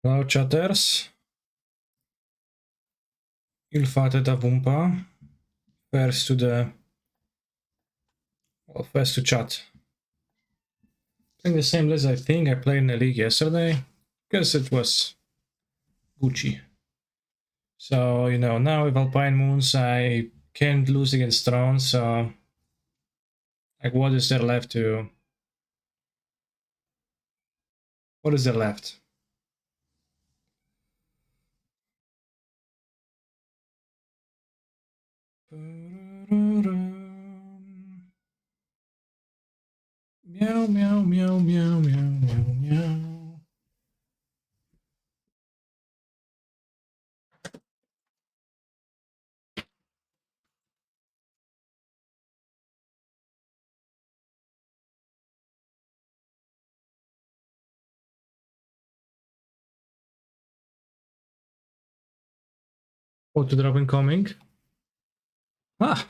Hello chatters. Il fate da Wumpa. First to chat. Playing the same list I think I played in the league yesterday. Because it was Gucci. So, you know, now with Alpine Moons I can't lose against Throne, so like what is there left to... What is there left? Meow, meow, meow, meow, meow, meow, meow. Auto drop incoming. Ah!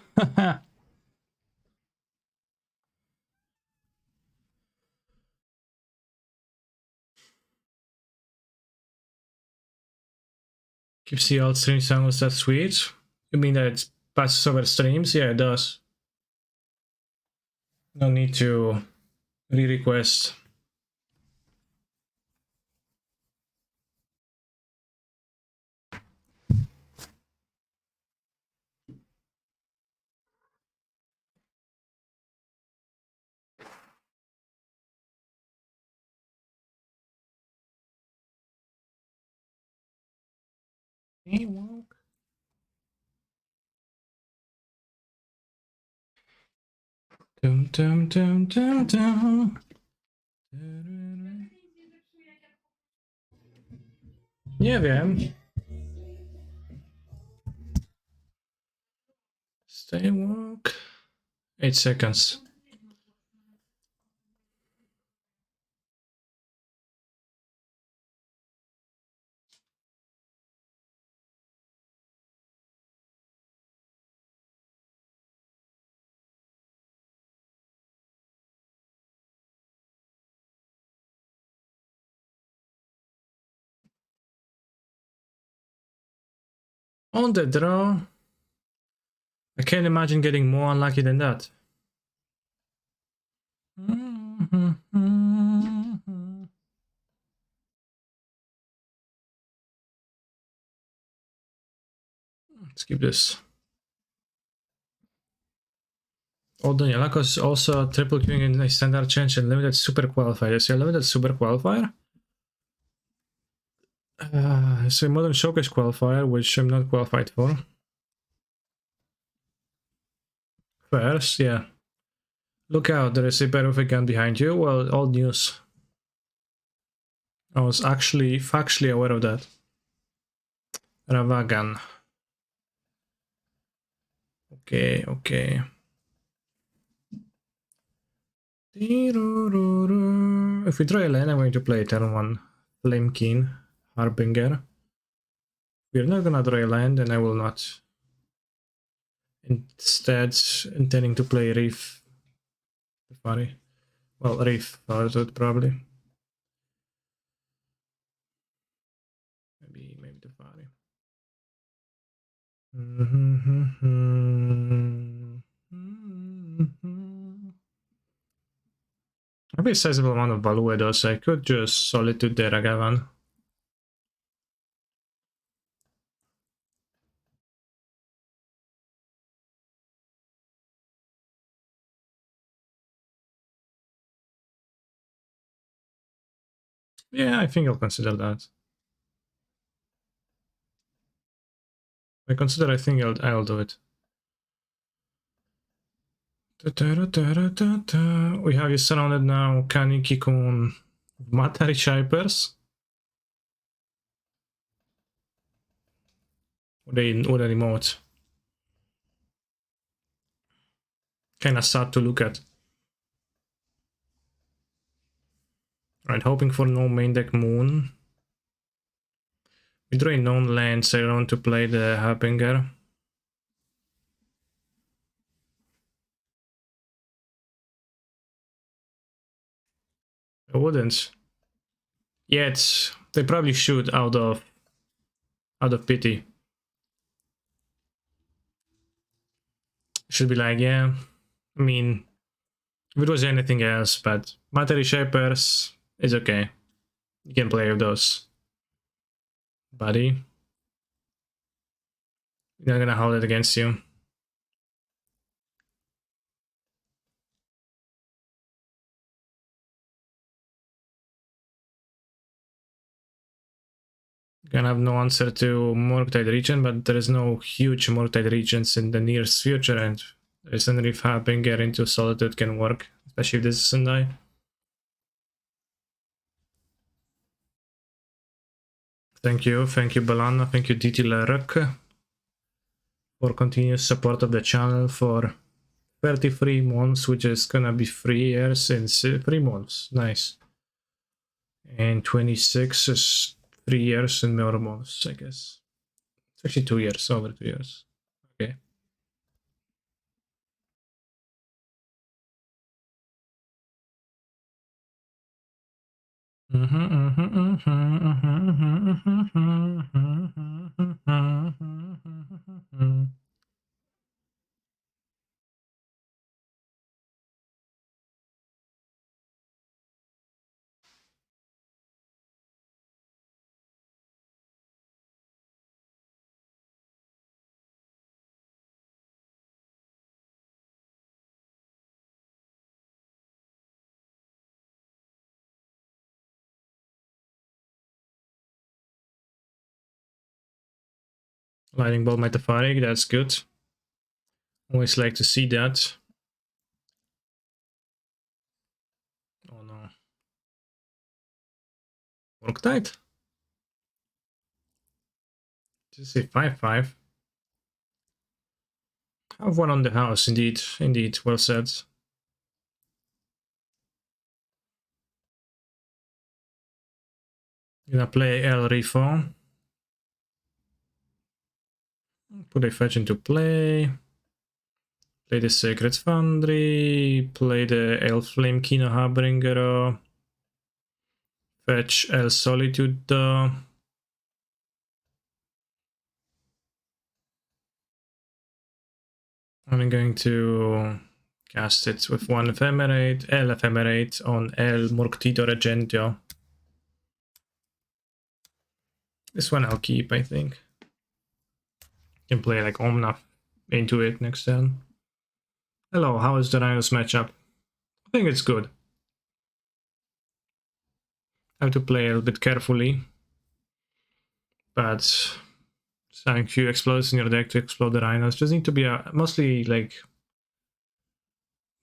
Keeps the alt stream sounds that sweet. You mean that it passes over streams? Yeah, it does. No need to re-request. Hey, walk. Dum dum dum dum dum. Nie wiem. Stay walk. 8 seconds. On the draw. I can't imagine getting more unlucky than that. Let's keep this. Oh, Danielakos also triple queuing in a standard change and limited super qualifier. Is there a limited super qualifier? It's a modern showcase qualifier, which I'm not qualified for. First, yeah. Look out, there is a pair of a gun behind you. Well, old news. I was actually factually aware of that. Ravagan. Okay, okay. If we draw a land, I'm going to play turn 1 Flamekeen Harbinger. We're not gonna draw a land, and I will not. Instead, intending to play Reef. Teferi. Well, Reef, probably. Maybe Teferi. I have a sizable amount of Value though, so I could just Solitude the Ragavan. Yeah, I think I'll consider that. I think I'll do it. We have you surrounded now, Kaniki con Matari Shipers. With a remote. Kinda sad to look at. Right, hoping for no main deck Moon. We draw a known land, so I want to play the Harbinger. I wouldn't. Yet. They probably shoot out of pity. Should be like, yeah. I mean, if it was anything else, but Battery Shapers is okay. You can play with those. Buddy. They're not gonna hold it against you. Gonna have no answer to Murktide region, but there is no huge Murktide regions in the nearest future, and recently if Harbinger into Solitude can work, especially if this is Sendai. Thank you Balana, thank you DT Larek for continuous support of the channel for 33 months, which is gonna be 3 years since 3 months. Nice. And 26 is 3 years and more months, I guess. It's actually 2 years, over 2 years. Okay. Lightning Bolt Metaphoric, that's good. Always like to see that. Oh no. Murktide? Just say 5-5. Have one on the house, indeed. Indeed, well said. Gonna play El Rifo. Put a fetch into play. Play the Sacred Foundry. Play the Elf Flame Kino Harbinger. Fetch El Solitude. I'm going to cast it with one Ephemerate, El Ephemerate on El Murktide Regentio. This one I'll keep, I think. Can play like Omna into it next turn. Hello, how is the Rhinos matchup? I think it's good. I have to play a little bit carefully. But having few explodes in your deck to explode the Rhinos just need to be mostly like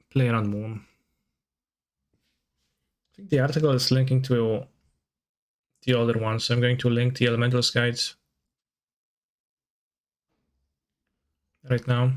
play around Moon. I think the article is linking to the other ones. So I'm going to link the Elementals guides right now.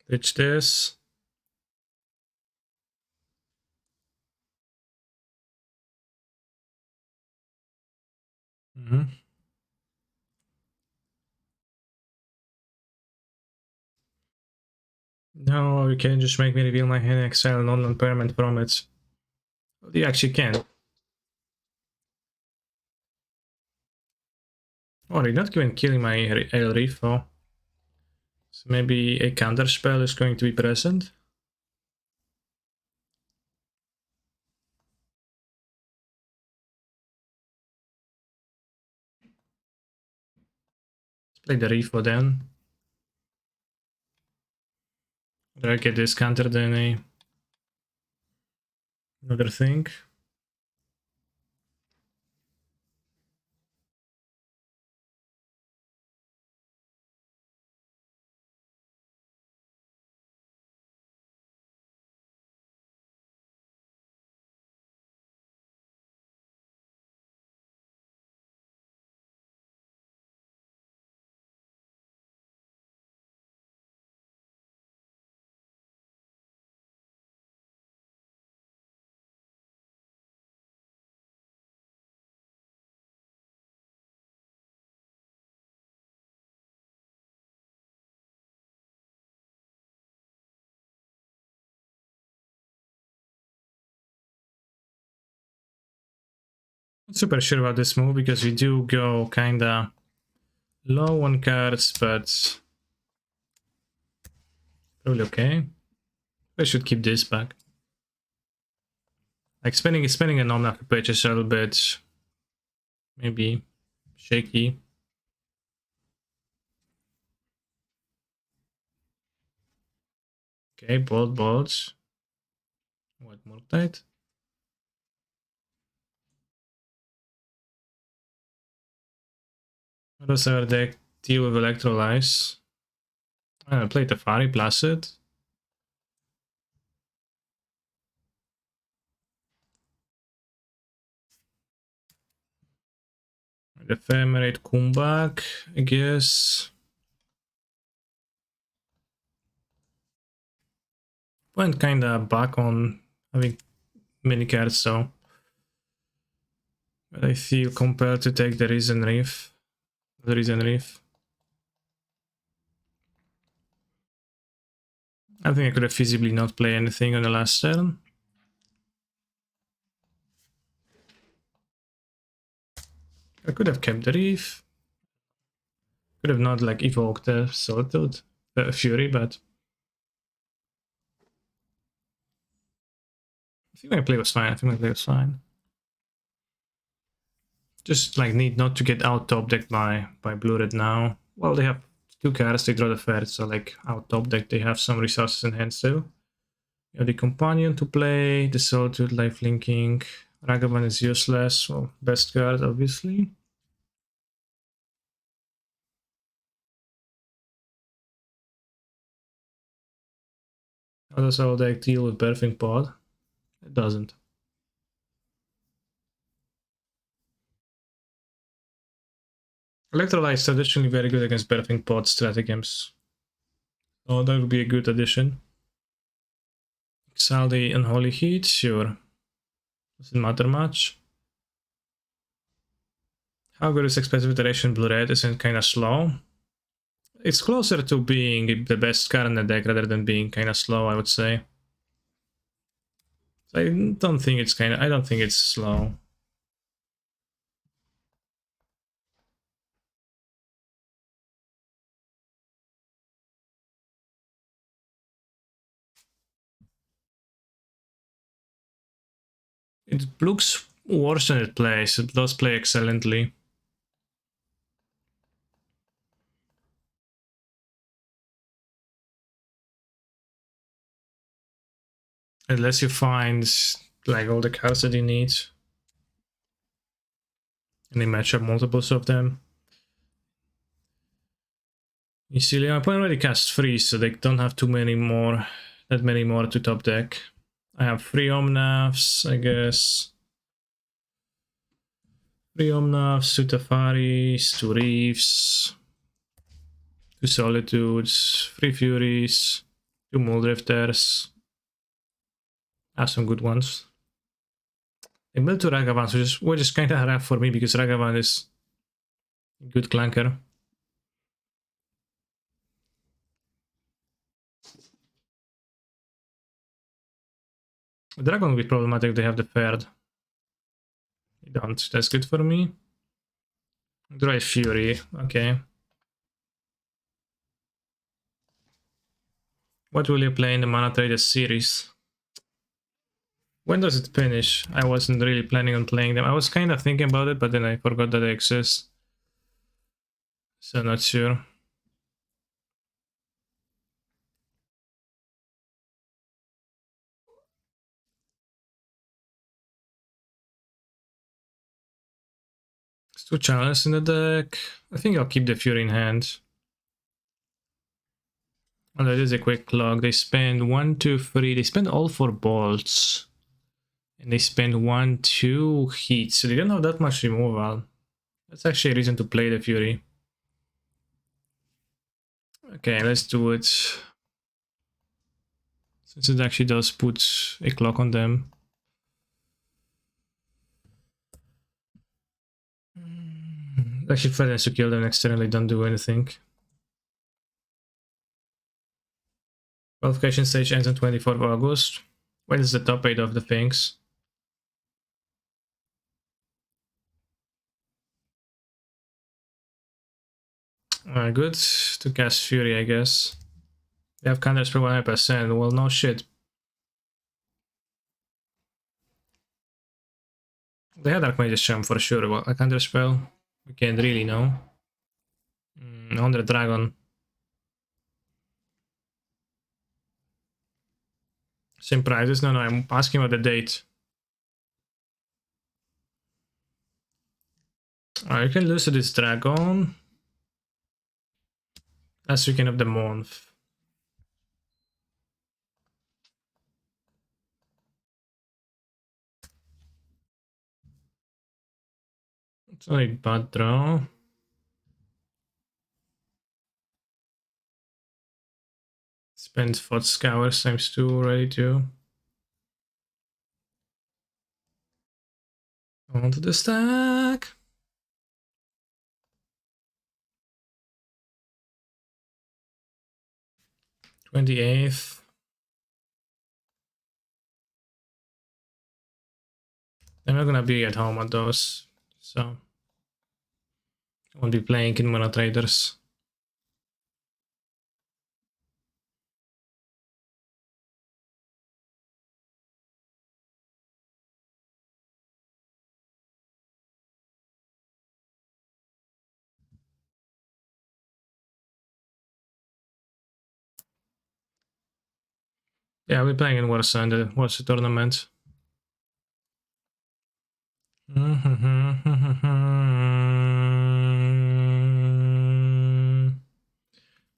Ditch this. No, you can just make me reveal my hand, exile non-impairment from it. You actually can. Oh, you're not even killing my El Rifo. So maybe a counter spell is going to be present. Let's play the Rifo then. Do I get this counter than another thing? Not super sure about this move because we do go kinda low on cards, but probably okay. I should keep this back. Like spending a non page is a little bit maybe shaky. Okay, bolts. What more tight? How does our deck deal with Electrolyze? I played Teferi, Placid. Ephemerate, Kumbak, I guess. Went kinda back on having many cards though. But I feel compelled to take the Risen Reef. The Risen Reef. I think I could have feasibly not play anything on the last turn. I could have kept the Reef. Could have not like evoked the Solitude, Fury, but I think my play was fine. Just like need not to get out top decked by Blue Red now. Well, they have 2 cards, they draw the third, so like out top deck they have some resources in hand still. You have the Companion to play, the Solitude, Life Linking. Ragavan is useless, well, best card obviously. How does our deck deal with Birthing Pod? It doesn't. Electrolyte is traditionally very good against Birthing Pod stratagems. So that would be a good addition. Exile the Unholy Heat, sure. Doesn't matter much. How good is Expensive Iteration Blue Red? Isn't kinda slow. It's closer to being the best card in the deck rather than being kinda slow, I would say. I don't think it's slow. It looks worse than it plays. It does play excellently. Unless you find like all the cards that you need. And they match up multiples of them. You see, my opponent already cast 3, so they don't have that many more to top deck. I have 3 Omnaths, I guess. 3 Omnaths, 2 Tefaris, 2 Reefs, 2 Solitudes, 3 Furies, 2 Muldrifters. Have some good ones. I built 2 Ragavans, which is kind of rough for me because Ragavan is a good clunker. The Dragon will be problematic if they have the third. They don't. That's good for me. Draw Fury. Okay. What will you play in the Mana Traders series? When does it finish? I wasn't really planning on playing them. I was kind of thinking about it, but then I forgot that they exist. So not sure. There's 2 channels in the deck. I think I'll keep the Fury in hand. Oh, that is a quick log. They spend 1, 2, 3. They spend all 4 bolts. And they spend 1, 2 heats. So they don't have that much removal. That's actually a reason to play the Fury. Okay, let's do it. Since it actually does put a clock on them. Actually threatens to kill them next turn and they don't do anything. Qualification stage ends on 24th of August. When is the top 8 of the things? Good to cast Fury, I guess. They have counter spell 100%. Well, no shit. They had Dark Mage's Charm for sure, but a counter spell, we can't really know. On the dragon. Same prices? No, I'm asking about the date. You can lose to this dragon. Last weekend of the month. It's only bad draw. Spend Fort Scours times 2 already too. Onto the stack. 28th. I'm not gonna be at home at those, so I won't be playing in Mono Traders. Yeah, we're playing in Warsaw, the Warsaw tournament.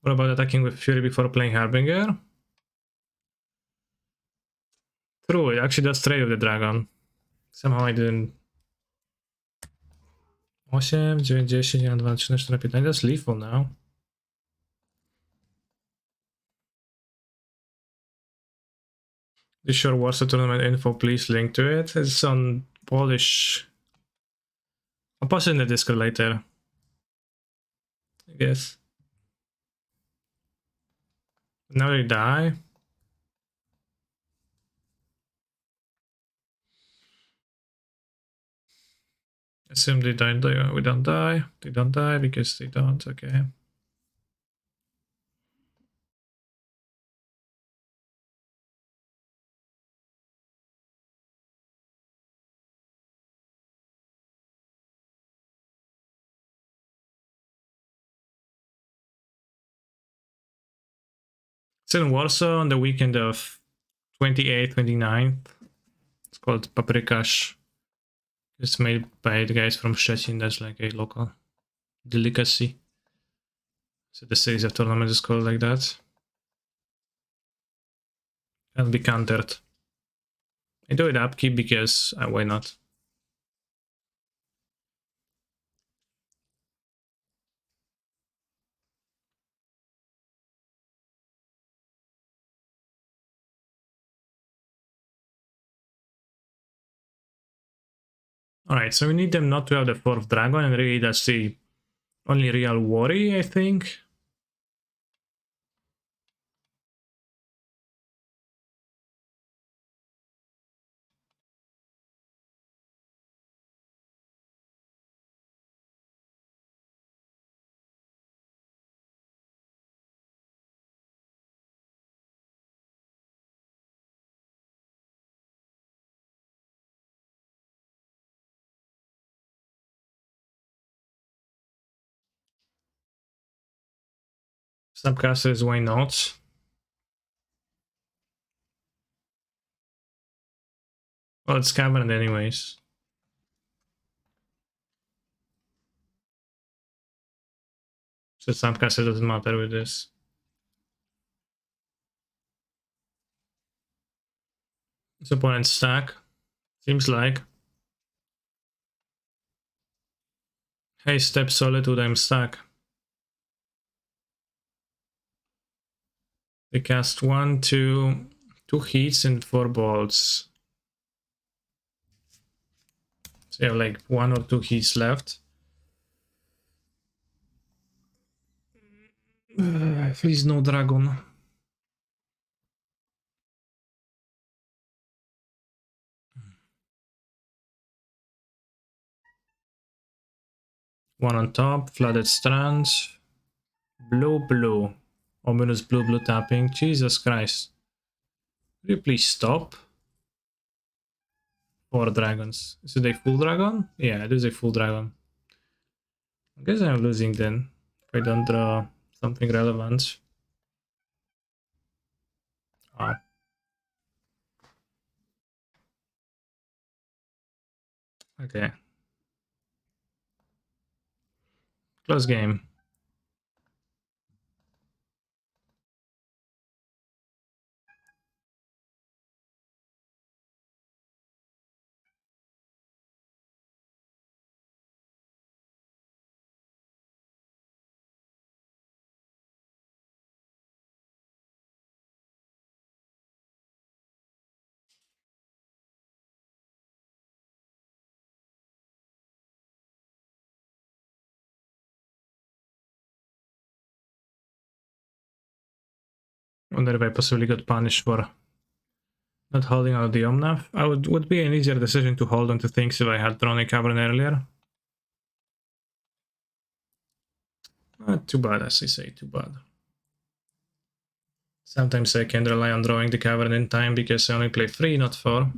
What about attacking with Fury before playing Harbinger? True, it actually does trade with the dragon. Somehow I didn't. 8, 9, 10, 1, 2, 3, 4, 15. That's lethal now. This sure Warsaw tournament info, please link to it. It's on Polish. I'll post it in the Discord later, I guess. Now they die. Assume they don't die. We don't die. They don't die because they don't. Okay. It's in Warsaw on the weekend of 28th, 29th. It's called Paprikash. It's made by the guys from Szczecin. That's like a local delicacy. So the series of tournaments is called like that. Can be countered. I do it upkeep because why not? Alright, so we need them not to have the 4th dragon, and really that's the only real worry, I think. Snapcasters, why not? Well, it's Cabinet anyways. So Snapcaster doesn't matter with this. His opponent's stack. Seems like. Hey, step Solitude, I'm stack. They cast 1, 2, 2 heats and 4 bolts. So you have like 1 or 2 heats left. Please no dragon. One on top, flooded strands. Blue, blue. Ominous blue, blue tapping. Jesus Christ. Will you please stop? 4 dragons. Is it a full dragon? Yeah, it is a full dragon. I guess I'm losing then. If I don't draw something relevant. Oh. Okay. Close game. Wonder if I possibly got punished for not holding out the Omnath. Would be an easier decision to hold on to things if I had drawn a Cavern earlier. Not too bad, as I say, too bad. Sometimes I can rely on drawing the Cavern in time because I only play 3, not 4.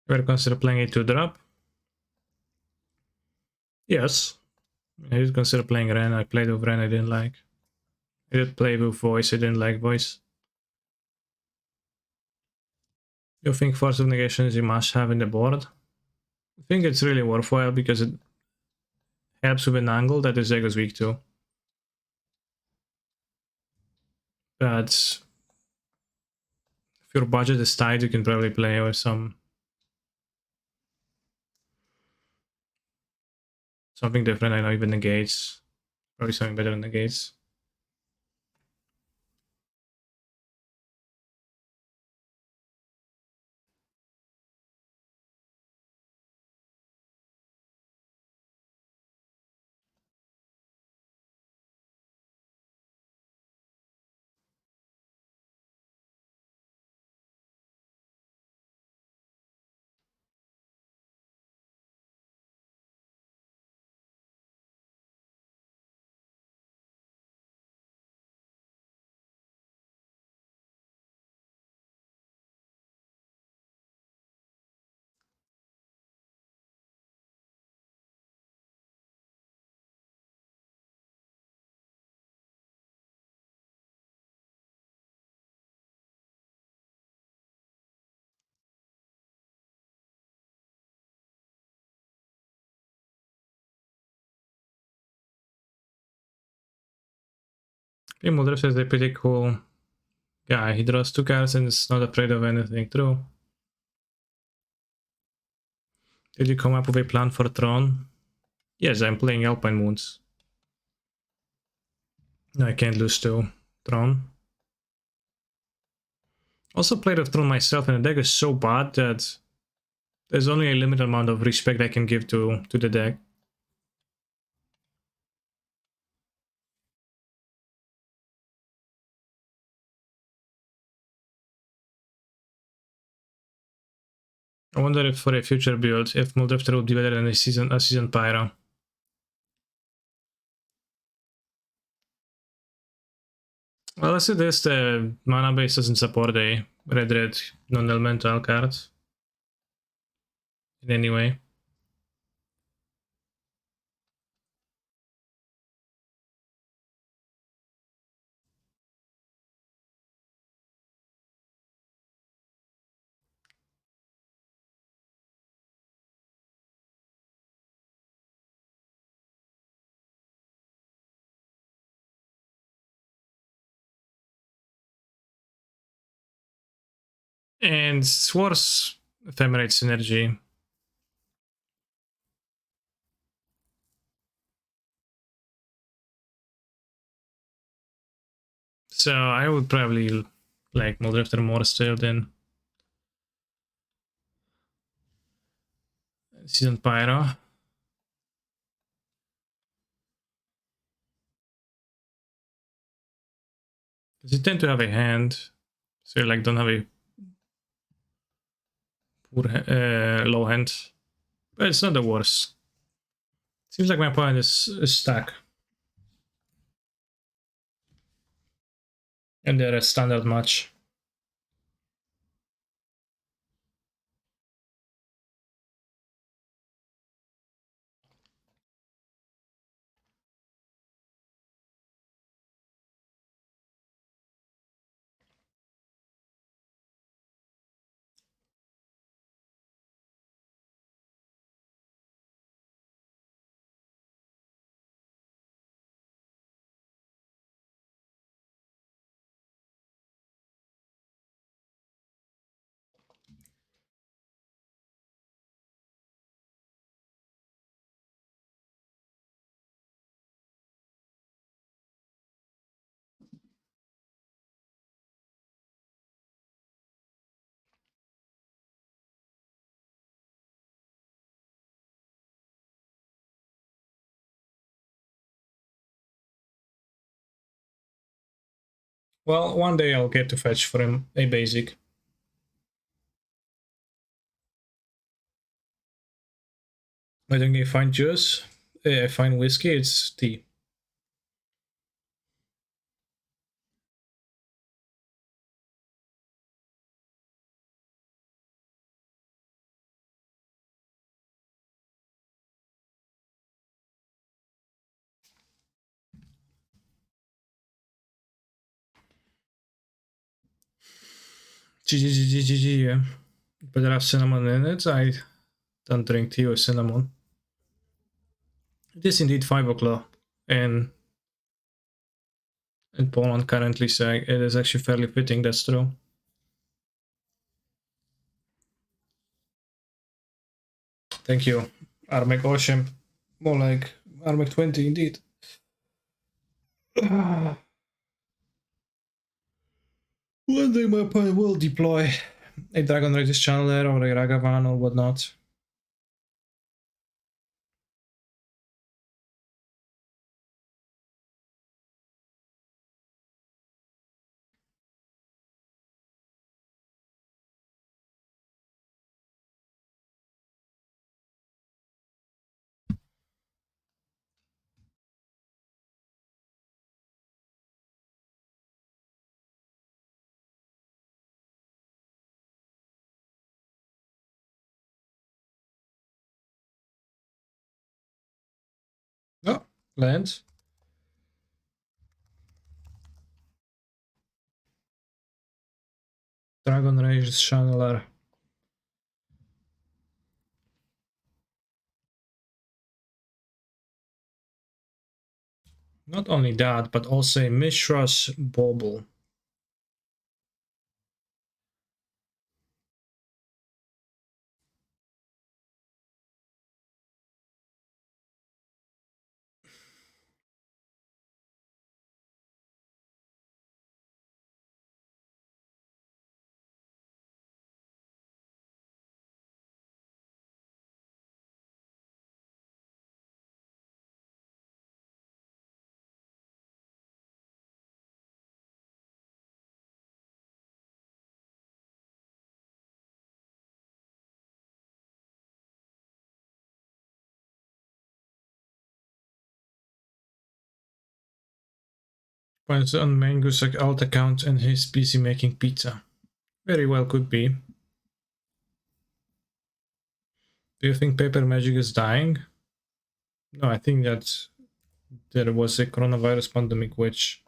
You ever consider playing a 2-drop? Yes. I did consider playing Ren. I played with Ren, I didn't like. I did play with Voice, I didn't like Voice. You think Force of Negation is a must-have in the board? I think it's really worthwhile because it helps with an angle that is Ego's weak to. But if your budget is tight, you can probably play with something different. I know even negates. Probably something better than negates. Okay, Muldref is a pretty cool guy. He draws 2 cards and is not afraid of anything. True. Did you come up with a plan for Tron? Yes, I'm playing Alpine Moons. I can't lose to Tron. Also played with Tron myself, and the deck is so bad that there's only a limited amount of respect I can give to the deck. I wonder if for a future build, if Muldrifter would be better than a season Pyro. Well, as it is, the mana base doesn't support a red non-elemental card in any way. And Swar's Ephemerate synergy. So I would probably like Muldrifter more still than Seasoned Pyro. You tend to have a hand, so you like don't have a poor low hand, but it's not the worst. Seems like my opponent is stuck, and they're a standard match. Well, one day I'll get to fetch for him a basic. I think I find juice, I find whiskey, it's tea. GG, yeah. Better have cinnamon in it. I don't drink tea with cinnamon. It is indeed 5 o'clock in Poland currently, so it is actually fairly fitting, that's true. Thank you. Armek 8. More like Armek 20 indeed. One day my opponent will deploy a Dragon Rage's Channeler or a Ragavan or whatnot. Oh, lands. Dragon Rage's Channeler. Not only that, but also a Mishra's Bauble. Finds on Mangusak alt account and he's busy making pizza. Very well could be. Do you think paper magic is dying? No, I think that there was a coronavirus pandemic which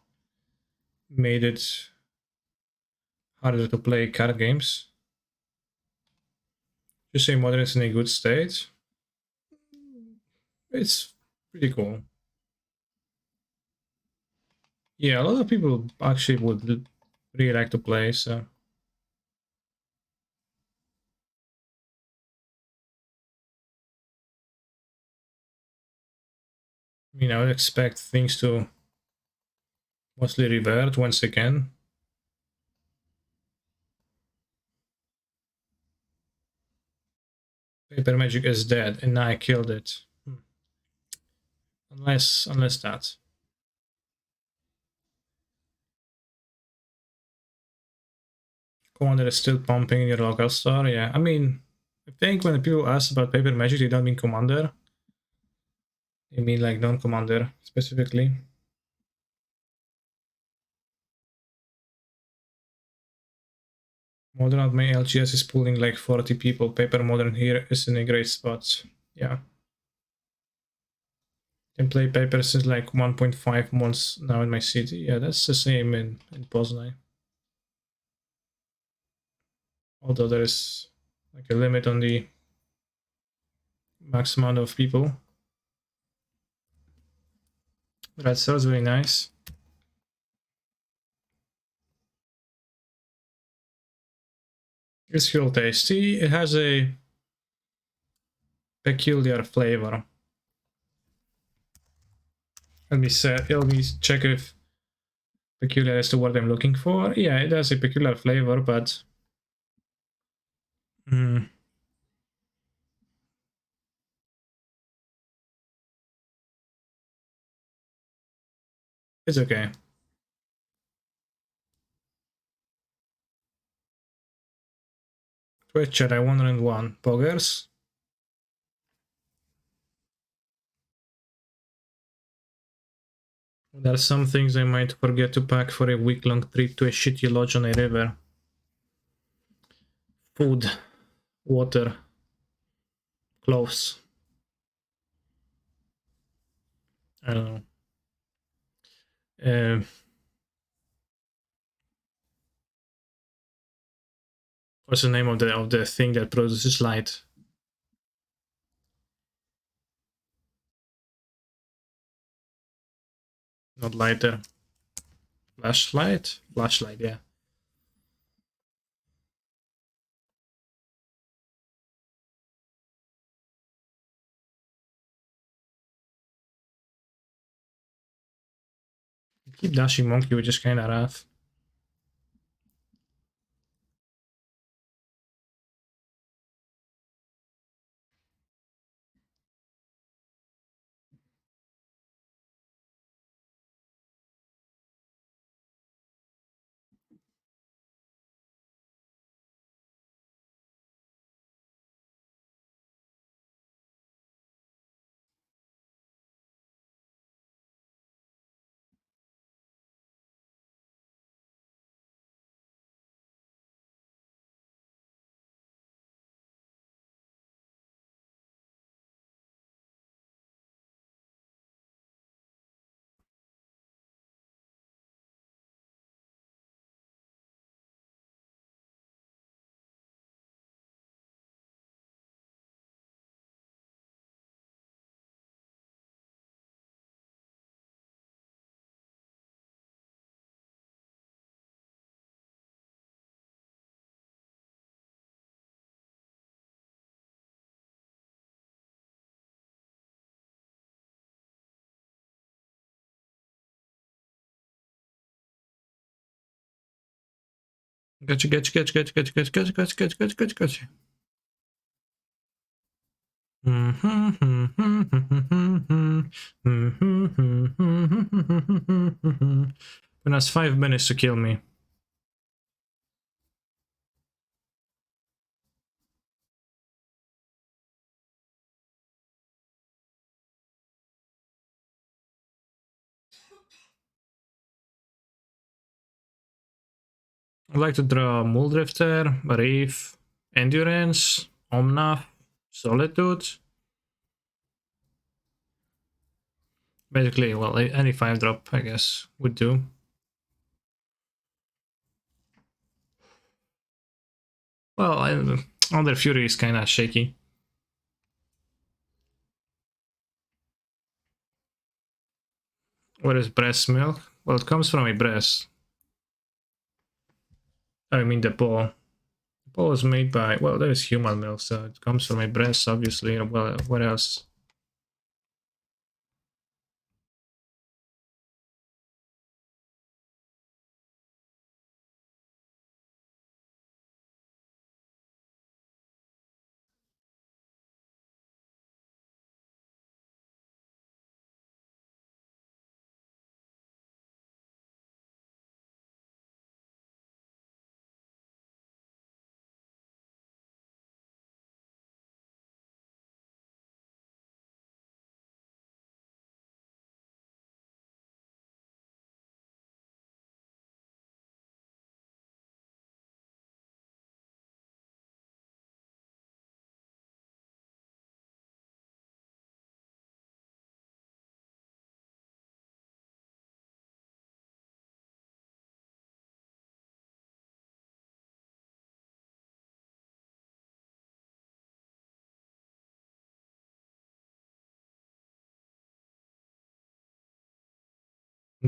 made it harder to play card games. You say modern is in a good state? It's pretty cool. Yeah, a lot of people actually would really like to play, so mean, I would expect things to mostly revert once again. Paper Magic is dead, and I killed it. Unless that. Commander is still pumping in your local store. Yeah, I mean, I think when people ask about Paper Magic, they don't mean Commander. They mean like non-Commander specifically. Modern my LGS is pulling like 40 people. Paper Modern here is in a great spot. Yeah. Can play Paper since like 1.5 months now in my city. Yeah, that's the same in Poznan. Although there is like a limit on the max amount of people. That sounds very nice. It's real tasty. It has a peculiar flavor. Let me check if peculiar is the word I'm looking for. Yeah, it has a peculiar flavor, but it's okay. Twitch chat, I 101 poggers. There are some things I might forget to pack for a week-long trip to a shitty lodge on a river. Food, water, clothes. I don't know. What's the name of the thing that produces light? Not lighter. Flashlight? Flashlight, yeah. Keep dashing monkey, which is kinda rough. Gotcha. It has 5 minutes to kill me. I'd like to draw Muldrifter, Reef, Endurance, Omnath, Solitude. Basically, well, any 5-drop, I guess, would do. Well, Under Fury is kinda shaky. What is breast milk? Well, it comes from a breast. I mean the ball. The ball is made by, well, there is human milk, so it comes from a breast, obviously. Well, what else?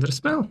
Under spell.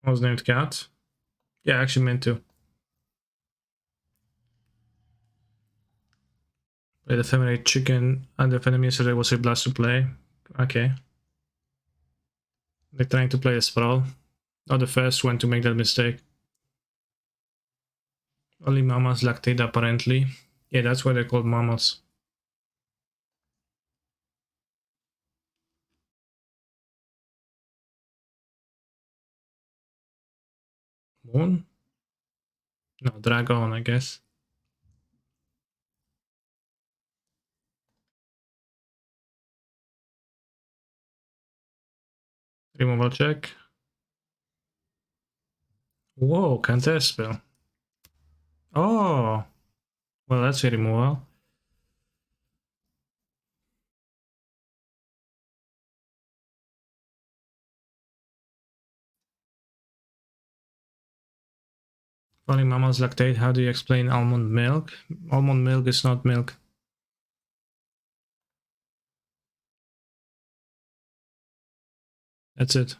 I was named Cat. Yeah, I actually meant to. Play the family chicken and the enemy yesterday was a blast to play. Okay. They're trying to play a sprawl. Not the first one to make that mistake. Only mamas lactate apparently. Yeah, that's why they're called mamas. Moon? No, dragon, I guess. Removal check. Whoa, contest spell. Oh! Well, that's a removal. Only mamas lactate. How do you explain almond milk? Almond milk is not milk. That's it.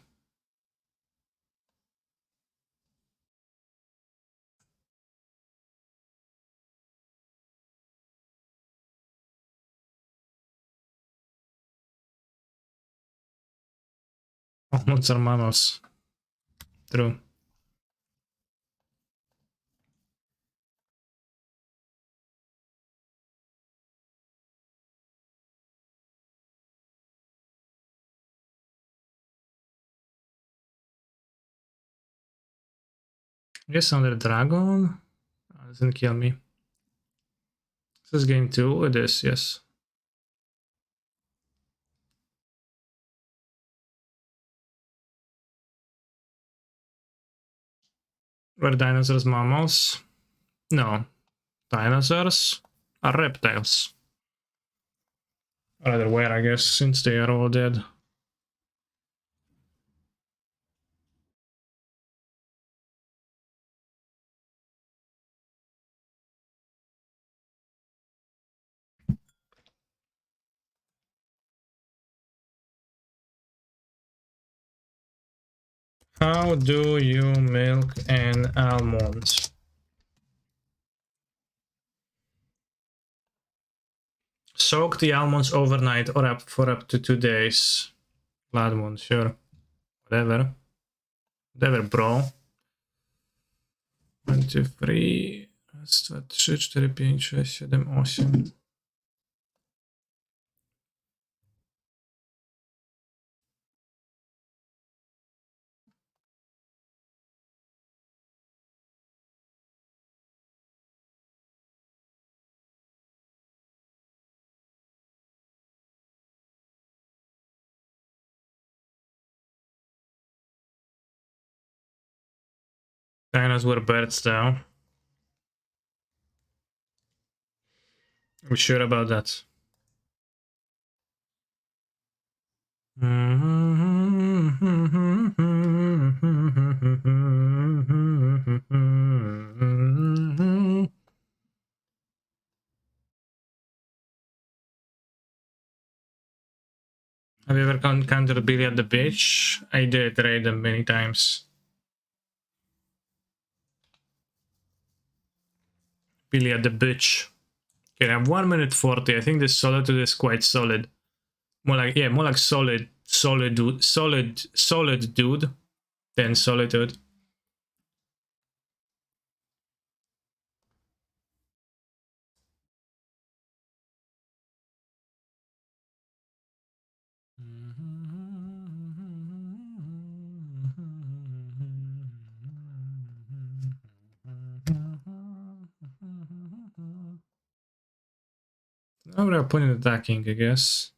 Almonds are mammals. True. I guess under dragon? Doesn't kill me. This is game 2. It is, yes. Were dinosaurs mammals? No. Dinosaurs are reptiles. Or rather were, I guess, since they are all dead. How do you milk an almond? Soak the almonds overnight or for up to 2 days. Blood one, sure. Whatever. Whatever, bro. 1, 2, 3. Raz, dwa, trzy, cztery, pięć, sześć, siedem, osiem. Dinos were birds though. We're sure about that. Have you ever encountered Billy at the beach? I did raid them many times. Billy at the beach. Okay, I have 1 minute 40. I think this Solitude is quite solid. More like, yeah, more like solid dude than Solitude. Now our opponent attacking, I guess.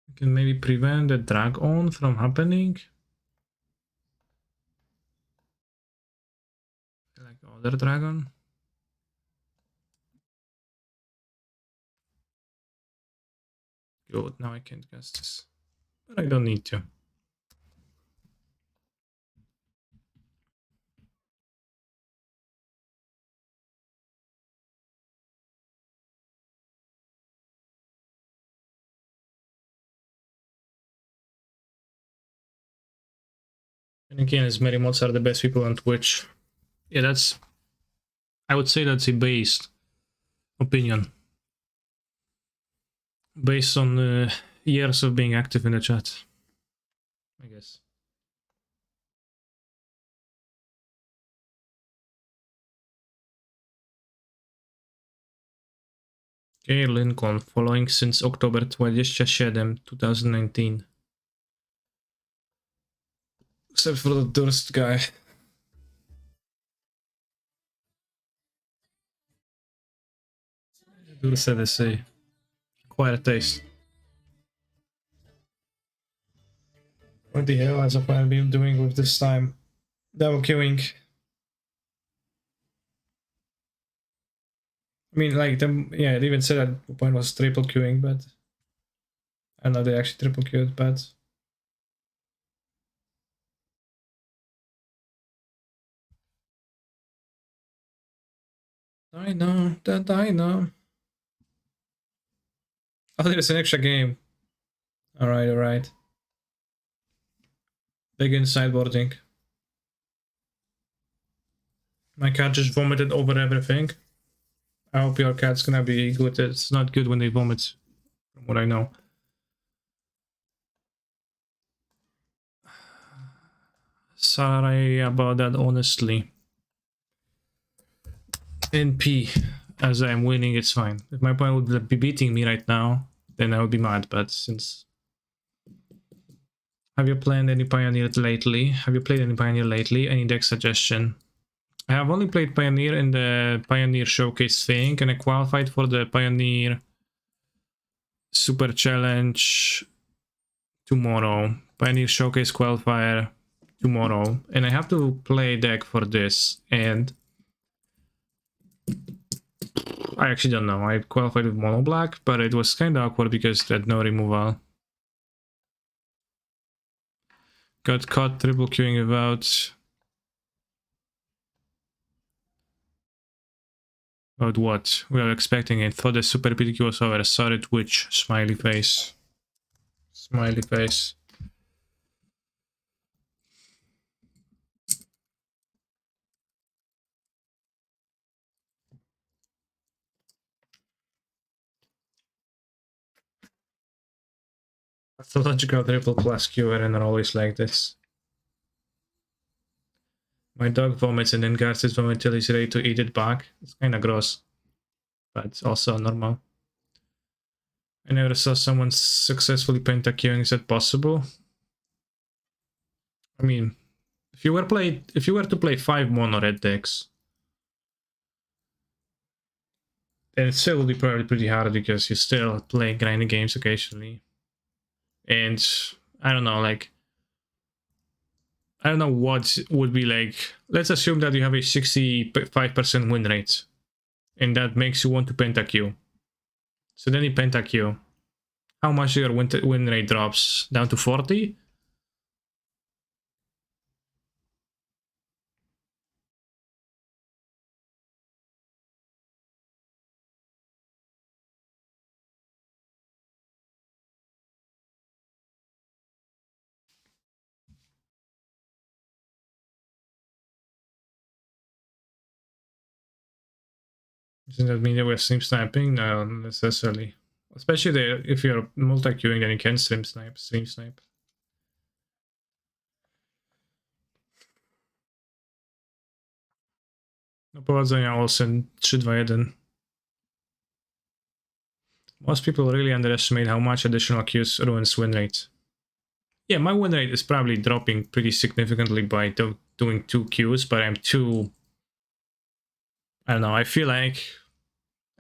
We can maybe prevent the drag on from happening. Like other dragon. Good, now I can't cast this. But I don't need to. And again, as Mary mods are the best people on Twitch. Yeah, that's... I would say that's a based opinion. Based on years of being active in the chat, I guess. Okay, Lincoln, following since October 27, 2019. Except for the Durst guy. Durst had a quite a taste. What the hell has I been doing with this time? Double queuing. I mean, like, yeah, it even said that the point was triple queuing, but I know they actually triple queued, but I know that I know. Oh, there's an extra game. Alright, alright. Begin sideboarding. My cat just vomited over everything. I hope your cat's gonna be good. It's not good when they vomit, from what I know. Sorry about that, honestly. NP, as I'm winning, it's fine. If my opponent would be beating me right now, then I would be mad, but since... Have you played any Pioneer lately? Have you played any Pioneer lately? Any deck suggestion? I have only played Pioneer in the Pioneer Showcase thing, and I qualified for the Pioneer Super Challenge tomorrow. Pioneer Showcase qualifier tomorrow. And I have to play deck for this, and I actually don't know. I qualified with Mono Black, but it was kind of awkward because it had no removal. Got caught triple queuing about what? We were expecting it. Thought the Super PTQ was over. Sorry, Twitch. Smiley face. Smiley face. Pathological triple plus QR and are always like this. My dog vomits and then guards his vomit till he's ready to eat it back. It's kinda gross, but it's also normal. I never saw someone successfully pentaqueuing. Is that possible? I mean, if you were to play 5 mono red decks, then it still would be probably pretty hard because you still play grinding games occasionally. And I don't know, like, I don't know what would be like. Let's assume that you have a 65% win rate, and that makes you want to pentaqueue. So then you pentaqueue. How much your win rate drops? Down to 40? Doesn't that mean that we're stream sniping? No, not necessarily. Especially if you're multi-queuing, then you can stream snipe. No powodzenia, Olsen 3-2-1. Most people really underestimate how much additional queues ruins win rate. Yeah, my win rate is probably dropping pretty significantly by doing 2 queues, but I'm too I don't know. I feel like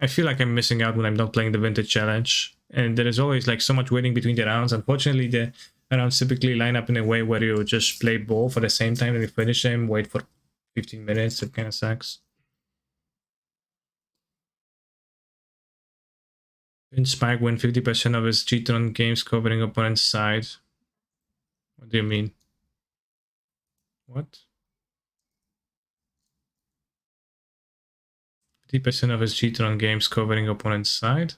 I'm missing out when I'm not playing the Vintage Challenge, and there is always like so much waiting between the rounds. Unfortunately, the rounds typically line up in a way where you just play both at the same time and you finish them, wait for 15 minutes. It kind of sucks. Didn't Spike win 50% of his G-Tron games covering opponent's side? What do you mean? What? 50% of his G-Tron games covering opponent's side?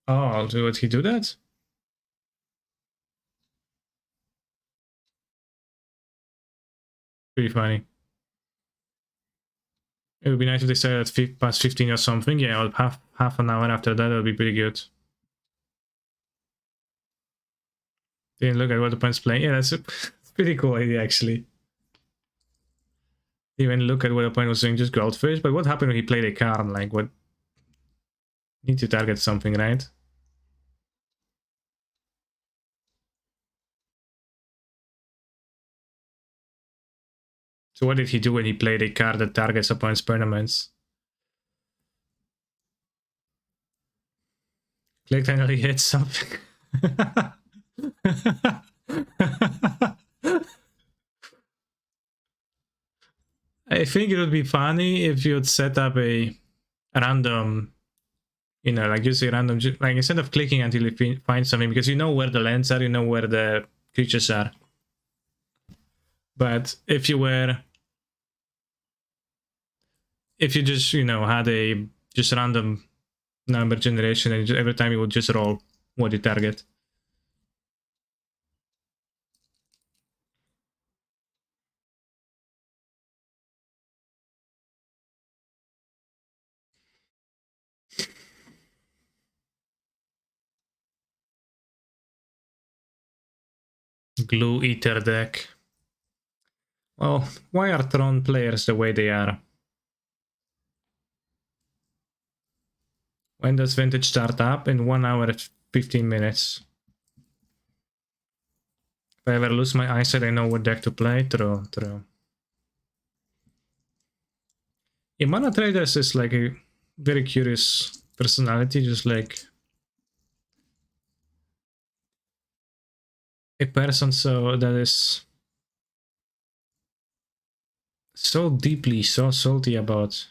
Oh, would he do that? Pretty funny. It would be nice if they said at past 15 or something. Yeah, or half an hour after that, that would be pretty good. Didn't look at what the opponent's playing. Yeah, that's a pretty cool idea, actually. Even look at what the opponent was doing, just Goldfish. But what happened when he played a card? Like, what? Need to target something, right? So what did he do when he played a card that targets opponent's permanents? Clicked and he hit something. I think it would be funny if you'd set up a random, you know, like just a random, like instead of clicking until you find something, because you know where the lands are, you know where the creatures are. But if you just, you know, had a just random number generation and every time you would just roll what you target. Glue Eater deck. Well, why are Tron players the way they are? When does Vintage start up? In 1 hour and 15 minutes. If I ever lose my eyesight, I know what deck to play. True. Yeah, Mana Traders is like a very curious personality, just like a person so that is so deeply, so salty about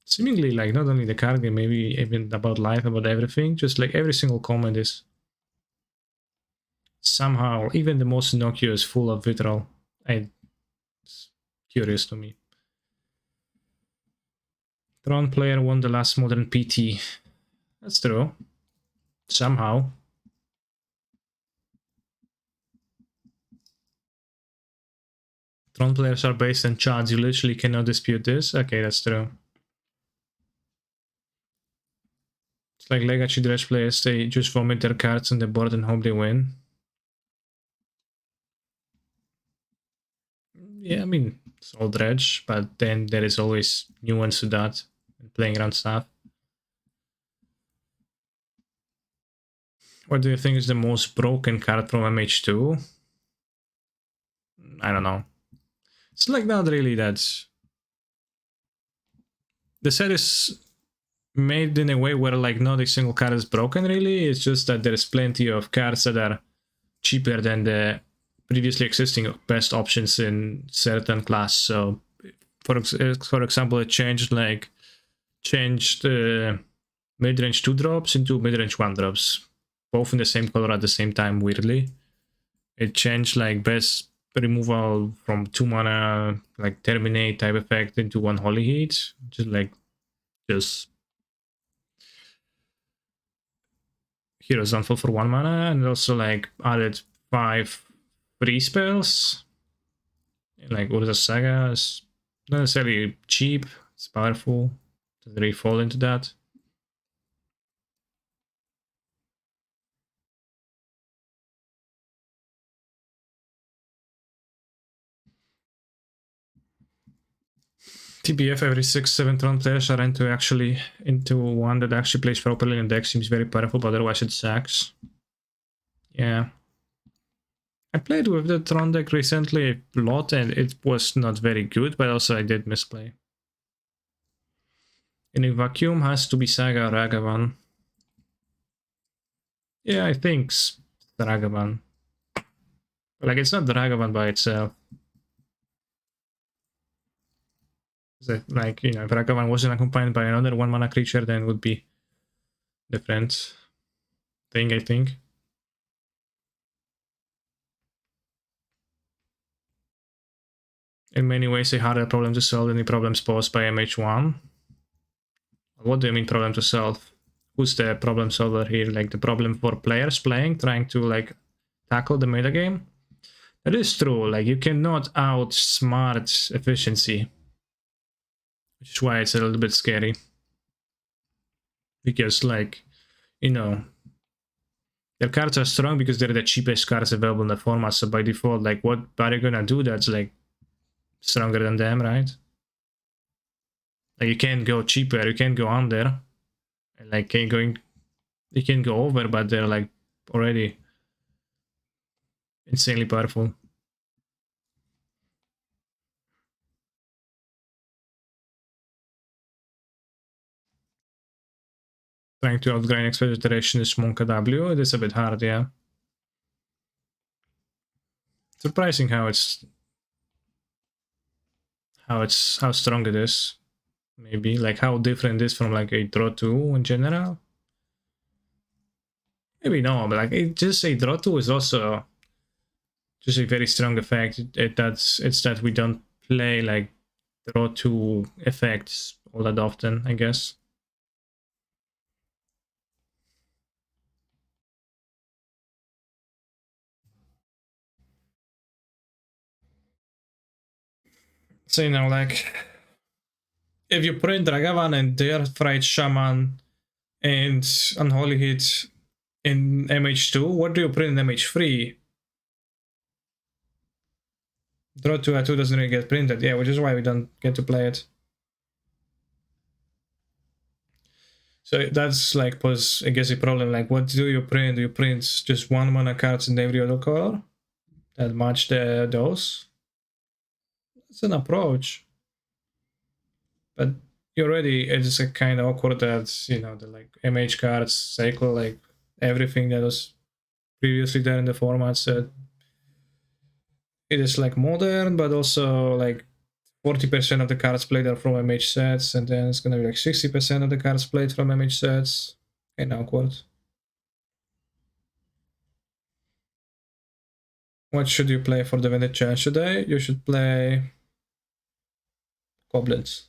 seemingly like not only the card game, maybe even about life, about everything. Just like every single comment is somehow, even the most innocuous, full of vitriol. It's curious to me. Tron player won the last modern PT. That's true. Somehow. Tron players are based on charts. You literally cannot dispute this. Okay, that's true. It's like Legacy Dredge players, they just vomit their cards on the board and hope they win. Yeah, I mean, it's all Dredge, but then there is always nuance to that and playing around stuff. What do you think is the most broken card from MH2? I don't know. It's like not really that. The set is made in a way where like not a single card is broken really. It's just that there's plenty of cards that are cheaper than the previously existing best options in certain class. So for example, it changed mid-range 2-drops into mid-range 1-drops, both in the same color at the same time, weirdly. It changed like best removal from 2 mana, like terminate type effect into 1 Holy Heat, just Hero's Downfall for 1 mana, and also like added 5 free spells. Like Urza Saga is not necessarily cheap, it's powerful. Doesn't really fall into that. TBF every 6-7 Tron players are into one that actually plays properly in the deck seems very powerful, but otherwise it sucks. Yeah. I played with the Tron deck recently a lot and it was not very good, but also I did misplay. In a vacuum has to be Saga or Ragavan. Yeah, I think Ragavan. Like, it's not the Ragavan by itself. Like, you know, if Ragavan wasn't accompanied by another 1-mana creature, then it would be different thing, I think. In many ways, a harder problem to solve than the problems posed by MH1. What do you mean problem to solve? Who's the problem solver here? Like the problem for players playing, trying to like tackle the metagame? That is true. Like you cannot outsmart efficiency, which is why it's a little bit scary. Because like, you know, their cards are strong because they're the cheapest cards available in the format. So by default, like what are you gonna do that's like stronger than them, right? Like you can't go cheaper, you can't go under. And like you can go over, but they're like already insanely powerful. Trying to outgrind next vegetation is Monka W. It is a bit hard, yeah. Surprising how strong it is. Maybe like how different it is from like a draw 2 in general. Maybe no, but like just a draw 2 is also just a very strong effect. It's that we don't play like draw 2 effects all that often, I guess. So you know, like if you print Ragavan and Earthright Shaman and Unholy Hit in MH2, what do you print in MH3? Draw 2 at 2 doesn't really get printed, yeah, which is why we don't get to play it. So that's like was I guess a problem. Like, what do you print? Do you print just 1-mana cards in every other color that match those? It's an approach, but you already it's a kind of awkward that you know the like MH cards cycle like everything that was previously there in the format. So it is like modern, but also like 40% of the cards played are from MH sets, and then it's gonna be like 60% of the cards played from MH sets. Kind of awkward. What should you play for the Vintage Challenge today? You should play Goblins.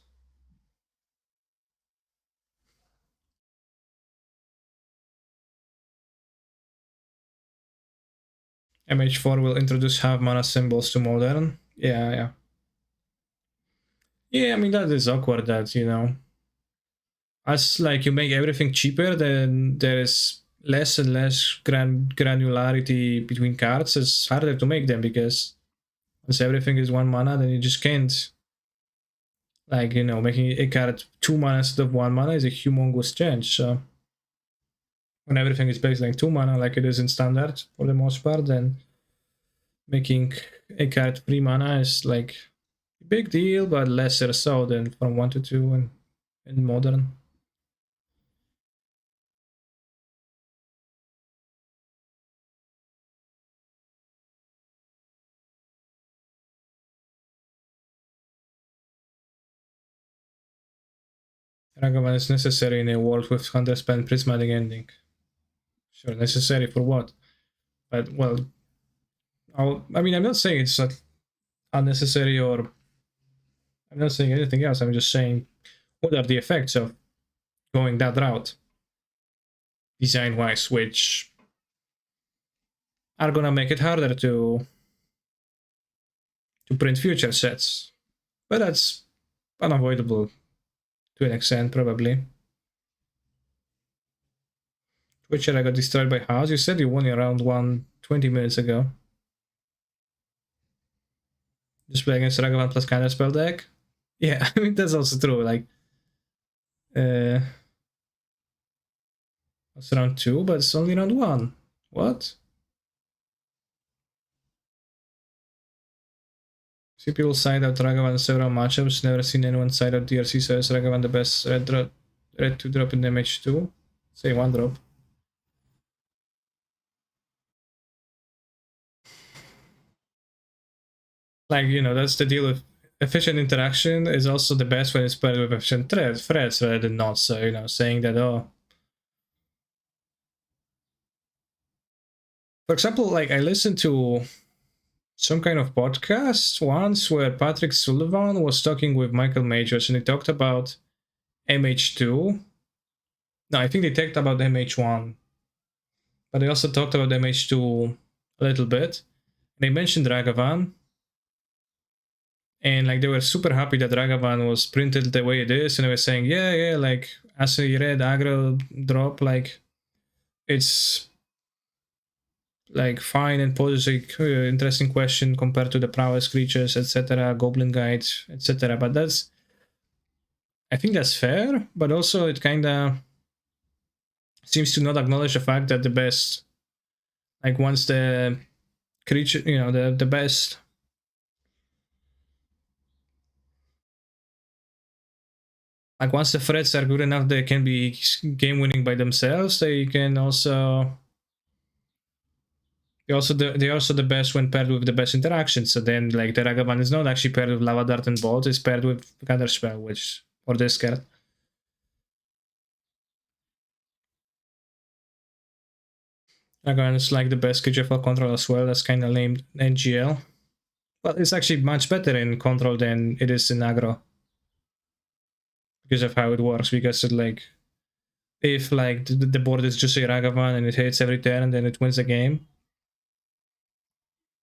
MH4 will introduce half mana symbols to Modern. Yeah. Yeah, I mean, that is awkward that, you know, as like you make everything cheaper, then there is less and less granularity between cards. It's harder to make them because once everything is 1 mana, then you just can't. Like, you know, making a card 2 mana instead of 1 mana is a humongous change. So when everything is based like 2 mana, like it is in standard for the most part, then making a card 3 mana is like a big deal, but lesser so than from 1 to 2 in modern. Ragavan is necessary in a world with 100 spend prismatic ending. Sure, necessary for what? But well, I mean, I'm not saying it's not unnecessary or I'm not saying anything else. I'm just saying what are the effects of going that route design wise, which are gonna make it harder to print future sets. But that's unavoidable to an extent, probably. Twitcher, I got destroyed by House. You said you won your round 1 20 minutes ago. Just play against Ragavan plus counter spell deck. Yeah, I mean, that's also true. Like, it's round 2, but it's only round 1. What? See people side out Ragavan in several matchups. Never seen anyone side out DRC, so is Ragavan the best red 2 drop in damage 2? Say 1 drop. Like, you know, that's the deal with efficient interaction is also the best when it's paired with efficient threats rather than not. So, you know, saying that, oh. For example, like I listened to some kind of podcast once where Patrick Sullivan was talking with Michael Majors and he talked about MH2. No, I think they talked about MH1, but they also talked about MH2 a little bit. They mentioned Ragavan, and like they were super happy that Ragavan was printed the way it is, and they were saying, yeah, like as a red aggro drop, like it's like fine and poses a interesting question compared to the prowess creatures, etc., goblin guides, etc. But that's, I think that's fair, but also it kind of seems to not acknowledge the fact that the best, like once the creature, you know, the best, like once the threats are good enough, they can be game winning by themselves. They can also they're also the best when paired with the best interactions. So then, like the Ragavan is not actually paired with Lava Dart and Bolt; it's paired with Gather Spell, which or this card. Ragavan is like the best creature for control as well. That's kind of lame NGL. Well, it's actually much better in control than it is in aggro because of how it works. Because it like if like the board is just a Ragavan and it hits every turn, then it wins the game.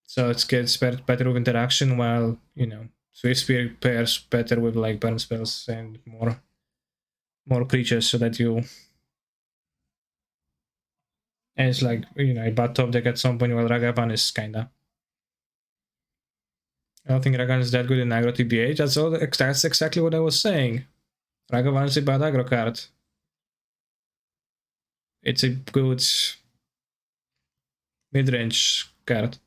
So it gets better with interaction, while, you know, Swift Spear pairs better with like burn spells and more creatures, so that you, and it's like, you know, a bad top deck at some point, while Ragavan is kinda, I don't think Ragavan is that good in aggro TBH. That's exactly what I was saying. Ragavan is a bad aggro card. It's a good mid-range card.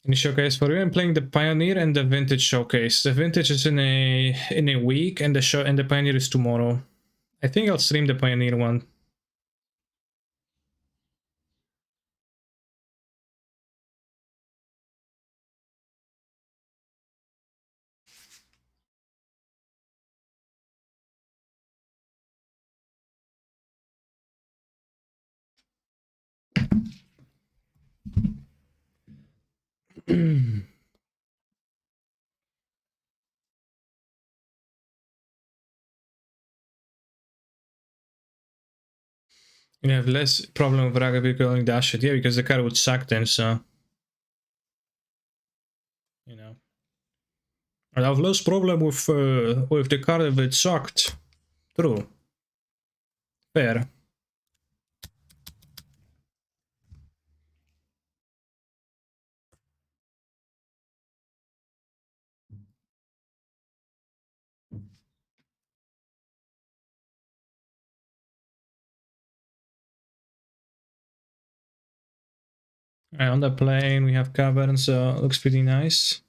In showcase for you, I'm playing the Pioneer and the Vintage showcase. The Vintage is in a week, and the Pioneer is tomorrow. I think I'll stream the Pioneer one. You have less problem with Ragavan going dash it, yeah, because the card would suck then, so, you know. I have less problem with the card if it sucked. True. Fair. On the plane we have Cavern, so looks pretty nice.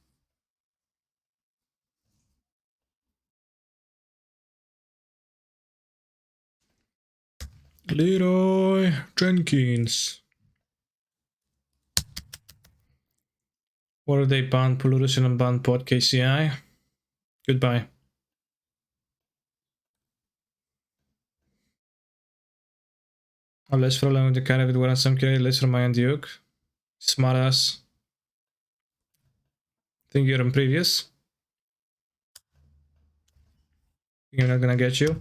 Leroy Jenkins. What are they banned? Pollution and banned pod KCI. Goodbye. Less problem with the card if it were some carry, less from Iron Duke. Smartass. Think you're in previous. You're not gonna get you.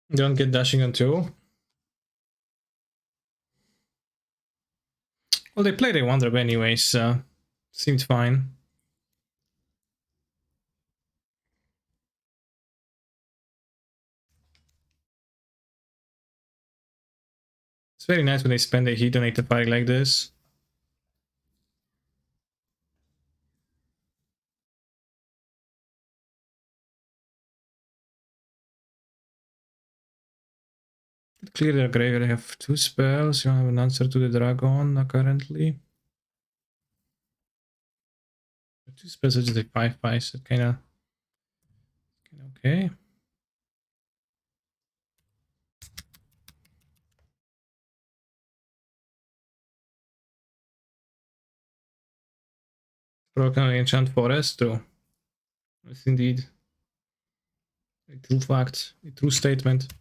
Don't get dashing on 2. Well, they played a Wonder anyway, so seemed fine. It's very nice when they spend a heat on a Teferi like this. Clear their graveyard. I have 2 spells. You don't have an answer to the dragon currently. 2 spells is just a 5/5, so kinda okay. Broken enchant forest, true. Yes, indeed. A true fact, a true statement.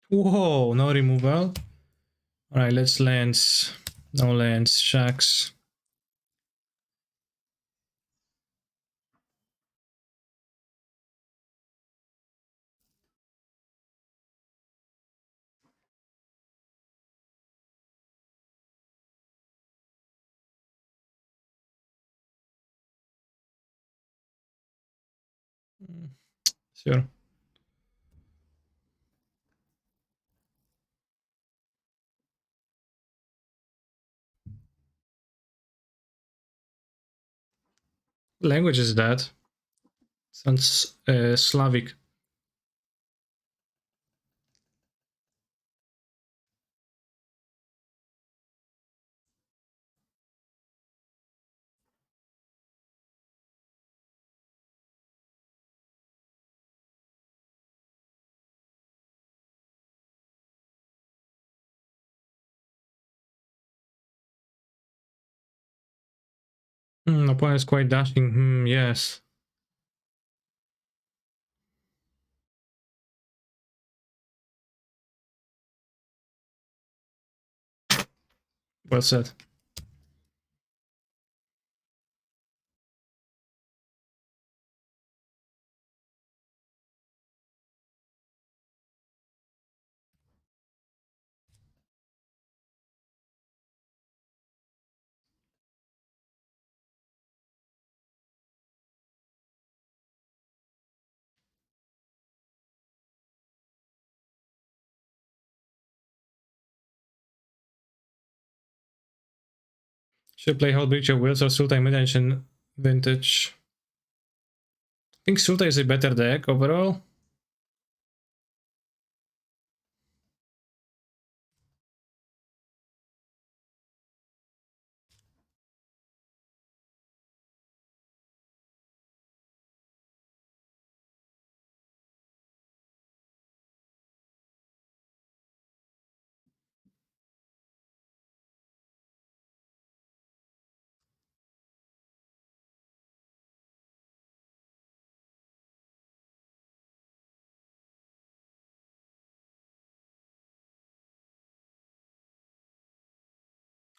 Whoa, no removal. Alright, let's lands. No lands, shacks. Sure. Language is that? Sounds Slavic. Opponent is quite dashing. Yes. Well said. Should play Hell Breach of Wills or Sultai Mid-Ancient Vintage. I think Sultai is a better deck overall.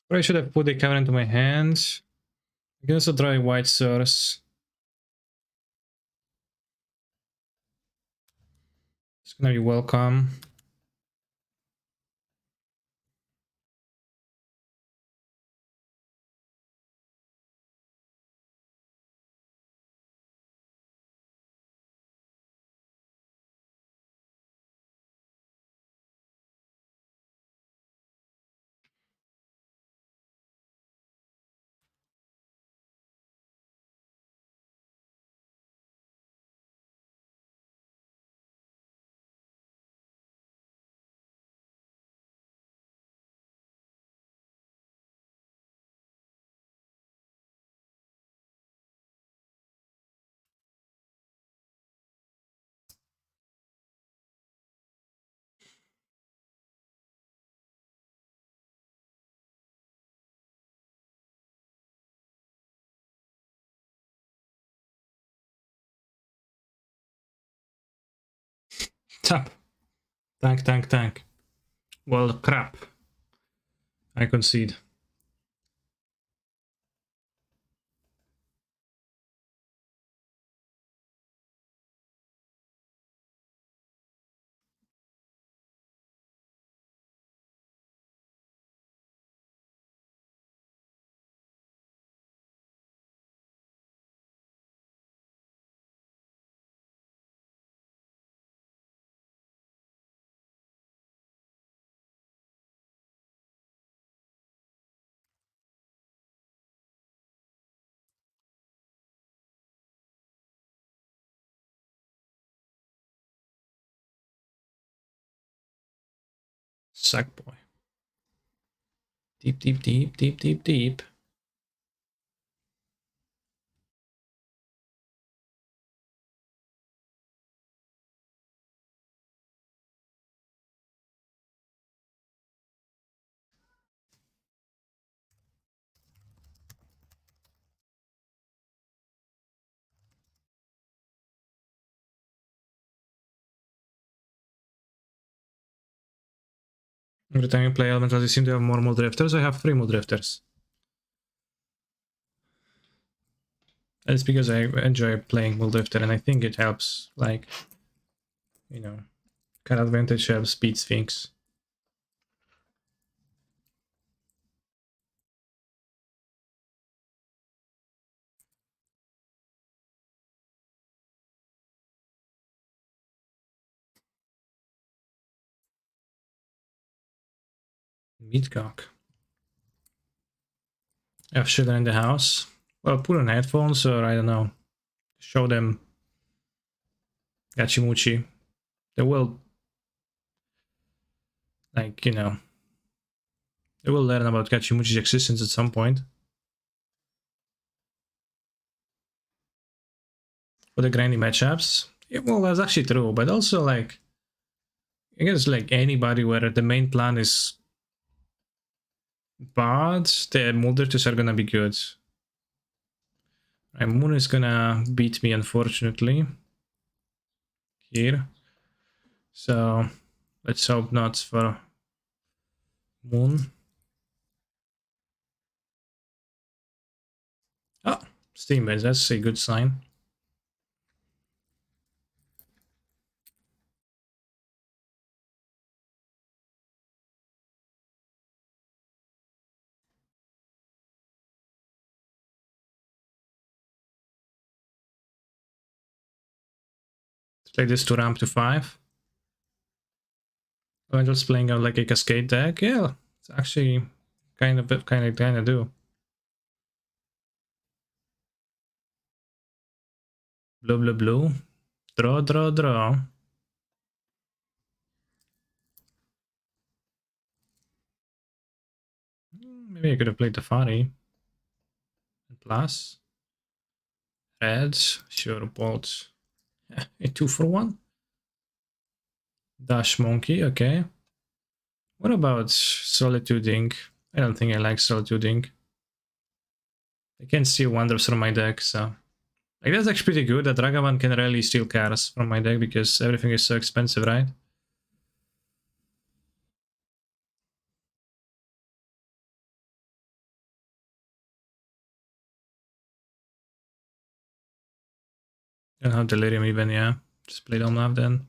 Or I should have put a cover into my hands. I can also draw a white source. It's gonna be welcome. Tap. Tank, tank, tank. Well, crap. I concede. Sackboy. Deep, deep, deep, deep, deep, deep. Every time you play Elementals, you seem to have more Muldrifters. I have 3 Muldrifters. It's because I enjoy playing Muldrifter, and I think it helps, like, you know, kind of advantage of Speed Sphinx. Meatcock. I have children in the house. Well, put on headphones, or I don't know, show them Gachimuchi. They will, like, you know, they will learn about Gachimuchi's existence at some point. For the grindy matchups, yeah, well, that's actually true, but also, like, I guess, like, anybody where the main plan is bad, the Muldrifters are gonna be good. And Moon is gonna beat me, unfortunately, here. So let's hope not for Moon. Oh, Steam Base, that's a good sign. Let's play this to ramp to 5. I'm just playing out like a Cascade deck. Yeah, it's actually kind of do. Blue, blue, blue. Draw, draw, draw. Maybe I could have played the Fari. Plus. Reds. Sure, bolts. A 2-for-1. Dash Monkey, okay. What about Solitude Ink? I don't think I like Solitude Ink. I can't see wonders from my deck, so... Like, that's actually pretty good, that Ragavan can rarely steal cards from my deck because everything is so expensive, right? Don't have Delirium even, yeah. Just play Domlav then.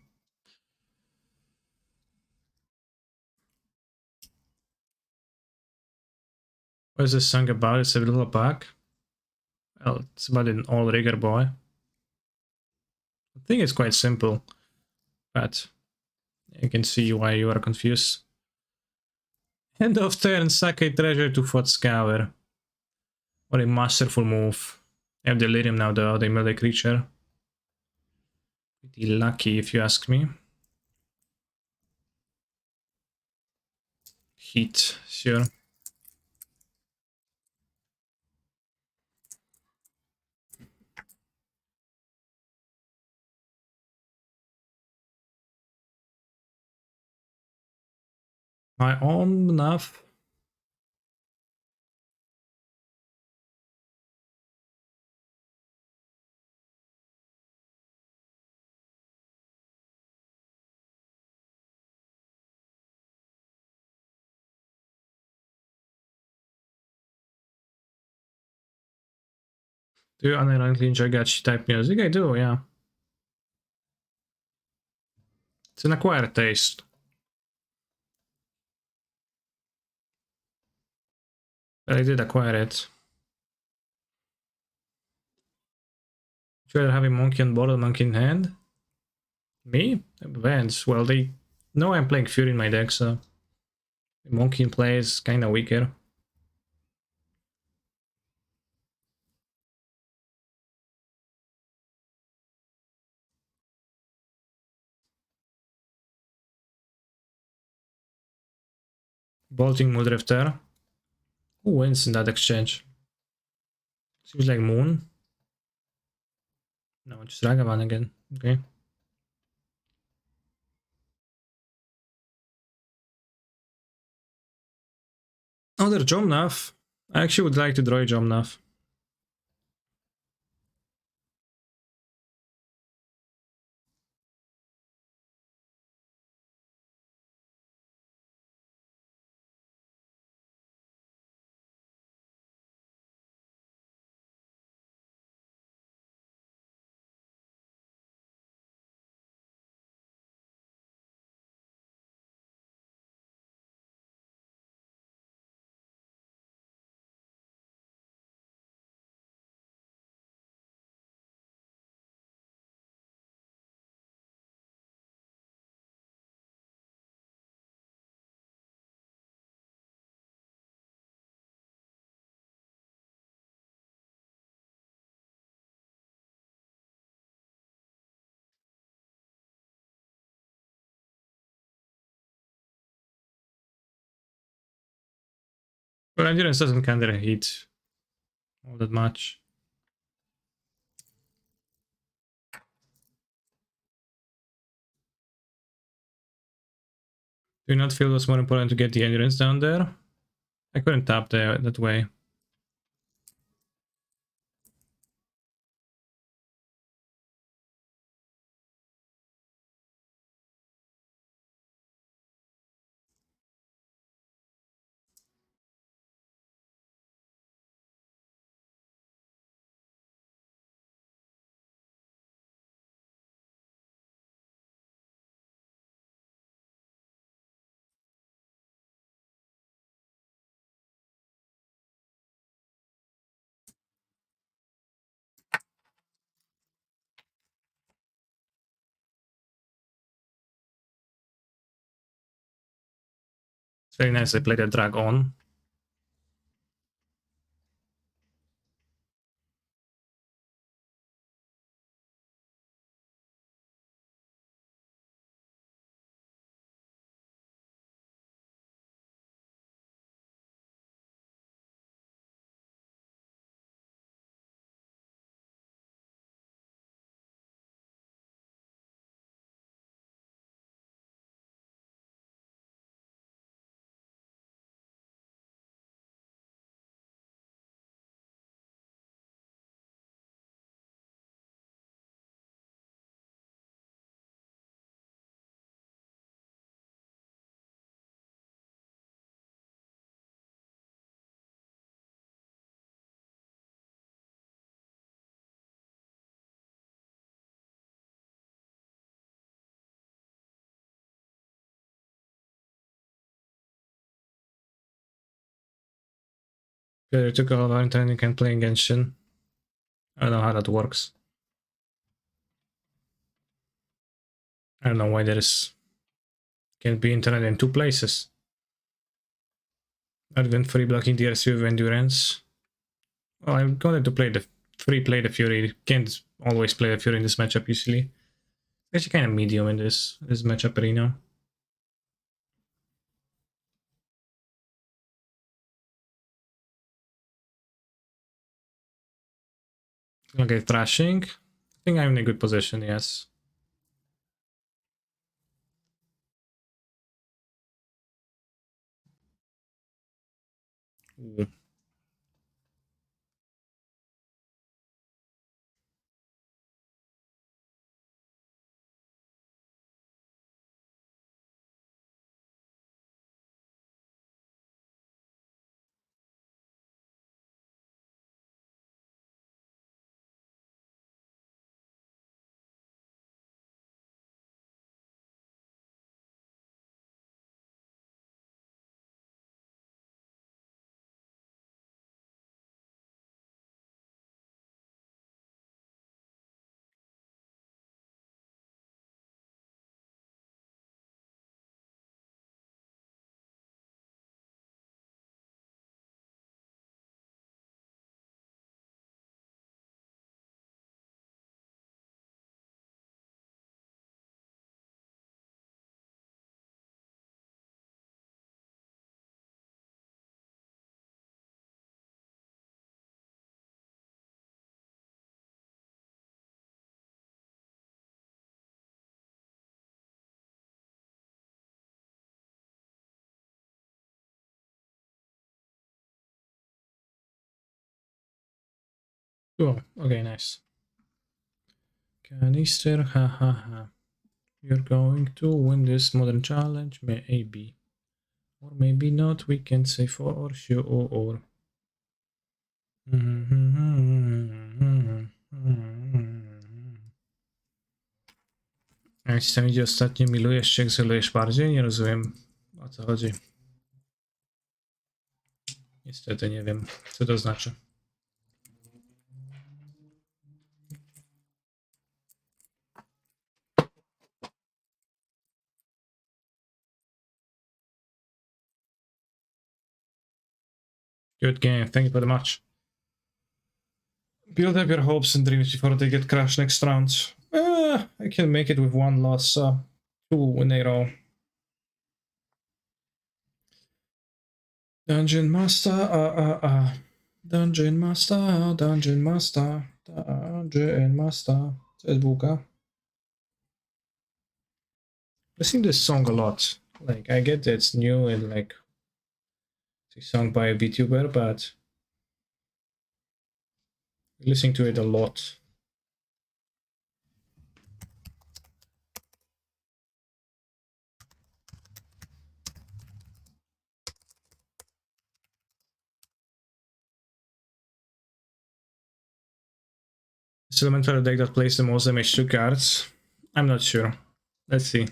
What is this song about? It's a little pack. Well, it's about an all rigger boy. I think it's quite simple, but I can see why you are confused. End of turn, sack a treasure to Fort Scour. What a masterful move. I have Delirium now though, the melee creature. Pretty lucky if you ask me. Heat, sure. My own enough. Do you unironically enjoy gachi type music? I do, yeah. It's an acquired taste. But I did acquire it. Would you rather have a monkey on board or monkey in hand? Me? Vans. Well, they know I'm playing Fury in my deck, so monkey in play is kinda weaker. Bolting Muldrifter. Who wins in that exchange? Seems like Moon. No, just Ragavan again. Okay. Oh, there's Jomnath. I actually would like to draw a Jomnath. But Endurance doesn't kinda hit all that much. Do you not feel it was more important to get the Endurance down there? I couldn't tap there that way. It's very nice I played a drag on. Okay, took all Valentine, you can play Genshin. I don't know how that works. I don't know why there is can't be internet in two places. Advent free blocking DRC with endurance. Well, I'm going to play the play the Fury. Can't always play the Fury in this matchup usually. Actually kind of medium in this matchup arena. Okay, thrashing. I think I'm in a good position, yes. Ooh. Oh, okay, nice. Canister, ha ha ha. You're going to win this modern challenge, maybe. Or maybe not, we can't say for sure. A jeśli tam idzie ostatnio, milujesz się, egzalujesz bardziej? Nie rozumiem, o co chodzi. Niestety nie wiem, co to znaczy. Good game, thank you very much. Build up your hopes and dreams before they get crushed next round. I can make it with one loss, 2 in a row. Dungeon Master, Dungeon Master, Dungeon Master, Dungeon Master. Co jest bułka? I sing this song a lot. Like, I get that it's new and like it's a song by a VTuber, but listening to it a lot. It's elemental deck that plays the most MH2 cards. I'm not sure. Let's see.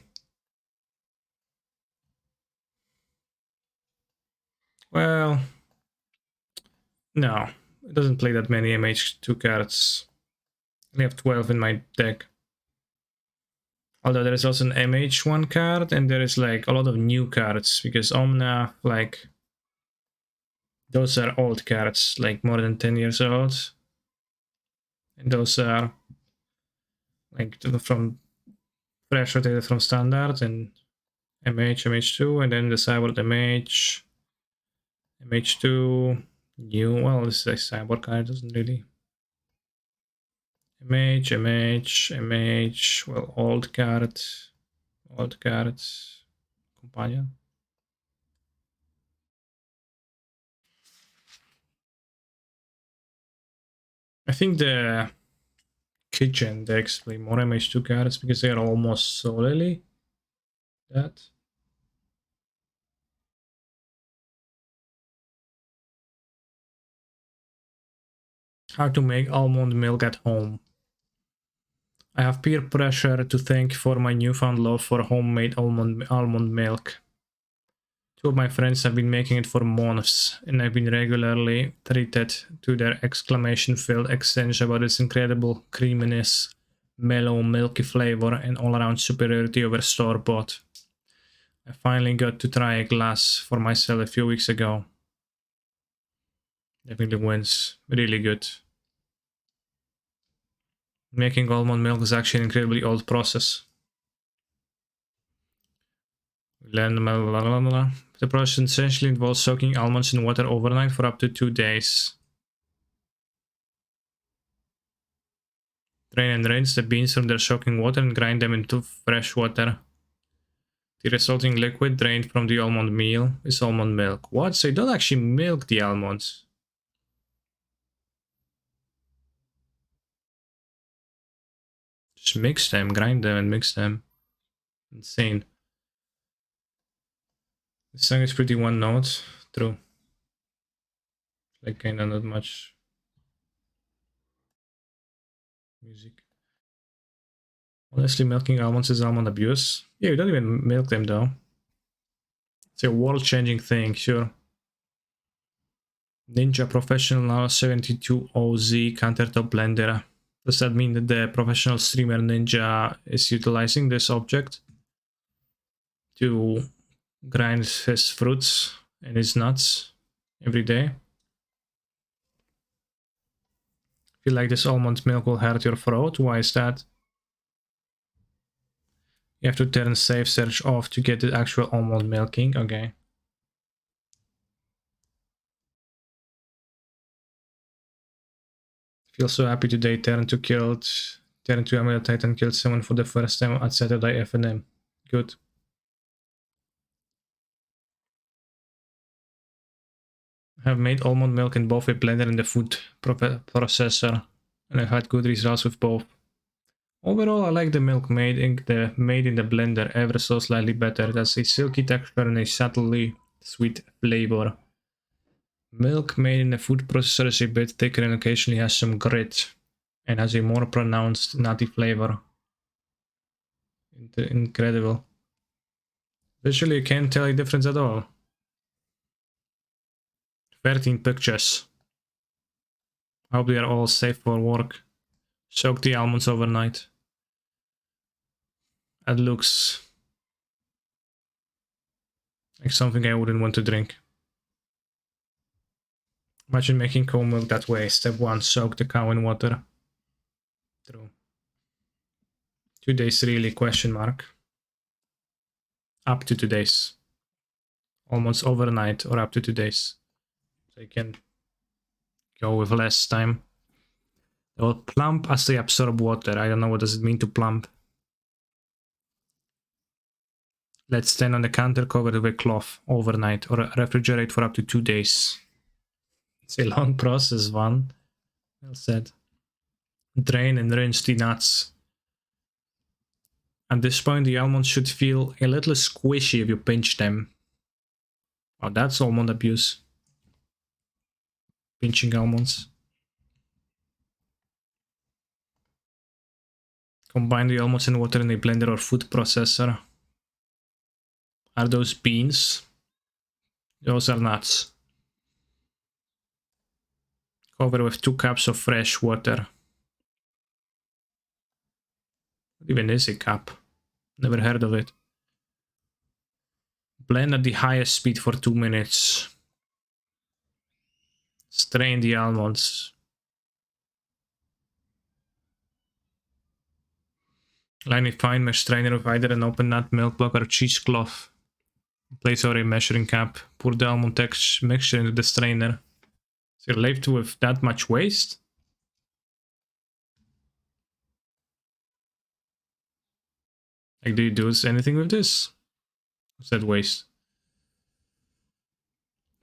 Well, no, it doesn't play that many MH2 cards. I have 12 in my deck. Although there is also an MH1 card, and there is like a lot of new cards, because Omna, like, those are old cards, like more than 10 years old. And those are like from fresh rotated from standard and MH, MH2, and then the Cyborg MH, MH2, new. Well, this is a Cyborg card, doesn't really. MH, MH, MH, well, old card, companion. I think the kitchen decks play more MH2 cards because they are almost solely that. How to make almond milk at home. I have peer pressure to thank for my newfound love for homemade almond milk. 2 of my friends have been making it for months, and I've been regularly treated to their exclamation-filled exchange about its incredible creaminess, mellow, milky flavor, and all-around superiority over store-bought. I finally got to try a glass for myself a few weeks ago. Definitely wins. Really good. Making almond milk is actually an incredibly old process. The process essentially involves soaking almonds in water overnight for up to 2 days. Drain and rinse the beans from their soaking water and grind them into fresh water. The resulting liquid drained from the almond meal is almond milk. What? So you don't actually milk the almonds? Just mix them, grind them and mix them. Insane. This song is pretty one note. True. Like kinda not much music. Honestly, milking almonds is almond abuse. Yeah, you don't even milk them though. It's a world-changing thing, sure. Ninja Professional 72OZ countertop blender. Does that mean that the professional streamer Ninja is utilizing this object to grind his fruits and his nuts every day? Feel like this almond milk will hurt your throat? Why is that? You have to turn Save Search off to get the actual almond milking. Okay. Feel so happy today. Turn 2 Emerald Titan killed someone for the first time at Saturday FNM. Good. I have made almond milk in both a blender and the food processor. and I've had good results with both. Overall, I like the milk made in the blender ever so slightly better. It has a silky texture and a subtly sweet flavor. Milk made in a food processor is a bit thicker and occasionally has some grit, and has a more pronounced nutty flavor. Incredible. Visually, you can't tell a difference at all. 13 pictures. Hope they are all safe for work. Soak the almonds overnight. That looks like something I wouldn't want to drink. Imagine making cow milk that way. Step 1, soak the cow in water. True. 2 days really, question mark. Up to 2 days. Almost overnight or up to 2 days. So you can go with less time. They will plump as they absorb water. I don't know what does it mean to plump. Let's stand on the counter covered with a cloth overnight or refrigerate for up to 2 days. It's a long process, one. Well said. Drain and rinse the nuts. At this point, the almonds should feel a little squishy if you pinch them. Oh, that's almond abuse. Pinching almonds. Combine the almonds and water in a blender or food processor. Are those beans? Those are nuts. Cover with 2 cups of fresh water. What even is a cup? Never heard of it. Blend at the highest speed for 2 minutes. Strain the almonds. Line a fine mesh strainer with either an open nut, milk block, or cheesecloth. Place over a measuring cup. Pour the almond mixture into the strainer. So you're left with that much waste? Like, do you do anything with this? What's that waste?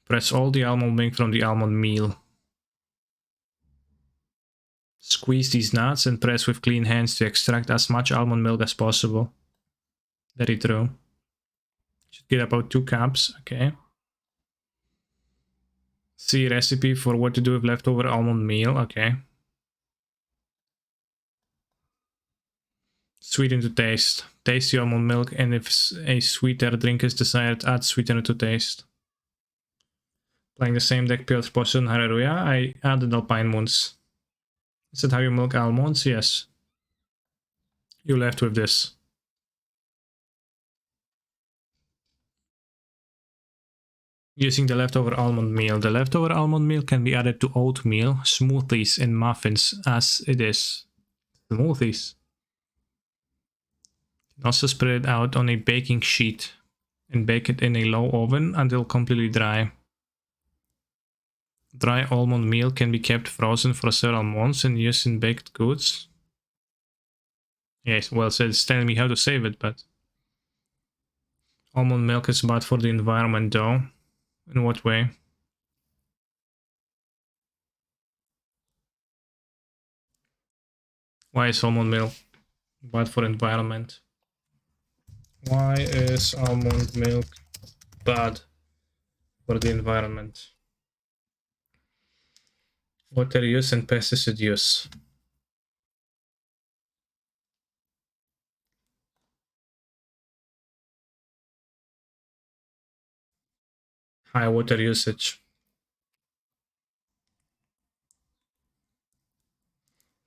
Press all the almond milk from the almond meal. Squeeze these nuts and press with clean hands to extract as much almond milk as possible. Very true. Should get about 2 cups, okay. See recipe for what to do with leftover almond meal, okay. Sweeten to taste. Taste the almond milk, and if a sweeter drink is desired, add sweetener to taste. Playing the same deck Piotr Potion Hallelujah, I added Alpine Moons. Is that how you milk almonds? Yes. You left with this. Using the leftover almond meal. The leftover almond meal can be added to oatmeal, smoothies, and muffins as it is. Smoothies. Also spread it out on a baking sheet and bake it in a low oven until completely dry. Dry almond meal can be kept frozen for several months and used in baked goods. Yes, well, so it's telling me how to save it, but... Almond milk is bad for the environment, though. In what way? Why is almond milk bad for environment? Why is almond milk bad for the environment? Water use and pesticide use. High water usage.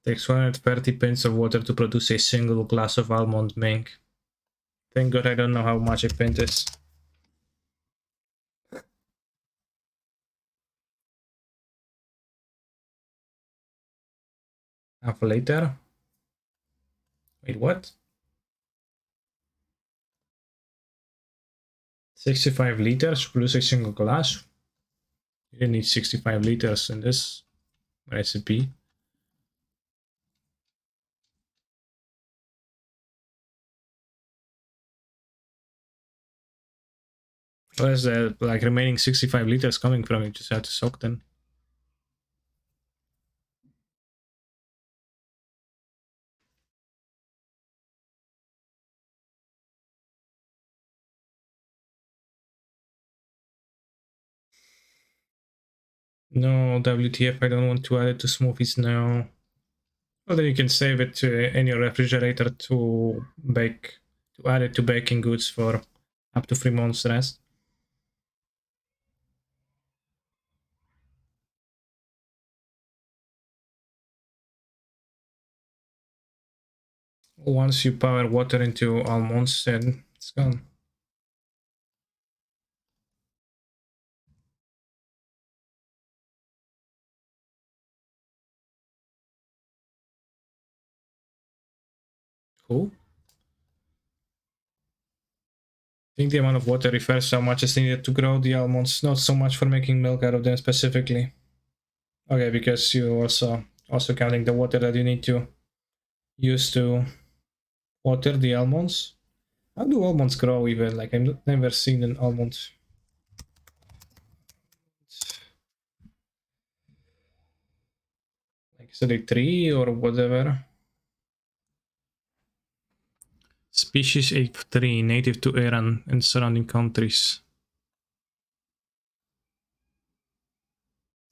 Takes 130 pints of water to produce a single glass of almond milk. Thank God I don't know how much a pint is. Half a liter? Wait, what? 65 liters to produce a single glass? You didn't need 65 liters in this recipe. Where's the like remaining 65 liters coming from? You just have to soak them. No, WTF, I don't want to add it to smoothies now. Well, then you can save it in your refrigerator to bake, to add it to baking goods for up to 3 months rest. Once you power water into almonds, then it's gone. Cool. I think the amount of water refers to how much is needed to grow the almonds, not so much for making milk out of them specifically. Okay, because you also counting the water that you need to use to water the almonds. How do almonds grow even? Like I've never seen an almond. Like is it a tree or whatever? Species of tree native to Iran and surrounding countries.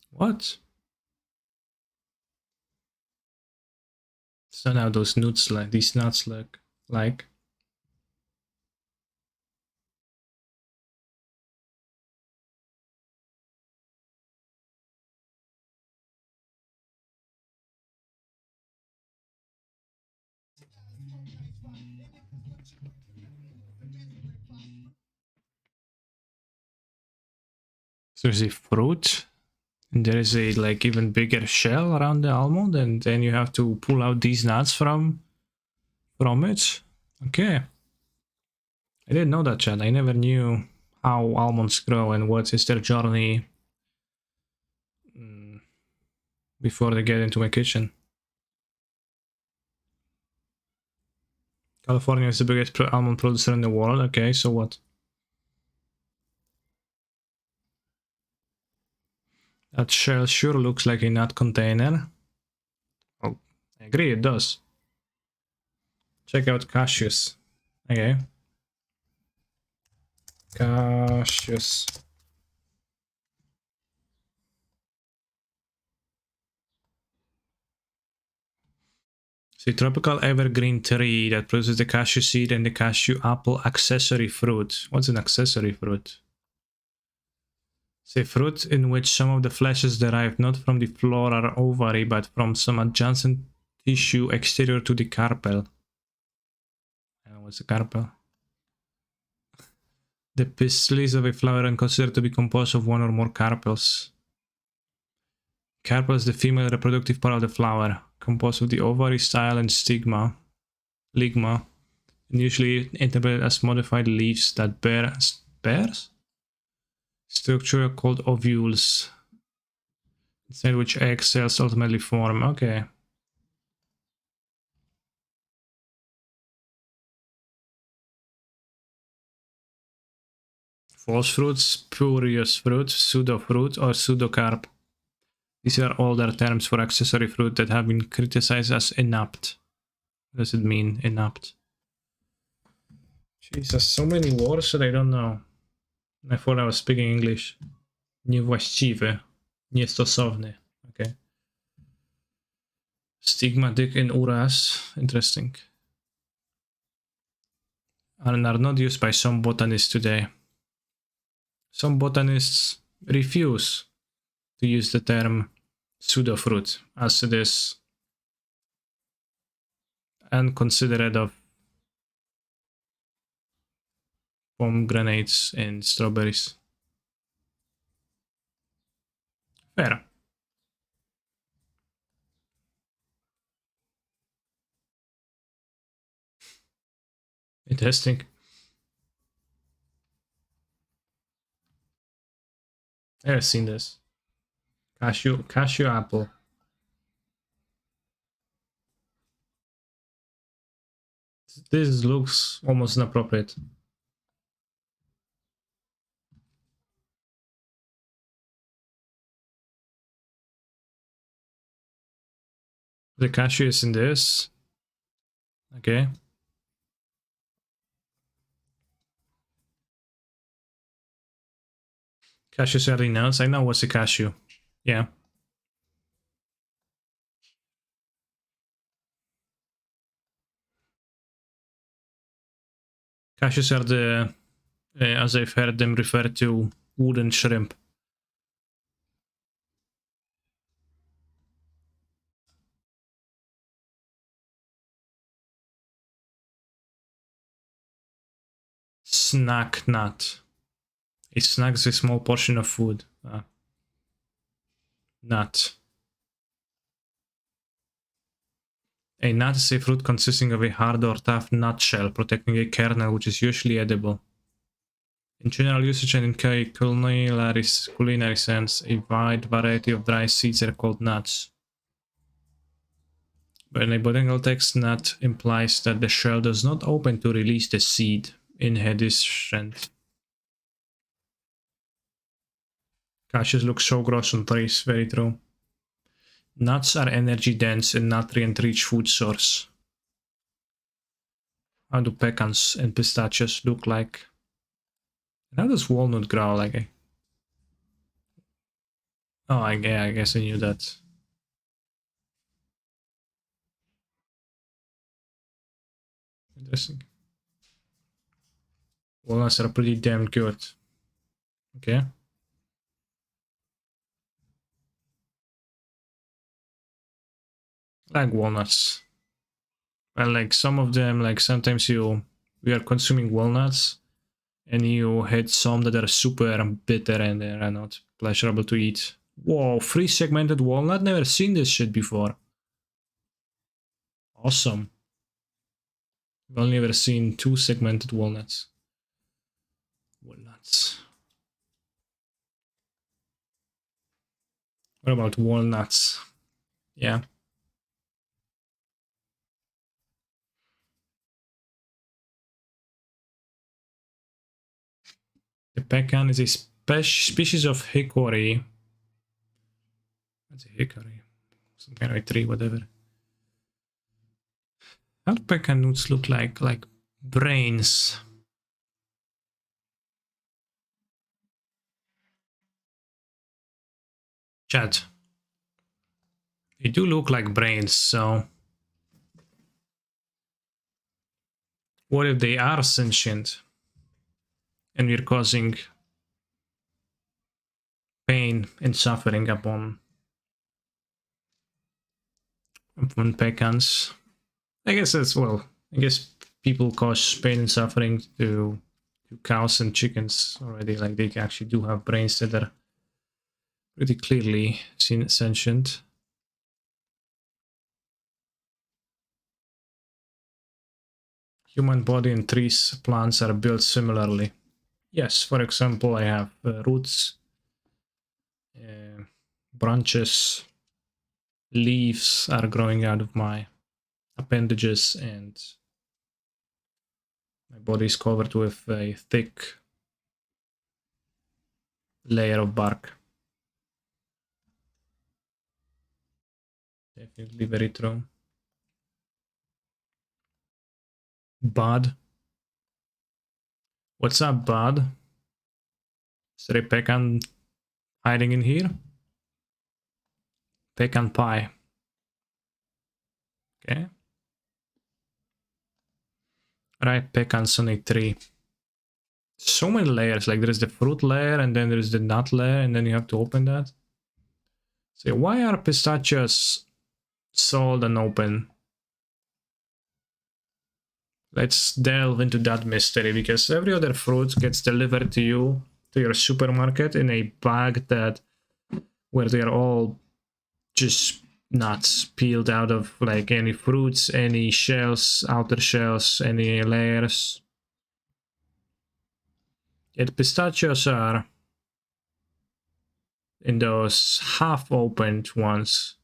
What? So now those nuts like these nuts look like. So there's a fruit, and there is a like even bigger shell around the almond, and then you have to pull out these nuts from it. Okay, I didn't know that, Chad. I never knew how almonds grow and what is their journey before they get into my kitchen. California is the biggest almond producer in the world. Okay, so what? That shell sure looks like a nut container. Oh, I agree, it does. Check out cashews. Okay. Cashews. It's a tropical evergreen tree that produces the cashew seed and the cashew apple accessory fruit. What's an accessory fruit? It's a fruit in which some of the flesh is derived not from the floral or ovary, but from some adjacent tissue exterior to the carpel. What's a carpel? The pistils of a flower are considered to be composed of one or more carpels. Carpel is the female reproductive part of the flower, composed of the ovary, style, and stigma, ligma, and usually interpreted as modified leaves that bears? Structure called ovules, inside which egg cells ultimately form. Okay. False fruit, spurious fruit, pseudo fruit, or pseudocarp. These are older terms for accessory fruit that have been criticized as inapt. What does it mean, inapt? Jesus, so many words that I don't know. I thought I was speaking English. Niewłaściwy, niestosowny. Okay. Stigmatic and uras. Interesting. And are not used by some botanists today. Some botanists refuse to use the term pseudofruit as it is unconsiderate of pomegranates and strawberries. Fair. Interesting. I've seen this. Cashew apple. This looks almost inappropriate. The cashew is in this. Okay. Cashews are nuts. I know what's a cashew. Yeah. Cashews are the, as I've heard them refer to, wooden shrimp. Snack nut. A snack is a small portion of food. Nut. A nut is a fruit consisting of a hard or tough nutshell, protecting a kernel which is usually edible. In general usage and in culinary sense, a wide variety of dry seeds are called nuts. But in a botanical text, nut implies that the shell does not open to release the seed in addition. Cashews look so gross on trees, very true. Nuts are energy dense and nutrient rich food source. How do pecans and pistachios look like? And how does walnut grow like? Oh, I guess I knew that. Interesting. Walnuts are pretty damn good. Okay. Like walnuts. Well, like some of them, like sometimes we are consuming walnuts and you hit some that are super bitter and they are not pleasurable to eat. Whoa, 3 segmented walnut? Never seen this shit before. Awesome. I've only ever seen 2 segmented walnuts. Walnuts. What about walnuts? Yeah. The pecan is a species of hickory. What's a hickory? Some kind of a tree, whatever. How do pecan nuts look like? Like brains. Chat. They do look like brains, so... What if they are sentient? And we're causing pain and suffering upon pecans? I guess that's, well, I guess people cause pain and suffering to cows and chickens already. Like, they actually do have brains that are pretty clearly sentient. Human body and trees, plants are built similarly. Yes, for example, I have roots, branches, leaves are growing out of my appendages, and my body is covered with a thick layer of bark. Definitely very true. Bud. What's up, Bud? Is there a pecan hiding in here? Pecan pie. Okay. Right, pecans on a tree. So many layers. Like, there's the fruit layer, and then there's the nut layer, and then you have to open that. So why are pistachios sold and open? Let's delve into that mystery, because every other fruit gets delivered to you, to your supermarket, in a bag that where they are all just nuts peeled out of, like, any fruits, any shells, outer shells, any layers. Yet pistachios are in those half-opened ones.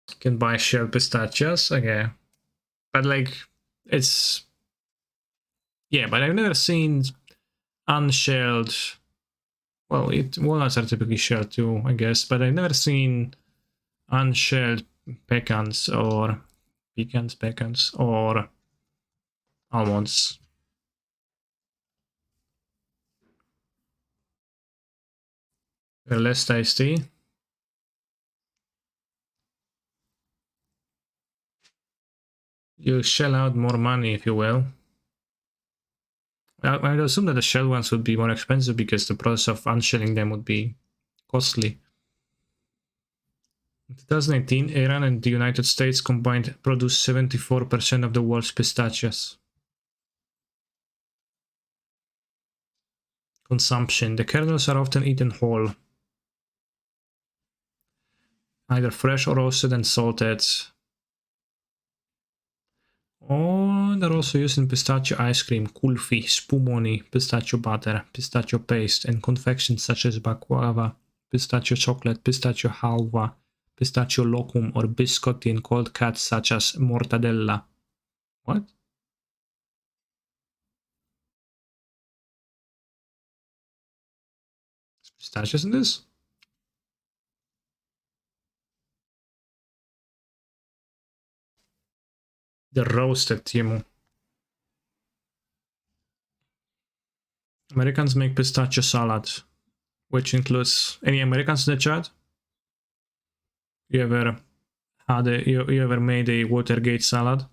You can buy shelled pistachios, okay. But, like, it's... Yeah, but I've never seen unshelled... Well, walnuts are typically shelled too, I guess, but I've never seen unshelled pecans or pecans, or almonds. They're less tasty. You shell out more money, if you will. I would assume that the shell ones would be more expensive because the process of unshelling them would be costly. In 2018, Iran and the United States combined produced 74% of the world's pistachios. Consumption. The kernels are often eaten whole, either fresh or roasted and salted. Oh, they're also used in pistachio ice cream, kulfi, spumoni, pistachio butter, pistachio paste, and confections such as baklava, pistachio chocolate, pistachio halva, pistachio locum, or biscotti in cold cuts such as mortadella. What? Is pistachios in this? The roasted Timu. Americans make pistachio salad, which includes any Americans in the chat? You ever had you ever made a Watergate salad?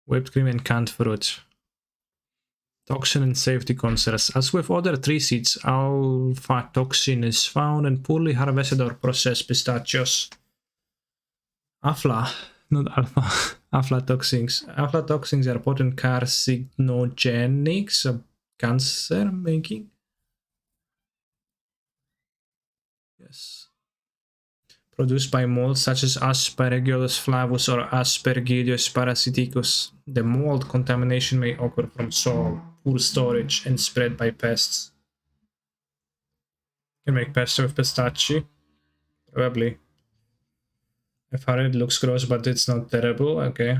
Whipped cream and canned fruit. Toxin and safety concerns. As with other tree seeds, alpha toxin is found in poorly harvested or processed pistachios. Afla, not alpha. Aflatoxins. Aflatoxins are potent carcinogenics, cancer making. Yes. Produced by molds such as Aspergillus flavus or Aspergillus parasiticus. The mold contamination may occur from soil, poor storage, and spread by pests. Can make pesto with pistachio? Probably. I've heard it looks gross, but it's not terrible. Okay.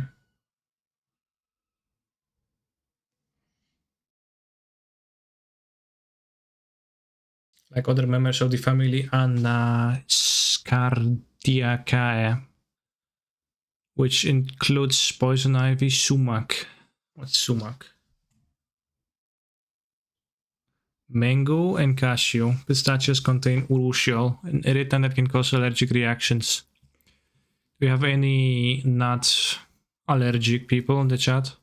Like other members of the family Anacardiaceae, which includes poison ivy, sumac. What's sumac? Mango and cashew. Pistachios contain urushiol, an irritant that can cause allergic reactions. Do we have any nut allergic people in the chat?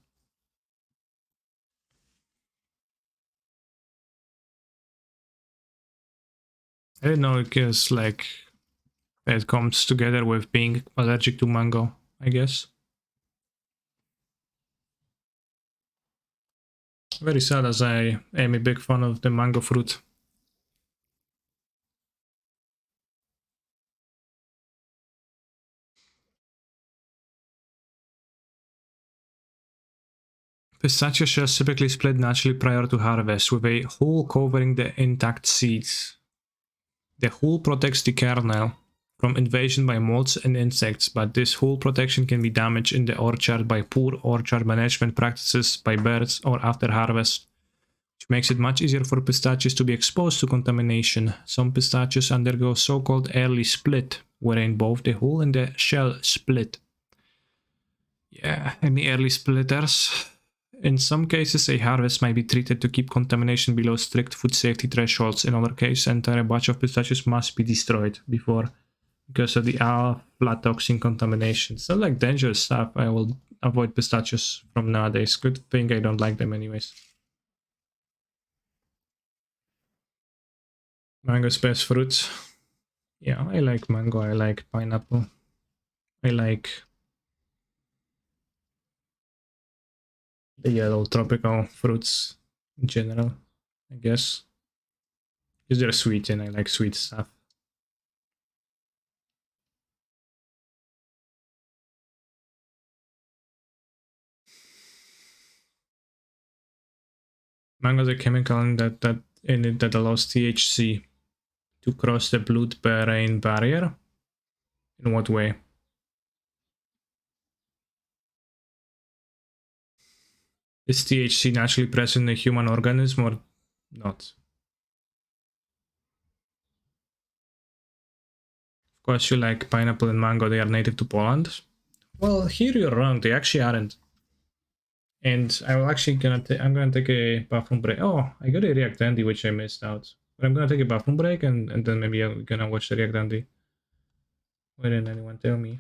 I didn't know because like it comes together with being allergic to mango, I guess. Very sad, as I am a big fan of the mango fruit. Pistachio shells typically split naturally prior to harvest, with a hull covering the intact seeds. The hull protects the kernel from invasion by moths and insects, but this hull protection can be damaged in the orchard by poor orchard management practices by birds or after harvest, which makes it much easier for pistachios to be exposed to contamination. Some pistachios undergo so-called early split, wherein both the hull and the shell split. Yeah, any early splitters? In some cases, a harvest might be treated to keep contamination below strict food safety thresholds. In other cases, an entire batch of pistachios must be destroyed because of the aflatoxin contamination. So like dangerous stuff. I will avoid pistachios from nowadays. Good thing I don't like them anyways. Mango's best fruit. Yeah, I like mango. I like pineapple. I like the yellow tropical fruits in general, I guess. Because they're sweet and I like sweet stuff. Mango is a chemical in it that allows THC to cross the blood-brain barrier. In what way? Is THC naturally present in the human organism or not? Of course, you like pineapple and mango, they are native to Poland. Well, here you're wrong, they actually aren't. And I'm gonna take a bathroom break. Oh, I got a React Andy, which I missed out. But I'm gonna take a bathroom break and then maybe I'm gonna watch the React Andy. Why didn't anyone tell me?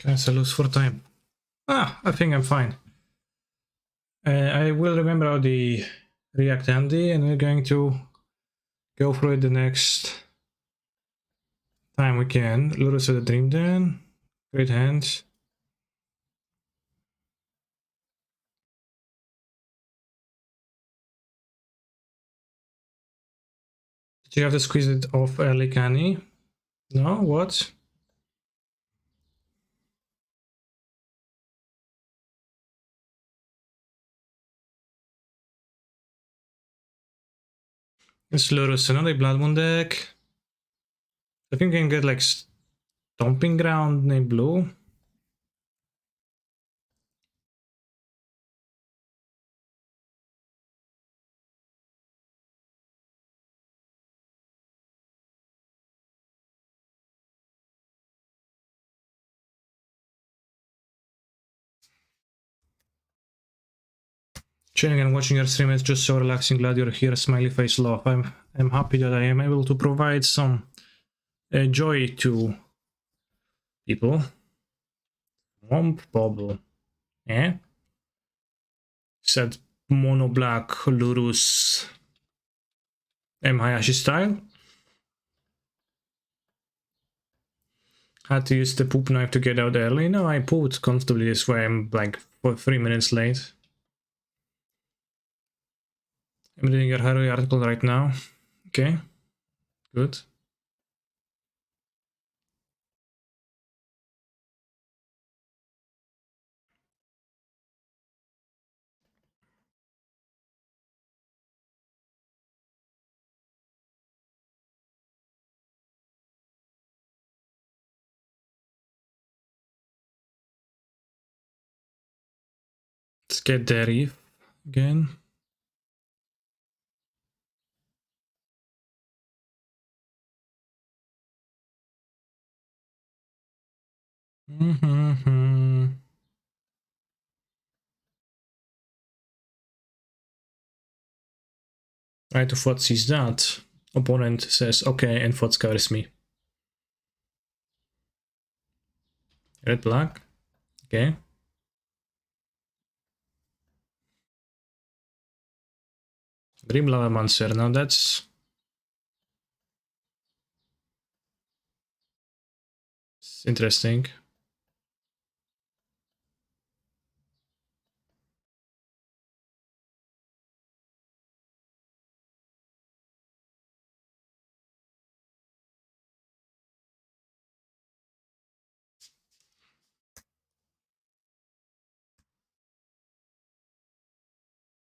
Can I lose for time? I think I'm fine. I will remember how the React MD, and we're going to go through it the next time we can. Lurus of the Dream Den. Great hands. Did you have to squeeze it off early, Kani? No? What? It's Lurus, another Blood Moon deck. I think we can get like Stomping Ground named Blue. Chilling and watching your stream is just so relaxing. Glad you're here. Smiley face love. I'm happy that I am able to provide some joy to people. Womp bobble. Eh? Said Mono Black Lurus M Hayashi style. Had to use the poop knife to get out early. No, I pooped comfortably this way. I'm like 3 minutes late. I'm reading your Harry article right now. Okay, good. Let's get the reef again. Try to FOD sees that. Opponent says okay, and FOD covers me. Red black. Okay. Grim Lavamancer. Now that's interesting.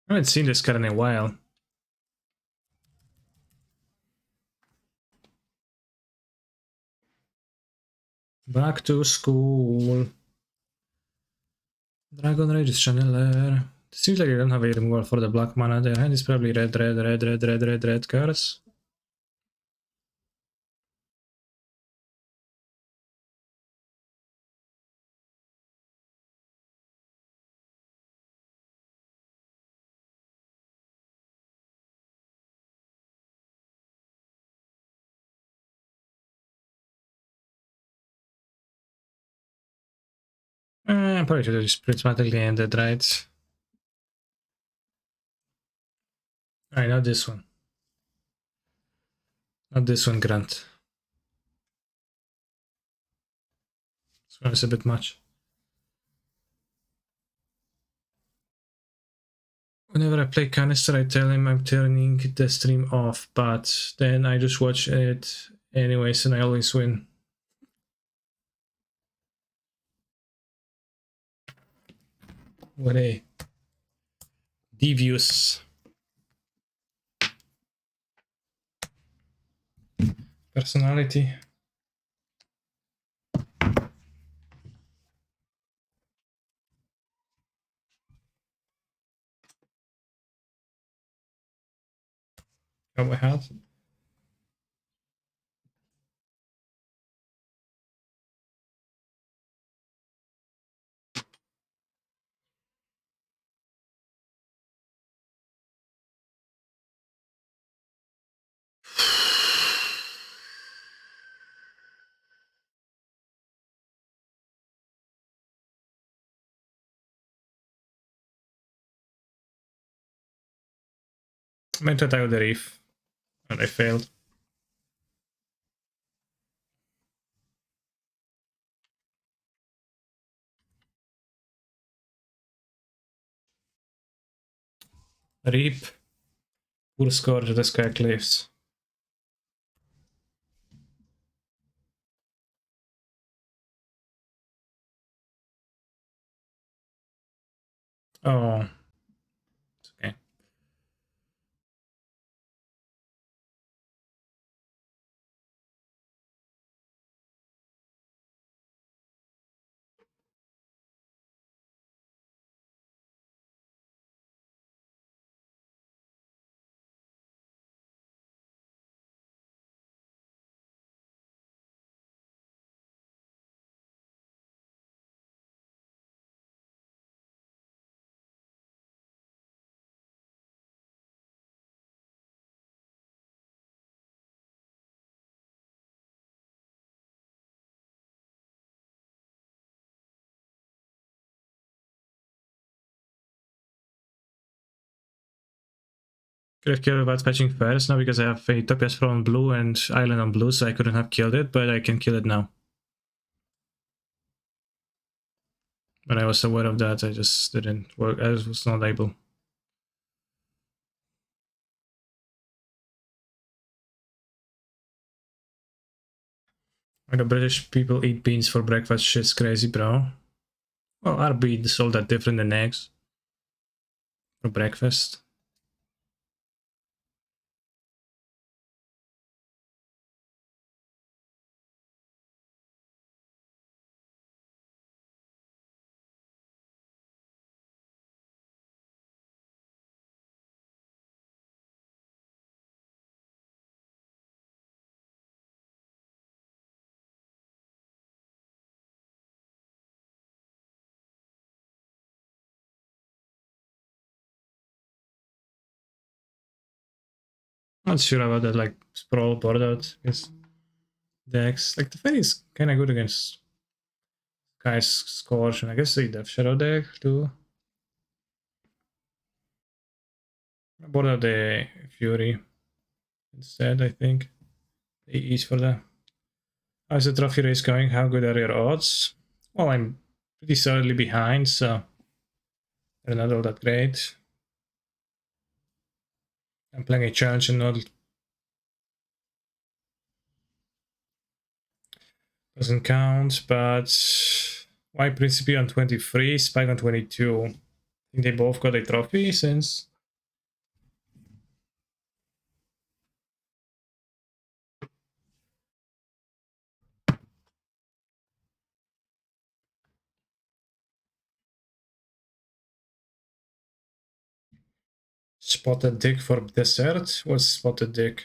I haven't seen this card in a while. Back to school. Dragon Rage is Channeler. It seems like I don't have a removal for the black mana. Their hand is probably red cards. Probably should have just prismatically ended, right? Alright, not this one. Not this one, Grant. This one is a bit much. Whenever I play Canister, I tell him I'm turning the stream off, but then I just watch it anyways and I always win. What a devious personality. Cowboy hat. I meant to attack the reef, and I failed. Reap. Poor scourge of the Sky Cliffs. Oh. It's okay. Could have killed it without fetching first now because I have Utopia's Throne on blue and Island on blue, so I couldn't have killed it, but I can kill it now. But I was aware of that, I just didn't work, I was not able. The British people eat beans for breakfast, shit's crazy, bro. Well, are beans all that different than eggs? For breakfast? Not sure about that, like, sprawl board out against decks. Like, the Fairy is kinda good against Sky's Scorch, and I guess the Death Shadow deck too. I board out the Fury instead, I think. AEs for that. How's the trophy race going? How good are your odds? Well, I'm pretty solidly behind, so they're not all that great. I'm playing a challenge and not doesn't count, but why Principe on 23, Spike on 22? I think they both got a trophy since. Spotted Dick for dessert? What's Spotted Dick?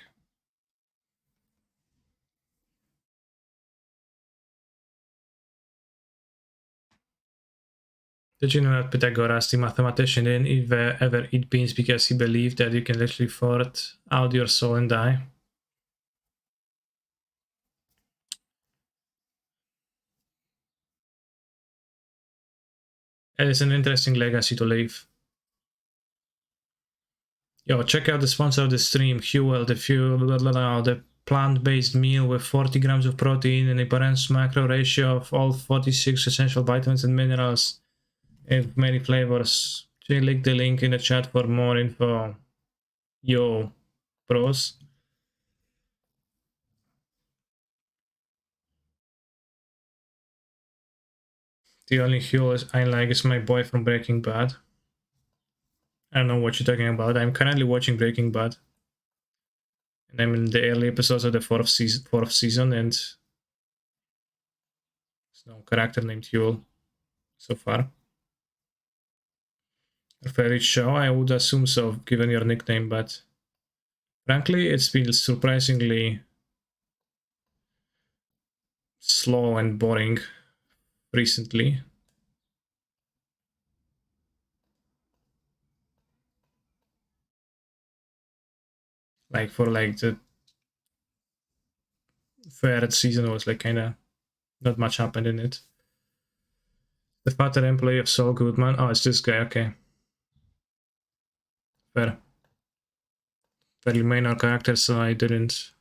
Did you know that Pythagoras, the mathematician, didn't ever eat beans because he believed that you can literally fart out your soul and die? It is an interesting legacy to leave. Yo, check out the sponsor of the stream, Huel, the plant-based meal with 40 grams of protein and a balanced macro ratio of all 46 essential vitamins and minerals in many flavors. Click the link in the chat for more info. Yo, bros. The only Huel I like is my boy from Breaking Bad. I don't know what you're talking about. I'm currently watching Breaking Bad. And I'm in the early episodes of the fourth season, and there's no character named Huel so far. A favorite show? I would assume so, given your nickname, but frankly, it's been surprisingly slow and boring recently. Like for like the third season was like kind of not much happened in it. The fatter employee of Saul Goodman. Oh, it's this guy. Okay, fair. fairly minor characters, so I didn't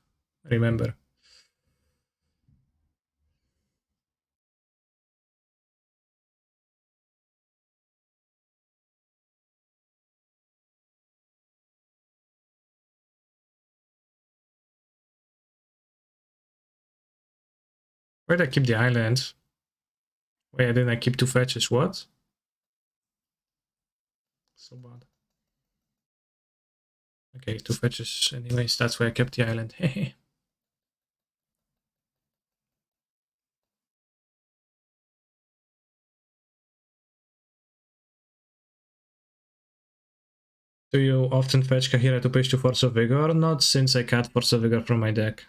remember. Where did I keep the island? Wait, didn't I keep 2 fetches? What? So bad. Okay, 2 fetches. Anyways, that's where I kept the island. Hehe. Do you often fetch Kahira to push to Force of Vigor? Not since I cut Force of Vigor from my deck.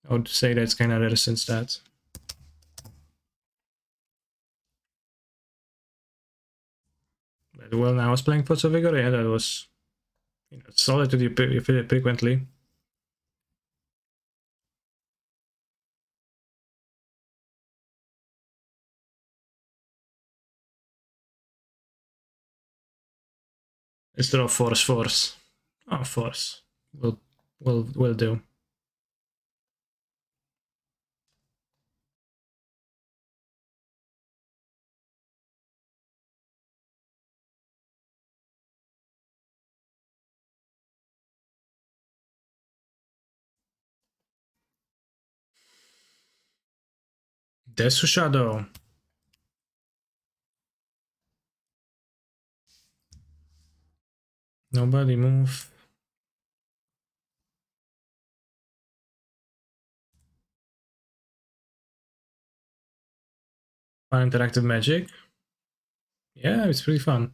I would say that's kind of rare since that. But well, now I was playing Force of Vigor, yeah, that was solid to you feel it frequently. Instead of Force. Oh, Force. Will do. Desu Shadow. Nobody move. Fun interactive magic. Yeah, it's pretty fun.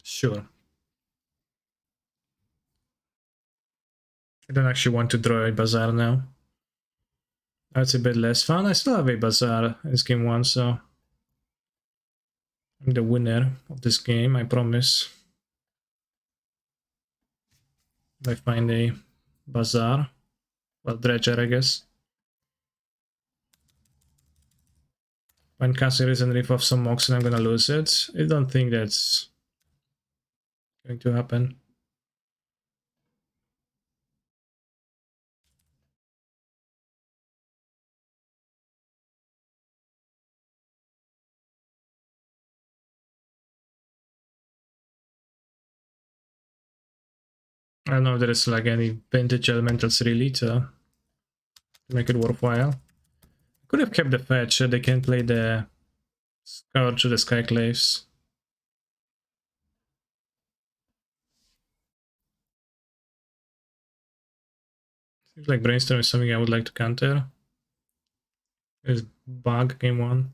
Sure. I don't actually want to draw a Bazaar now. That's a bit less fun. I still have a Bazaar in game 1, so I'm the winner of this game, I promise. If I find a Bazaar. Well, Dredger, I guess. When casting Risen Reef off some Moxen, I'm gonna lose it. I don't think that's going to happen. I don't know if there is like any vintage elementals really to make it worthwhile. Could have kept the fetch so they can play the Scourge to the Skyclaves. Seems like Brainstorm is something I would like to counter. There's Bug game 1.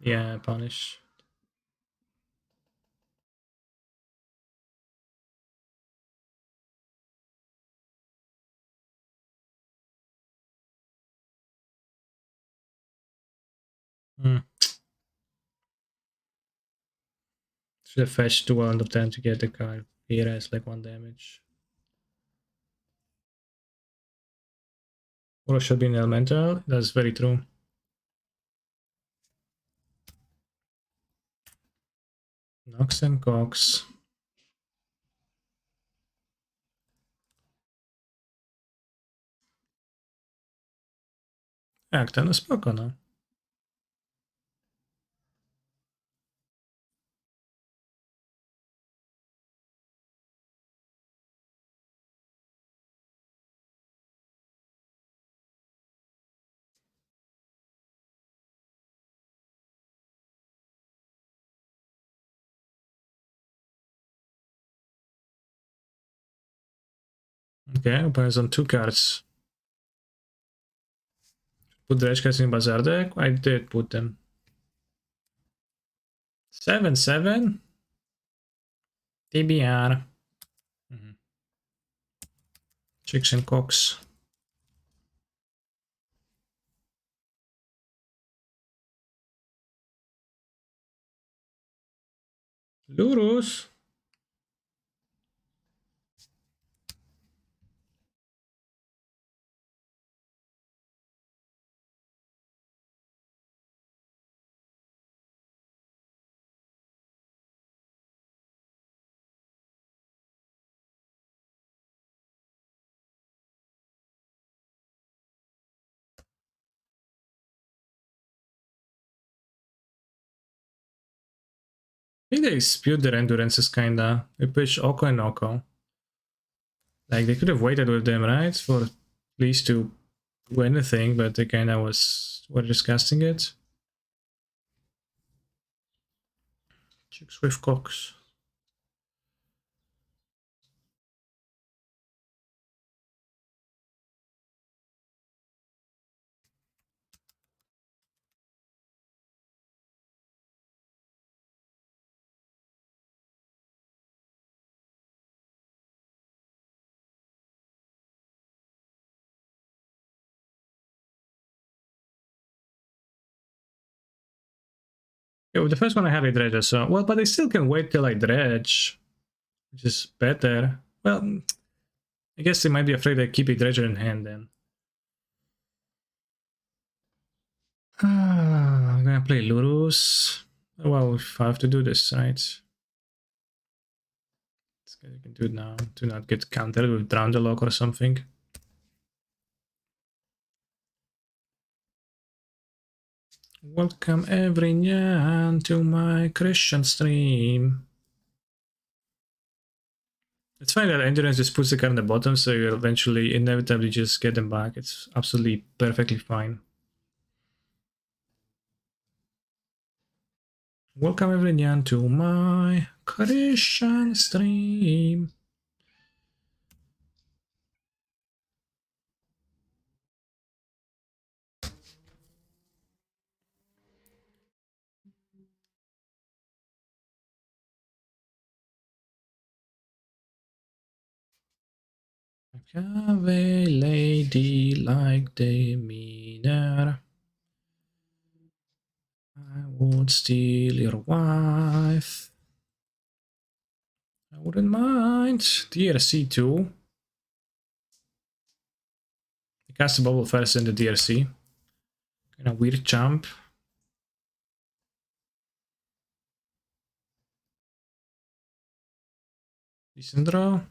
Yeah, punish. Should have fetched 2 out of 10 to get the card. Here has like 1 damage. Or should be an elemental. That's very true. Nox and Cox. Jak ten spoko, no. Okay, opponent's on 2 cards. Put the edge cards in Bazaar deck. I did put them. 7/7. TBR. Chicks and Cox. Lurus. I think they dispute their endurances kinda. They push Oko and Oko. Like they could have waited with them, right? For at least to do anything, but they kinda were just casting it. Chicks with cocks. Yeah, with the first one I had a dredger, so well, but I still can wait till I dredge, which is better. Well, I guess they might be afraid I keep a dredger in hand then. I'm gonna play Lurus. Well, if I have to do this, right? You can do it now to not get countered with Drown the Lock or something. Welcome everyone to my Christian stream. It's fine that Endurance just puts the card on the bottom, so you'll eventually inevitably just get them back. It's absolutely perfectly fine. Welcome everyone to my Christian stream. Have a lady like demeanor. I would steal your wife. I wouldn't mind. DRC too. I cast a bubble first in the DRC. Kind of weird jump. Decent draw.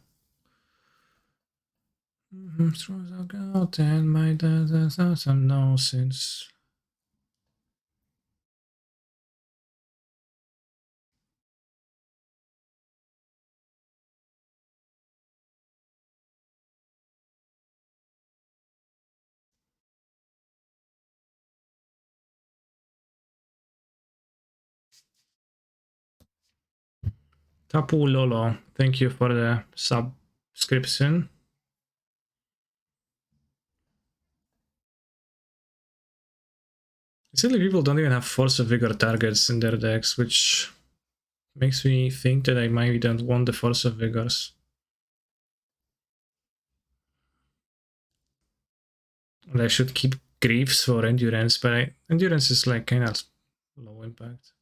Throws out and my dad has some nonsense. Tapu Lolo, thank you for the subscription. Silly people don't even have Force of Vigor targets in their decks, which makes me think that I maybe don't want the Force of Vigors. And I should keep Griefs for Endurance, but Endurance is like kind of low impact.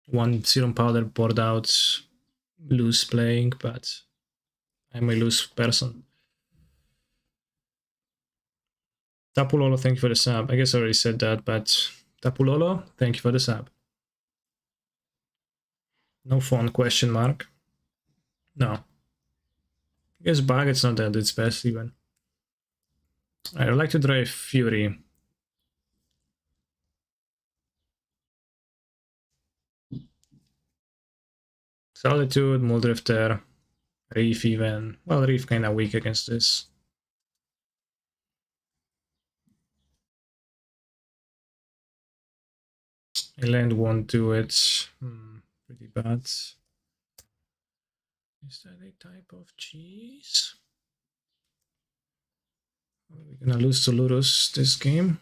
One Serum Powder poured out, loose playing, but I'm a loose person. Tapulolo, thank you for the sub. I guess I already said that, but Tapulolo, thank you for the sub. No fun, question mark. No. I guess Baget's not at its best even. I'd like to draw a Fury. Solitude, Muldrifter, Reef even. Well, Reef kinda weak against this. A land won't do it. Pretty bad. Is that a type of cheese? We're gonna lose to Lurus this game.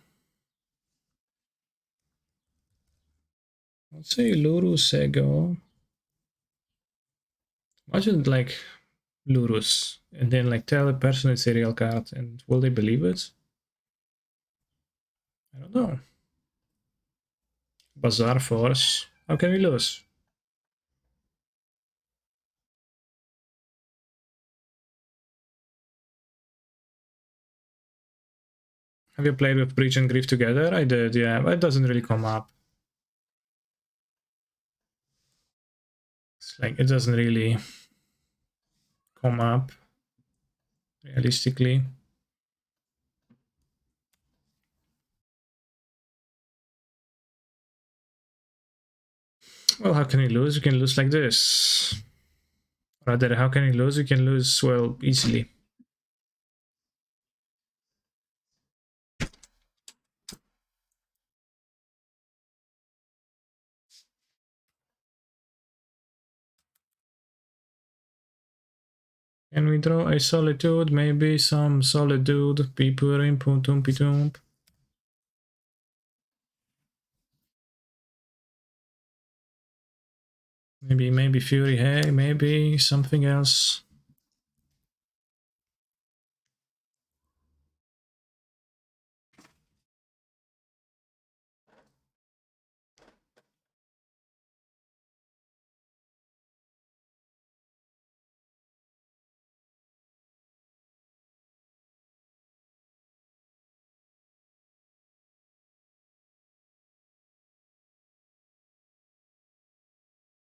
I'll say Lurus Ego. Imagine like Lurus and then like tell a person it's a real card, and will they believe it? I don't know. Bazaar Force. How can we lose? Have you played with Breach and Grief together? I did, yeah, but it doesn't really come up. It's like, it doesn't really come up, realistically. Well, how can you lose? You can lose like this. Rather, how can you lose? You can lose, well, easily. Can we draw a Solitude? Maybe some Solitude. Pipurim, puntum, pitum. Maybe Fury, hey, maybe something else.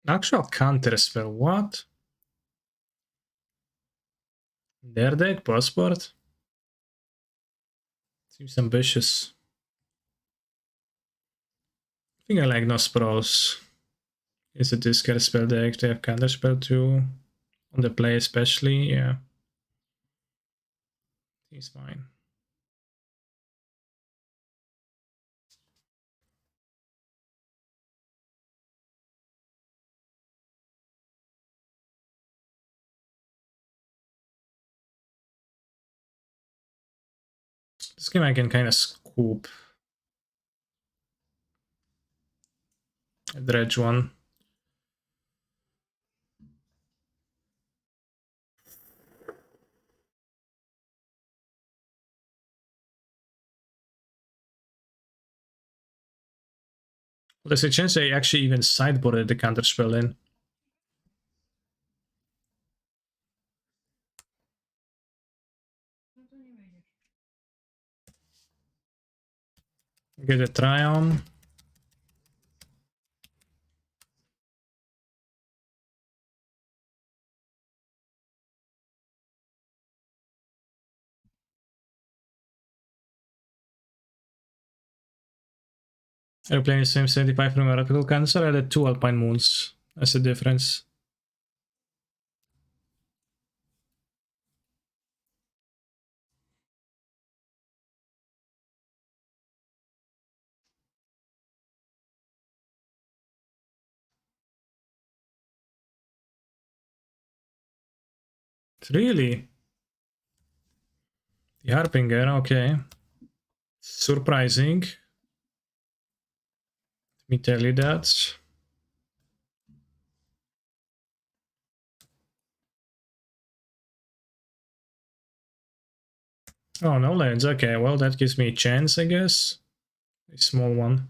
Actual counter spell, what? Their deck, passport? Seems ambitious. I think I like Nospros. It's a discard spell deck, they have counter spell too. On the play especially, yeah. He's fine. This game I can kind of scoop. A dredge one. There's a chance I actually even sideboarded the counter spell in. Get a try on. Are you playing the same 75 from Radical Cancer? I had 2 Alpine Moons. That's the difference. Really? The Harbinger, okay. Surprising. Let me tell you that. Oh, no lands. Okay, well, that gives me a chance, I guess. A small one.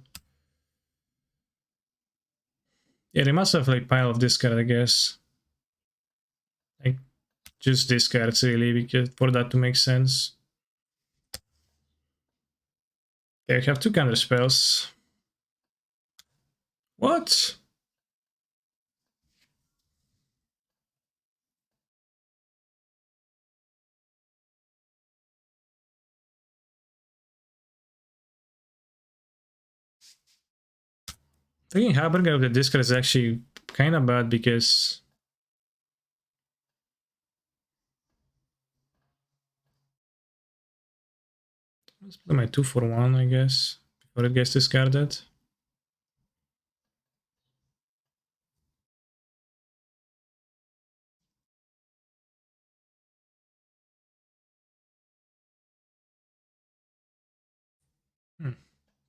Yeah, they must have like pile of discard, I guess. Like, just discards really, because for that to make sense. They have 2 counter spells. What? Thinking Harbinger of the discard is actually kind of bad because let's play my 2 for 1, I guess, before it gets discarded.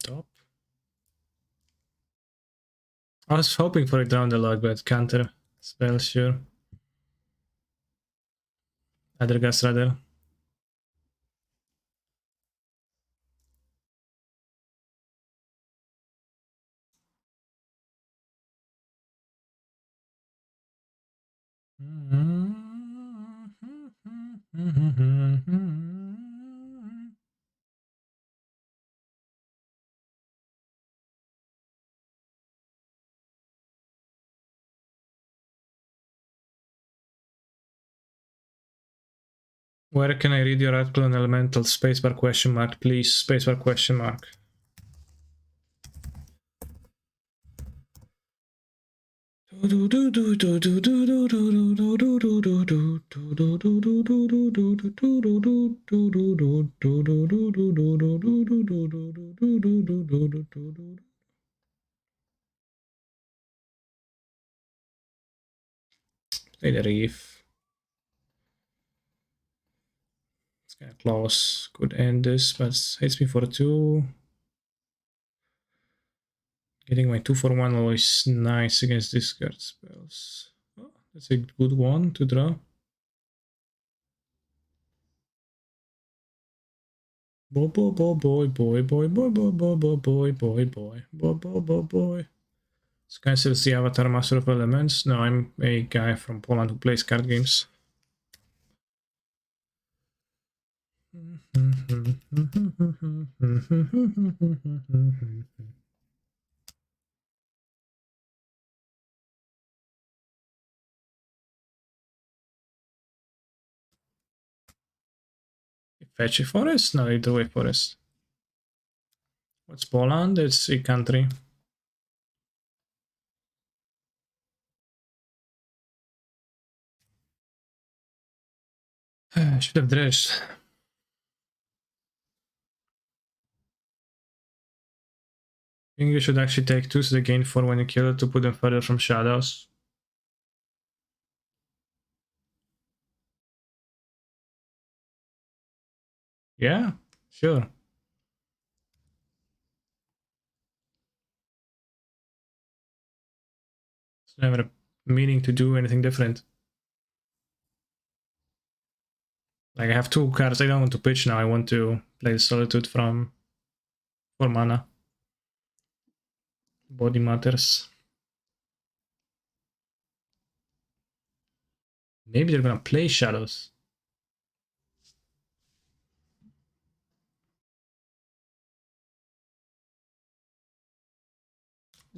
Top. I was hoping for a down the log, but counter spell, sure. Addergast rather. Where can I read your article on elemental? Spacebar question mark, please. Spacebar question mark. Play the reef. It's kind of close. Could end this, but hits me for 2. Getting my 2 for 1 always nice against discard spells. Oh, that's a good one to draw. Boy, boy, boy, boy, boy, boy, boy, boy, boy, boy, boy, boy, boy, boy, boy, boy, boy. So can I still see Avatar Master of Elements? No, I'm a guy from Poland who plays card games. Fetchy Forest? No, either way Forest. What's Poland? It's a country. I should have dredged. I think you should actually take 2 so they gain 4 when you kill it to put them further from shadows. Yeah, sure. It's never a meaning to do anything different. Like I have 2 cards I don't want to pitch now. I want to play the Solitude from 4 mana. Body matters. Maybe they're gonna play shadows.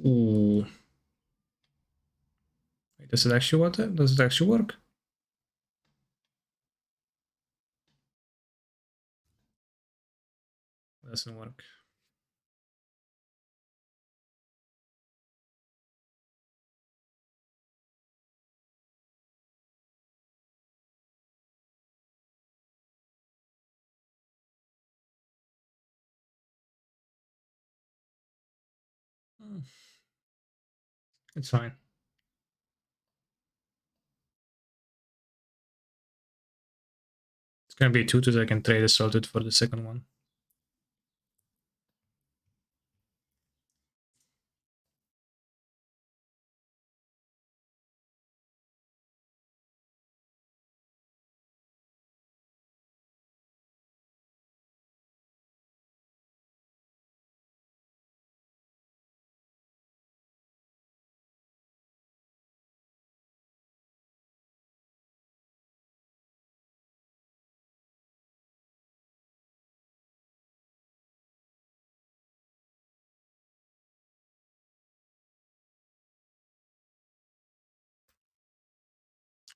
Ooh. Wait, does it actually work? Does it actually work? Doesn't work. It's fine. It's gonna be 2 so I can trade the Solitude for the second one.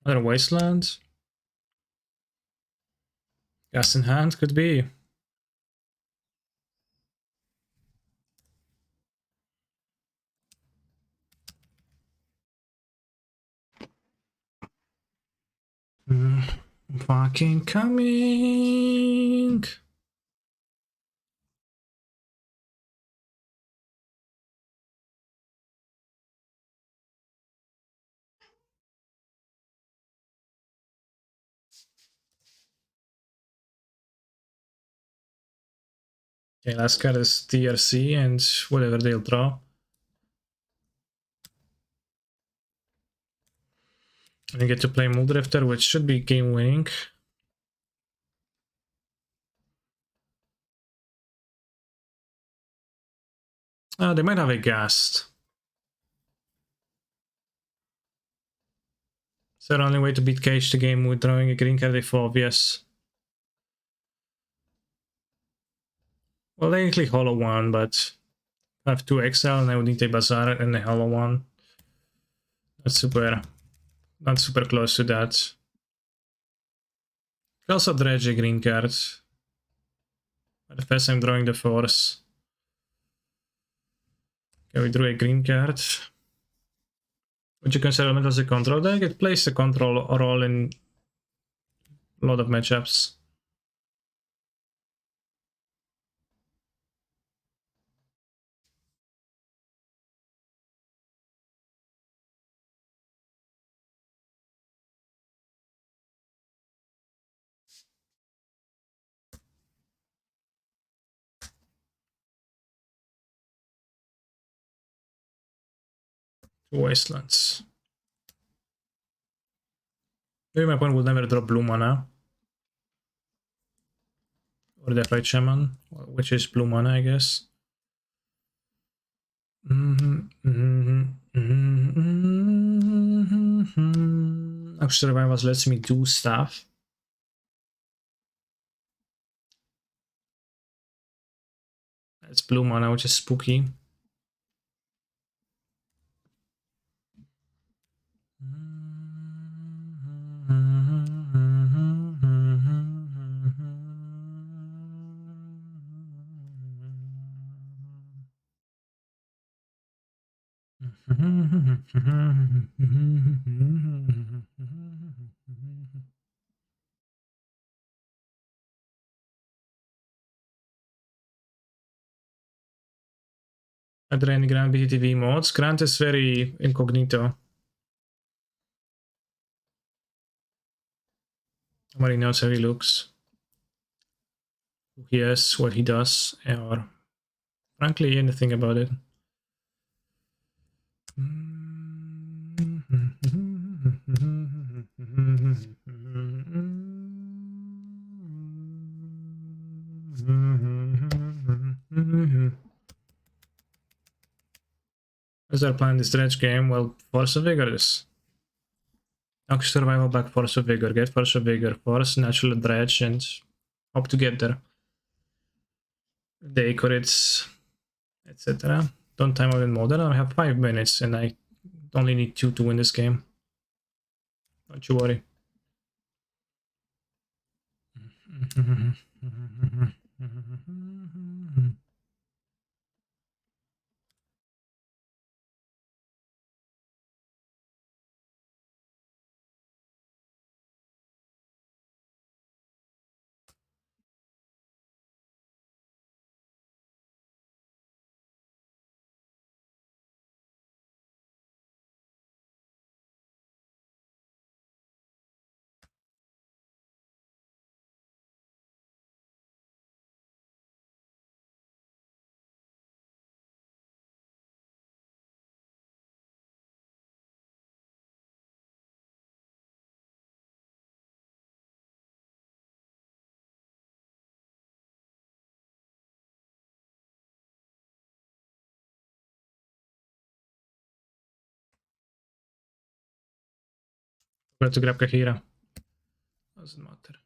Other Wasteland. Gas in hand could be. Fucking coming. Okay, last card is TRC and whatever they'll draw. And you get to play Muldrifter, which should be game winning. Oh, they might have a Ghast. Is there only way to beat Cage the game with drawing a green card evolve? Yes. Well, technically Hollow one, but I have 2 exile and I would need a Bazaar and a Hollow one. Not super close to that. I also dredge a green card. But the first I'm drawing the Force. Okay, we drew a green card. Would you consider it as a control deck? It plays the control role in a lot of matchups. Two Wastelands. Maybe my opponent will never drop blue mana. Or Deathrite Shaman, which is blue mana, I guess. Actually, Revivals lets me do stuff. It's blue mana, which is spooky. Are there any Grand BTTV mods? Grant is very incognito. Nobody knows how he looks, who he is, what he does, or frankly anything about it. As they're playing this dredge game, well, Force of Vigor is. Noxious Survival back, Force of Vigor, get Force of Vigor, Force, Natural Dredge, and hope to get there. The Acorids, etc. Don't time out in Modern. I have 5 minutes and I only need 2 to win this game. Don't you worry. Forgot to grab Kahira. Doesn't matter.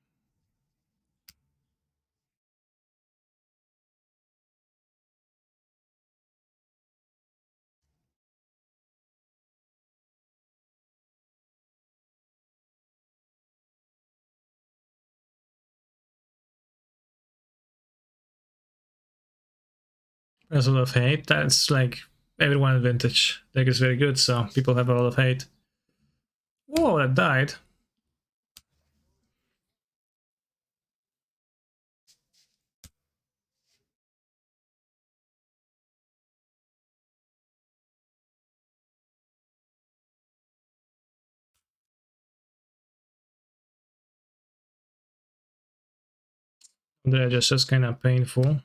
There's a lot of hate. That's like everyone vintage deck is very good, so people have a lot of hate. Whoa, that died. They're just kind of painful.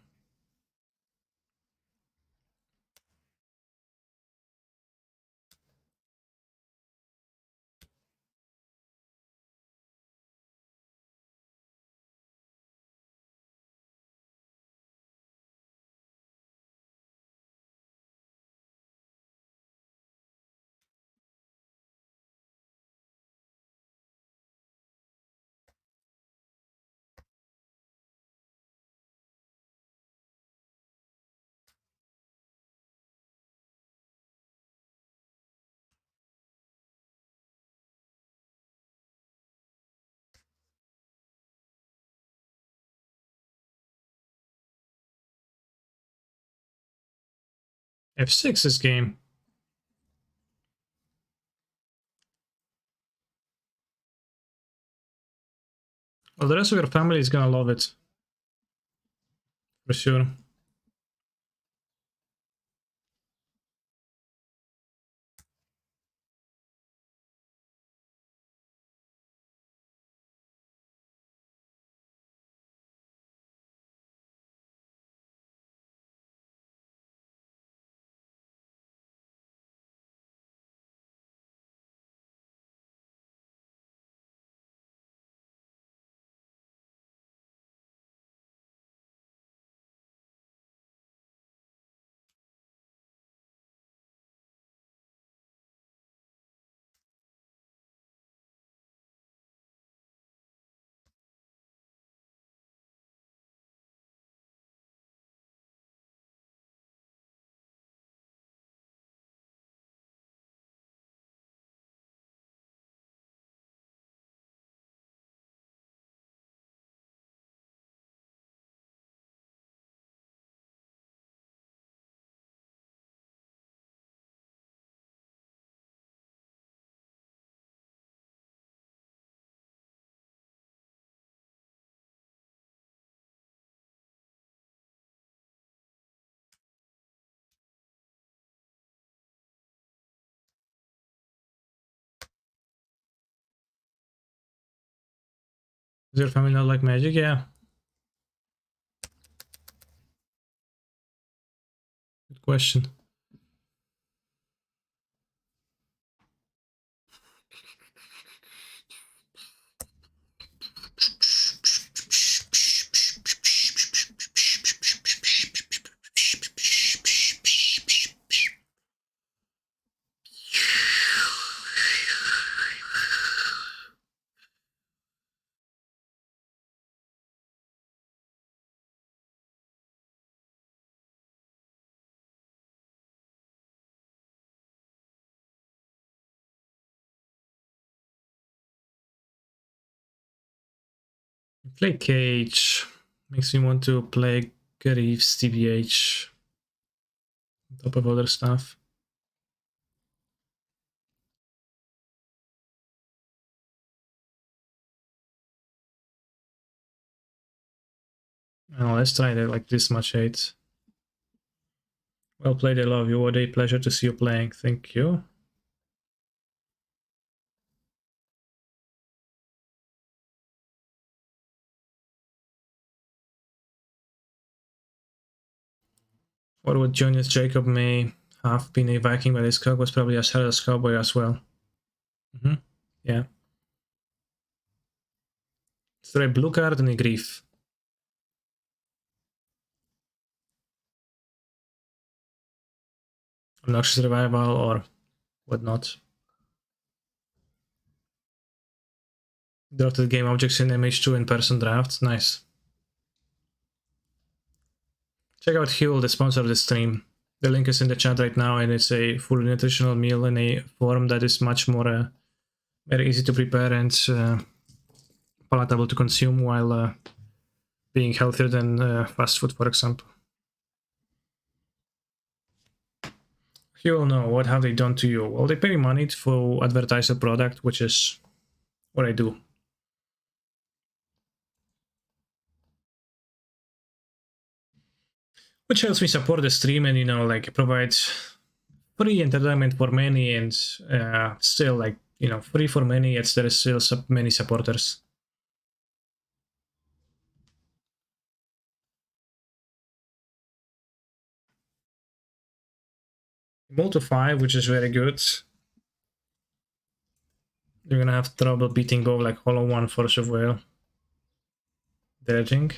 F6 this game. Well, the rest of your family is gonna love it. For sure. Does your family not like Magic? Yeah. Good question. Play Cage. Makes me want to play Greaves TBH. On top of other stuff. Oh, let's try that like this much hate. Well played, I love you. What a pleasure to see you playing. Thank you. What would Jonas Jacob may have been a Viking, but his cock was probably as hard as Cowboy as well. Yeah. Is there a blue card and a grief? Obnoxious revival or whatnot. Drafted game objects in MH2 in person draft. Nice. Check out Huel, the sponsor of the stream. The link is in the chat right now, and it's a fully nutritional meal in a form that is much more very easy to prepare and palatable to consume while being healthier than fast food, for example. You will know, what have they done to you? Well, they pay me money for advertise a product, which is what I do. Which helps me support the stream and, you know, like provides free entertainment for many and still, like, you know, free for many, yet there is still many supporters. Multi 5, which is very good. You're gonna have trouble beating both like Hollow 1, Force of Will. Dredging.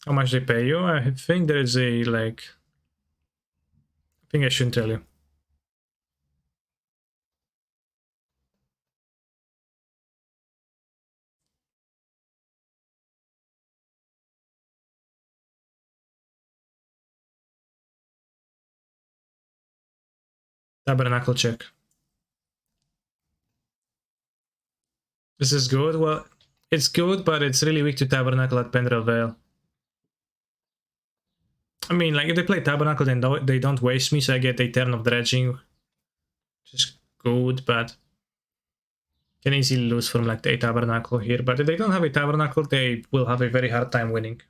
How much they pay you? I think there is a like. I think I shouldn't tell you. Tabernacle check. This is good. Well, it's good, but it's really weak to Tabernacle at Pendrell Vale. I mean, like, if they play Tabernacle, then they don't waste me, so I get a turn of dredging, which is good, but can easily lose from like a Tabernacle here. But if they don't have a Tabernacle, they will have a very hard time winning.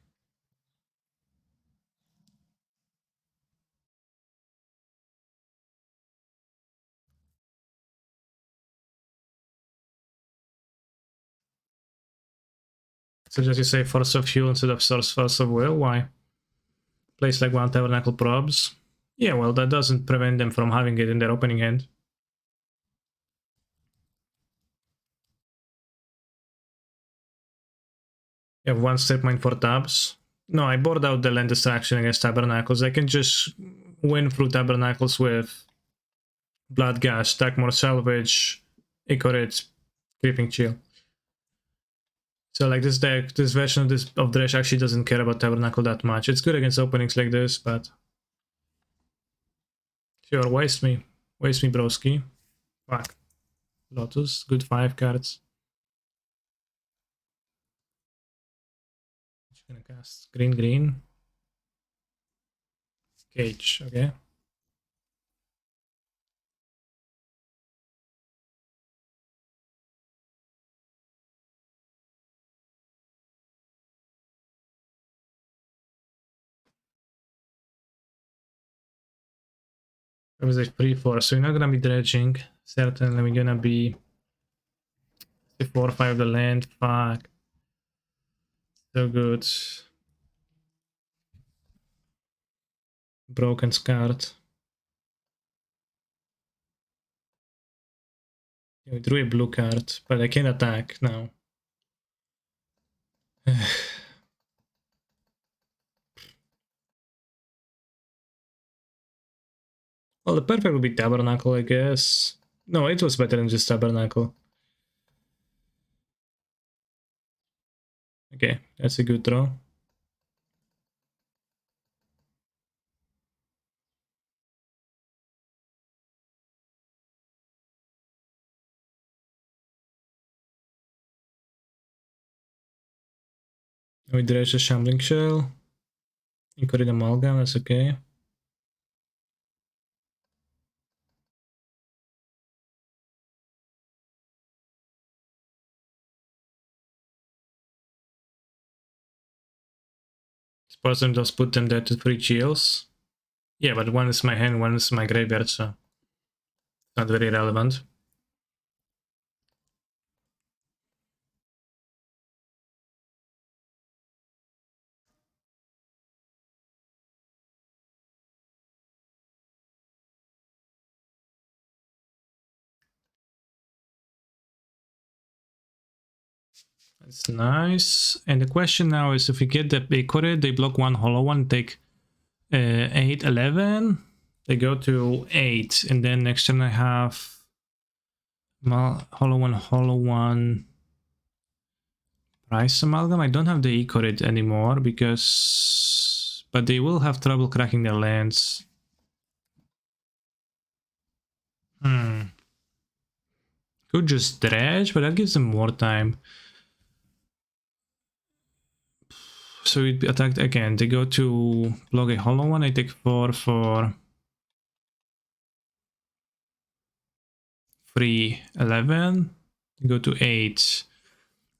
So just you say Force of Fuel instead of Force of Will, why? Place like one Tabernacle probes. Yeah, well, that doesn't prevent them from having it in their opening hand. You have one Strip Mine for tabs. No, I board out the land distraction against Tabernacles. I can just win through Tabernacles with Bloodghast, stack more salvage, Ichorid, Creeping Chill. So like this deck, this version of Dredge actually doesn't care about Tabernacle that much. It's good against openings like this, but sure, waste me, broski. Fuck. Lotus, good 5 cards. Just gonna cast green. Cage, okay. That was a 3-4, so you're not gonna be dredging. Certainly we're gonna be 4-5 the land. Fuck. So good. Broken card. We drew a blue card, but I can't attack now. Well, the perfect would be Tabernacle, I guess. No, it was better than just Tabernacle. Okay, that's a good draw. We dredge a Shambling Shell. Ichorid Amalgam, that's okay. Suppose them just put them there to 3 chills. Yeah, but one is my hand, one is my graveyard, so not very relevant. That's nice. And the question now is, if we get the Ichorid, they block one hollow one, take 8, 11. They go to 8, and then next turn I have hollow one. Price Amalgam. I don't have the Ichorid anymore because, but they will have trouble cracking their lands. Could just dredge, but that gives them more time. So we attacked again. They go to block a hollow one. I take 4 for 3, 11. They go to 8.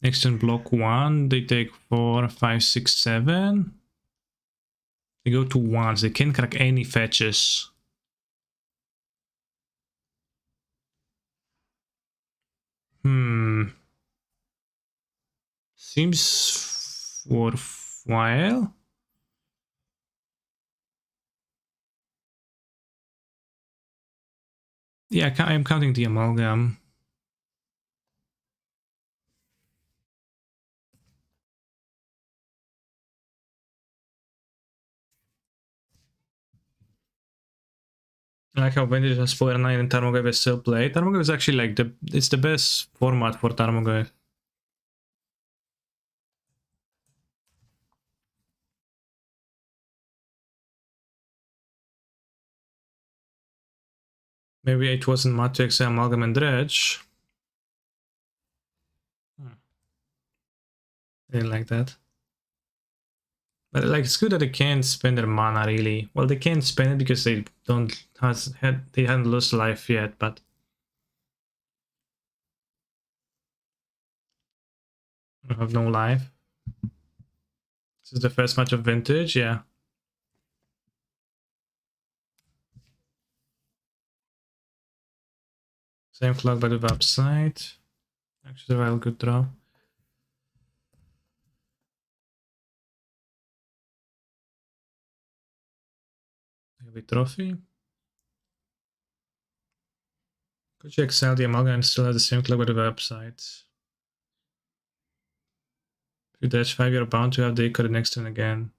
Next turn block 1. They take 4, 5, 6, 7. They go to 1. They can't crack any fetches. Seems worthwhile. Yeah, I'm counting the Amalgam. I like how Vintage has Spoiler 9 and Tarmogoyf is still played. Tarmogoyf is actually like it's the best format for Tarmogoyf. Maybe it wasn't mad to exile Amalgam and Dredge. I didn't like that. But like, it's good that they can't spend their mana really. Well, they can't spend it because they hadn't lost life yet, but I have no life. This is the first match of vintage, yeah. Same clock but with upside. Actually, a real good draw. Heavy trophy. Could you excel the Amalgam and still have the same clock but with upside? If you dash 5, you're bound to have the card next turn again.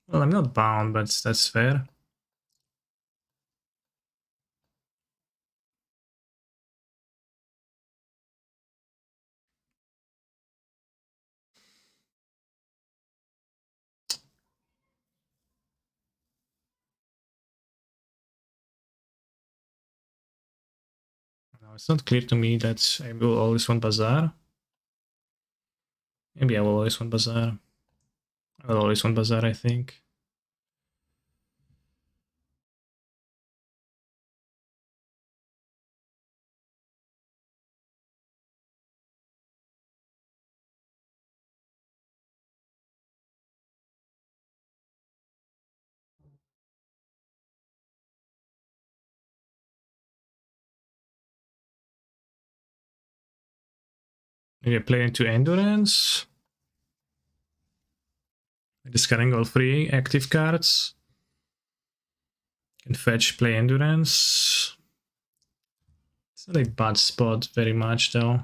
Well, I'm not bound, but that's fair. No, it's not clear to me that I will always want Bazaar. Maybe I will always want Bazaar. I will always want Bazaar, I think. Maybe I play into Endurance. Discarding all 3 active cards. Can fetch, play Endurance. It's not a bad spot very much though.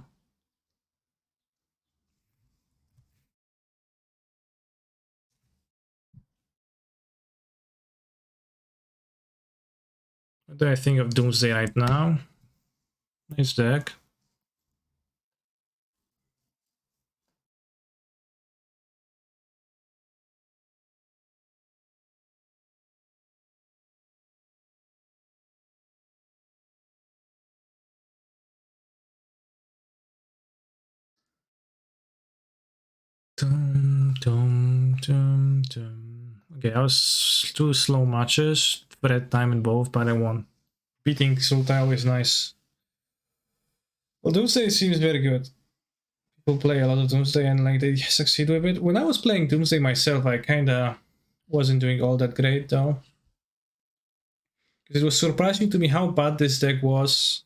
What do I think of Doomsday right now? Nice deck. Okay, I was 2 slow matches. Red time in both, but I won. Beating Sultai is nice. Well, Doomsday seems very good. People play a lot of Doomsday and like they succeed with it. When I was playing Doomsday myself, I kinda wasn't doing all that great though. Because it was surprising to me how bad this deck was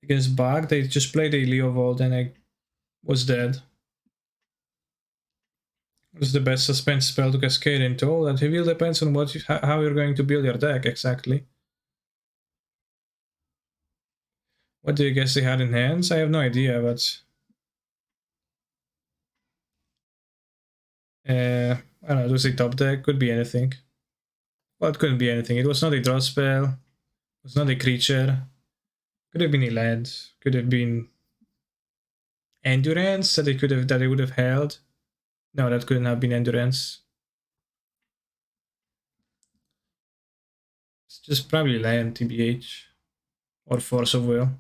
against Bug. They just played a Leovold and I was dead. It was the best suspense spell to cascade into. All that really depends on how you're going to build your deck exactly. What do you guess they had in hands? I have no idea, but I don't know. It was a top deck. Could be anything. Well, it couldn't be anything. It was not a draw spell. It was not a creature. Could have been a land. Could have been Endurance that they would have held. No, that couldn't have been Endurance. It's just probably land, TBH. Or Force of Will.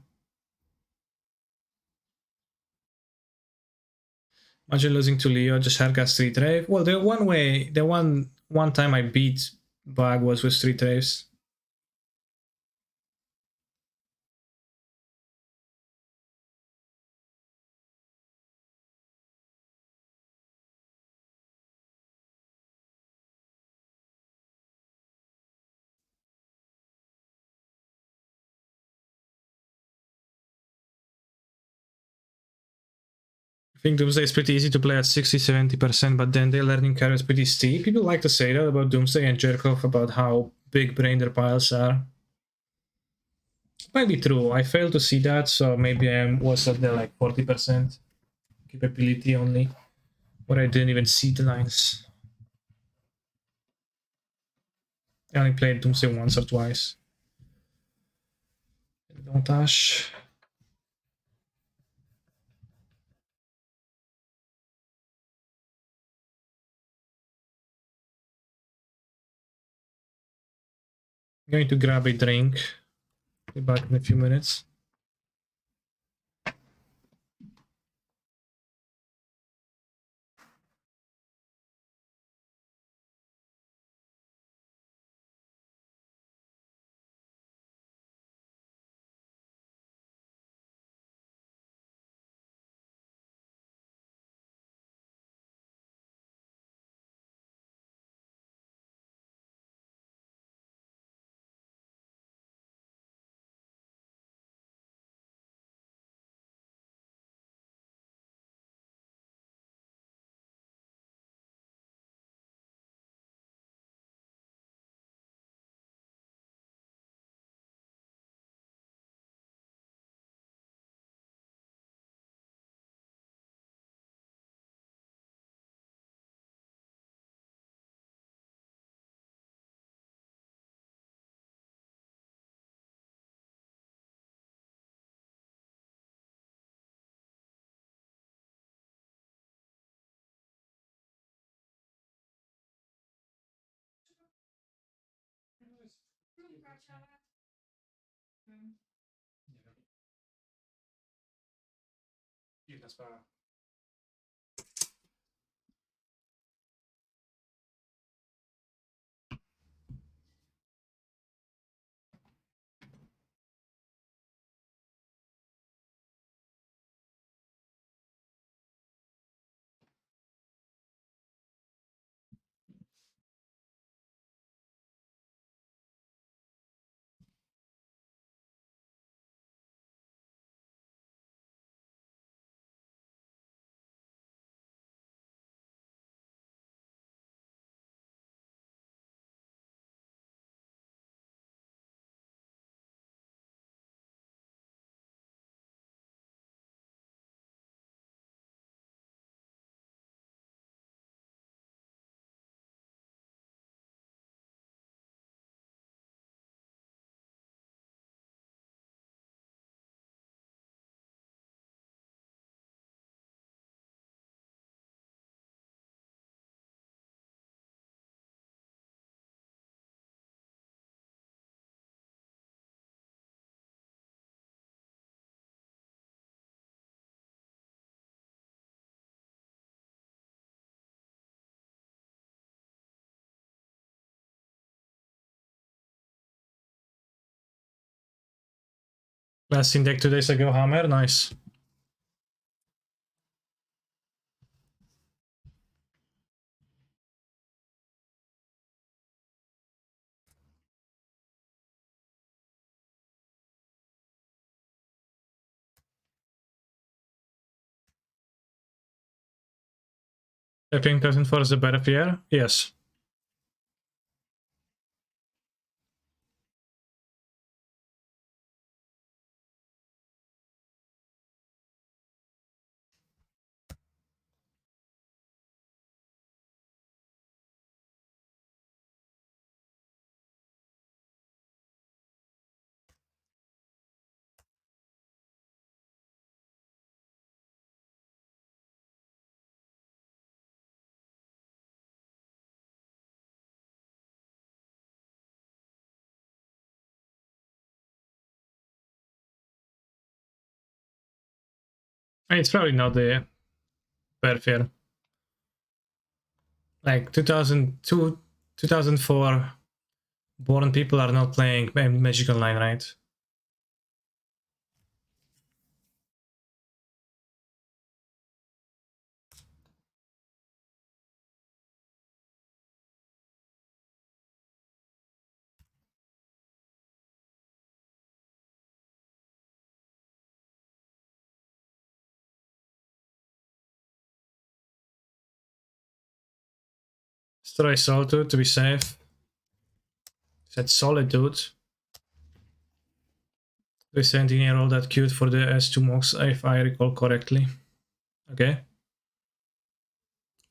Imagine losing to Leo, just Hardcast Street Rave. Well, the one time I beat Bug was with Street Raves. I think Doomsday is pretty easy to play at 60-70%, but then the learning curve is pretty steep. People like to say that about Doomsday and jerk off about how big brain their piles are. Might be true. I failed to see that, so maybe I was at the like 40% capability only, where I didn't even see the lines. I only played Doomsday once or twice. Advantage. I'm going to grab a drink. Be back in a few minutes. Dziwna sprawa. Last in deck 2 days ago, Hammer, nice. I think doesn't force the Benefier? Yes. It's probably not the Benefier. Like 2002, 2004 born people are not playing Magic Online, right? Let's try Solitude to be safe. Said Solitude. The 17-year-old that queued for the S2 Mox, if I recall correctly. Okay.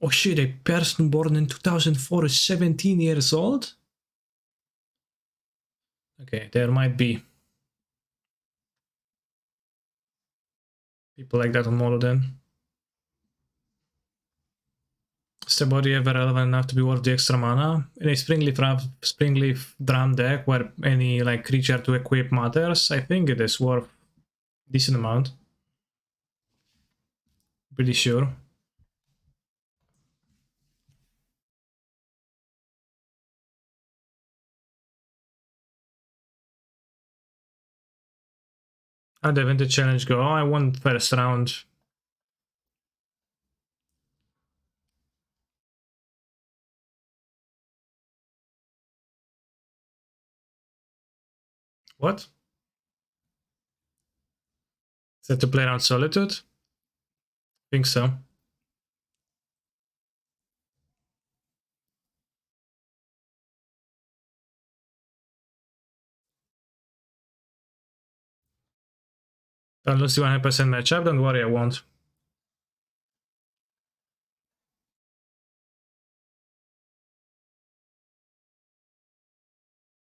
Oh shit, a person born in 2004 is 17 years old? Okay, there might be people like that on Modo then. Is the body ever relevant enough to be worth the extra mana? In a Springleaf Drum deck where any like creature to equip matters, I think it is worth a decent amount. Pretty sure. How did the challenge go? Oh, I won first round. What? Is that to play around Solitude? Think so. Don't lose the 100% matchup, don't worry, I won't.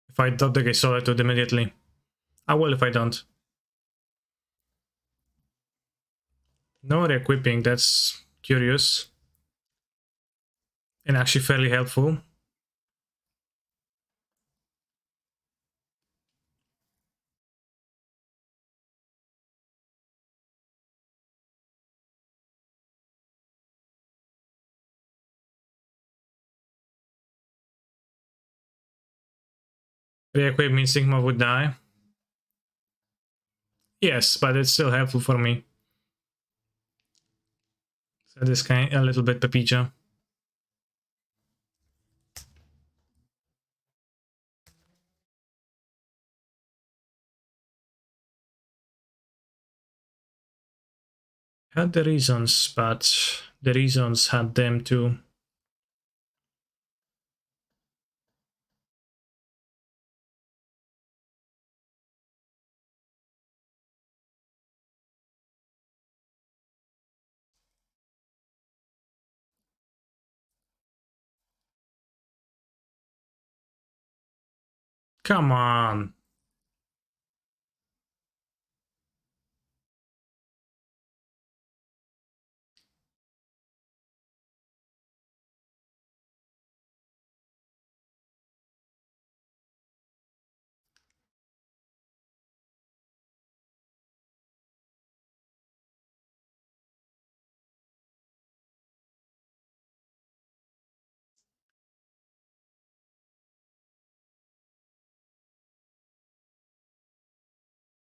If I dot deck a Solitude immediately. I will if I don't. No re-equipping, that's curious. And actually fairly helpful. Re-equip means Sigma would die. Yes, but it's still helpful for me. So this kind a little bit Pepija. Had the reasons, but the reasons had them too. Come on.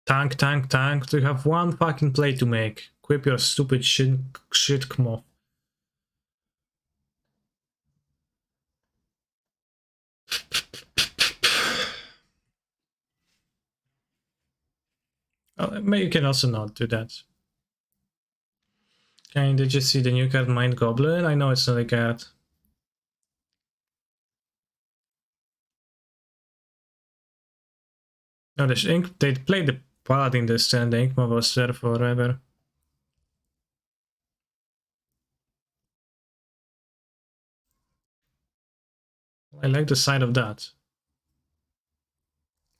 Tank, tank, tank. You have one fucking play to make. Equip your stupid shit Kmoth. Maybe you can also not do that. Okay, did you see the new card Mind Goblin? I know it's not a card. No, they played the Paladin this and the Inkmoth was there forever. I like the side of that.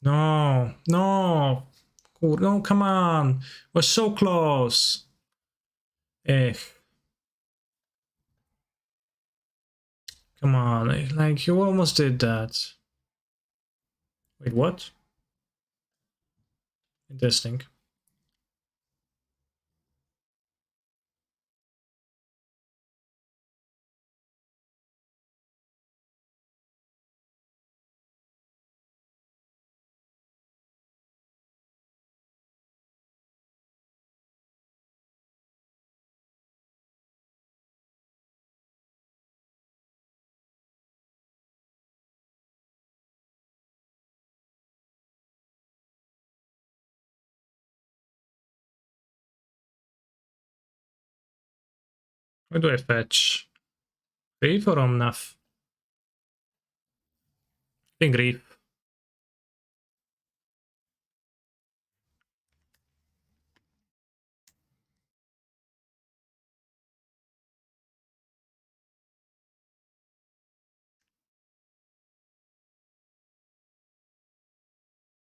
No, no, no, come on. We're so close. Eh. Come on, like you almost did that. Wait, what? Interesting. Where do I fetch? Reef or Omnath? I think Reef.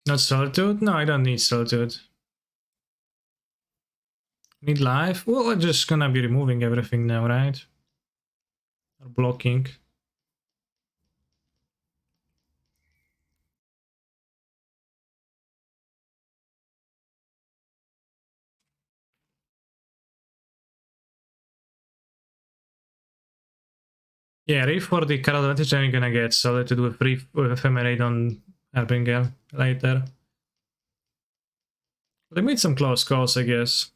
Not Solitude? No, I don't need Solitude. Need life? Well, I'm just gonna be removing everything now, right? Or blocking. Yeah, Reef for the card advantage I'm gonna get Solitude with Reef with Ephemerate on Harbinger later. They made some close calls, I guess.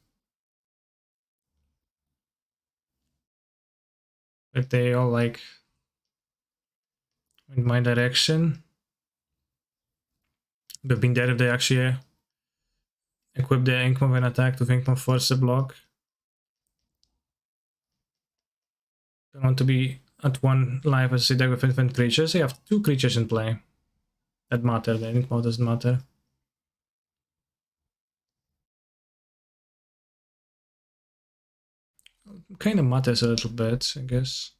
But they all like in my direction. They've been there if they actually equip the Inkmoth and attack to Inkmoth force a block. Don't want to be at one life as a deck with infinite creatures. You have two creatures in play that matter. The Inkmoth doesn't matter. Kind of matters a little bit, I guess.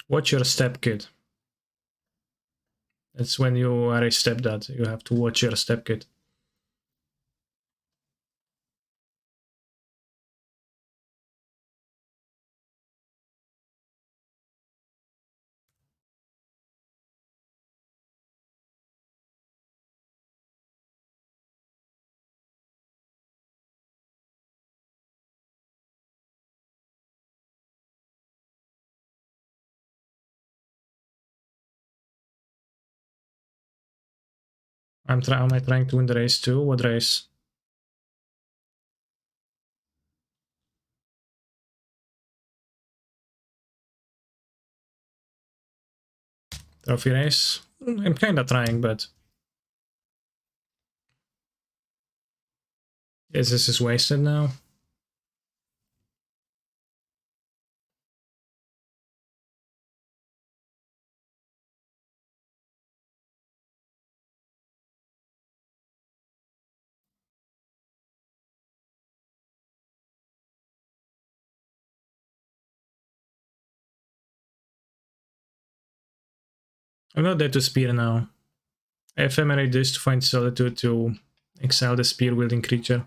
Watch your step, kid. That's when you are a stepdad. You have to watch your step, kid. Am I trying to win the race too? What race? Trophy race? I'm kinda trying, but... Yes, this is wasted now. I'm not there to spear now. I ephemerate this to find Solitude to exile the spear-wielding creature.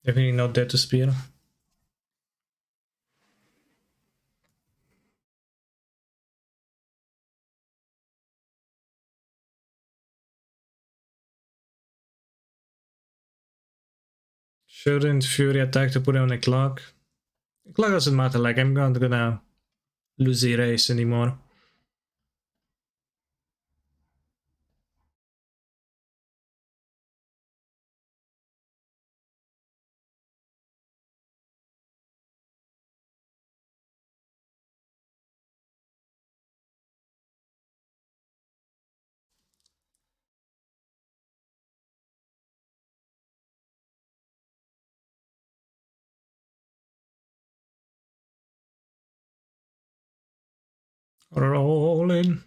Definitely not there to spear. Shouldn't Fury attack to put it on a clock? The clock doesn't matter, like I'm not gonna lose the race anymore. Rolling.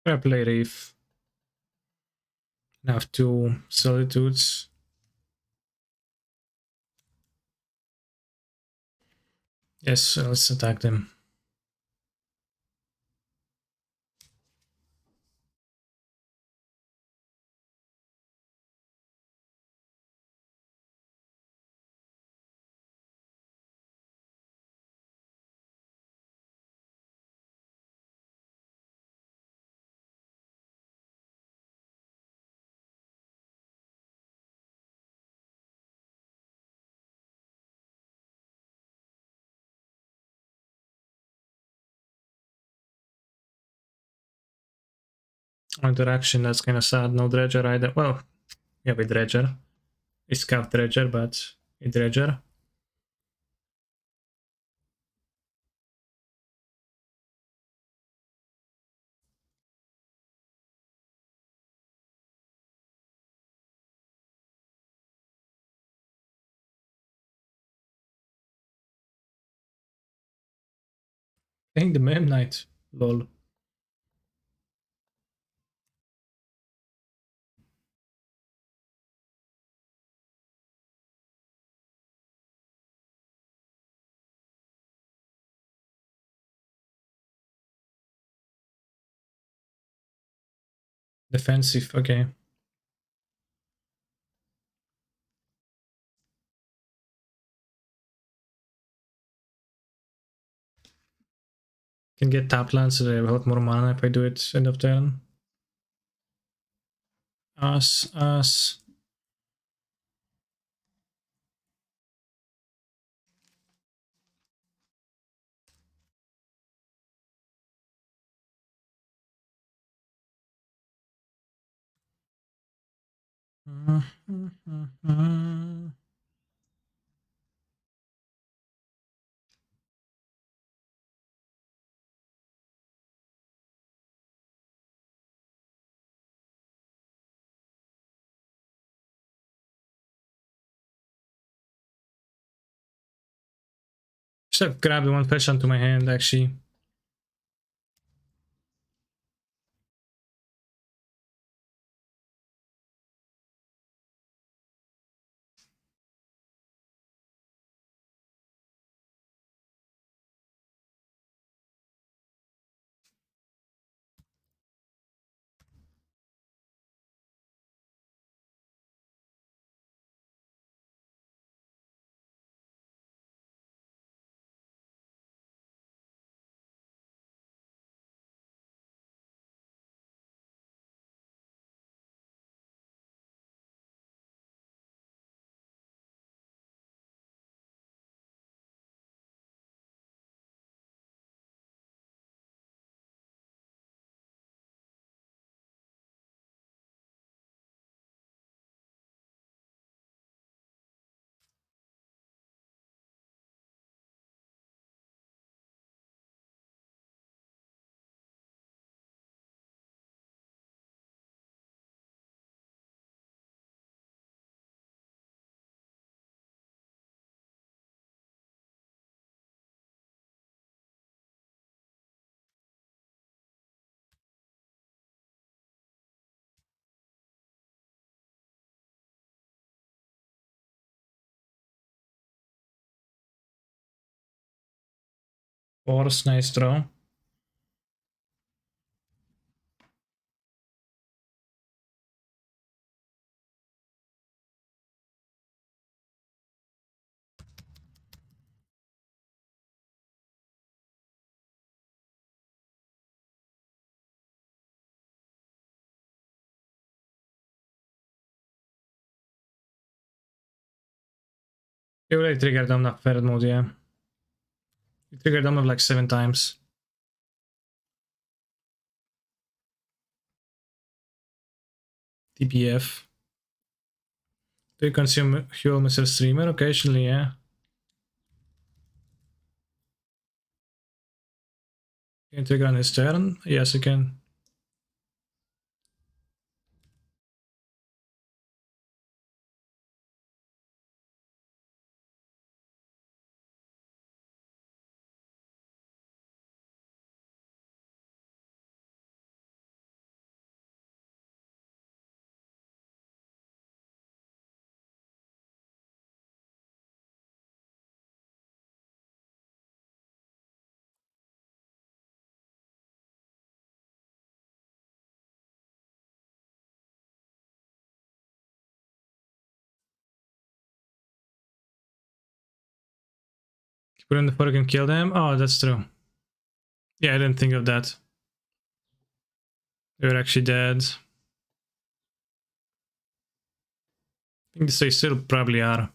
I play Reef. I have 2 Solitudes. Yes, let's attack them. Interaction, that's kind of sad. No Dredger either. Well, yeah, with Dredger. It's Scout Dredger, but a Dredger. Playing the Mem Knight. Lol. Defensive, okay. Can get tap land, so I have a lot more mana if I do it end of turn. Us. Should have grabbed one flash onto my hand, actually. Force, nice draw. You already triggered on that third mode, yeah. You triggered them like 7 times. TBF. Do you consume fuel, Mr. Streamer? Occasionally, yeah. Can you trigger on his turn? Yes, you can. Put in the fort and kill them? Oh, that's true. Yeah, I didn't think of that. They were actually dead. I think they still probably are.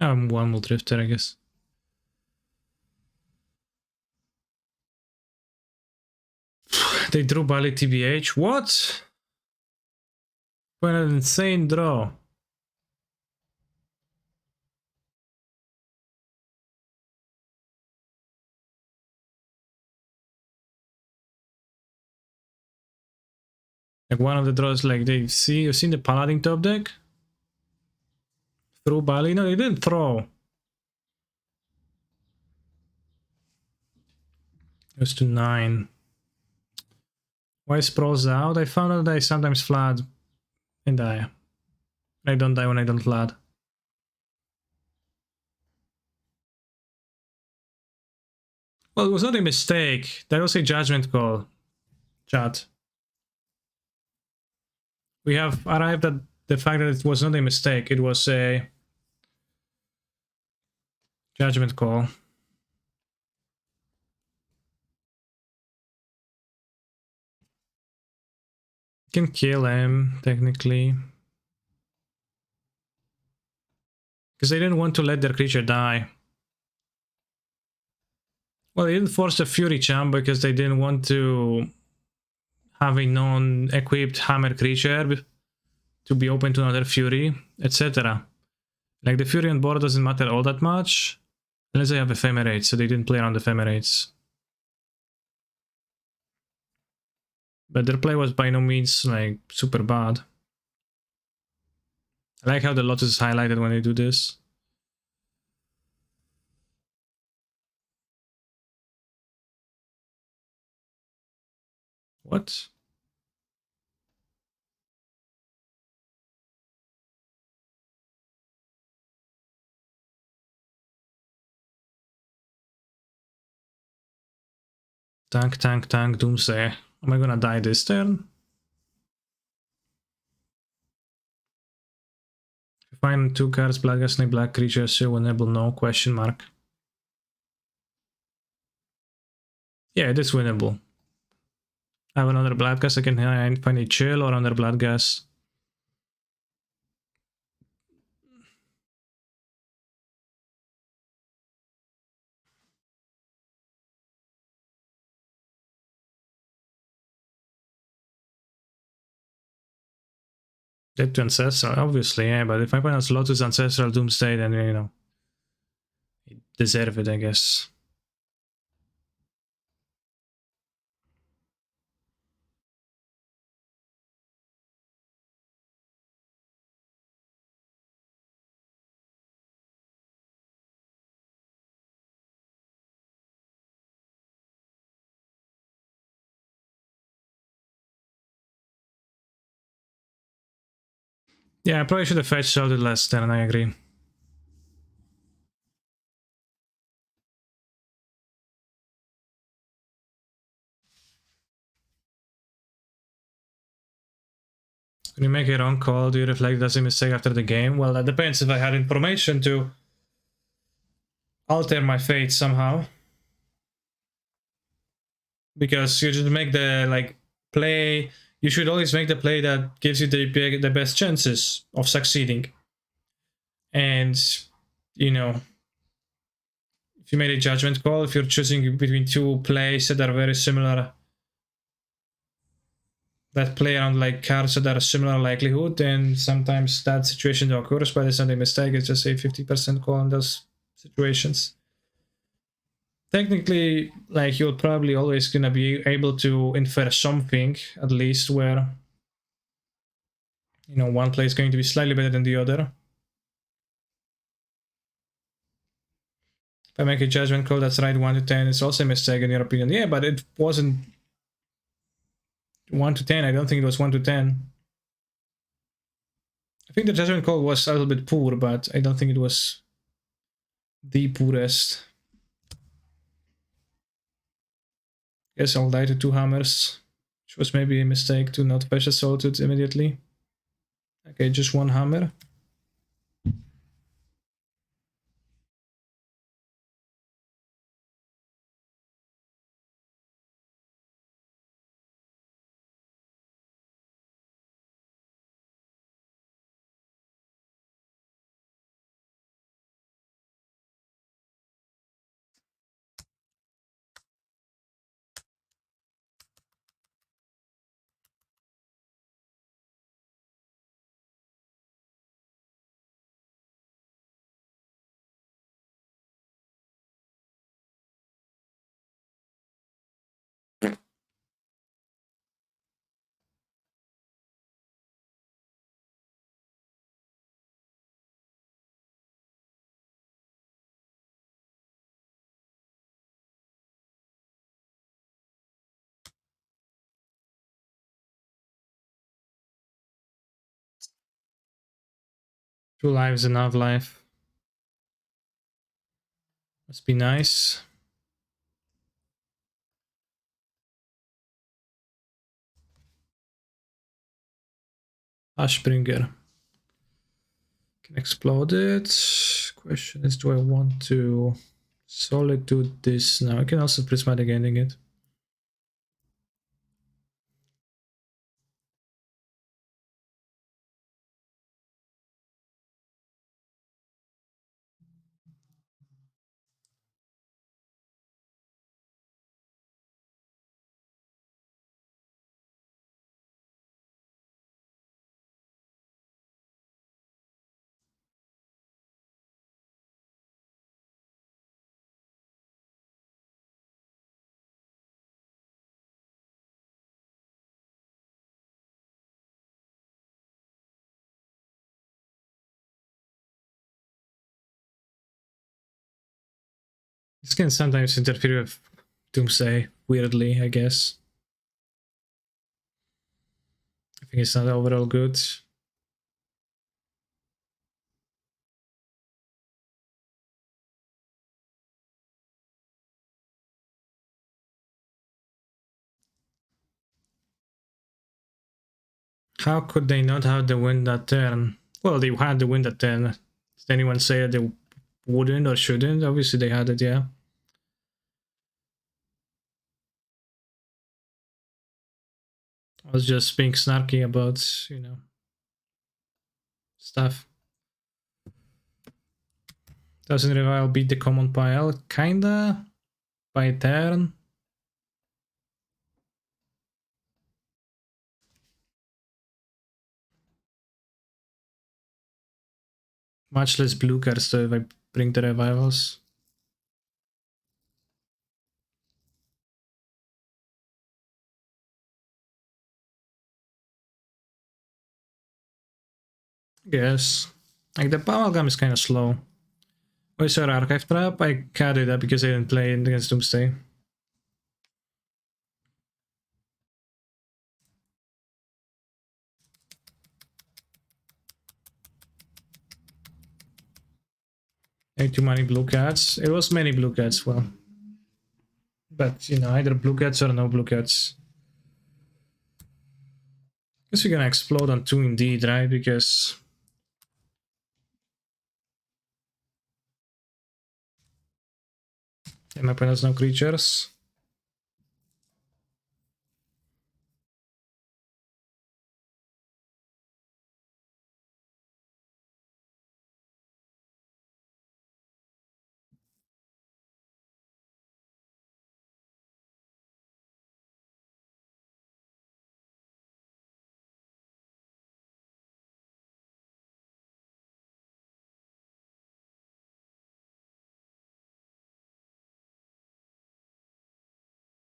One will drifter, I guess. They drew Bali TBH. What? What an insane draw. Like one of the draws, like you've seen the Paladin top deck? Throw Bali? No, they didn't throw. It was to 9. Why sprawls out? I found out that I sometimes flood and die. I don't die when I don't flood. Well, it was not a mistake. That was a judgment call. Chat. We have arrived at the fact that it was not a mistake. It was a judgment call. Can kill him, technically. Because they didn't want to let their creature die. Well, they didn't force a Fury Champ because they didn't want to have a non-equipped hammer creature to be open to another Fury, etc. Like, the Fury on board doesn't matter all that much, unless they have Ephemerate, so they didn't play around Ephemerates. But their play was by no means, like, super bad. I like how the Lotus is highlighted when they do this. What? Tank, Doomsday. Am I gonna die this turn? If you find 2 cards, Bloodghast Snake, black creatures, you winnable, no question mark. Yeah, it is winnable. I have another Bloodghast, I can find a Chill or another Bloodghast. Dead to Ancestral, obviously, yeah, but if I pronounce Lotus, Ancestral, Doomsday, then, you know, deserve it, I guess. Yeah, I probably should have fetched Shrouded last turn, I agree. When you make a wrong call, do you reflect as a mistake after the game? Well, that depends if I had information to alter my fate somehow. Because you just make the, like, play... You should always make the play that gives you the best chances of succeeding. And, you know, if you made a judgment call, if you're choosing between 2 plays that are very similar, that play around like cards that are similar likelihood, then sometimes that situation occurs, but it's not a mistake, it's just a 50% call in those situations. Technically, like, you're probably always gonna be able to infer something, at least, where, you know, one play is going to be slightly better than the other. If I make a judgment call that's right 1 to 10, it's also a mistake in your opinion. Yeah, but it wasn't 1 to 10. I don't think it was 1 to 10. I think the judgment call was a little bit poor, but I don't think it was the poorest. Guess I'll die to 2 hammers, which was maybe a mistake to not fetch Assaulted immediately. Okay, just 1 hammer. Two lives, enough life. Must be nice. Ashbringer. Can explode it. Question is, do I want to Solitude this now? I can also Prismatic Ending it. This can sometimes interfere with Doomsday, weirdly, I guess. I think it's not overall good. How could they not have the win that turn? Well, they had the win that turn. Did anyone say that they wouldn't or shouldn't? Obviously they had it, yeah. I was just being snarky about, you know, stuff. Doesn't Revile beat the common pile? Kinda. By turn. Much less blue cards though if I bring the revivals. Yes. Like the Amalgam is kind of slow. Oh, is there Archive Trap? I can't do that because I didn't play it against Doomsday. Too many blue cards. It was many blue cards, well. But, you know, either blue cards or no blue cards. Guess we're gonna explode on 2 indeed, right? Because... yeah, my opponent has no creatures.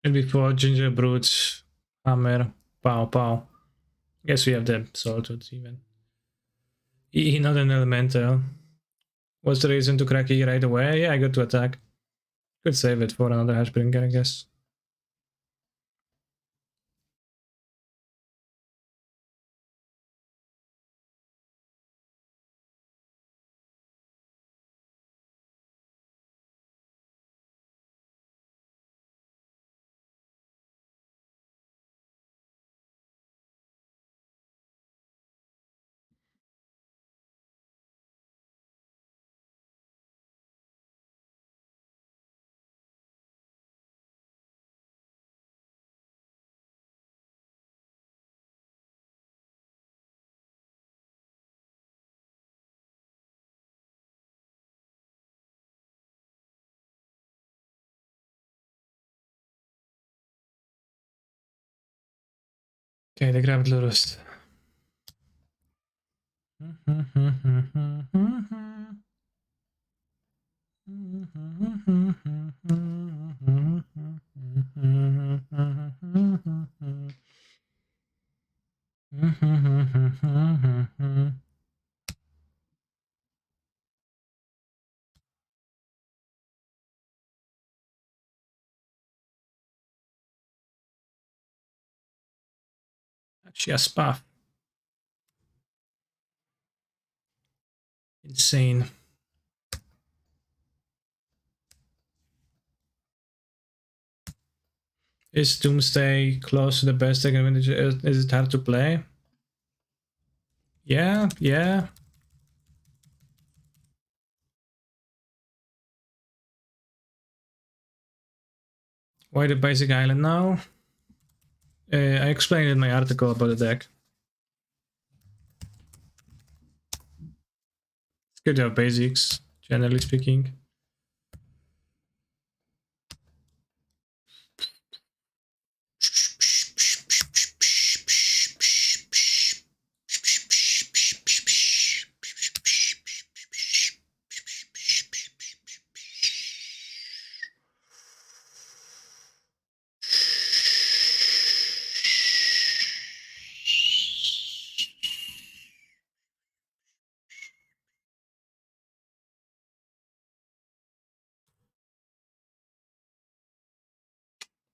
And before Ginger Brute, Hammer, Pow Pow. Guess we have the sorted even. Not an elemental. What's the reason to crack E right away? Yeah, I got to attack. Could save it for another Hashbringer, I guess. Okay, they grabbed Lurust. She has Spaff. Insane. Is Doomsday close to the best deck advantage? Is it hard to play? Yeah, yeah. Why the basic island now? I explained in my article about the deck. It's good to have basics, generally speaking.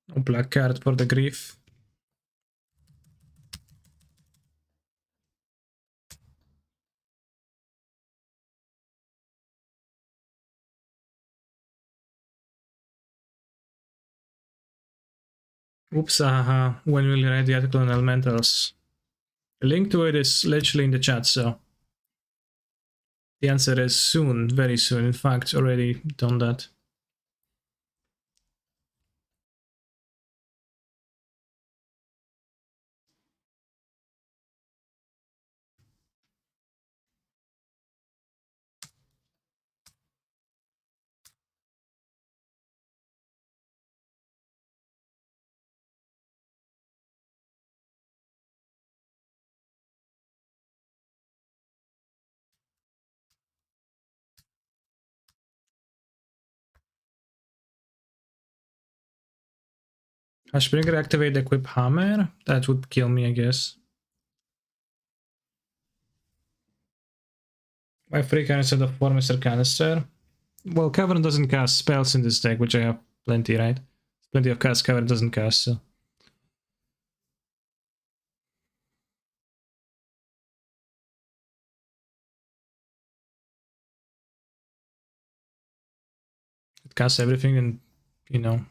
No black card for the grief. Oops, haha. When will you write the article on elementals? A link to it is literally in the chat, so the answer is soon, very soon. In fact, already done that. Hashbringer activate equip hammer? That would kill me, I guess. My free card instead of 4 Mr. Canister. Well, Cavern doesn't cast spells in this deck, which I have plenty, right? Plenty of cast Cavern doesn't cast, so. It casts everything and, you know.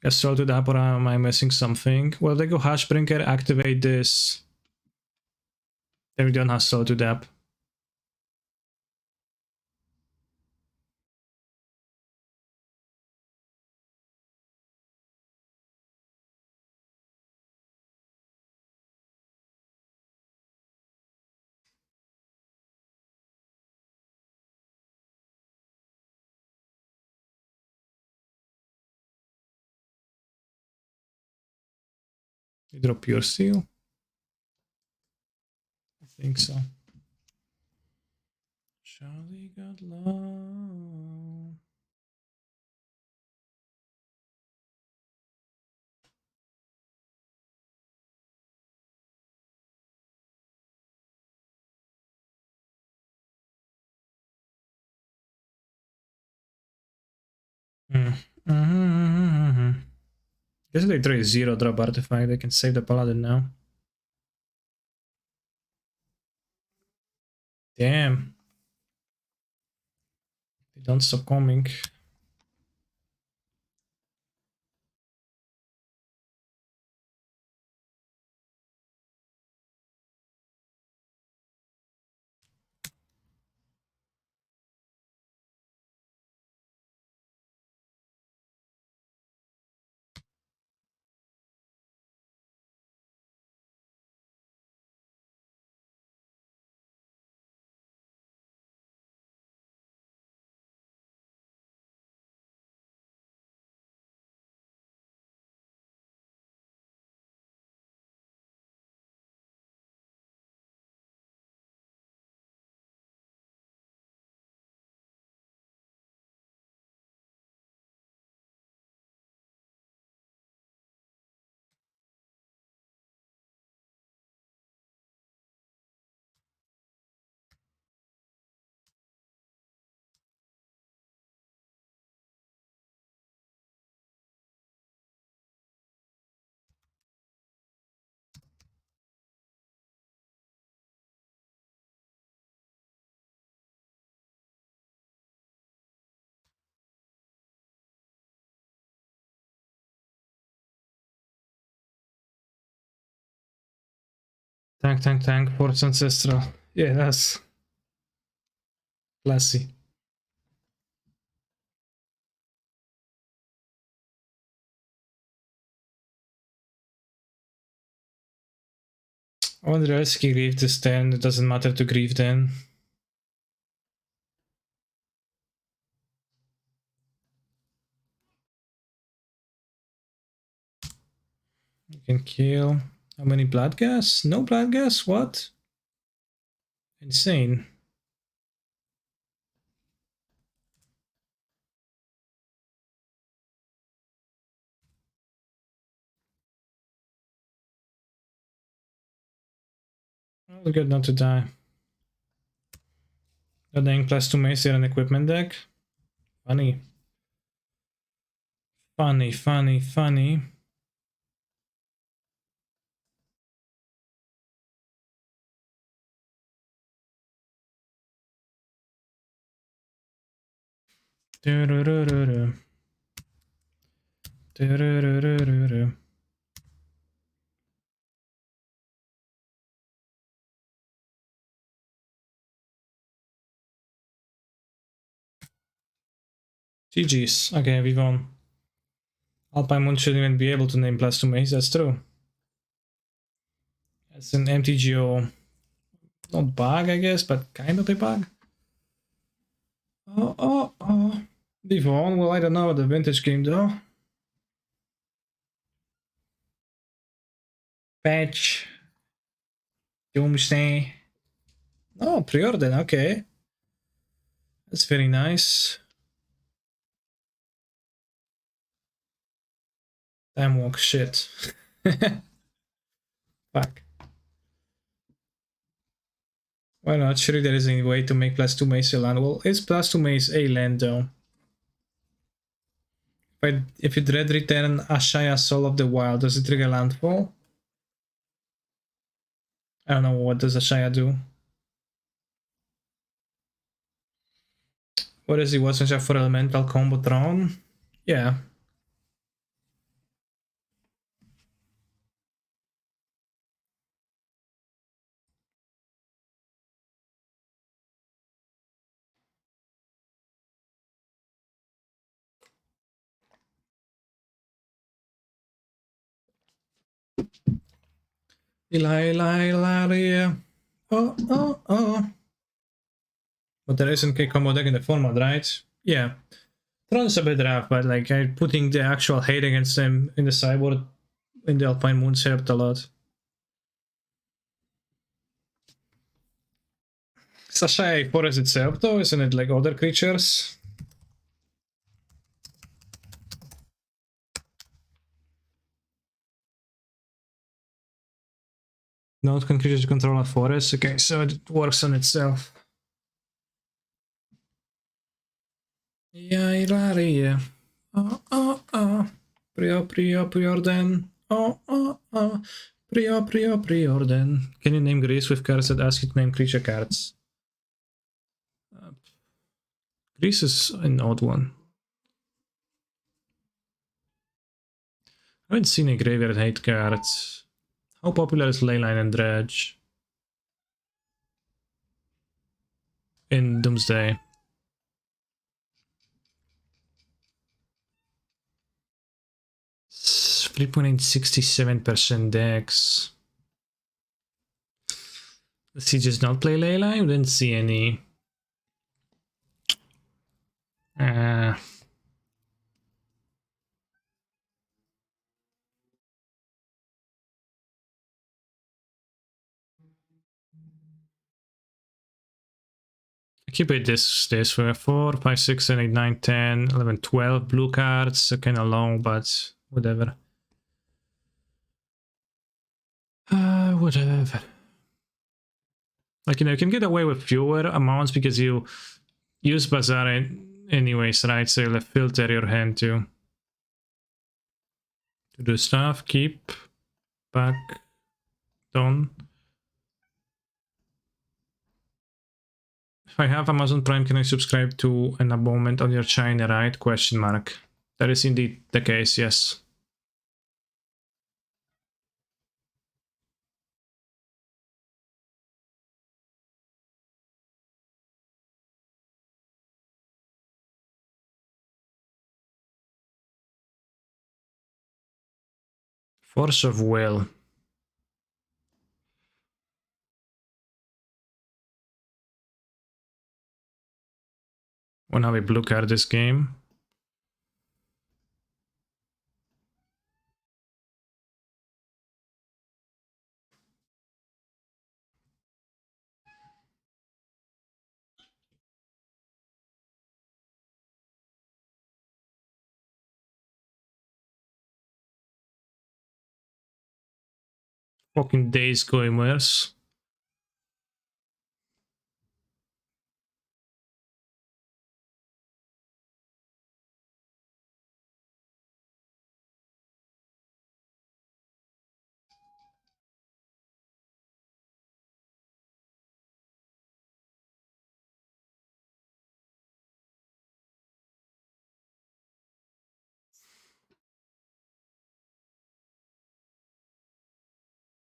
Astral to Dap, or am I missing something? Well, they go Hashbringer, activate this. Then we don't Astral to Dap. You drop Pure Steel? I think so. Charlie got low. Guess they trade 0 drop artifact, they can save the paladin now. Damn. They don't stop coming. Tank, Force Ancestral. Yeah, that's classy. I wonder else he grieve this turn, it doesn't matter to grieve then. You can kill. How many blood gas? No blood gas? What? Insane. Oh, good not to die. Adding plus 2 mace here in equipment deck. Funny. Funny, funny, funny. Do-do-do-do-do. Do-do-do-do-do-do. GG's. Okay, we won. Alpine Moon shouldn't even be able to name plus 2 mace, that's true. It's an MTGO, not bug, I guess, but kind of a bug. Oh. We won. Well, I don't know the vintage game though. Patch. Doomsday. Oh, pre-order, okay. That's very nice. Time walk shit. Fuck. Why not? Surely there is a way to make plus 2 mace a land. Well, it's plus 2 mace a land though. If you dread return Ashaya Soul of the Wild, does it trigger landfall? I don't know, what does Ashaya do? What is he watching for elemental combo Tron? Yeah. Ilaria. Oh. But there isn't a combo deck in the format, right? Yeah. Tron's a bit rough, but like putting the actual hate against them in the sideboard in the Alpine Moons helped a lot. Sasha forest itself though, isn't it like other creatures? Not can creatures control a forest? Okay, so it works on itself. Yeah, Ilaria. Oh. Preorden. Oh. Preorden. Can you name Greece with cards that ask you to name creature cards? Greece is an odd one. I haven't seen a graveyard hate card. How popular is Leyline and Dredge? In Doomsday. 3.67% dex. Does he just not play Leyline? Didn't see any. I keep it this for 4, 5, 6, 7, 8, 9, 10, 11, 12 blue cards. Kind of long, but whatever. Whatever. Like, you can get away with fewer amounts because you use Bazaar anyways, right? So you'll filter your hand to do stuff. Keep. Back. Done. If I have Amazon Prime, can I subscribe to an abonnement on your channel, right? Question mark. That is indeed the case, yes. Force of Will. Wanna have a blue card this game? Fucking days going worse.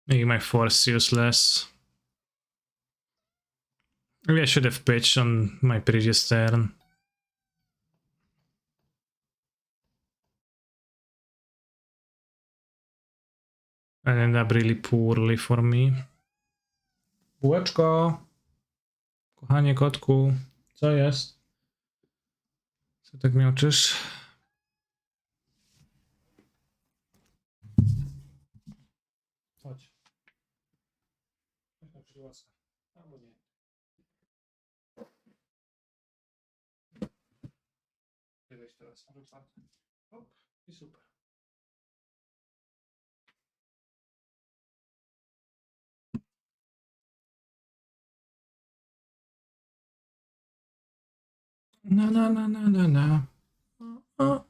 Making my force useless. Maybe I should have pitched on my previous turn. And ended up really poorly for me. Bułeczko! Kochanie kotku, co jest? Co tak miałczysz? Chodź. Chodź na przyłaskę. Albo nie. Wydać teraz. Ale otwarte. Hop. I super. Na na na na na na. O.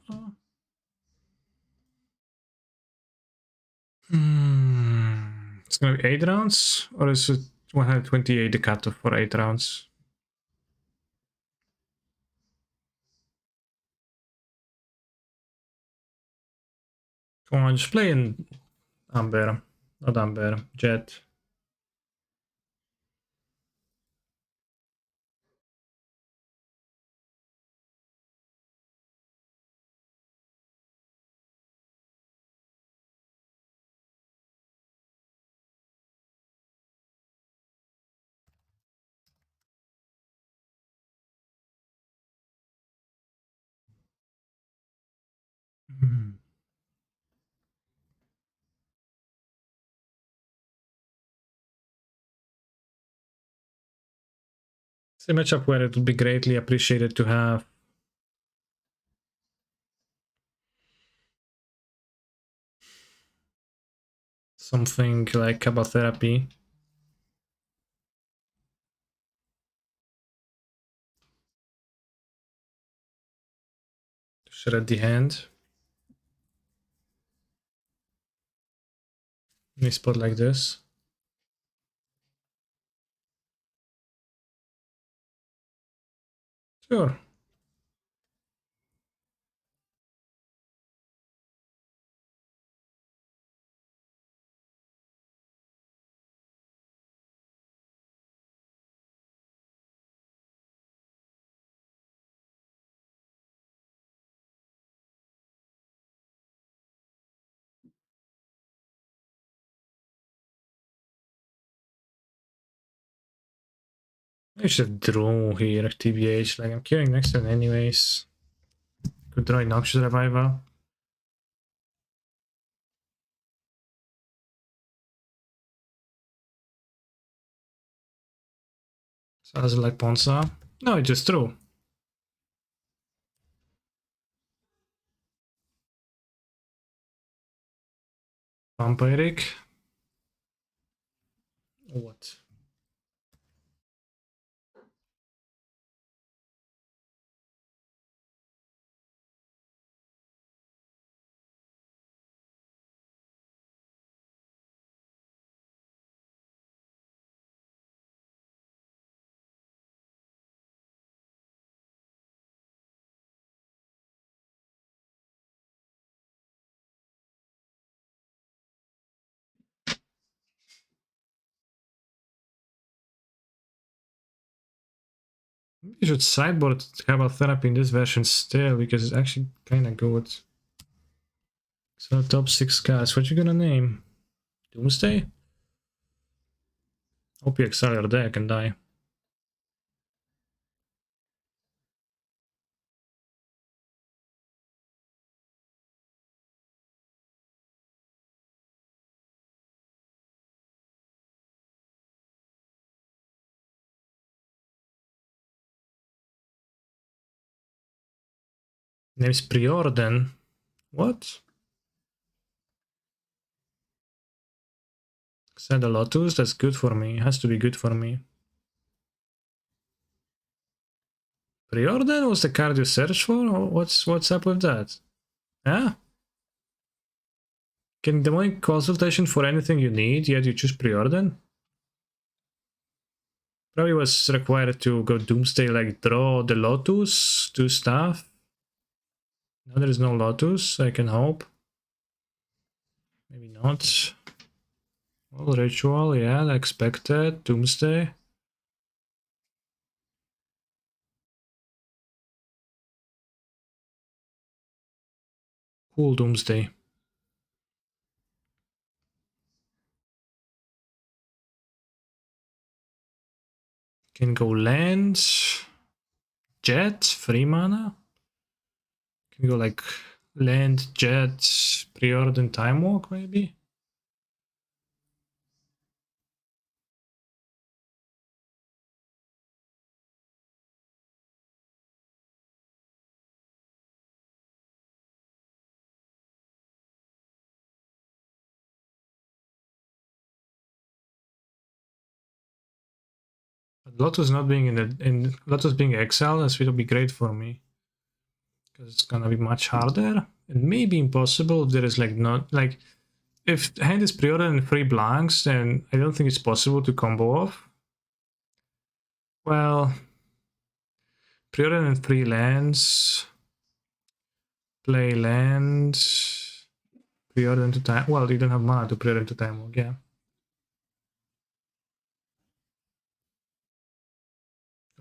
It's gonna be 8 rounds? Or is it 128 the cutoff for 8 rounds? Come on, just play in Amber. Not Amber. Jet. It's a matchup where it would be greatly appreciated to have something like Cabaltherapy. To shred the hand. In a spot like this. Sure. I should have drawn here, TBH. Like, I'm killing next turn anyways. Could draw Noxious Revival. So does it like Ponza? No, it just drew. Vampiric. What? You should sideboard Cabaltherapy in this version still, because it's actually kinda good. So top 6 cards, what you gonna name? Doomsday? Hope you excel your deck and die. Name's Preordain. What? Send a Lotus? That's good for me. Has to be good for me. Preordain was the card you searched for? What's up with that? Yeah? Can demonic consultation for anything you need, yet you choose Preordain? Probably was required to go Doomsday, like draw the Lotus, do stuff. Now there is no Lotus, I can hope. Maybe not. Well, ritual, yeah, expected. Doomsday. Cool Doomsday. Can go land. Jet, free mana. Can go like land, jet, preordained time walk maybe. But Lotus not being in Lotus being exiled, this will be great for me. Because it's gonna be much harder. And maybe impossible if there is like not like if hand is preordained and 3 blanks, then I don't think it's possible to combo off. Well, preordained and 3 lands. Play land. Preordained to time. Well, you don't have mana to preordain to time walk, yeah.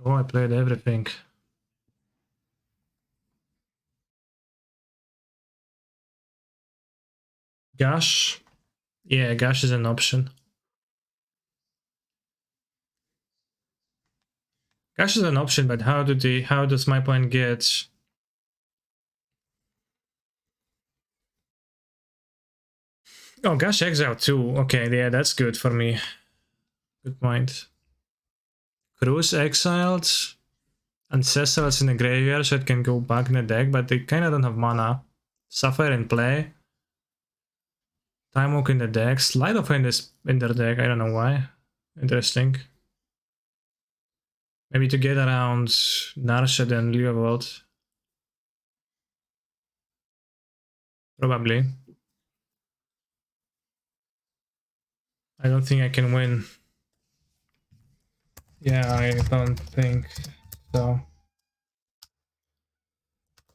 Oh, I played everything. Gash. Yeah, Gash is an option. Gash is an option, but how does my point get? Oh, Gash exile too. Okay, yeah, that's good for me. Good point. Cruz exiled. Ancestral is in the graveyard, so it can go back in the deck, but they kinda don't have mana. Sapphire in play. Time Walk in the deck. Sleight of Hand is in their deck, I don't know why. Interesting. Maybe to get around Narset and Leovold. Probably. I don't think I can win. Yeah, I don't think so.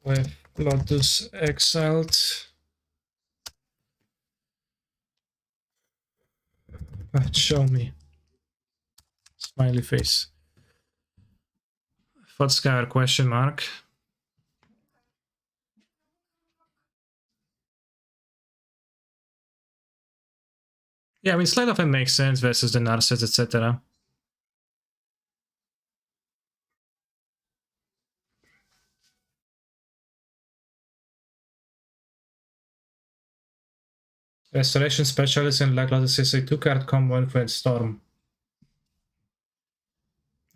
With Lotus exiled. But show me. Smiley face. Fodscar question mark. Yeah, I mean, Sleight of Hand makes sense versus the Narset, etc. Restoration Specialist and Black Lotus is a 2-card combo Influence Storm.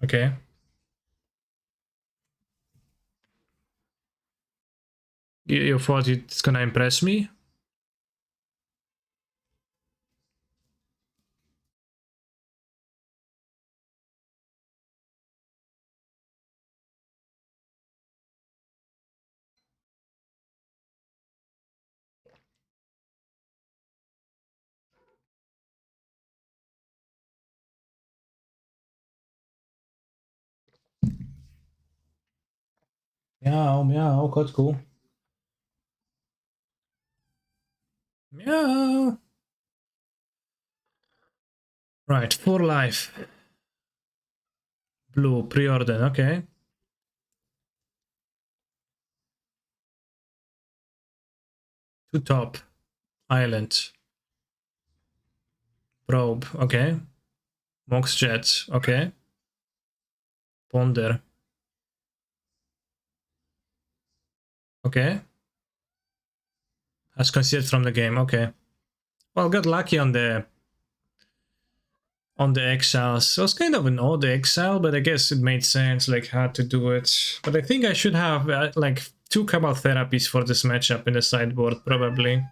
Okay. You thought it's gonna impress me? Meow, meow, quite cool. Meow. Right, 4 life. Blue, preorder, okay. To top. Island. Probe, okay. Mox Jet, okay. Ponder. Okay. Has concealed from the game, okay. Well, got lucky on the exiles. It was kind of an odd exile, but I guess it made sense, like, how to do it. But I think I should have, like, 2 Cabal Therapies for this matchup in the sideboard, probably.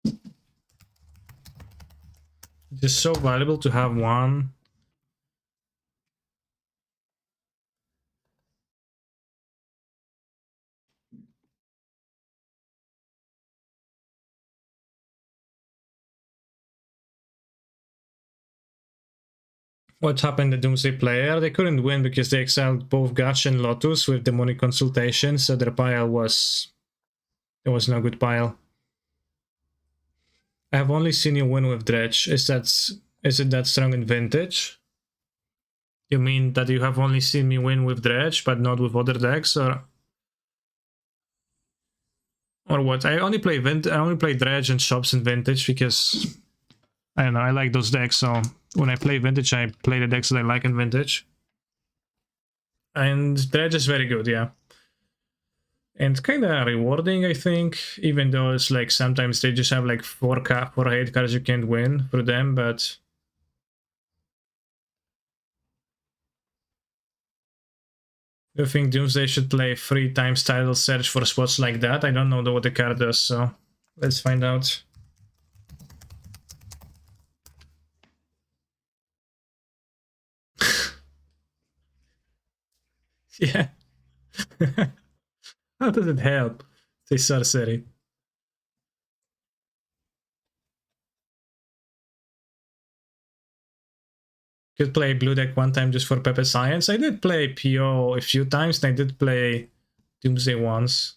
It is so valuable to have one. What happened to Doomsday Player? They couldn't win because they exiled both Gash and Lotus with Demonic Consultation, so their pile was There was no good pile. I have only seen you win with Dredge. Is it that strong in Vintage? You mean that you have only seen me win with Dredge, but not with other decks, or what? I only play Dredge and Shops in Vintage because I don't know, I like those decks. So when I play Vintage, I play the decks that I like in Vintage. And Dredge is very good, yeah. And kind of rewarding, I think, even though it's like sometimes they just have like 4 8 cards you can't win for them, but I think Doomsday should play 3 times Tidal Search for spots like that. I don't know what the card does, so let's find out. Yeah. How does it help? The sorcery. Could play blue deck one time just for Pepe Science. I did play PO a few times, and I did play Doomsday once.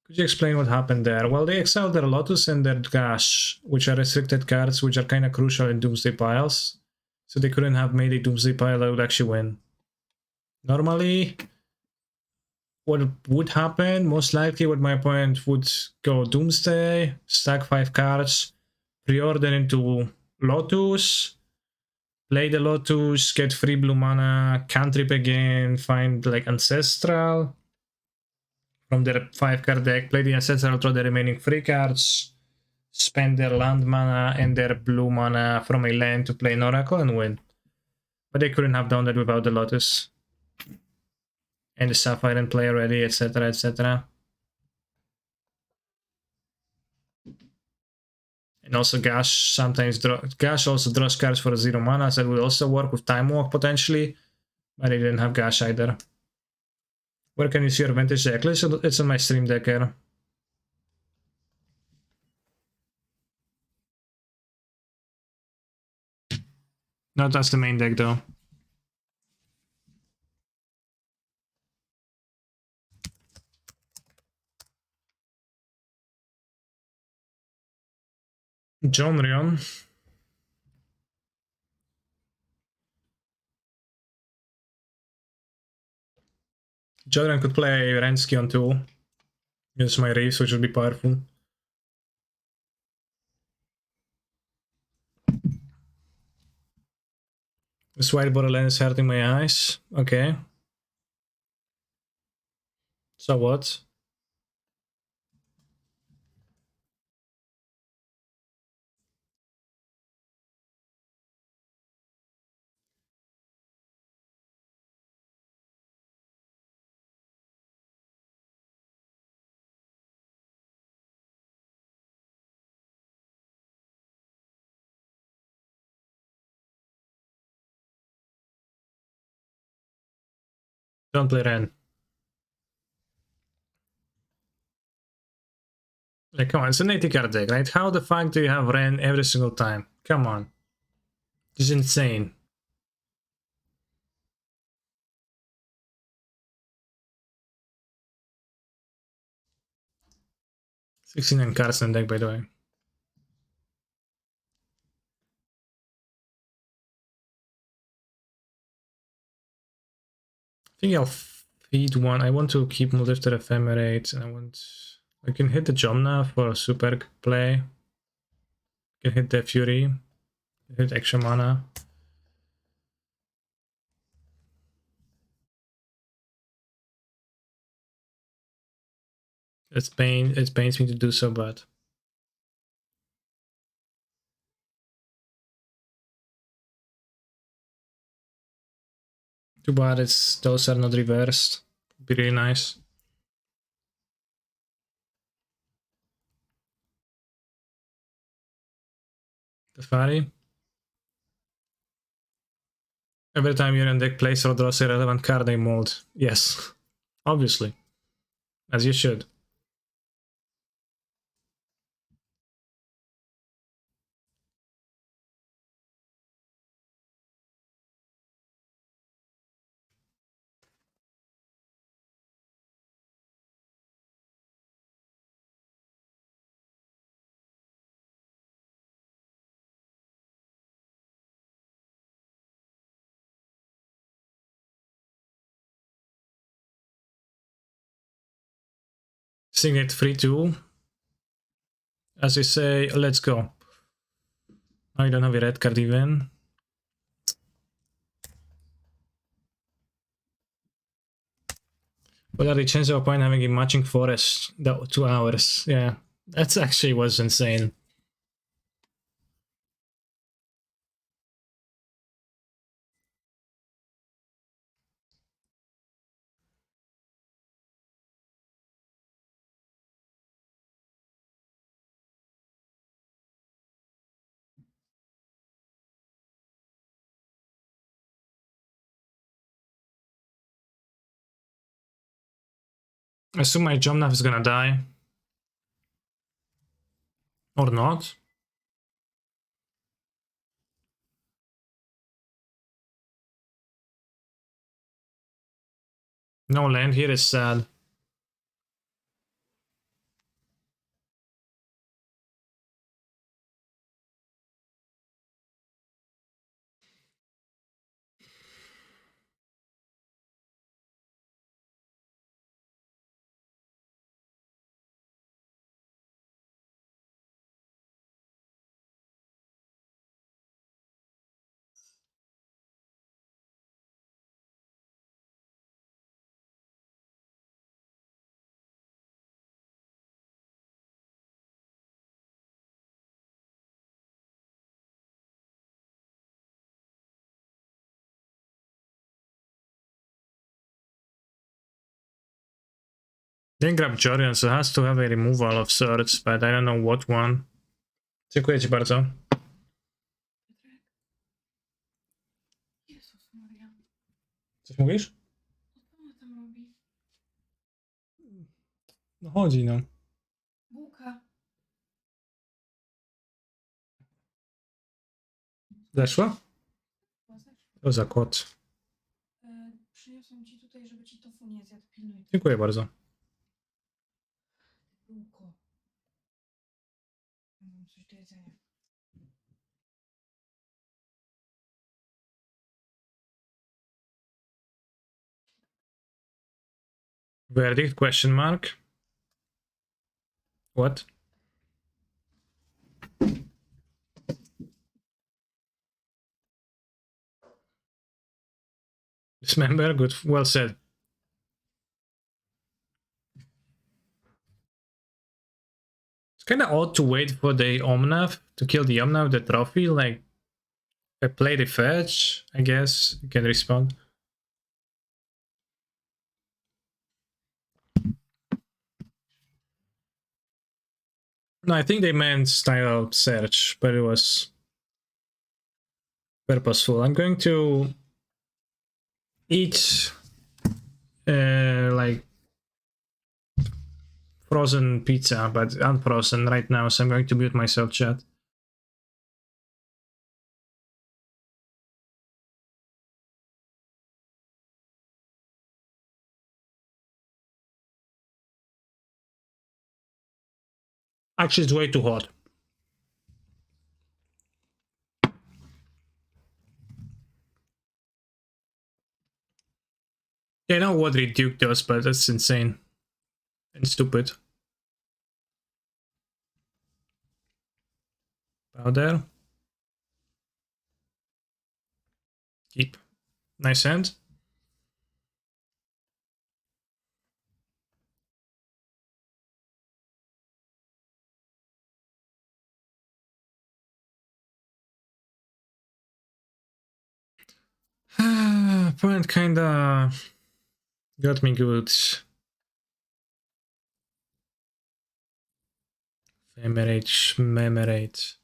Could you explain what happened there? Well, they exiled their Lotus and their Gash, which are restricted cards, which are kind of crucial in Doomsday piles. So they couldn't have made a Doomsday pile that would actually win. Normally, what would happen, most likely what my opponent would go Doomsday, stack 5 cards, pre-order into Lotus, play the Lotus, get free blue mana, cantrip again, find like Ancestral from their 5-card deck, play the Ancestral, draw the remaining 3 cards, spend their land mana and their blue mana from a land to play an Oracle and win. But they couldn't have done that without the Lotus. And the Sapphire in play already, etc, etc. And also Gash sometimes Gash also draws cards for 0 mana, so it would also work with Time Walk potentially, but I didn't have Gash either. Where can you see your vintage deck list? It's on my stream deck here. No, that's the main deck though. Jonrion. Jonrion could play Rensky on 2. Use my Reefs, which would be powerful. This white borderland is hurting my eyes. Okay. So what? Don't play Ren. Like, come on, it's an 80 card deck, right? How the fuck do you have Ren every single time? Come on. This is insane. $69 cards in the deck, by the way. I think I'll feed one. I want to keep Lifted Ephemerate, and I can hit the Jomna for a super play. I can hit the Fury, hit extra mana. It pains me to do so, but too bad those are not reversed. Be really nice. Teferi. Every time you're in deck, place or draws a relevant card, they mold. Yes, obviously, as you should. Sing it 3-2. As I say, let's go. I don't have a red card even. What are the chances of opponent having a matching forest? 2 hours. Yeah, that actually was insane. I assume my Jomnath is gonna die. Or not. No land here is sad. Then grab Jorian, so has to have a removal of swords, but I don't know what one. Dziękuję ci bardzo. Jezus Maria, Coś mówisz? co ona tam robi? No chodzi, no. Bułka. Zeszła? Chyba zeszła. To za kot. Przyniosłam ci tutaj, żeby ci tofu nie zjadł. Pilnuj. Dziękuję bardzo. Bułko. Mam coś do jedzenia. Verdict? Question mark? What? Dismember? Good. Well said. It's kind of odd to wait for the Omnath to kill the Omnath, the trophy. Like, I play the fetch, I guess. You can respond. No, I think they meant style search, but it was purposeful. I'm going to eat like frozen pizza, but unfrozen right now, so I'm going to mute myself, chat. Actually, it's way too hot. Yeah, I know what Reduke does, but that's insane and stupid. Powder. Keep. Nice hand. Opponent kinda got me good. Ephemerate, Schmemerate.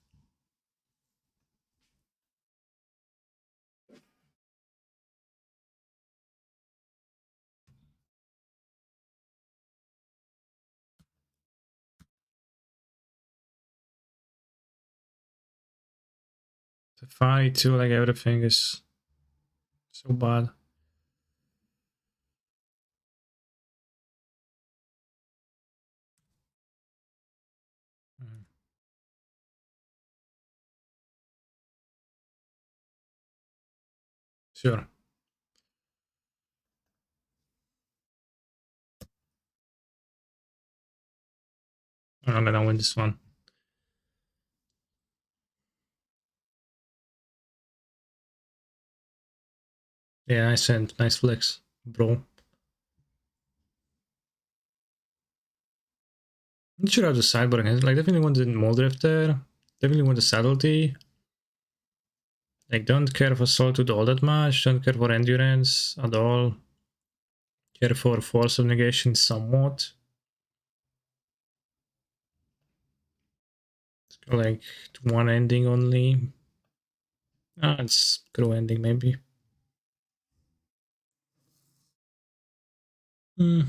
The fight too, like everything is so bad. Sure. I'm gonna win this one. Yeah, nice hand, nice flex, bro. I'm sure have the sideboard against. Like, definitely want the Moldrift there. Definitely want the subtlety. Like, don't care for Solitude all that much. Don't care for Endurance at all. Care for Force of Negation somewhat. Let's go like to one ending only. Ah, it's Crow ending maybe. Hmm.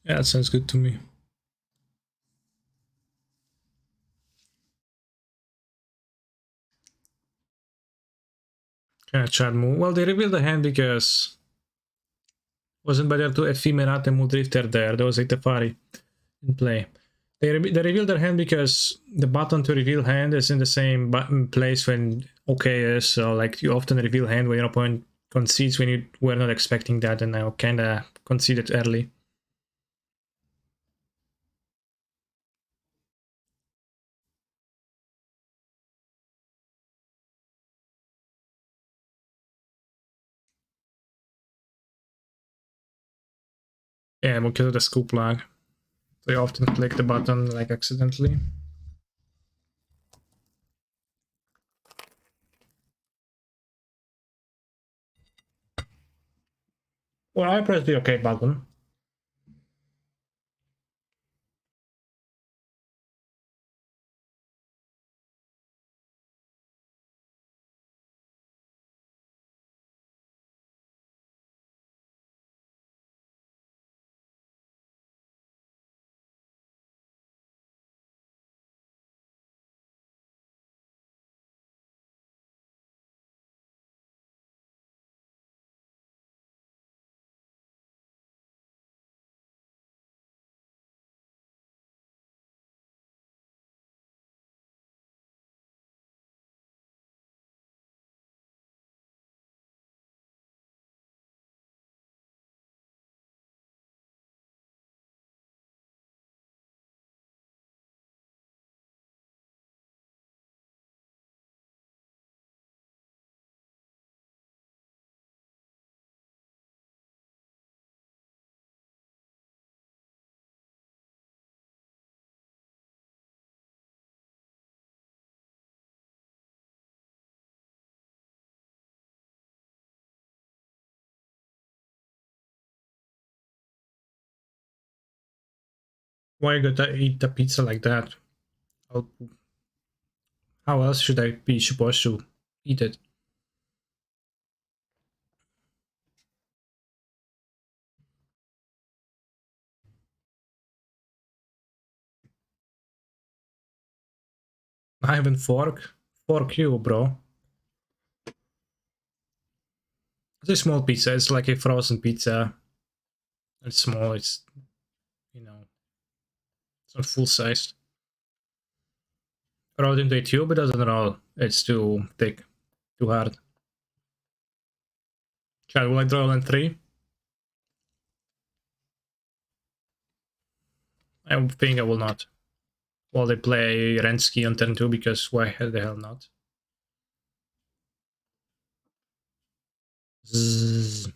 Yeah, that sounds good to me. Chat move. Well, they revealed the hand because wasn't better to Ephemerate and Muldrifter there. There was a Tefari in play. They revealed their hand because the button to reveal hand is in the same button place when OK is. So like you often reveal hand when your opponent concedes when you were not expecting that, and I kinda conceded early. Yeah, because of the scoop lag. So you often click the button like accidentally. Well, I pressed the OK button. Why you gotta eat the pizza like that? How else should I be supposed to eat it? I haven't fork. Fork you, bro. It's a small pizza. It's like a frozen pizza. It's small. It's, you know, it's not full sized. Roll it into a tube. It doesn't roll. It's too thick, too hard. Chat, will I draw line 3? I think I will not. Well, they play Rensky on turn 2 because why the hell not? Zzz.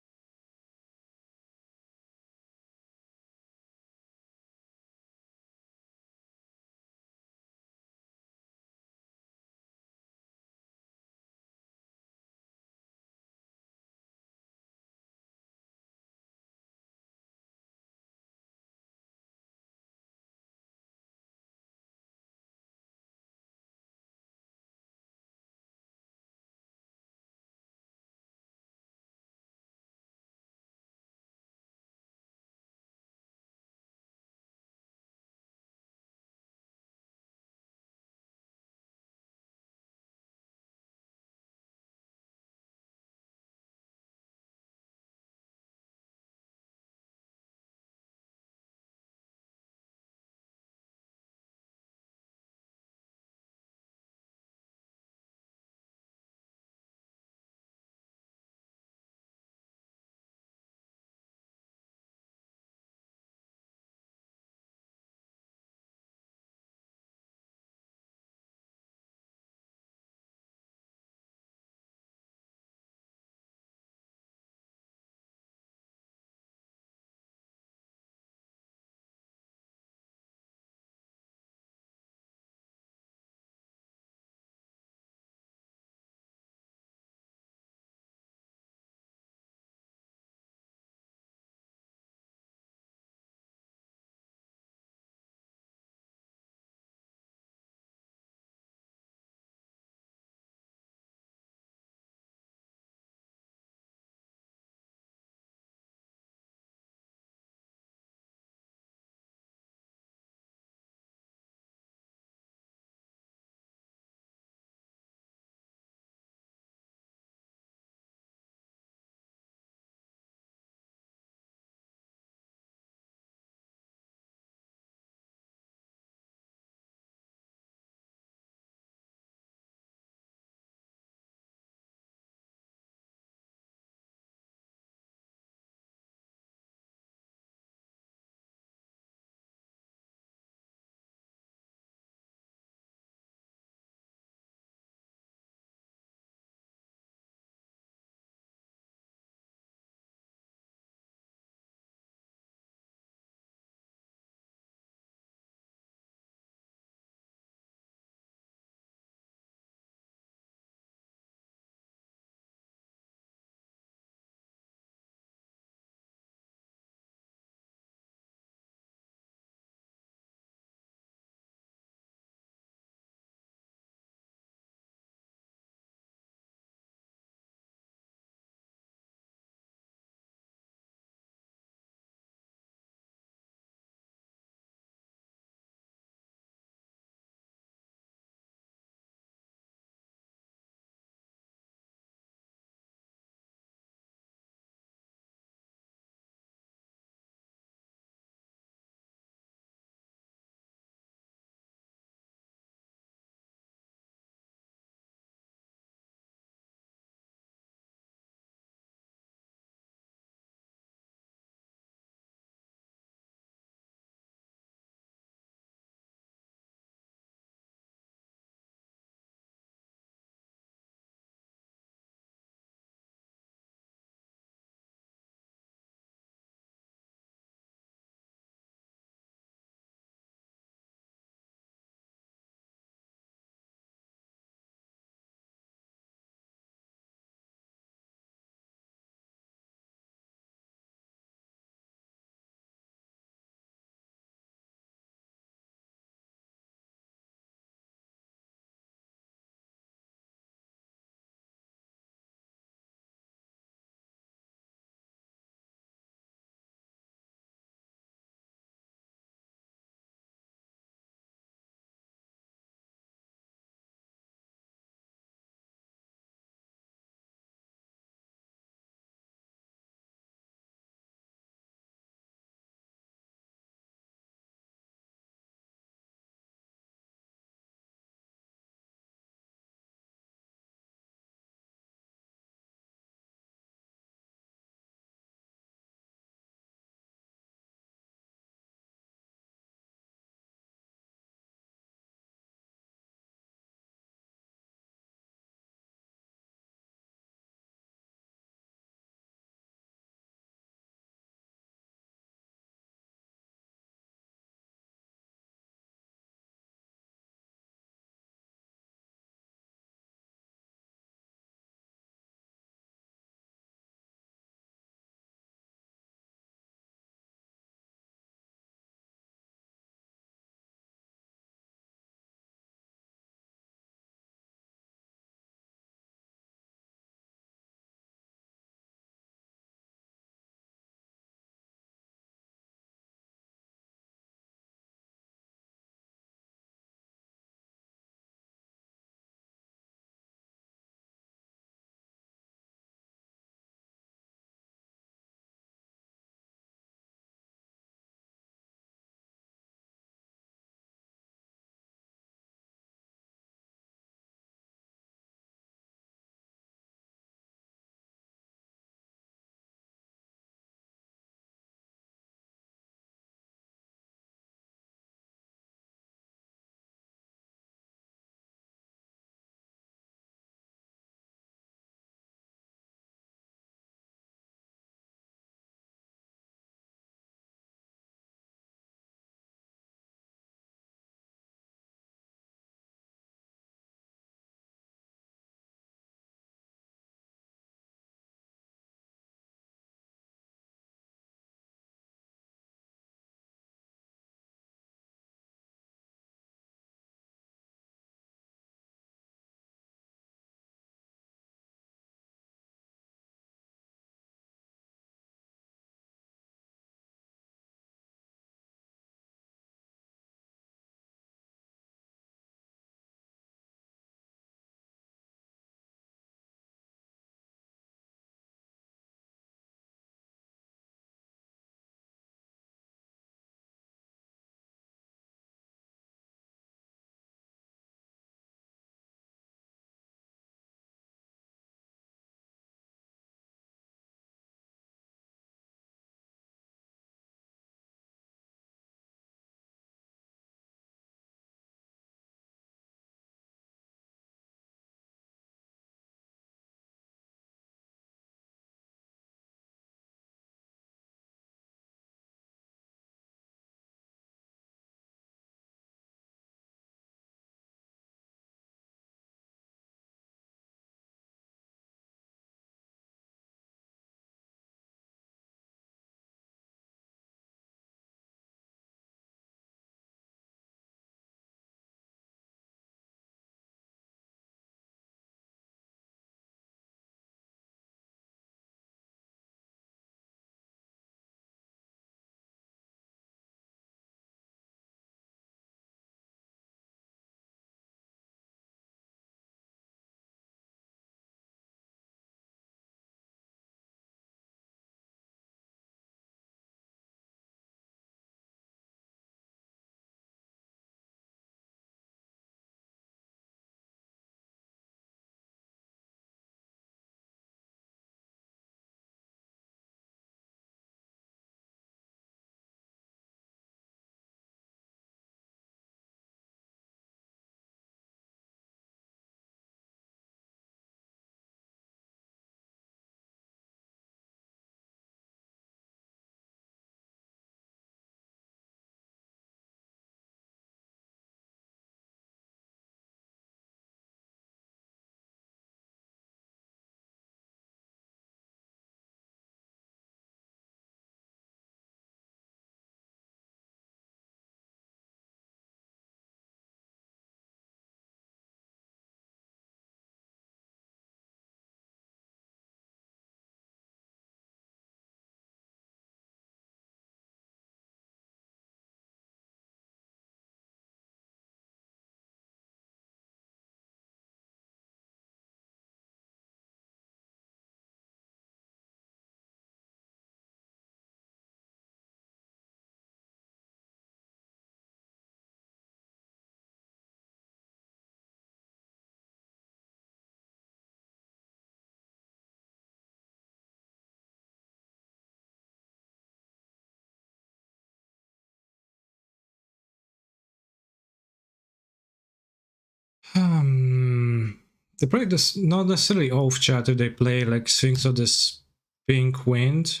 They play this not necessarily off chatter, they play like Sphinx of this Pink Wind.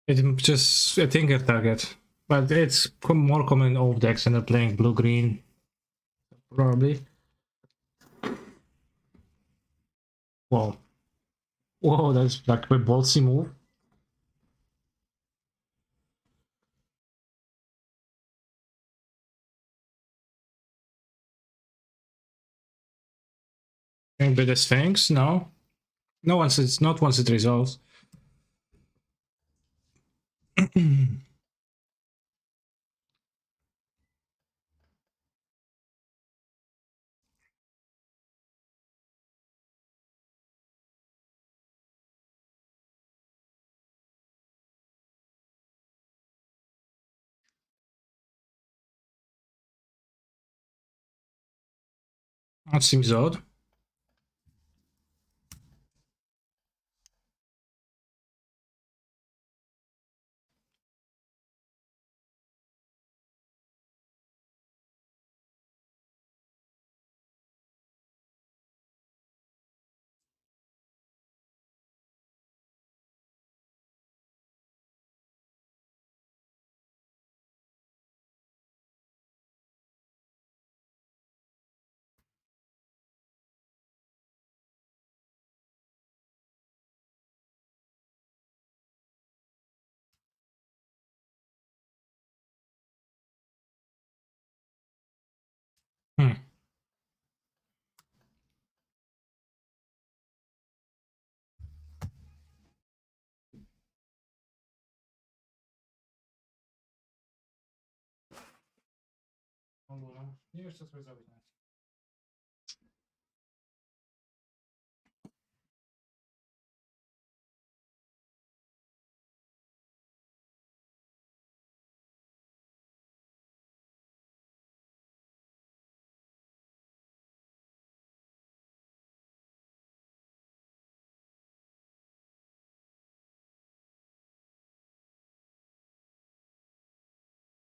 It's just a tinker target, but it's more common in off decks and they're playing blue green, probably. Whoa. Whoa, that's like a ballsy move. Maybe the Sphinx? No. No, once it's not once it resolves. That seems odd. Hmm.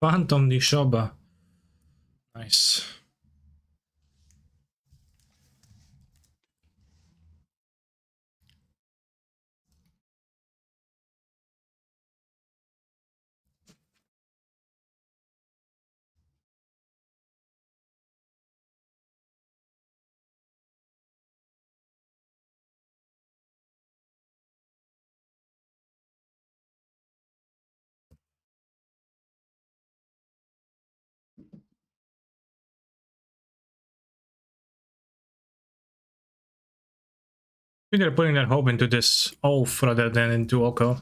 Phantom Nishoba. Nice. I think they're putting their hope into this oath rather than into Oko.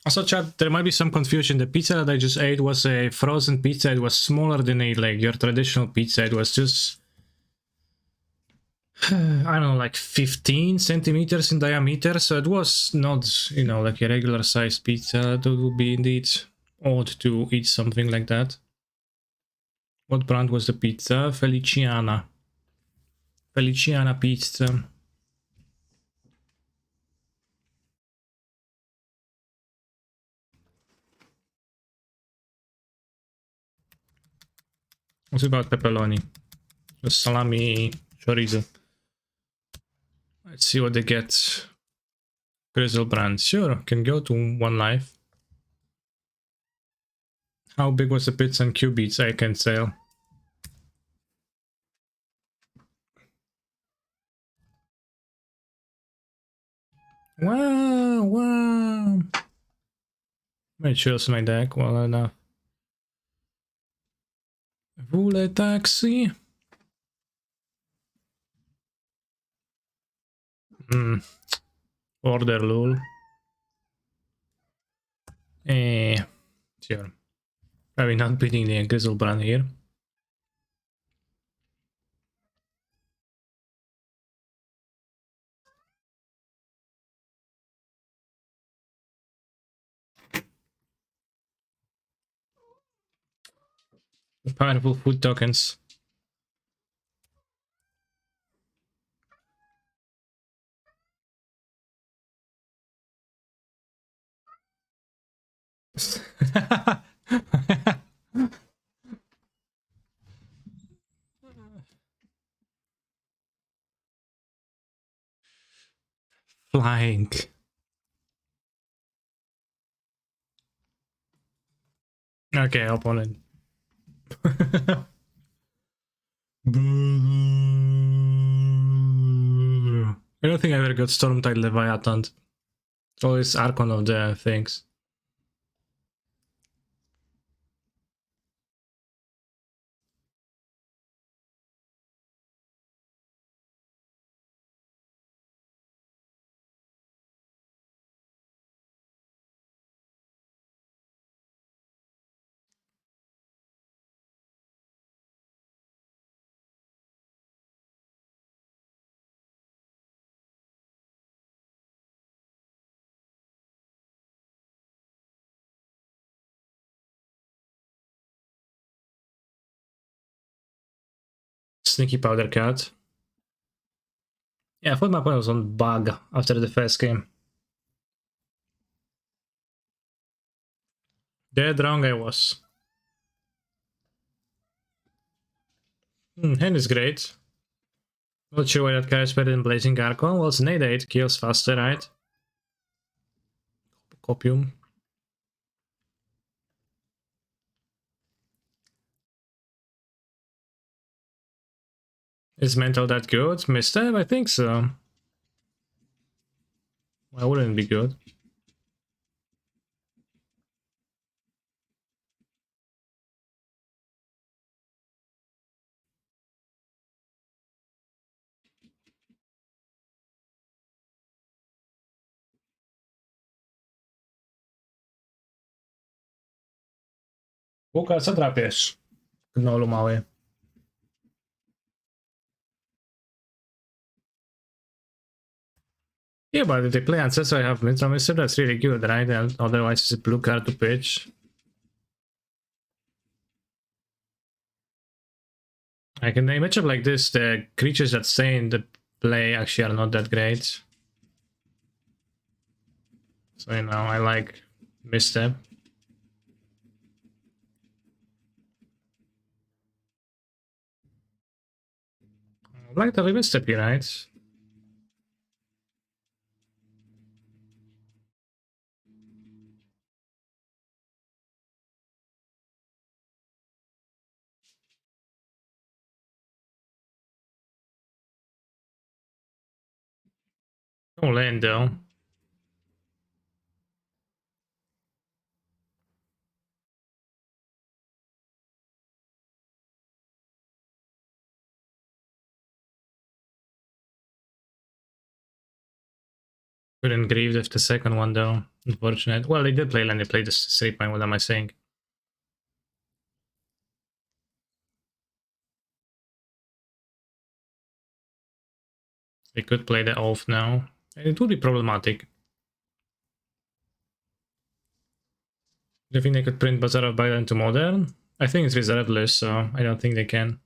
Also, chat, there might be some confusion. The pizza that I just ate was a frozen pizza. It was smaller than a like your traditional pizza. It was just I don't know, like 15 centimeters in diameter. So it was not, you know, like a regular sized pizza. That would be indeed odd to eat something like that. What brand was the pizza? Feliciana. Feliciana pizza. What's about pepperoni? Just salami, chorizo. Let's see what they get. Grizzlebrand. Sure, can go to one life. How big was the pizza and qubits? I can tell. Wow, wow. I chose my deck well enough. Vule taxi. Order lol. Sure. Probably not beating the Grizzlebrand here. Powerful food tokens. Flying. Okay, opponent. I don't think I ever got Stormtide Leviathan. It's always Archon of the things. Sneaky powder cut. Yeah, I thought my opponent was on bug after the first game. Dead wrong I was. Hand is great. Not sure why that guy is better than Blazing Archon. Well, it's Nade 8, kills faster, right? Copium. Is Mental that good? Misstep? I think so. Why wouldn't it be good? Łuka, co drapiesz? Gnolu mały. Yeah, but if they play Ancestor, I have Mister, that's really good, right? And otherwise it's a blue card to pitch. Like in a matchup like this, the creatures that stay in the play actually are not that great. So, you know, I like Misstep. I like the Misstep here, right? No land though. Couldn't grieve with the second one though. Unfortunate. Well, they did play land, they played the 3 point, what am I saying? They could play the oath now. It would be problematic. Do you think they could print Bazaar of Biden into Modern? I think it's reserveless, so I don't think they can.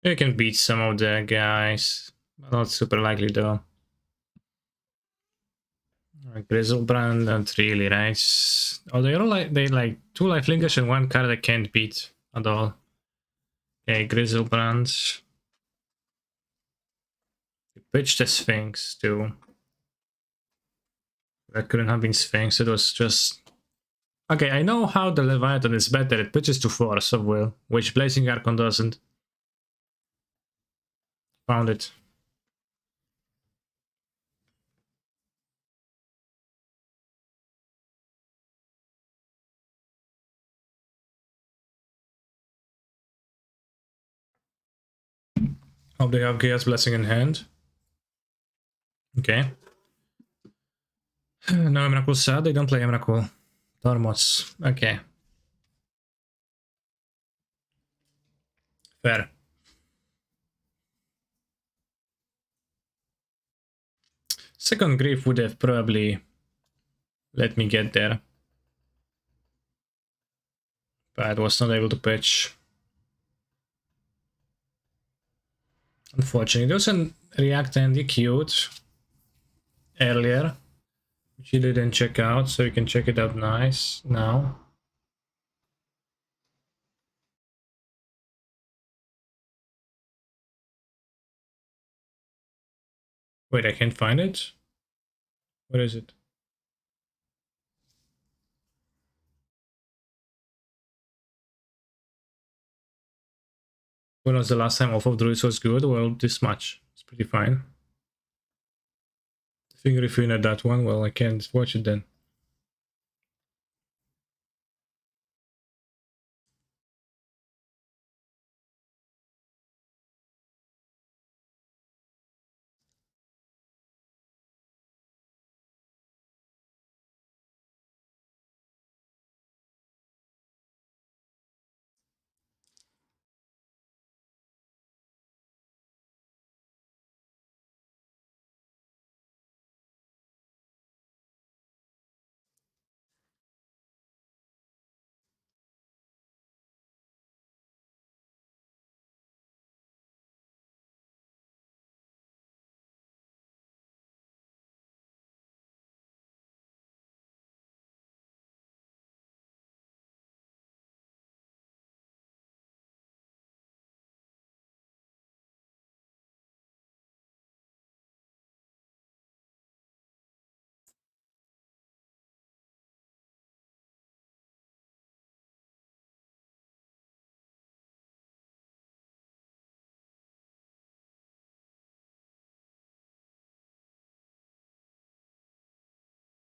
They can beat some of the guys. Not super likely though. Grizzlebrand, not really, right? Oh, they all like 2 lifelinkers and 1 card I can't beat at all. Okay, Grizzlebrand. Pitch the Sphinx too. That couldn't have been Sphinx, it was just... Okay, I know how the Leviathan is better, it pitches to Force of Will, which Blazing Archon doesn't. Found it. Hope they have Chaos Blessing in hand. Okay. No Emrakul sad, they don't play Emrakul. Tormos. Okay. Fair. Second Grief would have probably let me get there. But was not able to pitch. Unfortunately, there was a React Andy queued earlier, which you didn't check out, so you can check it out nice now. Wait, I can't find it? Where is it? When was the last time Oath of Druids was good? Well, this much. It's pretty fine. I think if you know that one, well, I can't watch it then.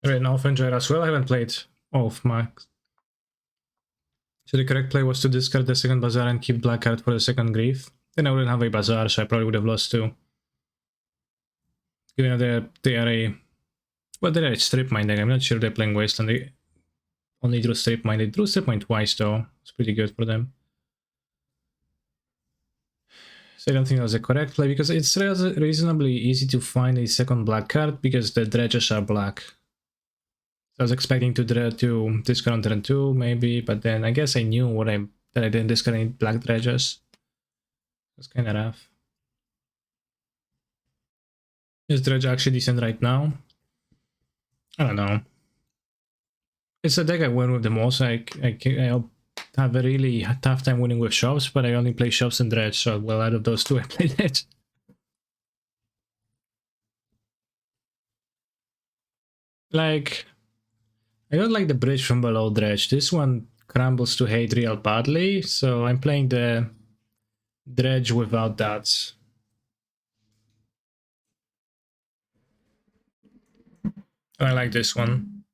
Right now, Fenjair as well. I haven't played Oath Max. So the correct play was to discard the second Bazaar and keep black card for the second Grief. Then I wouldn't have a Bazaar, so I probably would have lost too. Given that they are a... Well, they're a Strip Mine deck. I'm not sure they're playing Wasteland. They only drew Strip Mine. They drew Strip Mine twice though. It's pretty good for them. So I don't think that was the correct play because it's reasonably easy to find a second black card because the dredges are black. I was expecting to discard on turn 2 maybe, but then I guess I knew that I didn't discard any black dredges. It's kind of rough. Is dredge actually decent right now? I don't know. It's a deck I win with the most. I have a really tough time winning with shops, but I only play shops and dredge, so well, out of those two I play dredge. Like, I don't like the bridge from below dredge. This one crumbles to hate real badly, so I'm playing the dredge without that. I like this one.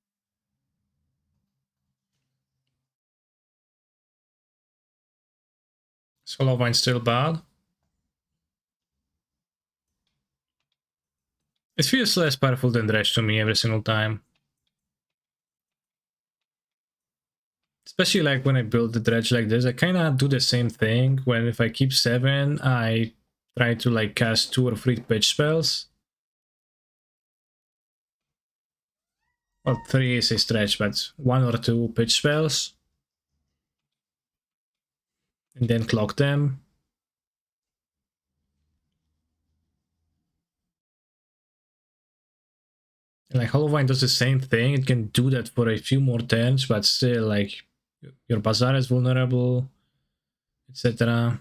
Is Hollowvine still bad? It feels less powerful than dredge to me every single time. Especially like when I build the dredge like this, I kind of do the same thing. When if I keep 7, I try to like cast 2 or 3 pitch spells. Well, 3 is a stretch, but 1 or 2 pitch spells. And then clock them. And like Hollowvine does the same thing. It can do that for a few more turns, but still like your Bazaar is vulnerable, etc.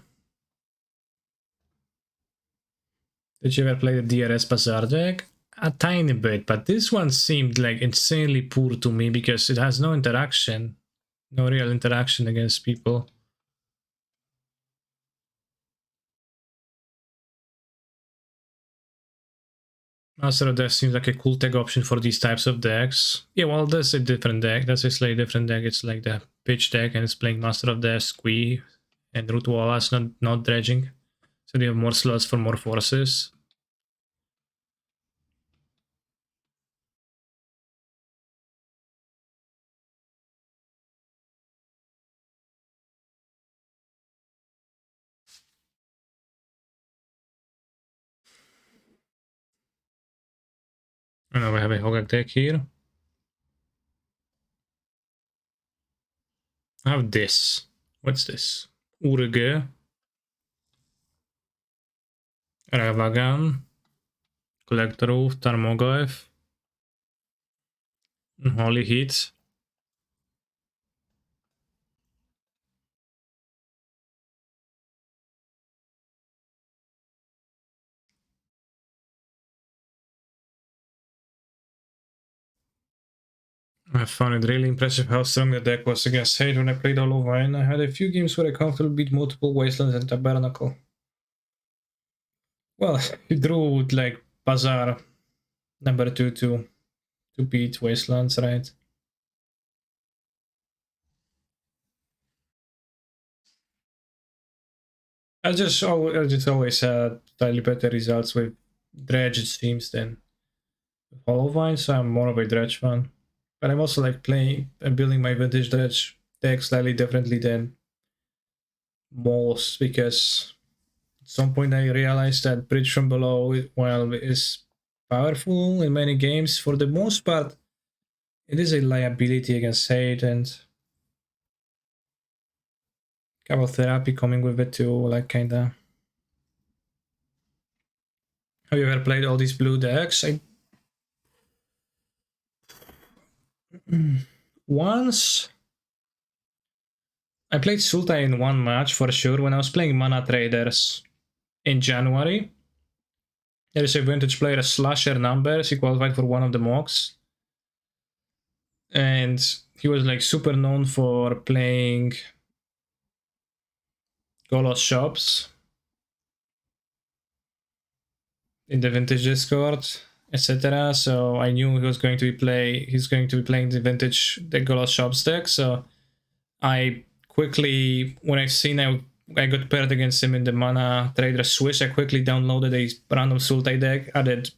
Did you ever play the DRS Bazaar deck? A tiny bit, but this one seemed like insanely poor to me because it has no interaction. No real interaction against people. Master of Death seems like a cool tag option for these types of decks. Yeah, well, that's a different deck. That's a slightly different deck. It's like the pitch deck and it's playing Master of Death, Squee, and Root Wallace, not dredging. So you have more slots for more forces. And now we have a Hogak deck here. I have this. What's this? Urge. Ravagan. Collectorów, Tarmogoev. Holy Heat. I found it really impressive how strong the deck was against Hate when I played Olivine. I had a few games where I comfortably beat multiple Wastelands and Tabernacle. Well, you drew with like Bazaar number 2 to beat Wastelands, right? I just always had slightly better results with Dredge, it seems, than with Hollowvine, so I'm more of a Dredge fan. But I'm also like playing and building my vintage Dredge deck slightly differently than most, because at some point I realized that Bridge from Below, while is powerful in many games, for the most part, it is a liability against Hate, and Cabal Therapy coming with it too, like kinda. Have you ever played all these blue decks? Once I played Sultai in one match for sure when I was playing Mana Traders in January. There is a vintage player, Slasher Numbers. He qualified for one of the mocks. And he was like super known for playing Golos shops in the vintage Discord, etc. So I knew he's going to be playing the Golos shops deck. So I quickly, when I seen I got paired against him in the Mana Trader Swish, I quickly downloaded a random Sultai deck, added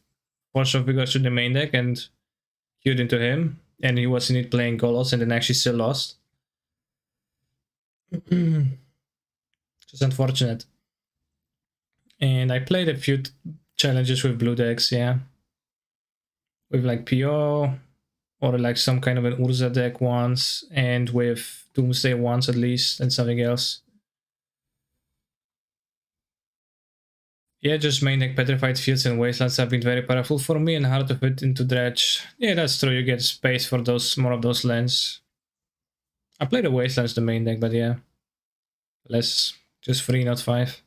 Force of Vigor to the main deck, and queued into him. And he was in it playing Golos, and then actually still lost. Just unfortunate. And I played a few challenges with blue decks, yeah. With like PO, or like some kind of an Urza deck once, and with Doomsday once at least, and something else. Yeah, just main deck Petrified Fields and Wastelands have been very powerful for me and hard to fit into Dredge. Yeah, that's true, you get space for those more of those lands. I played the Wastelands the main deck, but yeah. Less, just 3, not 5.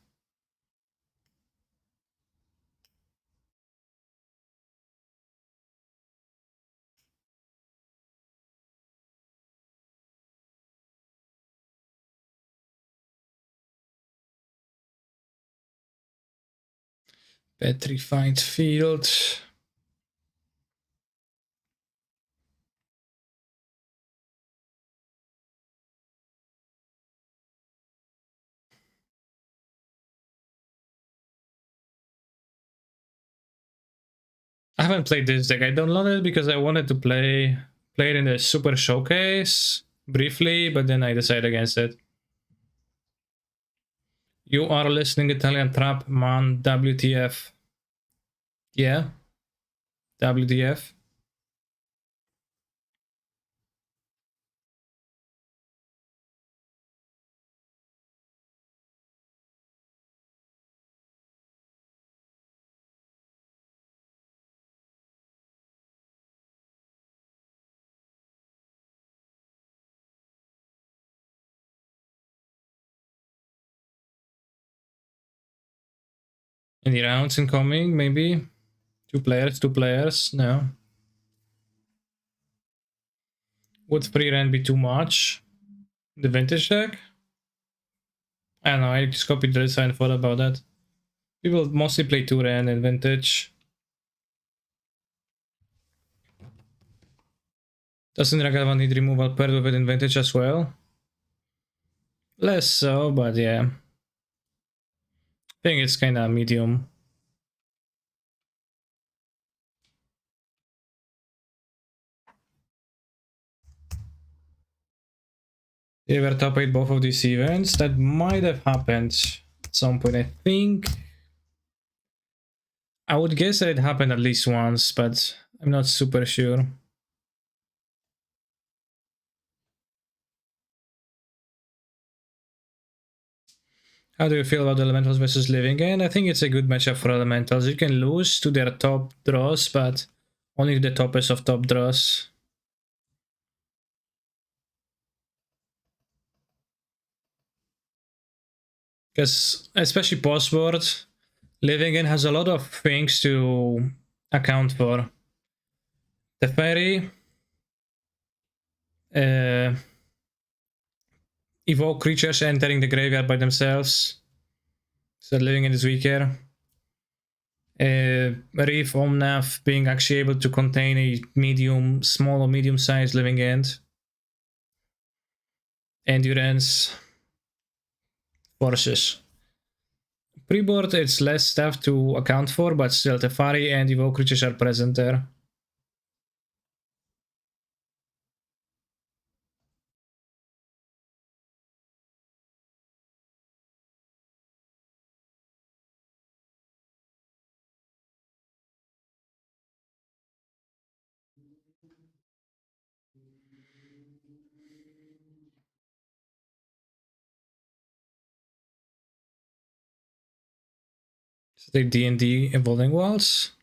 Petrified Field. I haven't played this deck. I downloaded it because I wanted to play it in the Super Showcase briefly, but then I decided against it. You are listening Italian Trap, man. WTF. Yeah. WTF. Any rounds incoming? Maybe? Two players? No. Would free run be too much? The vintage deck? I don't know, I just copied the design, thought about that. People mostly play 2-ren in vintage. Doesn't Ragavan need removal paired with it in vintage as well? Less so, but yeah. think it's kind of medium. They were top 8 both of these events. That might have happened at some point, I think. I would guess that it happened at least once, but I'm not super sure. How do you feel about Elementals versus Living End? I think it's a good matchup for Elementals. You can lose to their top draws, but only the toppest of top draws. Because, especially post-board, Living End has a lot of things to account for. The Fairy, evoke creatures entering the graveyard by themselves, so Living End is weaker. Reef Omnath being actually able to contain a small or medium-sized Living End. Endurance. Forces. Pre-board, it's less stuff to account for, but still Teferi and evoke creatures are present there. So take D&D Evolving Wilds.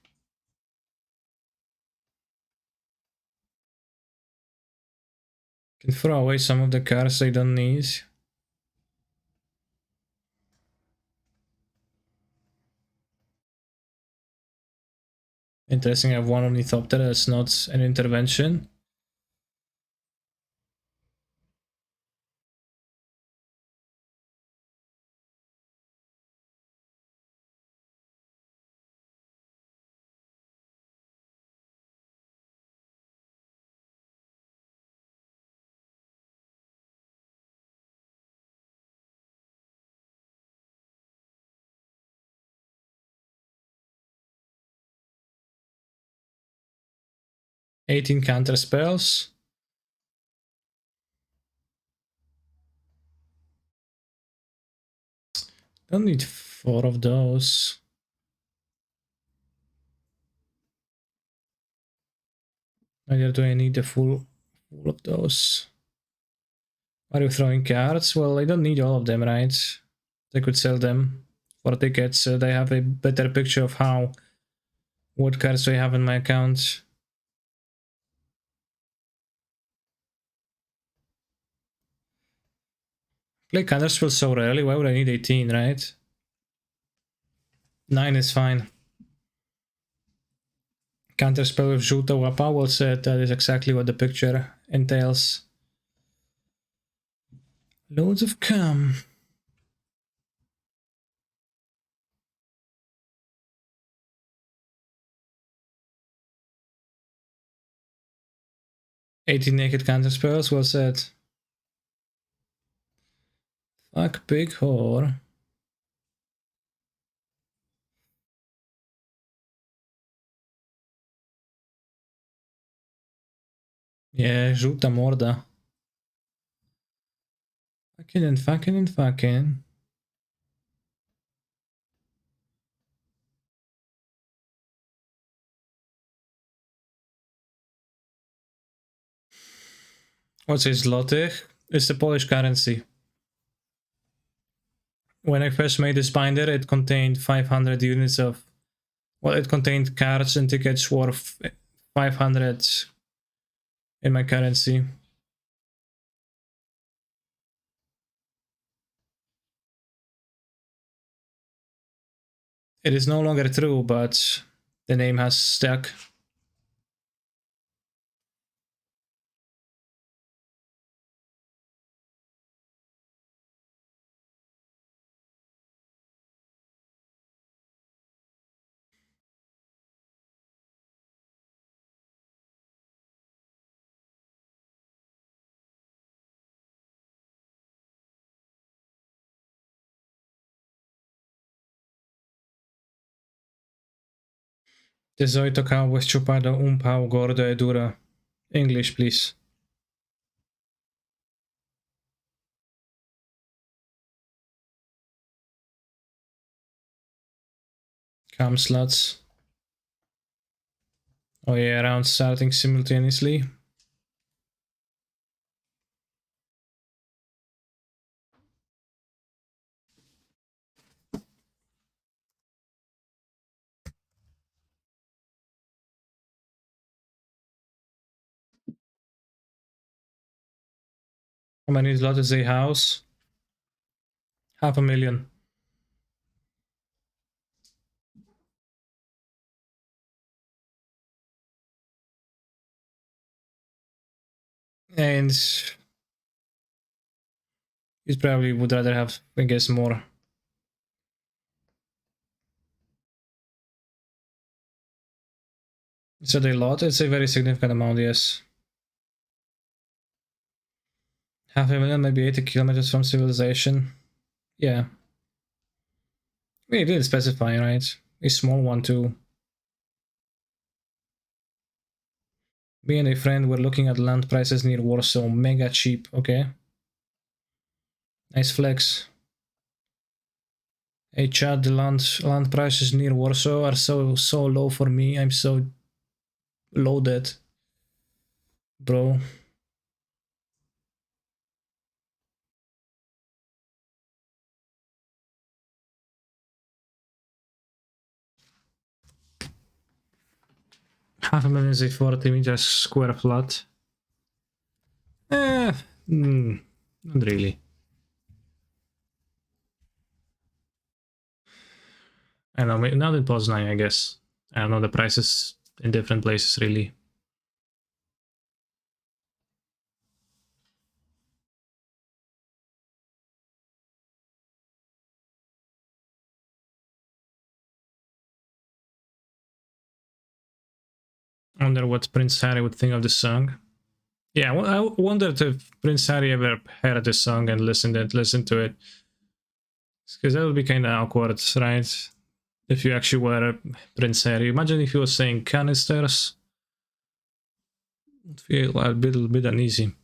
Can throw away some of the cards they don't need. Interesting, I have one Ornithopter, that's not an intervention. Eighteen counter spells. Don't need 4 of those. Neither do I need the full of those. Are you throwing cards? Well, I don't need all of them, right? I could sell them for tickets so they have a better picture of what cards I have in my account. Play Counterspell so rarely, why would I need 18, right? 9 is fine. Counterspell with Juta Wapa, well said, that is exactly what the picture entails. Loads of cum. "18 naked counterspells," well said. Fuck big whore. Yeah, Juta Morda. Fucking and fucking and fucking. What's his zlotych? It's the Polish currency. When I first made this binder, it contained 500 units of... Well, it contained cards and tickets worth 500 in my currency. It is no longer true, but the name has stuck. 18 cowboys chupado un pau gordo e duro. English, please. Come slots. Oh yeah, round starting simultaneously. How many slot is a house? 500,000. And he probably would rather have, I guess, more. So the lot, it's a very significant amount, yes. 500,000, maybe 80 kilometers from civilization. Yeah. We didn't specify, right? A small one too. Me and a friend were looking at land prices near Warsaw. Mega cheap, okay. Nice flex. Hey Chad, the land prices near Warsaw are so low for me. I'm so loaded, bro. Half a million is a 40 meters square flat. Not really. I don't know, now in Poznan, I guess. I don't know the prices in different places, really. I wonder what Prince Harry would think of the song. Yeah, well, I wondered if Prince Harry ever heard the song and listened to it. Because that would be kind of awkward, right? If you actually were a Prince Harry. Imagine if you were saying canisters. It would feel a bit uneasy.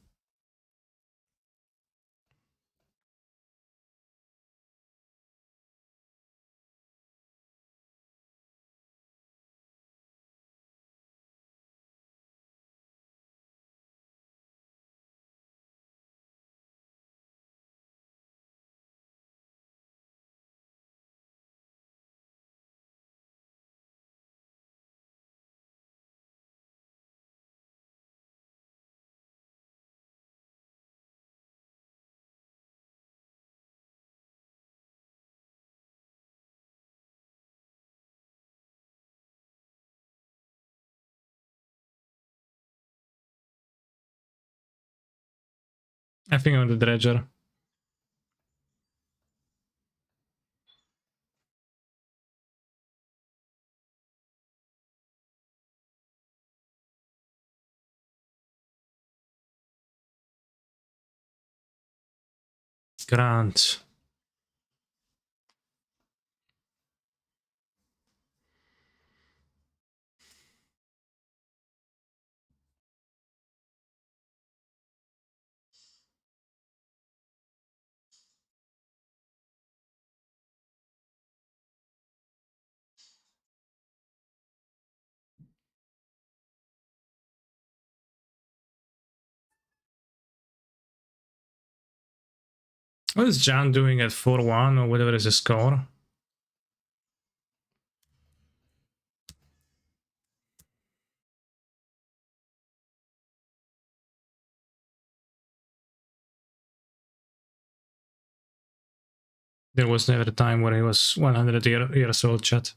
I think I'm the Dredger. Grant. What is John doing at 4-1 or whatever is the score? There was never a time where he was 100 years old, chat.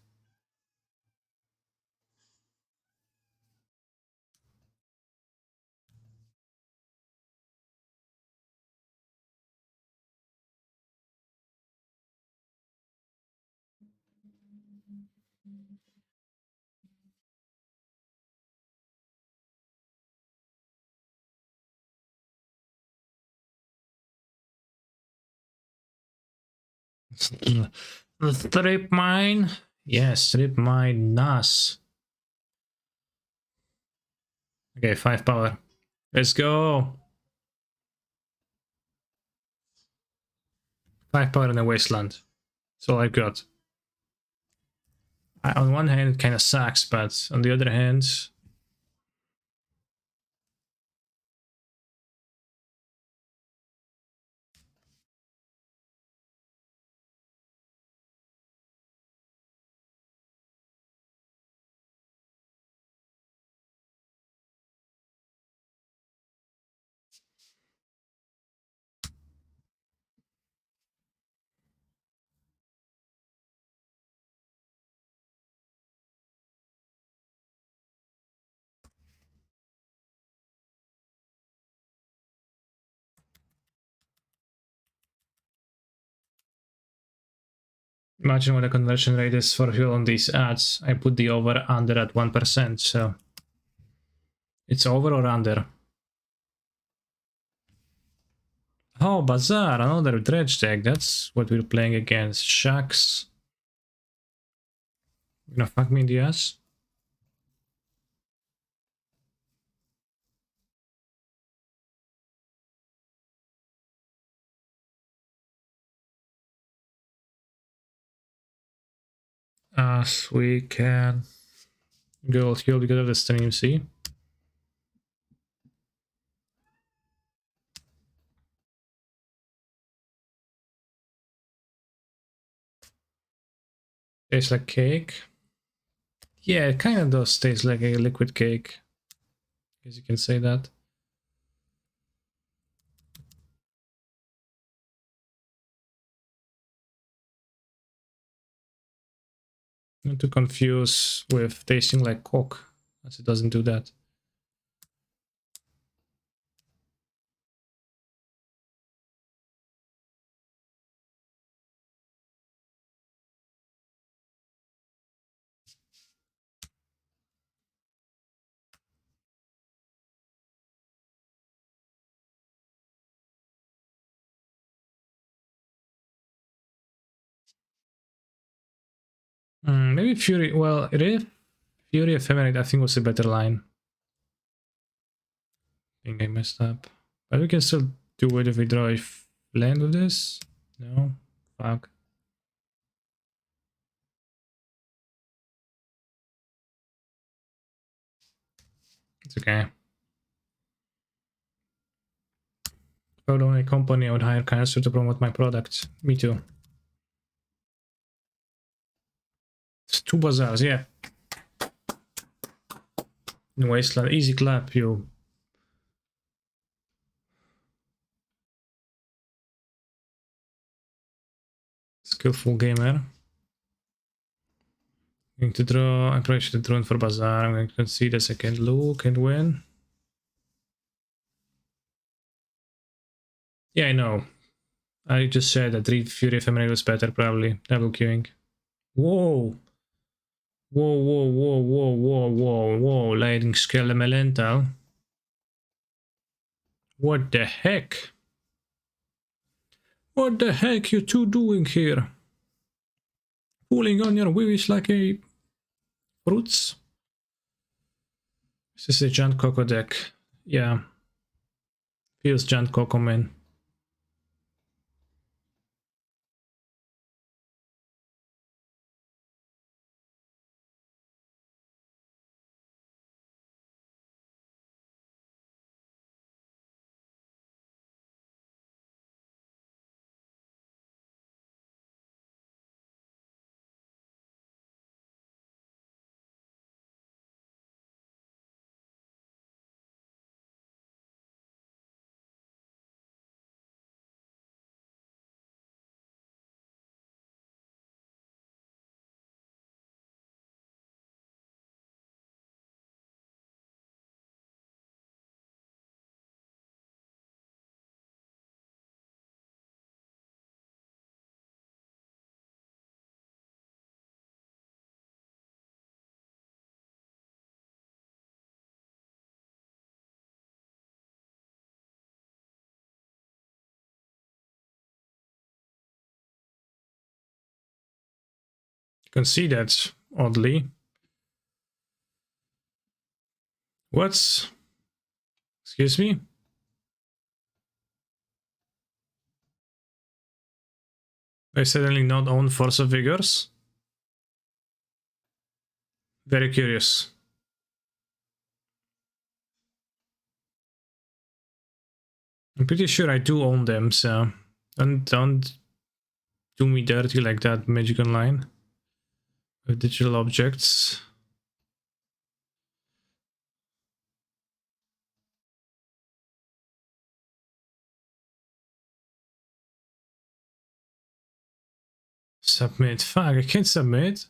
The strip mine? Yes, strip mine, NAS. Okay, 5 power. Let's go! 5 power in the wasteland. That's all I've got. On one hand, it kind of sucks, but on the other hand... Imagine what the conversion rate is for fuel on these ads. I put the over under at 1%, so... It's over or under? Oh, Bazaar, another dredge deck. That's what we're playing against. Shucks. You gonna fuck me in the ass? As we can. Go heal because of the stream, see? Tastes like cake. Yeah, it kind of does taste like a liquid cake. I guess you can say that. Not to confuse with tasting like Coke, as it doesn't do that. Maybe Fury. Well, Fury Ephemerate, I think, was a better line. I think I messed up. But we can still do it if we draw a land with this. No? Fuck. It's okay. If I would own a company, I would hire Cancer to promote my product. Me too. It's 2 bazaars, yeah. Wasteland, easy clap, you. Skillful gamer. I'm going to draw. I probably should have drawn for Bazaar. I'm going to concede a second look and win. Yeah, I know. I just said that Read Fury Ephemerate was better, probably. Double queuing. Whoa! Whoa, whoa, whoa, whoa, whoa, whoa, whoa. Lightning Scale Elemental. What the heck? What the heck you two doing here? Pulling on your wish like a fruits? This is a Giant Coco deck. Yeah. Feels Giant Coco, man. You can see that, oddly. What's Excuse me? I certainly not own Force of Vigors. Very curious. I'm pretty sure I do own them, so don't do me dirty like that, Magic Online. With digital objects. Submit. Fuck, I can't submit.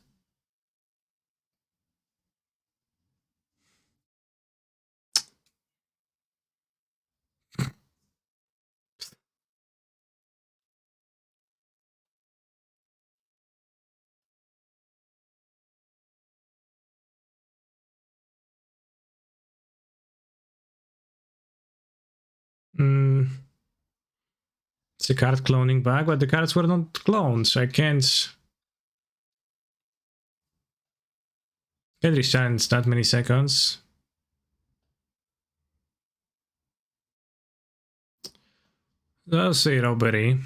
It's a card cloning bug, but the cards were not cloned, so I can't resend that many seconds. I'll say robbery.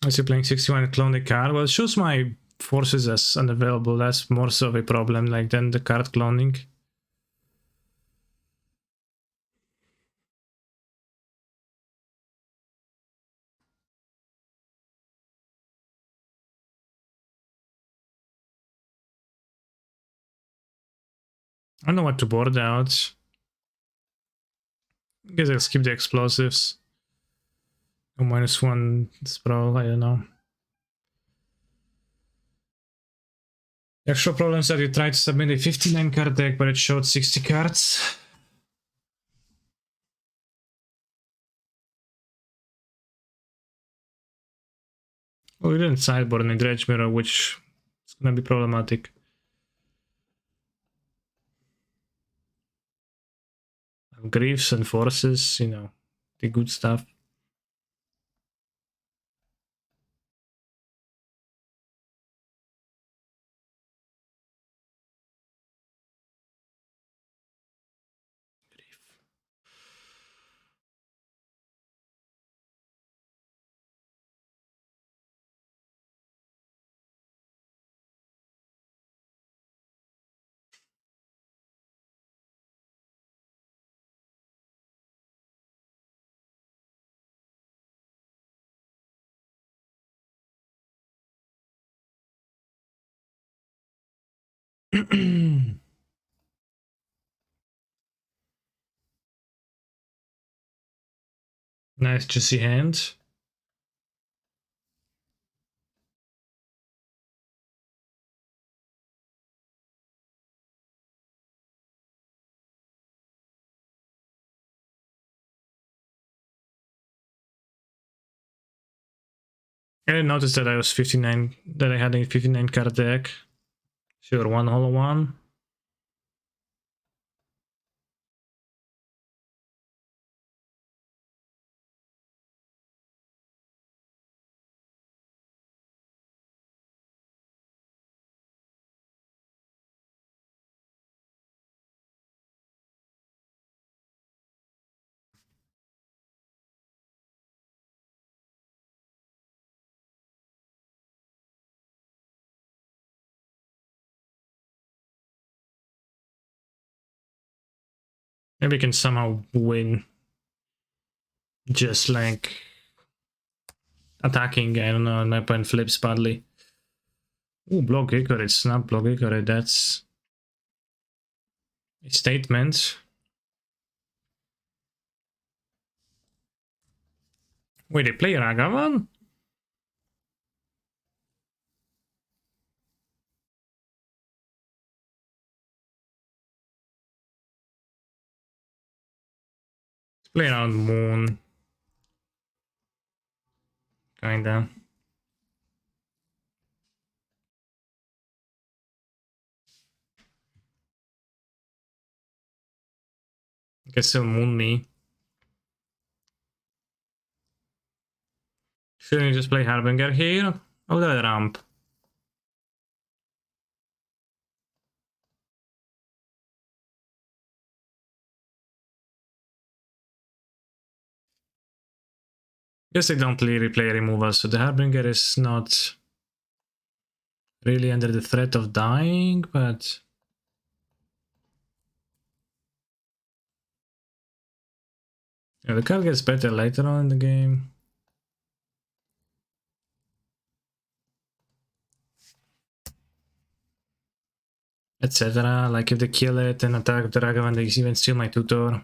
As you're playing 61 and clone the card, well, it shows my forces as unavailable. That's more so of a problem like than the card cloning. I don't know what to board out. I guess I'll skip the explosives. Or -1 sprawl, I don't know. The actual problem is that you tried to submit a 59 card deck, but it showed 60 cards. Oh, we didn't sideboard any Dredge Mirror, which is gonna be problematic. Griefs and forces, you know, the good stuff. Nice juicy hand. I didn't notice that I was 59, that I had a 59 card deck. Sure, one hollow one. Maybe I can somehow win. Just like attacking, I don't know, and my opponent flips badly. Ooh, block Icarus, it's not block Icarus, that's a statement. Wait, they play Ragavan? Play around Moon. Kinda. I guess still Moon me. Shouldn't you just play Harbinger here? Oh, that ramp. Guess they don't really play removal, so the Harbinger is not really under the threat of dying, but... yeah, the card gets better later on in the game. Etc. Like if they kill it and attack the Ragavan, they even steal my tutor.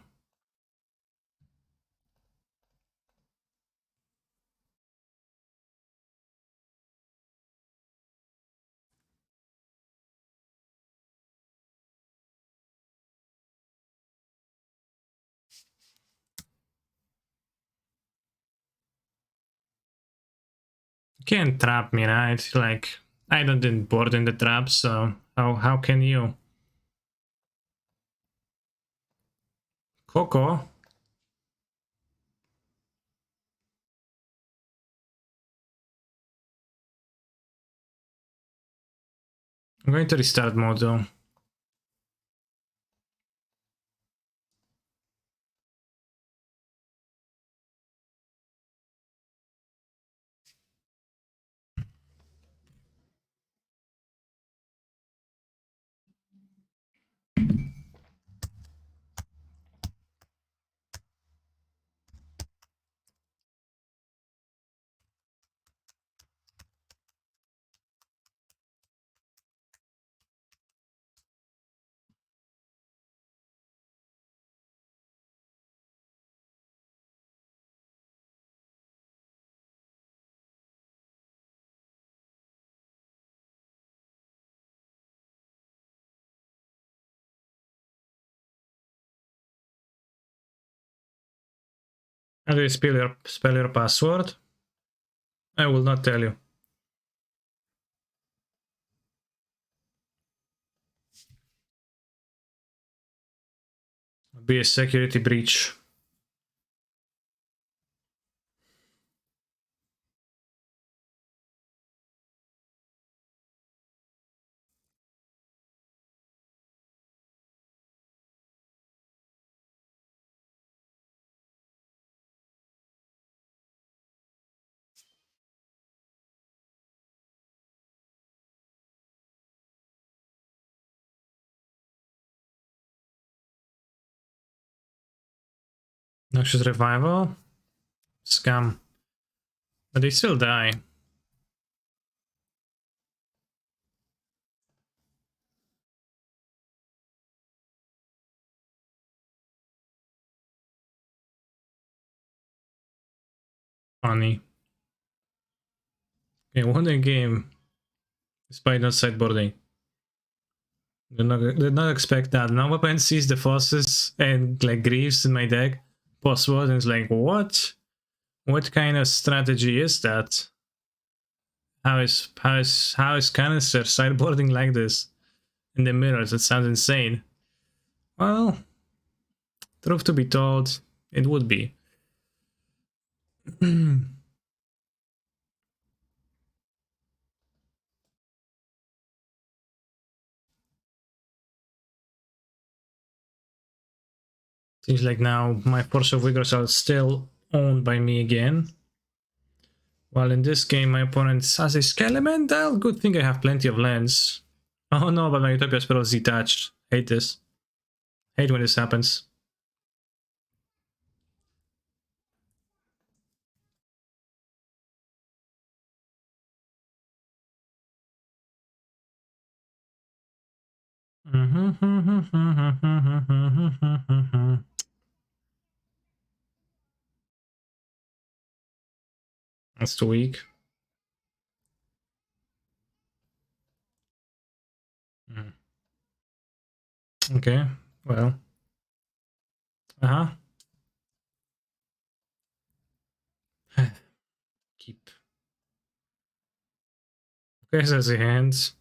You can't trap me, right? Like, I didn't board in the trap, so how can you? Coco? I'm going to restart mode though. How do you spell your password? I will not tell you. Be a security breach. Noxious Revival? Scam. But they still die. Funny. Okay, won a game. Despite not sideboarding. Did not expect that. Now opponent sees the Fosses and like Greaves in my deck. Postword and is like, what? What kind of strategy is that? How is Canister sideboarding like this? In the mirrors, it sounds insane. Well, truth to be told, it would be. Seems like now my Force of Vigors are still owned by me again. While in this game my opponent has a Skelemental. Good thing I have plenty of lands. Oh no, but my Utopia Spell is detached. Hate this. Hate when this happens. That's too weak. Okay, well. Keep. Okay, so that's the hands.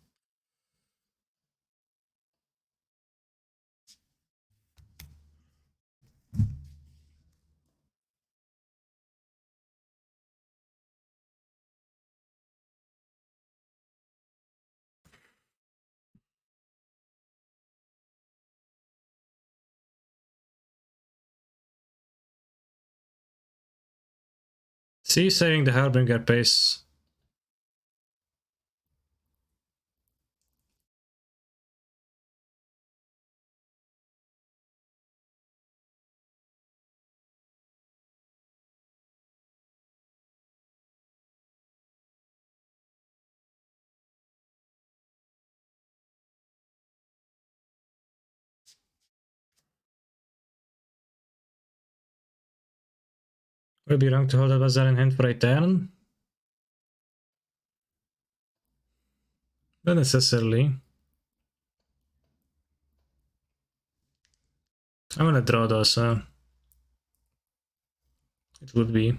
See, saving the Harbinger pace. Would it be wrong to hold a bazaar in hand for a turn? Not necessarily. I'm gonna draw though, so it would be.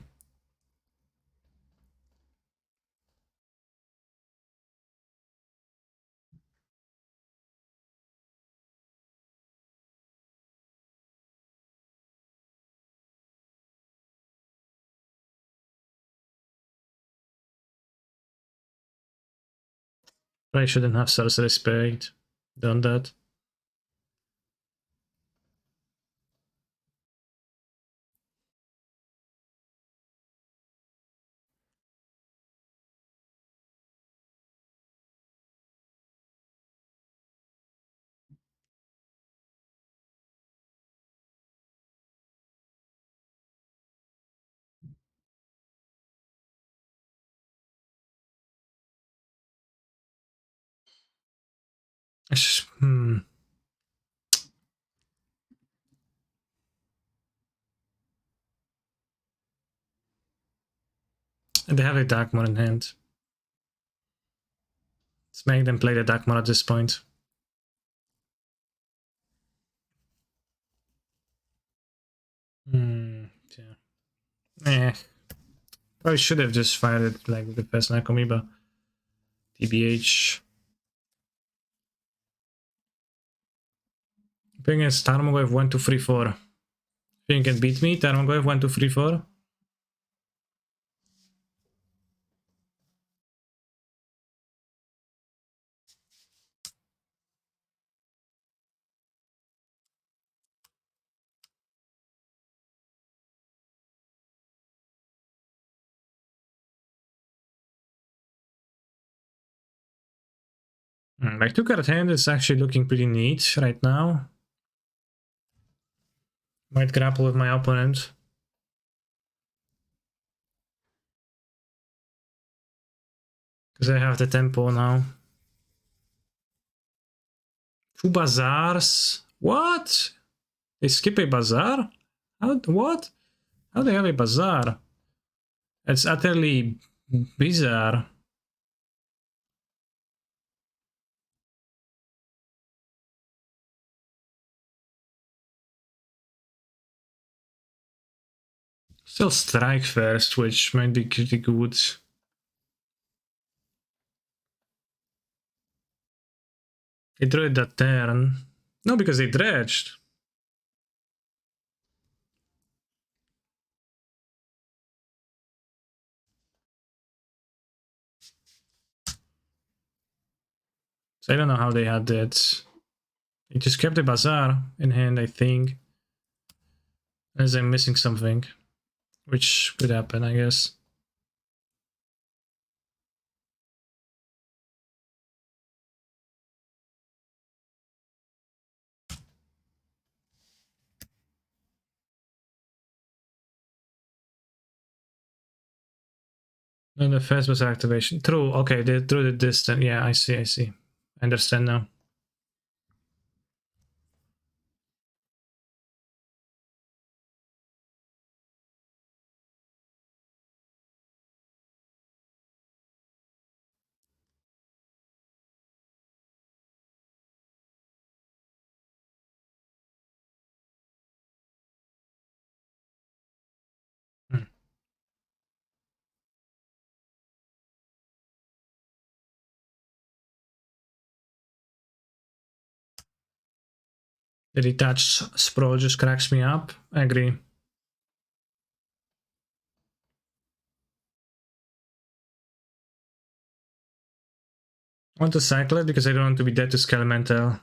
I shouldn't have Sorcery Spirit done that. Hmm. And they have a Darkmoor in hand. Let's make them play the Darkmoor at this point. Yeah. Probably should have just fired it like the first Nakomiba. TBH. Thing is, Tarmogoyf 1, 2, 3, 4. Think you can beat me? Tarmogoyf 1, 2, 3, 4. My 2-card hand is actually looking pretty neat right now. Might grapple with my opponent. Because I have the tempo now. 2 bazaars? What? They skip a bazaar? What? How do they have a bazaar? It's utterly bizarre. Still strike first, which might be pretty good. They drew it that turn. No, because they dredged. So I don't know how they had that. They just kept the bazaar in hand, I think. Unless I'm missing something. Which could happen, I guess. No, the first was activation. True, okay, they drew the distance. Yeah, I see. I understand now. The detached sprawl just cracks me up. I agree. I want to cycle it because I don't want to be dead to Skelemental.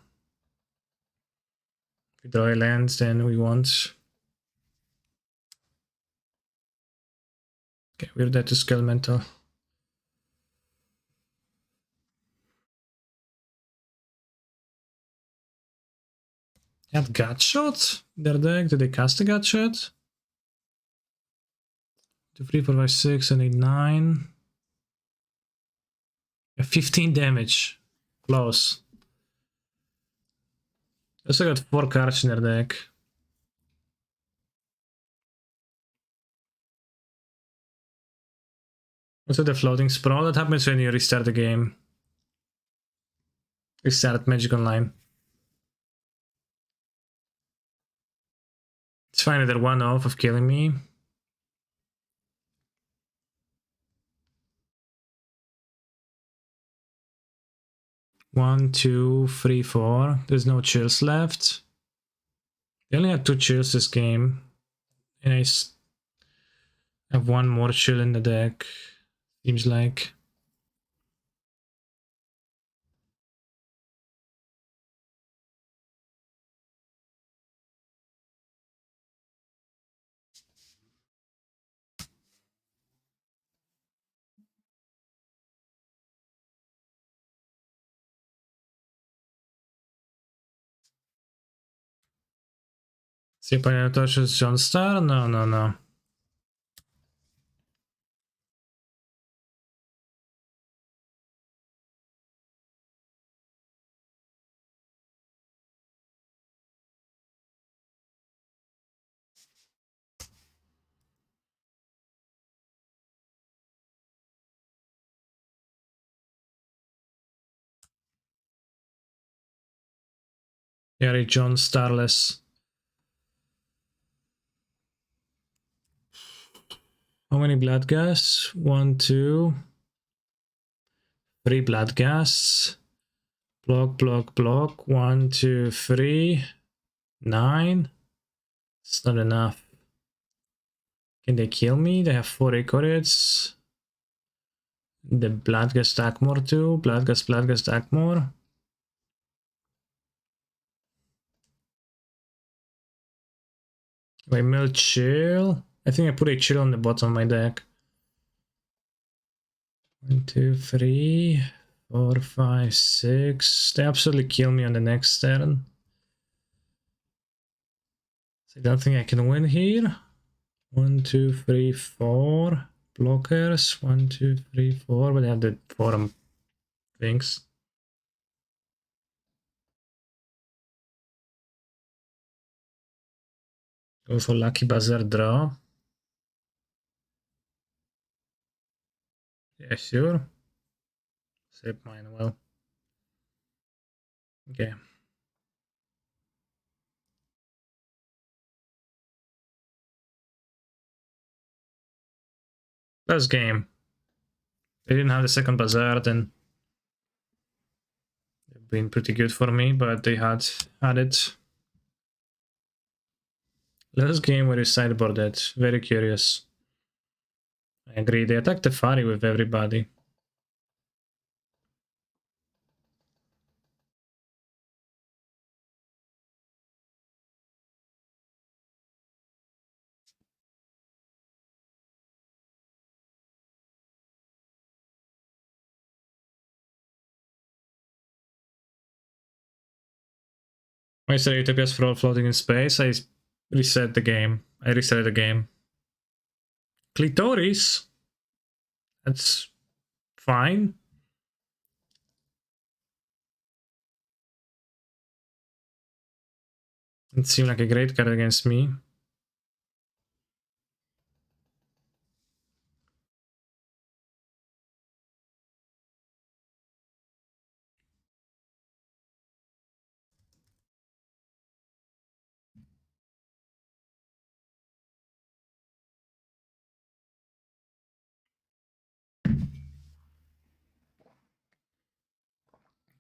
If we draw a land, then we want. Okay, we're dead to Skelemental. Had gut shot their deck. Did they cast a gut shot? 2, 3, 4, 5, 6, and 8, 9. Yeah, 15 damage. Close. Also got 4 cards in their deck. Also the floating sprawl. That happens when you restart the game. Restart Magic Online. It's fine that they're 1 off of killing me. One, two, three, four. There's no chills left. They only had 2 chills this game. And I have 1 more chill in the deck. Seems like. See if I touches John Star? No, no, no. Gary John Starless. How many blood gas? 1, 2, 3 blood gas. Block, block, block. 1, 2, 3. 9. It's not enough. Can they kill me? They have 4 Icorids. The blood gas stack more too. Blood gas stack more. Wait, mill chill. I think I put a chill on the bottom of my deck. 1, 2, 3, 4, 5, 6. They absolutely kill me on the next turn. So I don't think I can win here. 1, 2, 3, 4 blockers. 1, 2, 3, 4. But they have the forum things. Go for lucky buzzer draw. Yeah, sure. Save mine well. Okay. Last game. They didn't have the second bazaar, then they've been pretty good for me, but they had it. Last game where you sideboarded. Very curious. I agree. They attacked the Fari with everybody. I said Utopia's for all floating in space. I reset the game. I reset the game. Clitoris. That's fine. It seemed like a great card against me.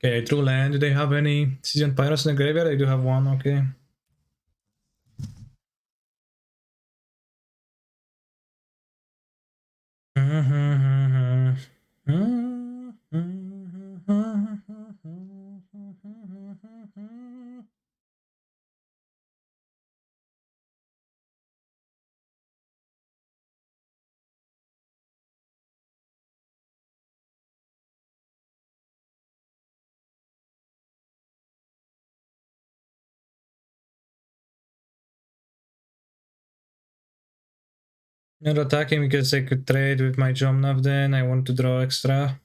Okay, True Land. Do they have any Seasoned Pyros in the graveyard? I do have one, okay. Not attacking because I could trade with my Jomnav then. I want to draw extra.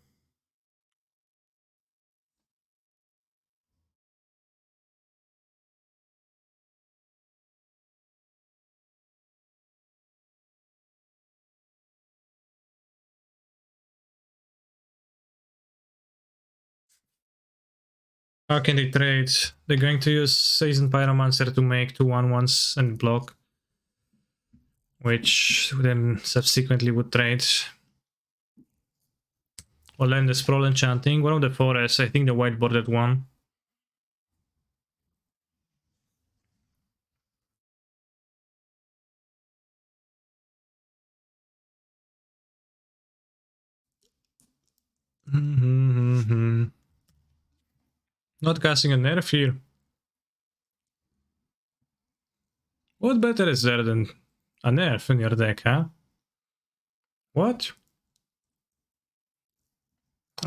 How can they trade? They're going to use Seasoned Pyromancer to make 2/1/1s and block, which then subsequently would trade. Well, then the Sprawl Enchanting, one of the forests, I think the white bordered one. Not casting a nerf here. What better is there than a nerf in your deck, huh? What?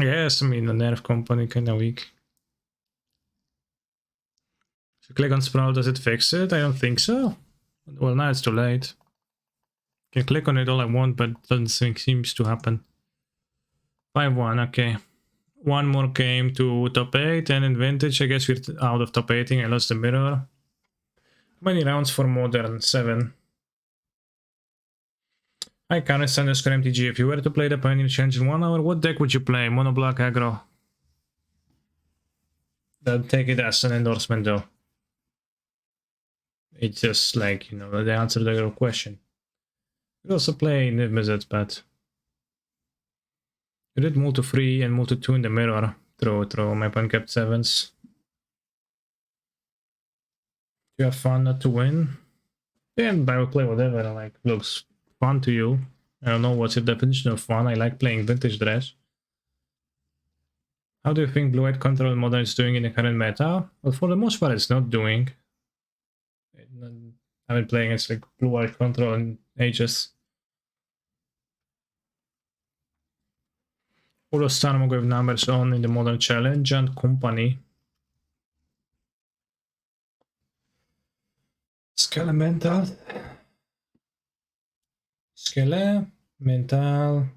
Yes, I mean, the nerf company kinda weak. So click on Sprawl, does it fix it? I don't think so. Well, now it's too late. Can click on it all I want, but doesn't seems to happen. 5-1, okay. One more game to top 8, and in Vintage, I guess we're out of top 8ing. I lost the mirror. How many rounds for Modern? 7. Hi, Canis underscore MTG. If you were to play the Pioneer Challenge in 1 hour, what deck would you play? Mono Black Aggro. Don't take it as an endorsement, though. It's just like, you know, the answer to your question. You could also play Niv Mizzet, but you did multi 3 and multi 2 in the mirror. True. My opponent kept 7s. You have fun not to win? Then I will play whatever like looks fun to you. I don't know what's your definition of fun. I like playing Vintage Dress. How do you think Blue-White Control Modern is doing in the current meta? Well, for the most part, it's not doing. I've been playing against like Blue-White Control in ages. All of Starmog with numbers on in the Modern Challenge and Company. Skelemental. Skelemental.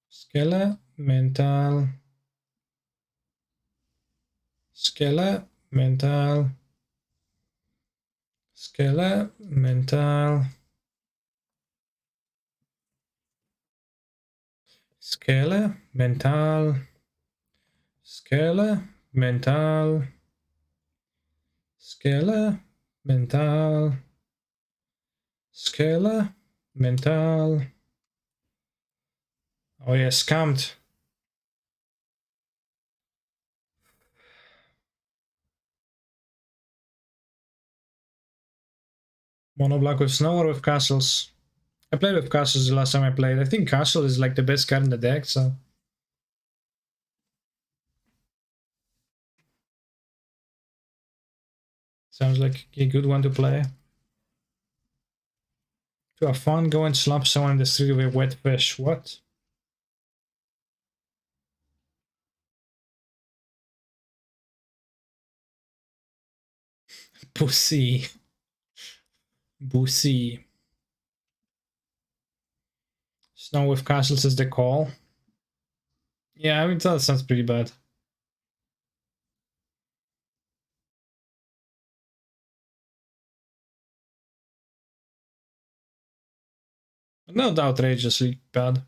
Skelemental. Skelemental. Skelemental. Skelemental. Skelemental. Skelemental. Skelemental. Oh yeah, scammed. Mono black with snow or with castles? I played with castles the last time I played. I think castle is like the best card in the deck, so. Sounds like a good one to play. To have fun, go and slap someone in the street with a wet fish. What? Pussy. Pussy. Snow with castles is the call. Yeah, I mean, that sounds pretty bad. Not outrageously bad.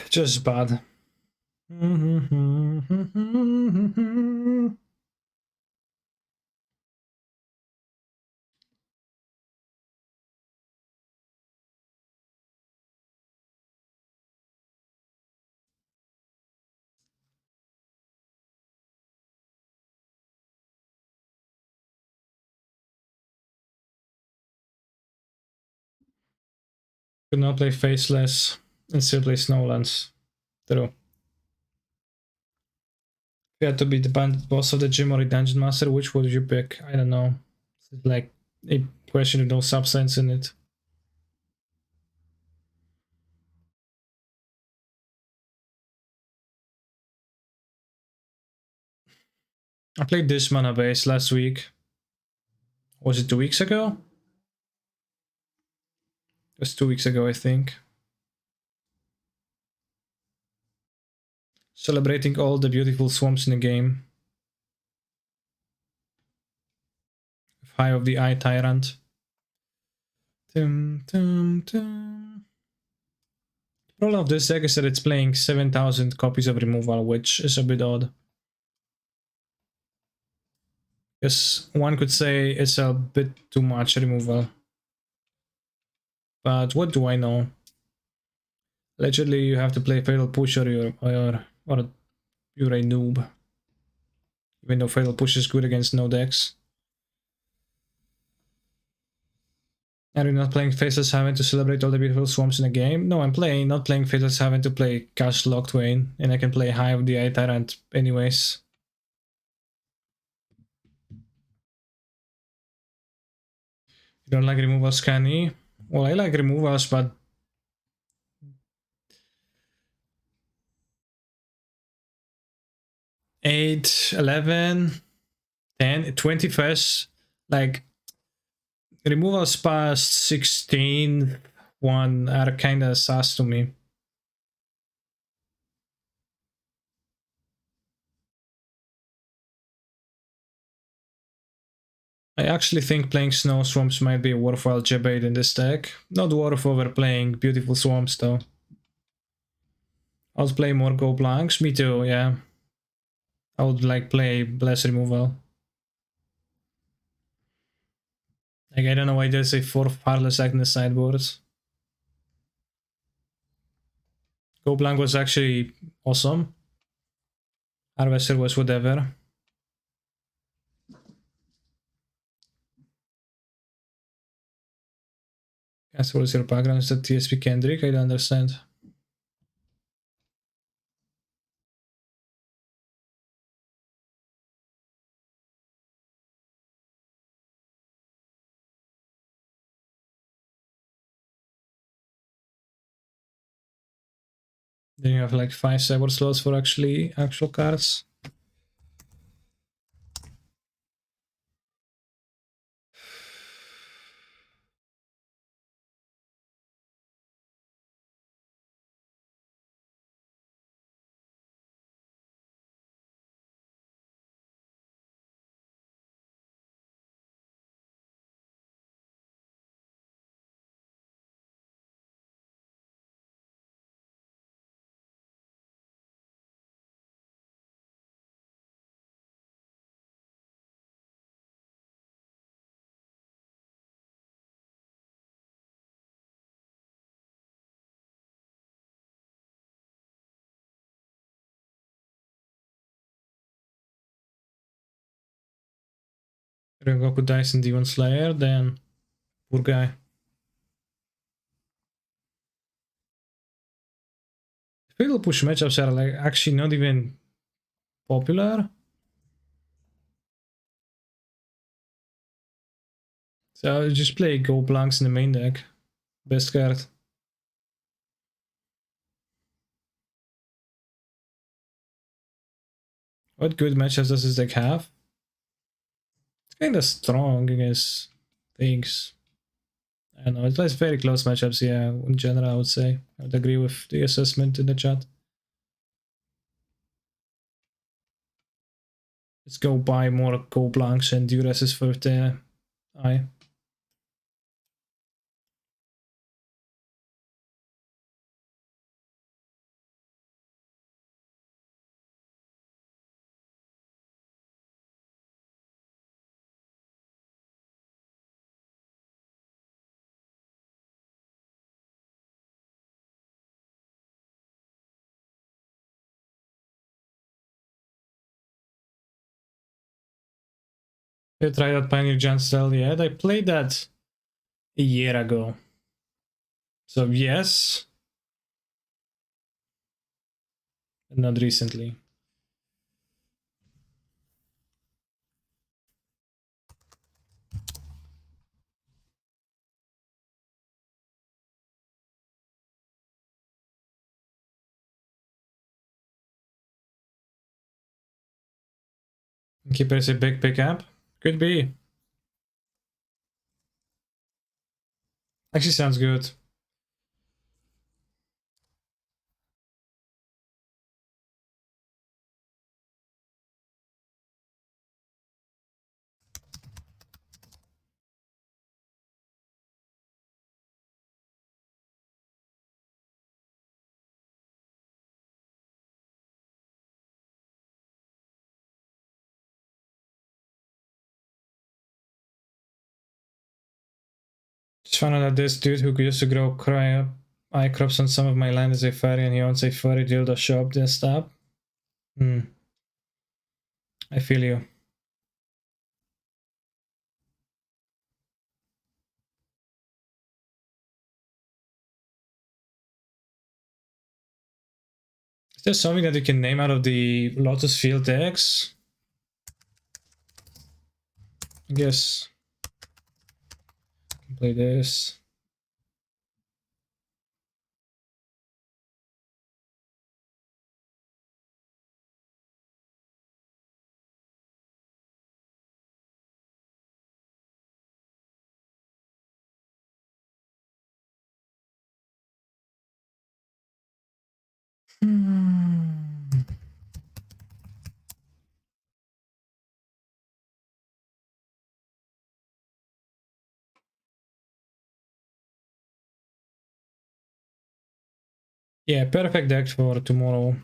Just bad. Could not play Faceless and still play Snowlands. True. If you had to be the bandit boss of the gym or a dungeon master, which would you pick? I don't know. It's like a question with no substance in it. I played this mana base last week. Was it 2 weeks ago? was 2 weeks ago, I think. Celebrating all the beautiful swamps in the game. Eye of the Eye Tyrant. Tum, tum, tum. The problem of this deck is that it's playing 7,000 copies of removal, which is a bit odd. Because one could say it's a bit too much removal. But what do I know? Allegedly, you have to play Fatal Push or you're a noob. Even though Fatal Push is good against no decks. Are you not playing Faceless Haven to celebrate all the beautiful swamps in the game? No, I'm not playing Faceless Haven to play Cash Locthwain, and I can play Eye of the Eye Tyrant anyways. You don't like removals, Scanny? Well, I like removals, but 8, 11, 10, 21st, like removals past 16, 1 are kinda sus to me. I actually think playing Snow Swamps might be a worthwhile debate in this deck. Not worth overplaying Beautiful Swamps though. I'll play more Go Blanks, me too, yeah. I would like play less removal. Like, I don't know why there's a 4th Heartless Agnes sideboard. Go Blank was actually awesome. Harvester was whatever. As what is your background? Is that TSP Kendrick? I don't understand. Then you have like 5 cyber slots for actual cards. Rengoku dies in Demon Slayer, then poor guy. Fatal Push matchups are like actually not even popular. So just play Go Blanks in the main deck. Best card. What good matchups does this deck have? It's kinda strong against things. I don't know, it plays very close matchups, yeah, in general I would say. I would agree with the assessment in the chat. Let's go buy more Go Blanks and Duresses for the eye. You tried out Pioneer Giant Cell yet? I played that a year ago. So yes. Not recently. Keeper's a big pickup? Could be. Actually sounds good. Just found out that this dude who used to grow eye crops on some of my land is a furry and he owns a furry dildo shop desktop. I feel you. Is there something that you can name out of the Lotus Field decks? I guess I can play this. Yeah, perfect deck for tomorrow.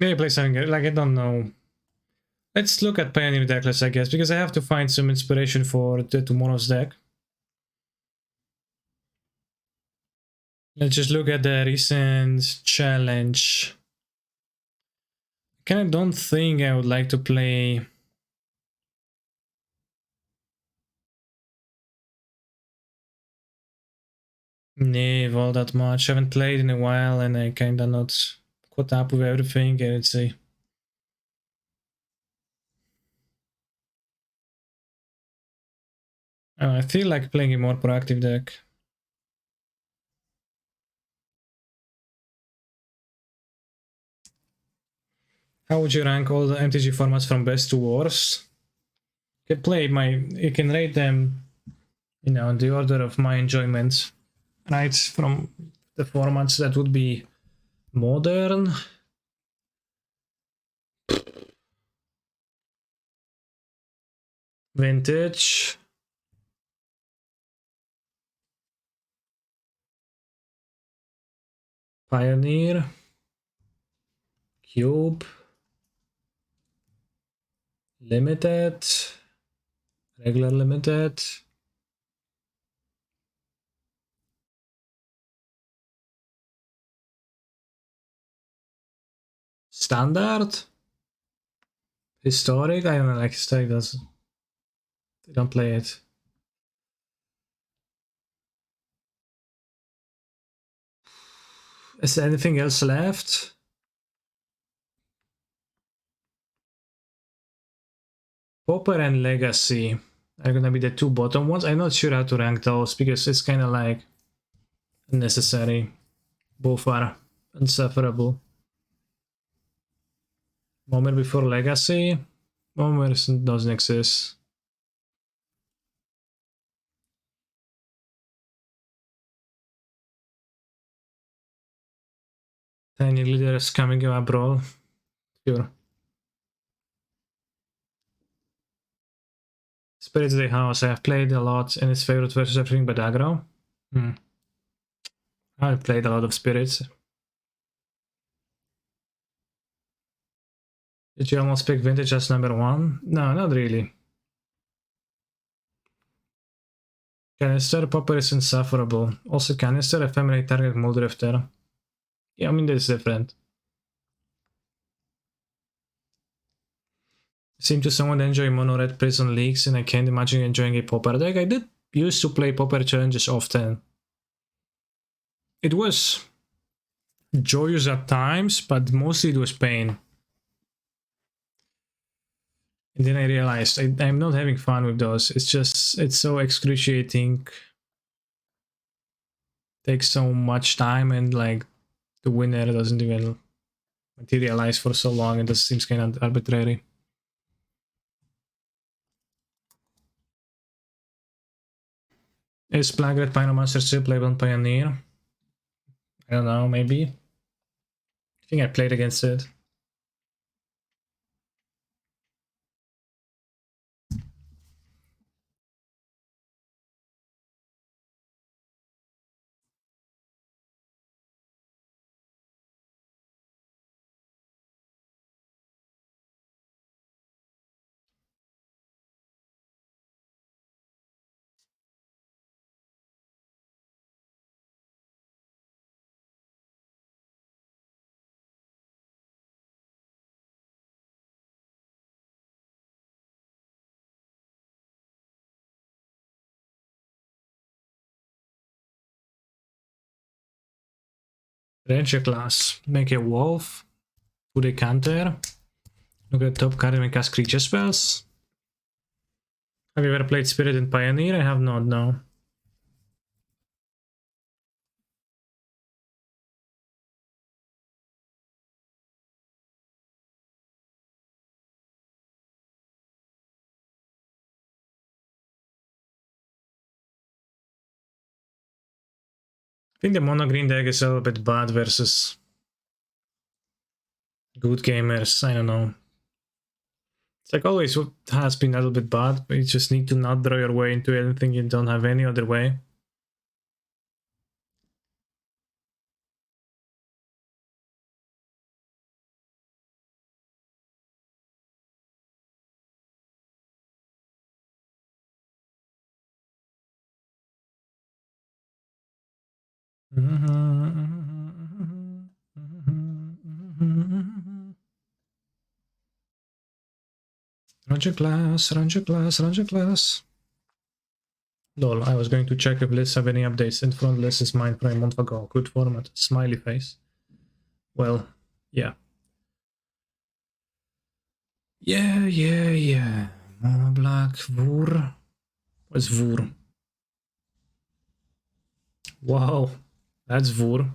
Maybe play something like I don't know. Let's look at Pioneer decklist, I guess, because I have to find some inspiration for tomorrow's deck. Let's just look at the recent challenge. I kind of don't think I would like to play Niv all that much. I haven't played in a while and I kind of not caught up with everything, I would say. I feel like playing a more proactive deck. How would you rank all the MTG formats from best to worst? You can rate them, you know, in the order of my enjoyment. Right, from the formats that would be Modern, Vintage, Pioneer, Cube, Limited, Regular Limited, Standard, Historic. I don't like Historic, I don't play it. Is there anything else left? Pauper and Legacy are gonna be the two bottom ones. I'm not sure how to rank those because it's kind of like unnecessary. Both are insufferable. Moment before Legacy. Moment doesn't exist. Tiny leader is coming up, bro. Sure. Spirits Day House. I have played a lot and its favorite versus everything but aggro. I've played a lot of Spirits. Did you almost pick Vintage as number one? No, not really. Canister Popper is insufferable. Also Canister, Ephemerate Target Muldrifter. Yeah, I mean that's different. Seem to somewhat enjoy mono red prison leagues and I can't imagine enjoying a Popper deck. I did used to play Popper challenges often. It was joyous at times, but mostly it was pain. And then I realized I'm not having fun with those. It's so excruciating. Takes so much time, and like the winner doesn't even materialize for so long, and this seems kind of arbitrary. Is Plague Red Pyromancer still playable on Pioneer? I don't know, maybe. I think I played against it. Ranger class. Make a wolf. Put a counter. Look at the top card and make cast creature spells. Have you ever played Spirit in Pioneer? I have not, no. I think the mono green deck is a little bit bad versus good gamers. I don't know. It's like always has been a little bit bad, but you just need to not draw your way into anything you don't have any other way. Ranger class, Ranger class, Ranger class. Lol, I was going to check if lists have any updates, and front list is mine from a month ago. Good format. Smiley face. Well, yeah. Yeah. Mono black, Vur. What's Vur? Wow, that's Vur.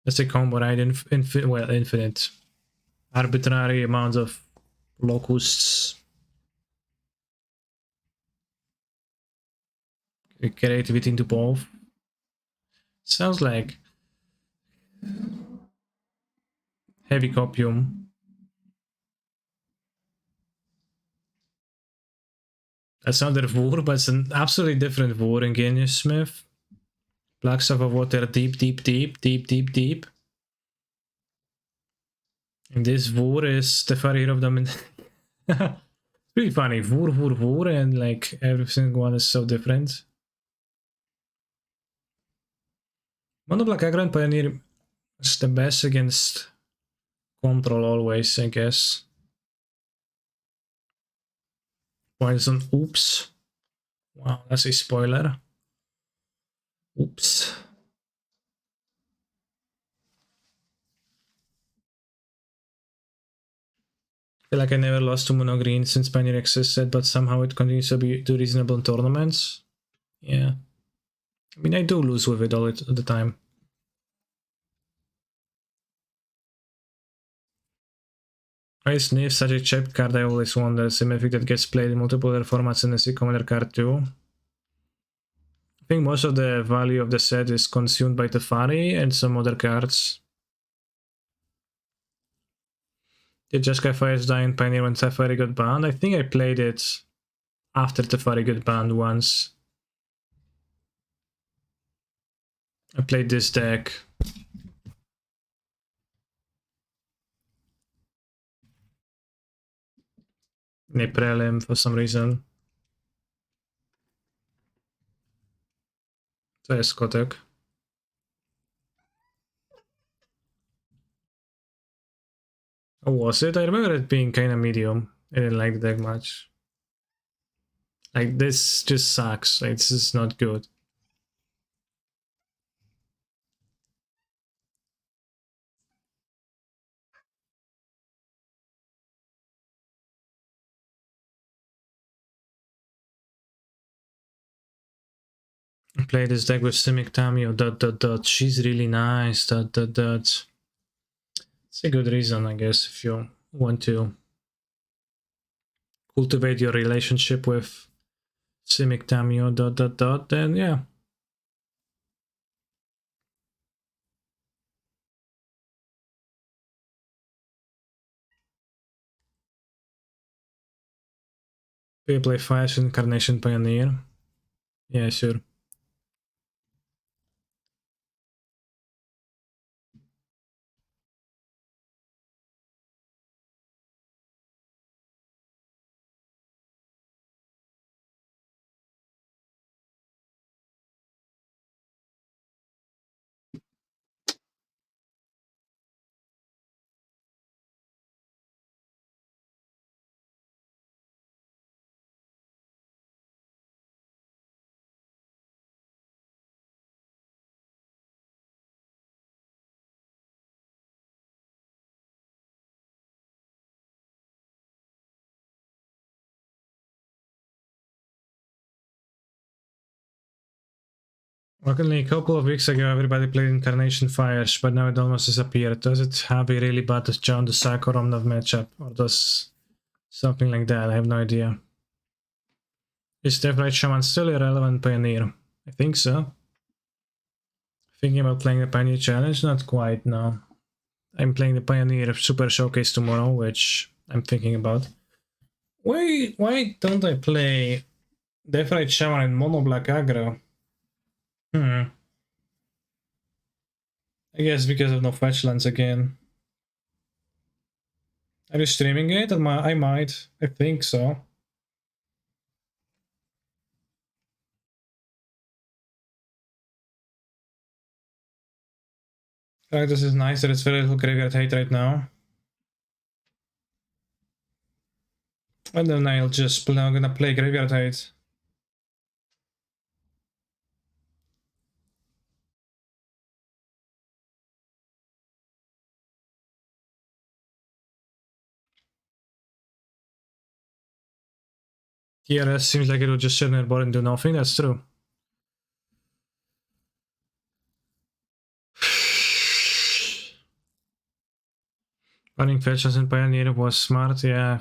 That's a combo, right? Infinite. Arbitrary amounts of locusts. Creativity into both. Sounds like heavy copium. That's another Vur, but it's an absolutely different Vur in Genius Smith. Black stuff of water deep. And this Vur is the Fire of them. Pretty funny. Vur, and like every single one is so different. Mono Black Aggro and Pioneer is the best against control always, I guess. Poison, oops. Wow, that's a spoiler. Oops. I feel like I never lost to Mono Green since Pioneer existed, but somehow it continues to be too reasonable in tournaments. Yeah. I mean, I do lose with it all the time. Why is Nif such a cheap card? I always wonder. Simific that gets played in multiple other formats and a commander card too. I think most of the value of the set is consumed by Teferi and some other cards. Did Jeskai Fires die in Pioneer when Teferi got banned? I think I played it after Teferi got banned once. I played this deck. In a prelim for some reason. To jest kotek. Oh, was it? I remember it being kind of medium. I didn't like the deck much. Like, this just sucks. Like, this is not good. Play this deck with Simic Tamio, ... She's really nice, ... It's a good reason, I guess, if you want to cultivate your relationship with Simic Tamio, ... Then yeah. Do you play 5 Incarnation Pioneer? Yeah, sure. Only a couple of weeks ago, everybody played Incarnation Fires, but now it almost disappeared. Does it have a really bad John the Sack or Omnav matchup? Or does something like that? I have no idea. Is Deathrite Shaman still a relevant Pioneer? I think so. Thinking about playing the Pioneer Challenge? Not quite, no. I'm playing the Pioneer Super Showcase tomorrow, which I'm thinking about. Why don't I play Deathrite Shaman in Mono Black Aggro? I guess because of no fetchlands again. Are you streaming it? I might. I think so. This is nice that it's very little graveyard hate right now. And then I'm gonna play graveyard hate. TRS seems like it will just sit in their board and do nothing. That's true. Running fetches in Pioneer was smart, yeah.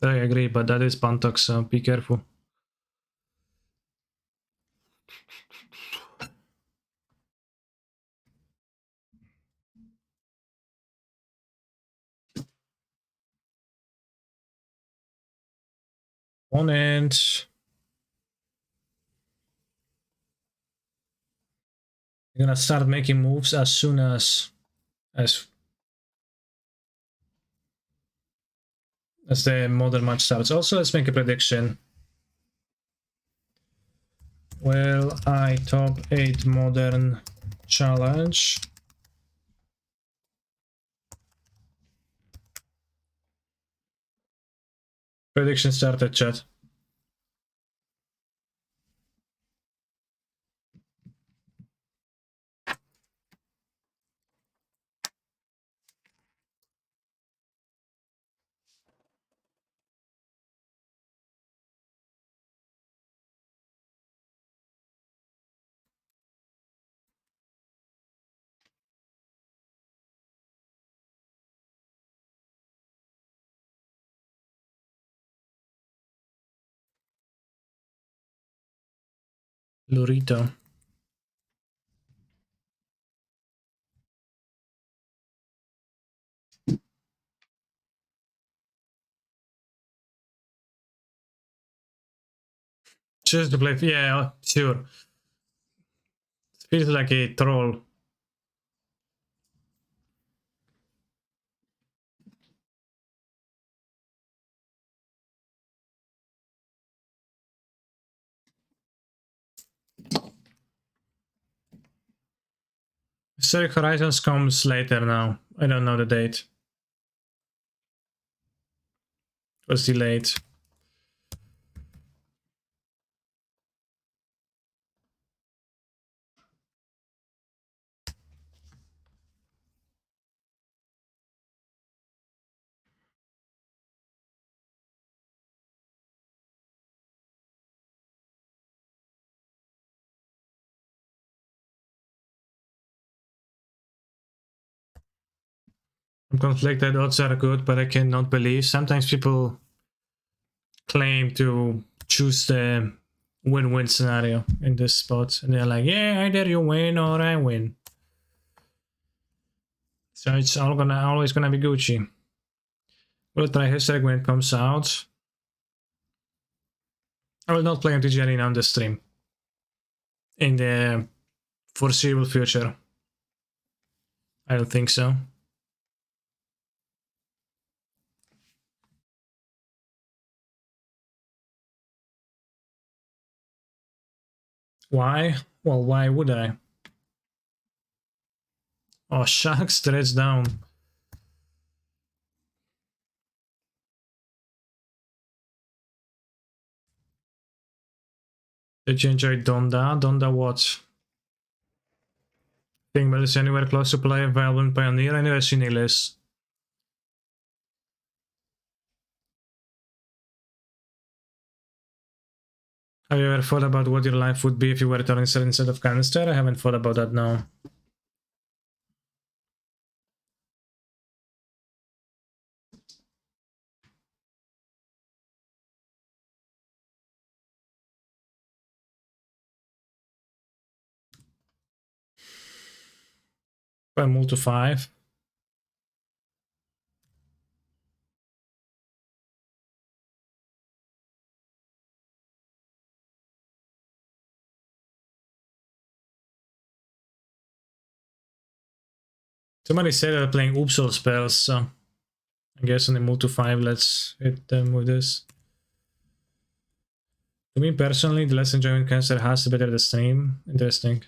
I agree, but that is Pantox, so be careful. Opponent. You're gonna start making moves as soon as the modern match starts. Also, let's make a prediction. Will I top 8 modern challenge? Prediction started, chat. Lurito. Just to play, yeah, sure. It feels like a troll. Historic Horizons comes later now. I don't know the date. It was delayed. Conflicted odds are good, but I cannot believe. Sometimes people claim to choose the win-win scenario in this spot, and they're like, yeah, either you win or I win. So it's always gonna be Gucci. We'll try Hextech when it comes out. I will not play MTG Arena on the stream in the foreseeable future. I don't think so. Why? Well, why would I? Oh, shucks, stretch down. Did you enjoy Donda? Donda what? Think about is anywhere close to play available in Pioneer? I never seen a list. Have you ever thought about what your life would be if you were turning instead of canister? I haven't thought about that, no. If I move to 5. Somebody said they're playing Upsal spells, so I guess when they move to 5, let's hit them with this. To me personally, the less enjoyment cancer has, the better the stream. Interesting.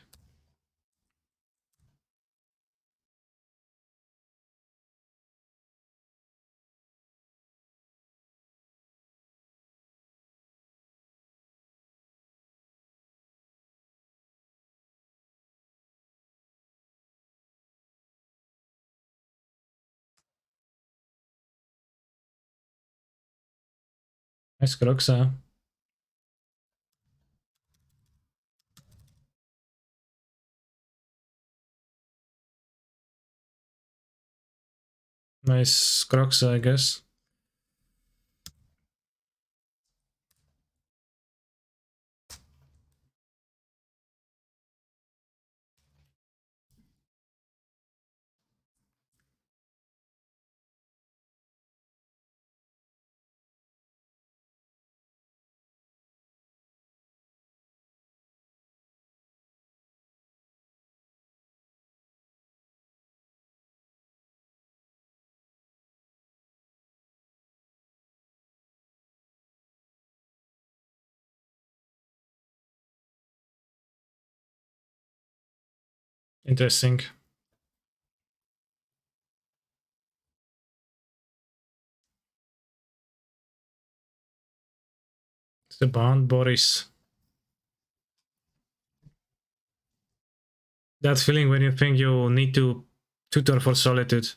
Nice Croxa. Nice Croxa, I guess. Interesting. It's the bond, Boris. That feeling when you think you need to tutor for Solitude.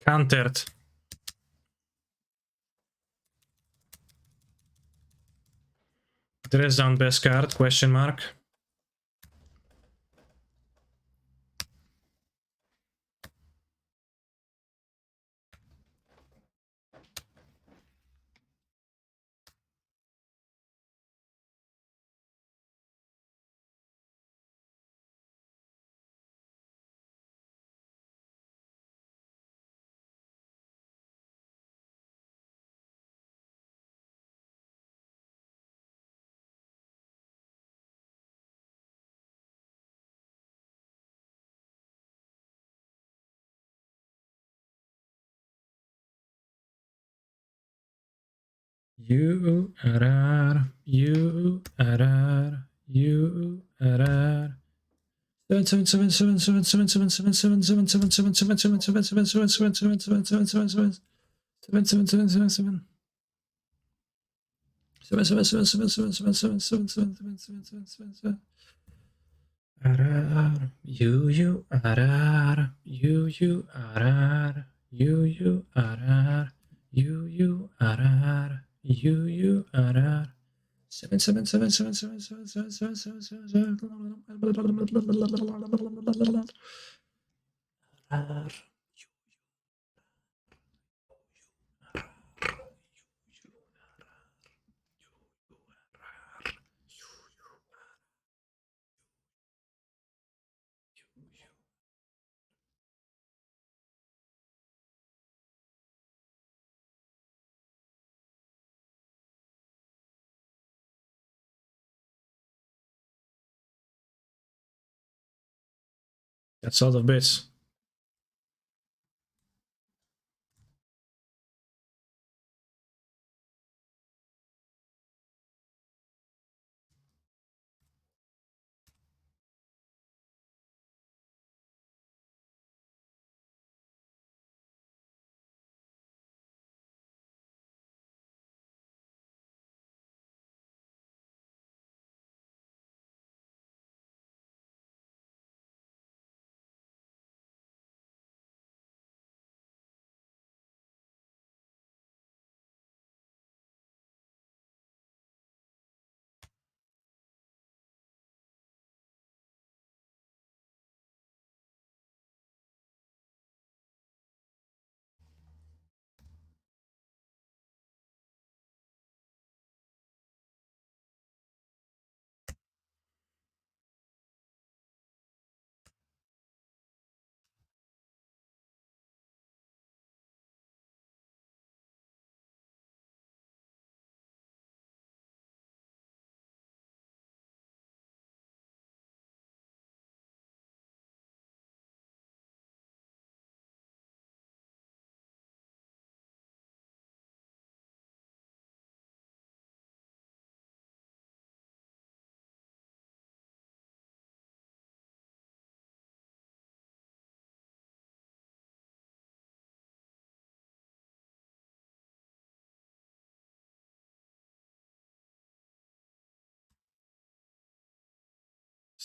Countered. Dress down best card, question mark. U-R-R, U-R-R, U-R-R. 777777777777777777777777777777777777777777777777777777777777777777777777777777777777777777777777777777777777777777777777777777777777777777777777777777777777777777777777777777777777777777777777777777777777777777777777777777777777777 That's all the bits.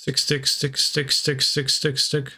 Stick, stick, stick, stick, stick, stick, stick, stick.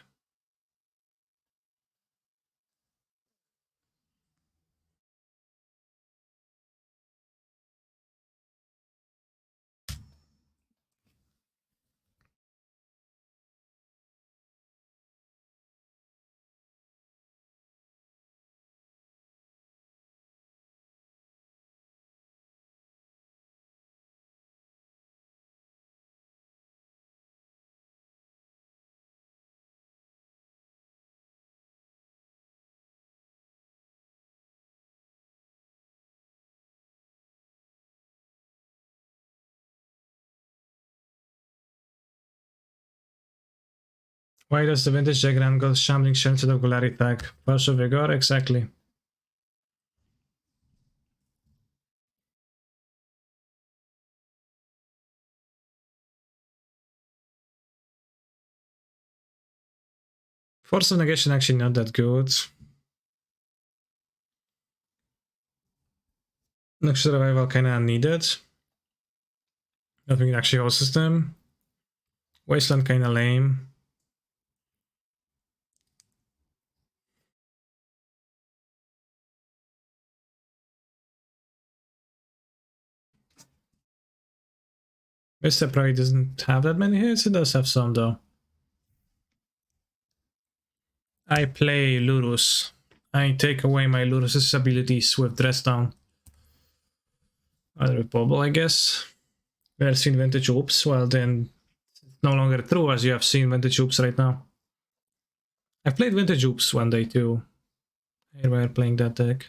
Why does the vintage diagram go shambling instead of Golari tag? Partial vigor, exactly. Force of negation actually not that good. Next survival kinda needed. Nothing actually hoses them. Wasteland kinda lame. Mr. probably doesn't have that many hits, it does have some though. I play Lurus. I take away my Lurus's abilities with Dress Down. Other Bobble, I guess. We have seen Vintage Oops, well then it's no longer true as you have seen Vintage Oops right now. I played Vintage Oops one day too. Here we are playing that deck.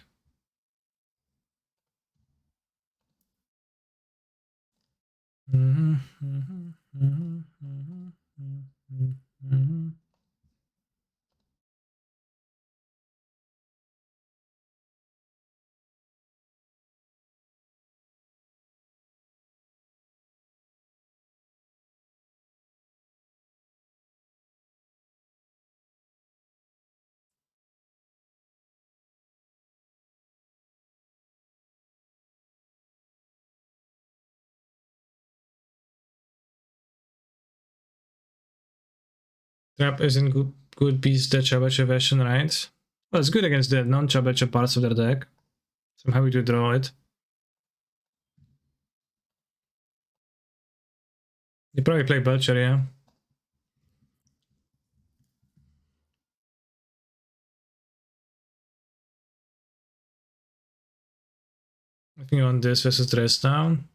Trap isn't good piece the Chabacha version, right? Well, it's good against the non-Chabacha parts of their deck. So I'm happy to draw it. You probably play Belcher, yeah. I think on this versus Dress Down.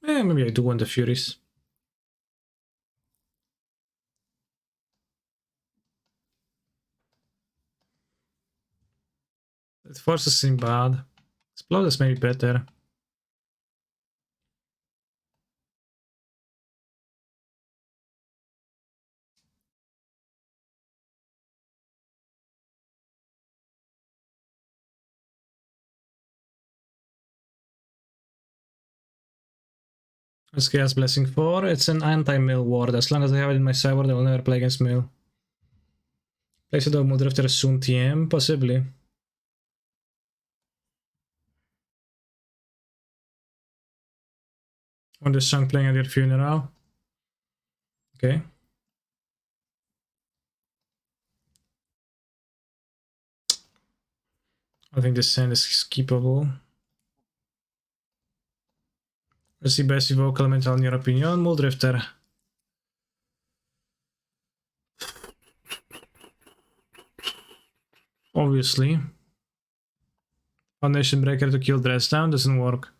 Maybe I do want the Furies. It forces seem bad. Explode is maybe better. Let's Chaos Blessing 4. It's an anti-mill ward. As long as I have it in my sideboard, I will never play against mill. Place it on Muldrifter soon TM, possibly. On this song playing at your funeral. Okay. I think this sand is skippable. Let's see best evoke elemental in your opinion. Muldrifter. Obviously. Foundation Breaker to kill Dress Down doesn't work.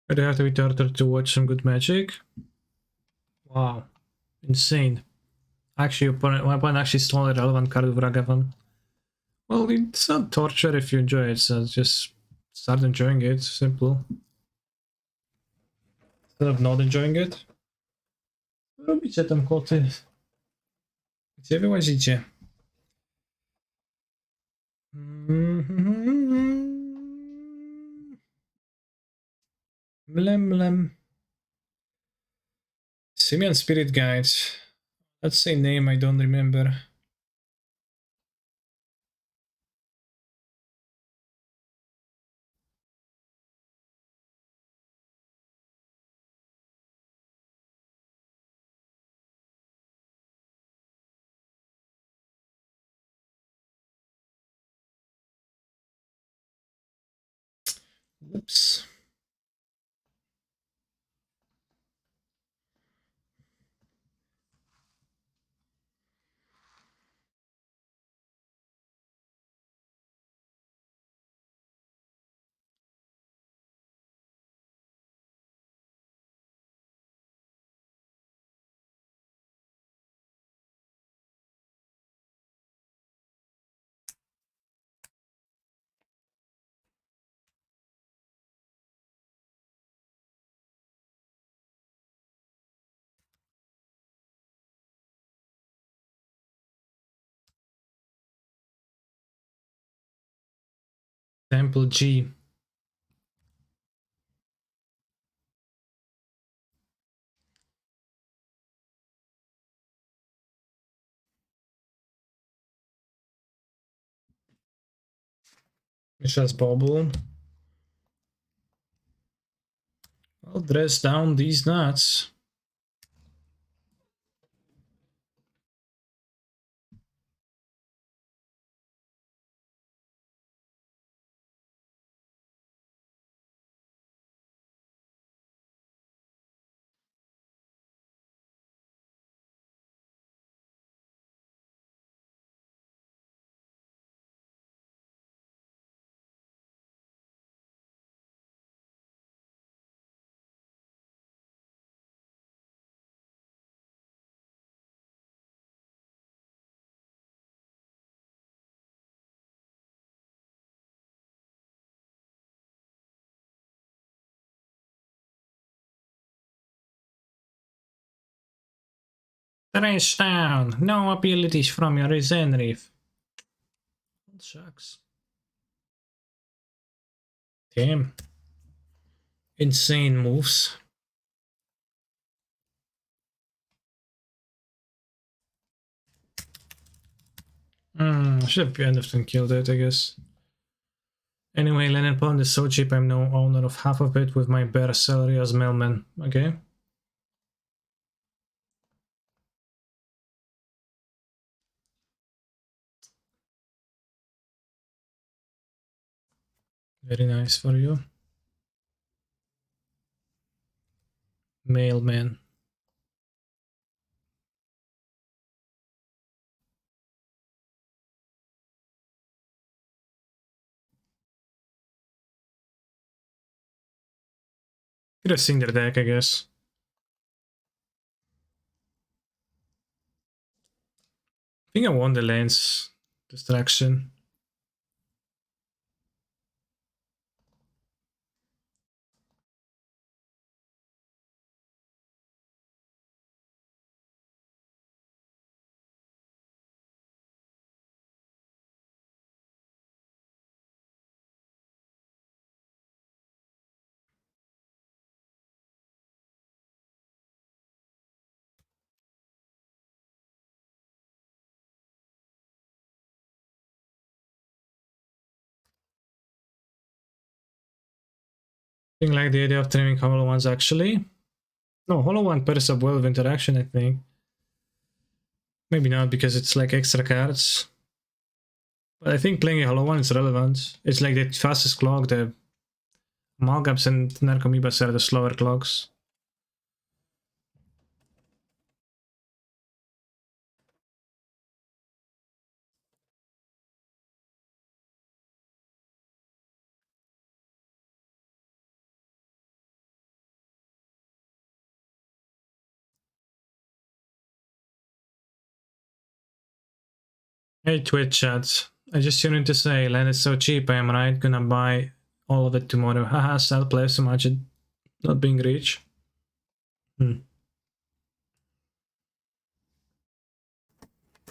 But I have to be tortured to watch some good magic. Wow. Insane. Actually, my opponent actually stole a relevant card with Ragavan. Well, it's not torture if you enjoy it, so just start enjoying it. Simple. Instead of not enjoying it. Robicie tam koty. Gdzie wy łazicie? Mlem, mlem. Simian Spirit Guide. That's a name I don't remember. Oops. Temple G. Mishra's Bauble. I'll dress down these nuts. Trace down. No abilities from your Zenreef. That sucks. Damn. Insane moves. Should have end of and killed it, I guess. Anyway, Lenin Pond is so cheap I'm no owner of half of it with my bare salary as mailman. Okay. Very nice for you. Mailman. Could have seen their deck, I guess. I think I won the lane's distraction. I think like the idea of trimming hollow ones actually. No, hollow one pairs up well with interaction, I think. Maybe not because it's like extra cards. But I think playing a hollow one is relevant. It's like the fastest clock, the Amalgams and Narcomoebas are the slower clocks. Hey Twitch chat, I just tuned in to say land is so cheap, I am right, gonna buy all of it tomorrow. Haha, sell play so much it not being rich. I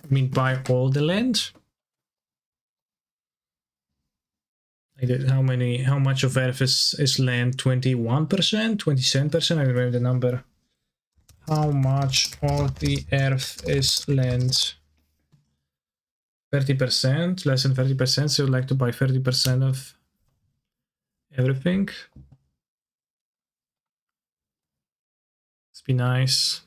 mean buy all the land? How much of Earth is land? 21%? 27%? I remember the number. How much of the Earth is land? 30%? Less than 30%, so you'd like to buy 30% of everything? Let's be nice.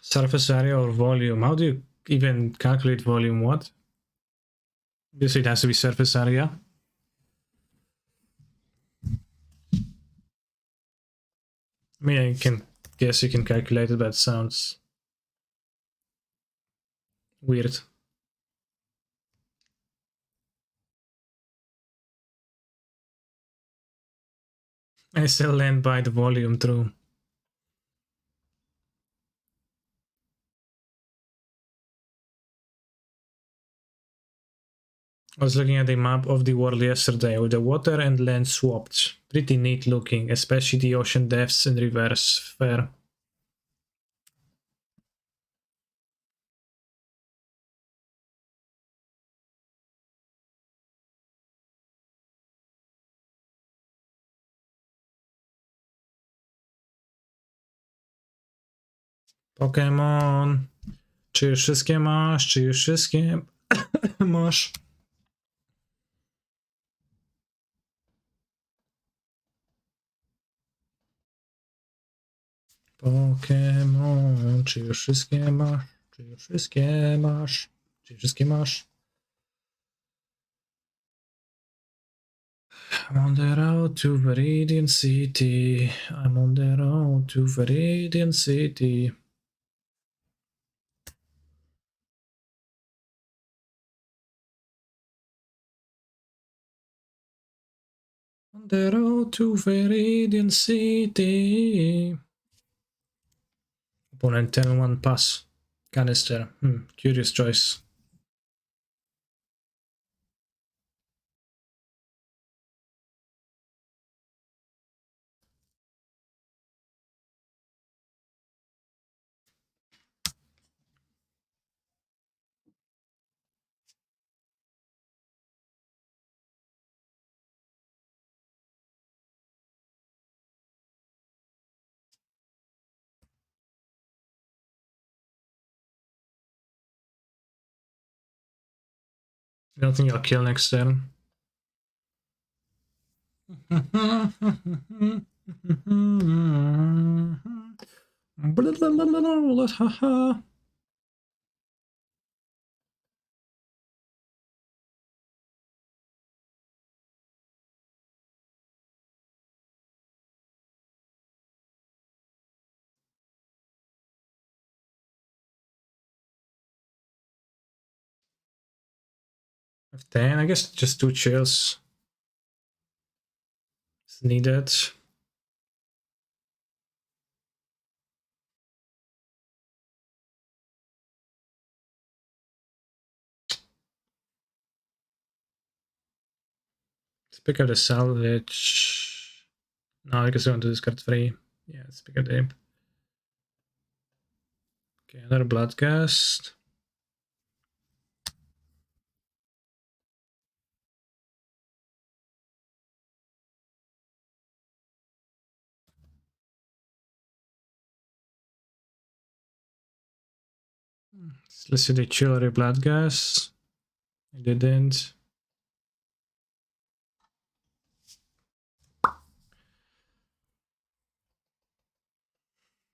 Surface area or volume? How do you even calculate volume? What? Obviously it has to be surface area. I mean, I can guess you can calculate it, but it sounds weird. I still land by the volume, true. I was looking at the map of the world yesterday with the water and land swapped. Pretty neat looking, especially the ocean depths in reverse. Fair. Pokémon. Czy już wszystkie masz? Czy już wszystkie masz? Pokémon. Czy już wszystkie masz? Czy już wszystkie masz? Czy już wszystkie masz? I'm on the road to Viridian City. I'm on the road to Viridian City. On the road to Viridian City. Opponent 10-1 pass. Canister. Curious choice. I don't think I'll kill next turn. F10, I guess just 2 chills. It's needed. Let's pick up the salvage. No, I guess I want to discard 3. Yeah, let's pick up the imp. Okay, another Bloodghast. Let's see the Chillery Bloodghast. I didn't.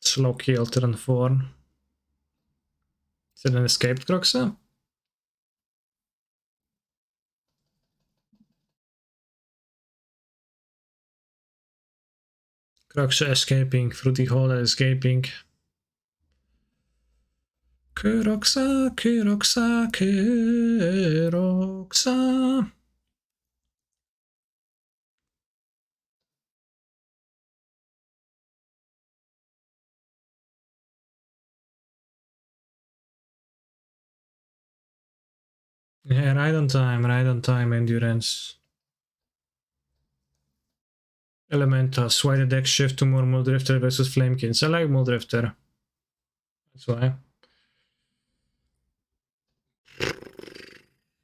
Slow kill turn 4. Is it an escaped Kroxa? Kroxa escaping through the hole that is gaping. Kroxa, Kroxa, Kroxa. Yeah, right on time, endurance. Elementals, why the deck shift to more Muldrifter versus Flamekins? I like Muldrifter. That's why.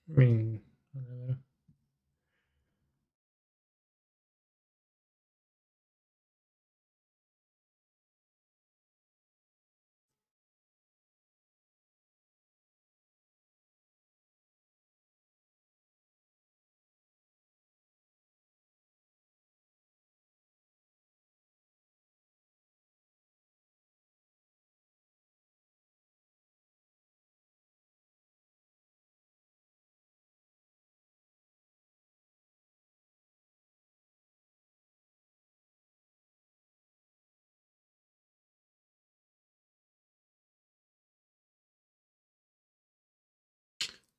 I mean, whatever.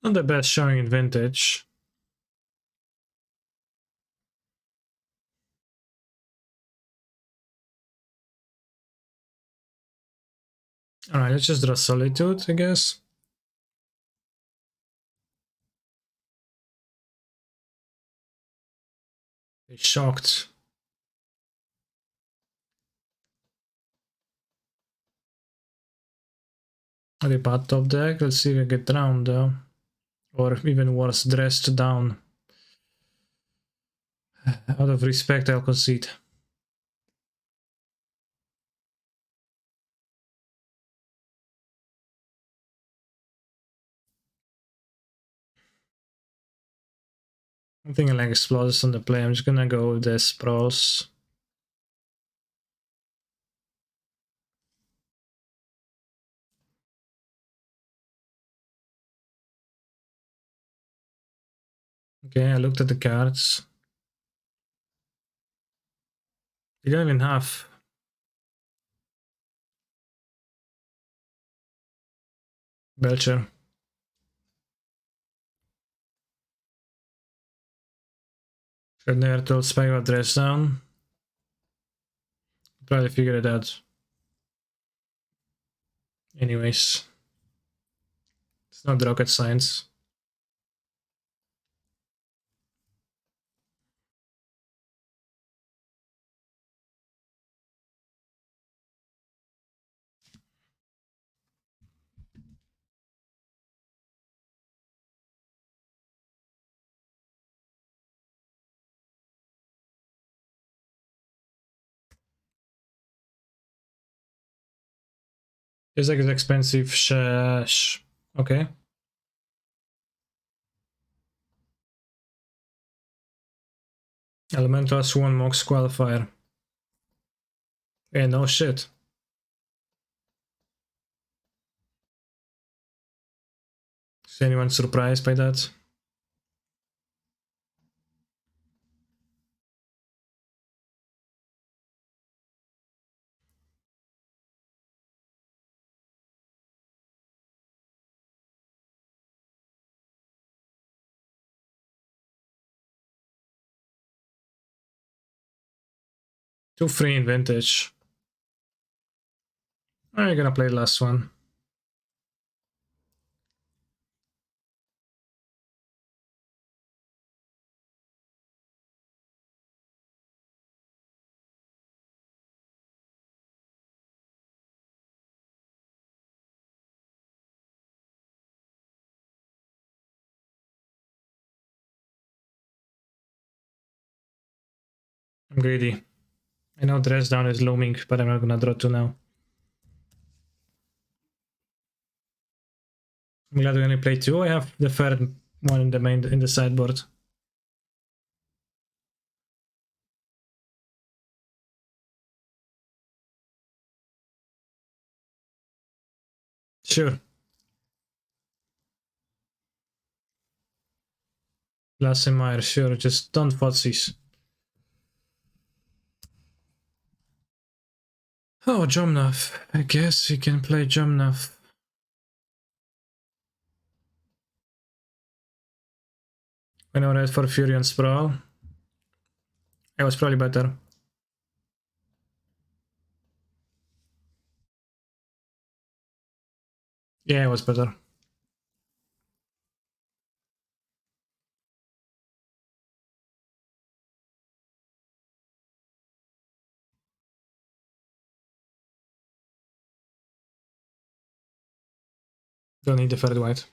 Not the best showing in Vintage. Alright, let's just draw Solitude, I guess. They're shocked. They bad top deck. Let's see if I get drowned though. Or even worse, dressed down. Out of respect, I'll concede. I think I like Explosives on the play. I'm just gonna go with the Sprawls. Okay, I looked at the cards. You don't even have Belcher. Should never told Spike about dress down. Probably figure it out. Anyways. not rocket science. Izek is expensive. Okay. Elemental Swan Mox Qualifier. Yeah, no shit. Is anyone surprised by that? Two free in vintage. I'm gonna play the last one. I'm greedy. I know dress down is looming, but I'm not gonna draw two now. I'm glad we only play two. I have the third one in the sideboard. Sure. Lassemeyer, sure, just don't futsies. Oh, Jomnov. I guess we can play Jomnov. I know that for Fury and Sprawl. It was probably better. Yeah, it was better. Don't need the third white.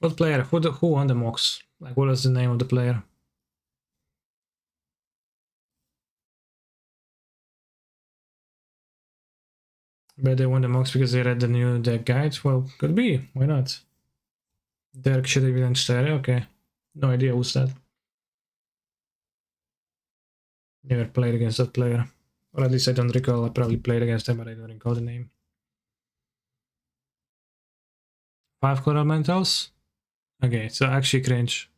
What player? Who won the Mox? Like, what is the name of the player? Bet they won the Mox because they read the new deck guide? Well, could be. Why not? Dirk Shedevich. Okay. No idea who's that. Never played against that player. Or at least I don't recall. I probably played against them, but I don't recall the name. 5 color mentals? Okay, so actually cringe.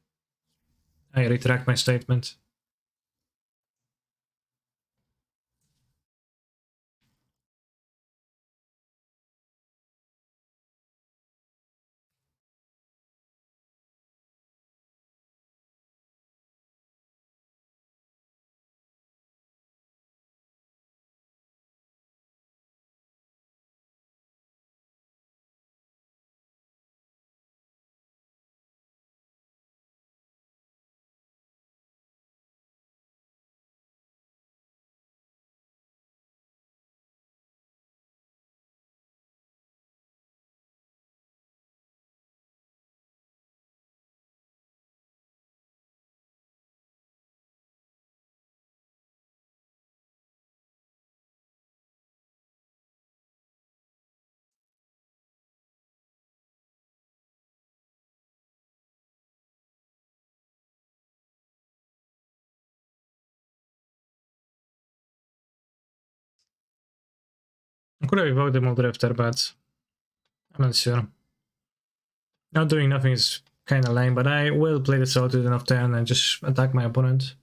I retract my statement. I could have evoked the Moldrifter, but I'm not sure. Not doing nothing is kind of lame, but I will play the Solitude of turn and just attack my opponent.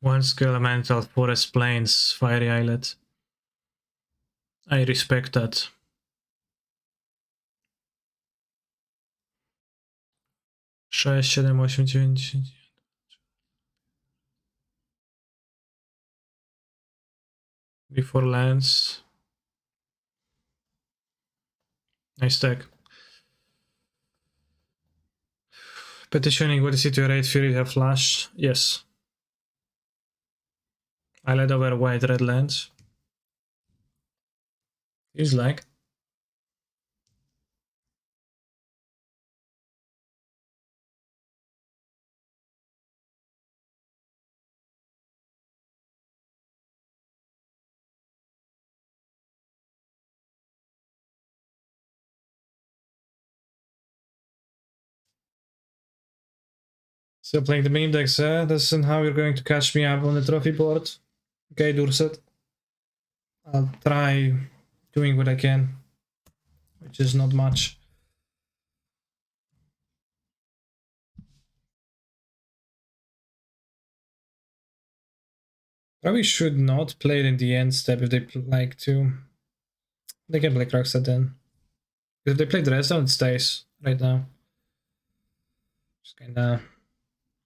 One skill elemental, forest plains, fiery islet. I respect that. Sześć, 7, 8, 9. Before lands. Nice tech. Petitioning, what is it to rate Fury have flash? Yes. I led over white red lands. He's like. Still playing the meme decks, eh? This isn't how you're going to catch me up on the trophy board. Okay, Durset. I'll try doing what I can, which is not much. Probably should not play it in the end step if they like to. They can play Kruxat then. If they play the rest, it stays right now. It's kinda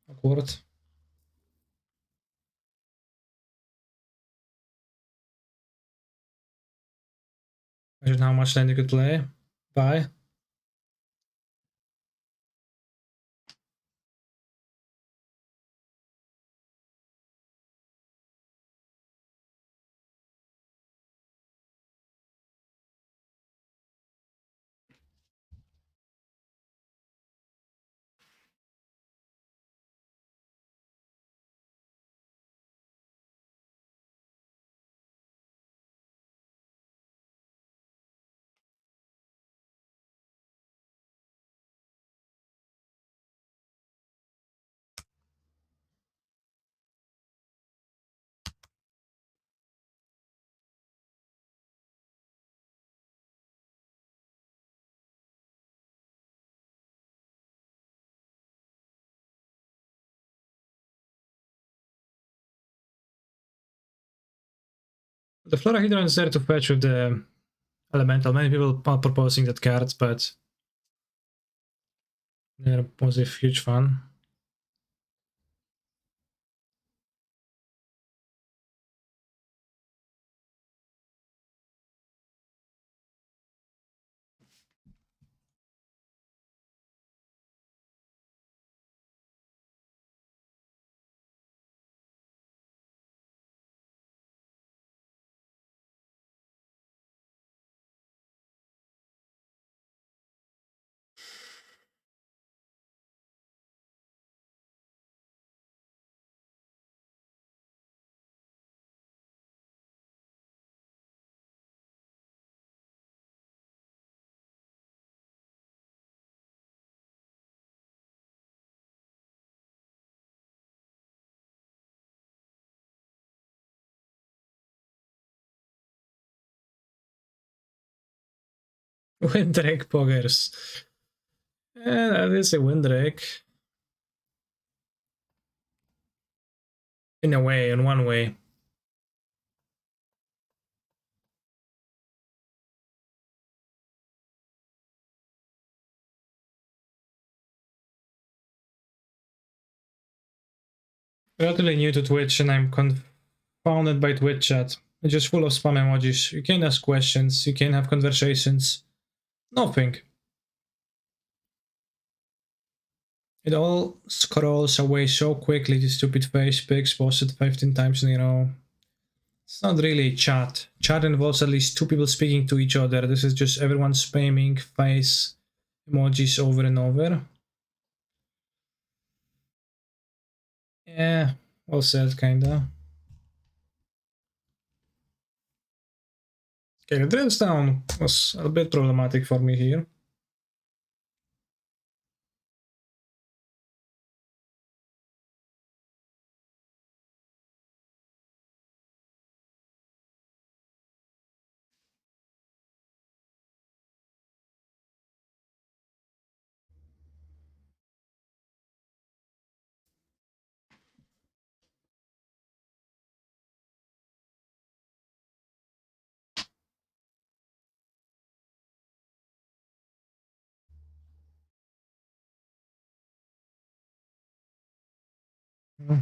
awkward. Imagine how much land you could play. Bye. The Florahydron is there to fetch with the Elemental. Many people are proposing that card, but there was a huge fun. Windrake Poggers. That is a Windrake. In a way, in one way. Relatively new to Twitch and I'm confounded by Twitch chat. It's just full of spam emojis. You can't ask questions, you can't have conversations. Nothing. It all scrolls away so quickly, the stupid face pics posted 15 times in a row. It's not really chat. Chat involves at least two people speaking to each other. This is just everyone spamming face emojis over and over. Yeah, well said, kinda. Okay, the Dreamstone was a bit problematic for me here. Two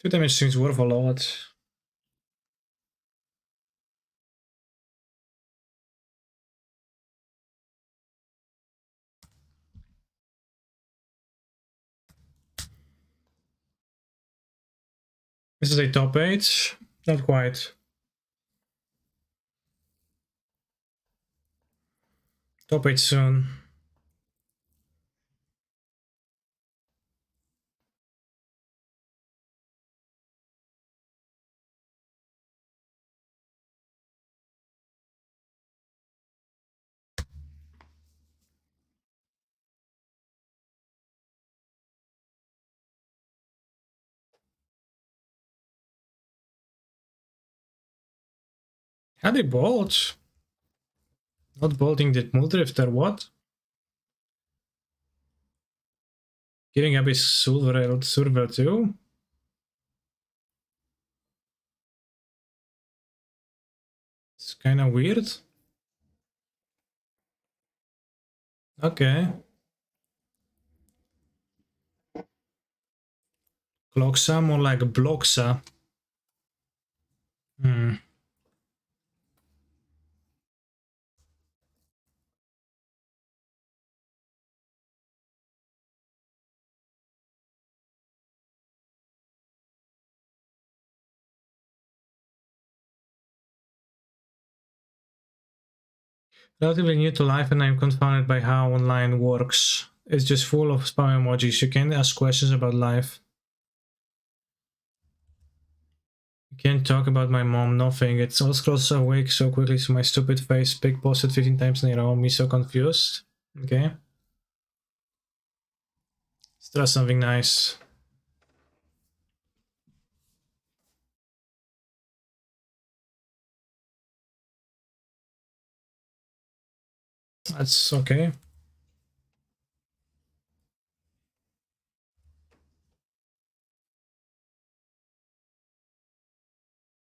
damage seems worth a lot. This is a top 8? Not quite. Top 8 soon. Had they bolt? Not bolting the Muldrifter, what? Giving up his silver too? It's kinda weird. Okay. Gloxa, more like Bloxa. Hmm. Relatively new to life and I'm confounded by how online works. It's just full of spam emojis. You can't ask questions about life. You can't talk about my mom, nothing. It's all scrolls awake so quickly so my stupid face big posted 15 times in a row. Me so confused. Okay. Let's try something nice. That's okay.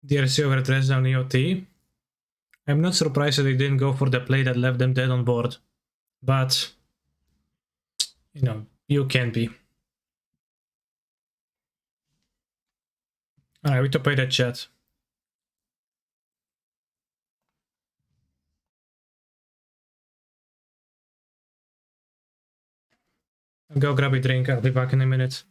DRC over dress down EOT. I'm not surprised that they didn't go for the play that left them dead on board. But, you know, you can be. Alright, we top 8 that chat. I'll go grab a drink. I'll be back in a minute.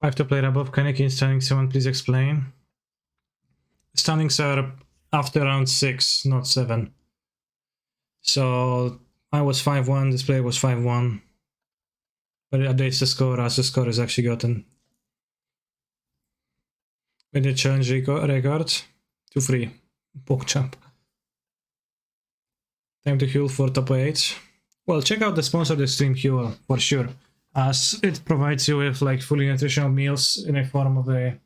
I have to play above Kaneki in standing 7, please explain. Standings are after round 6, not 7. So I was 5-1, this player was 5-1. But it updates the score as the score is actually gotten. When they challenge record to free. PogChamp. Time to heal for top 8. Well, check out the sponsor of the stream, Huel, for sure. As it provides you with like fully nutritional meals in a form of in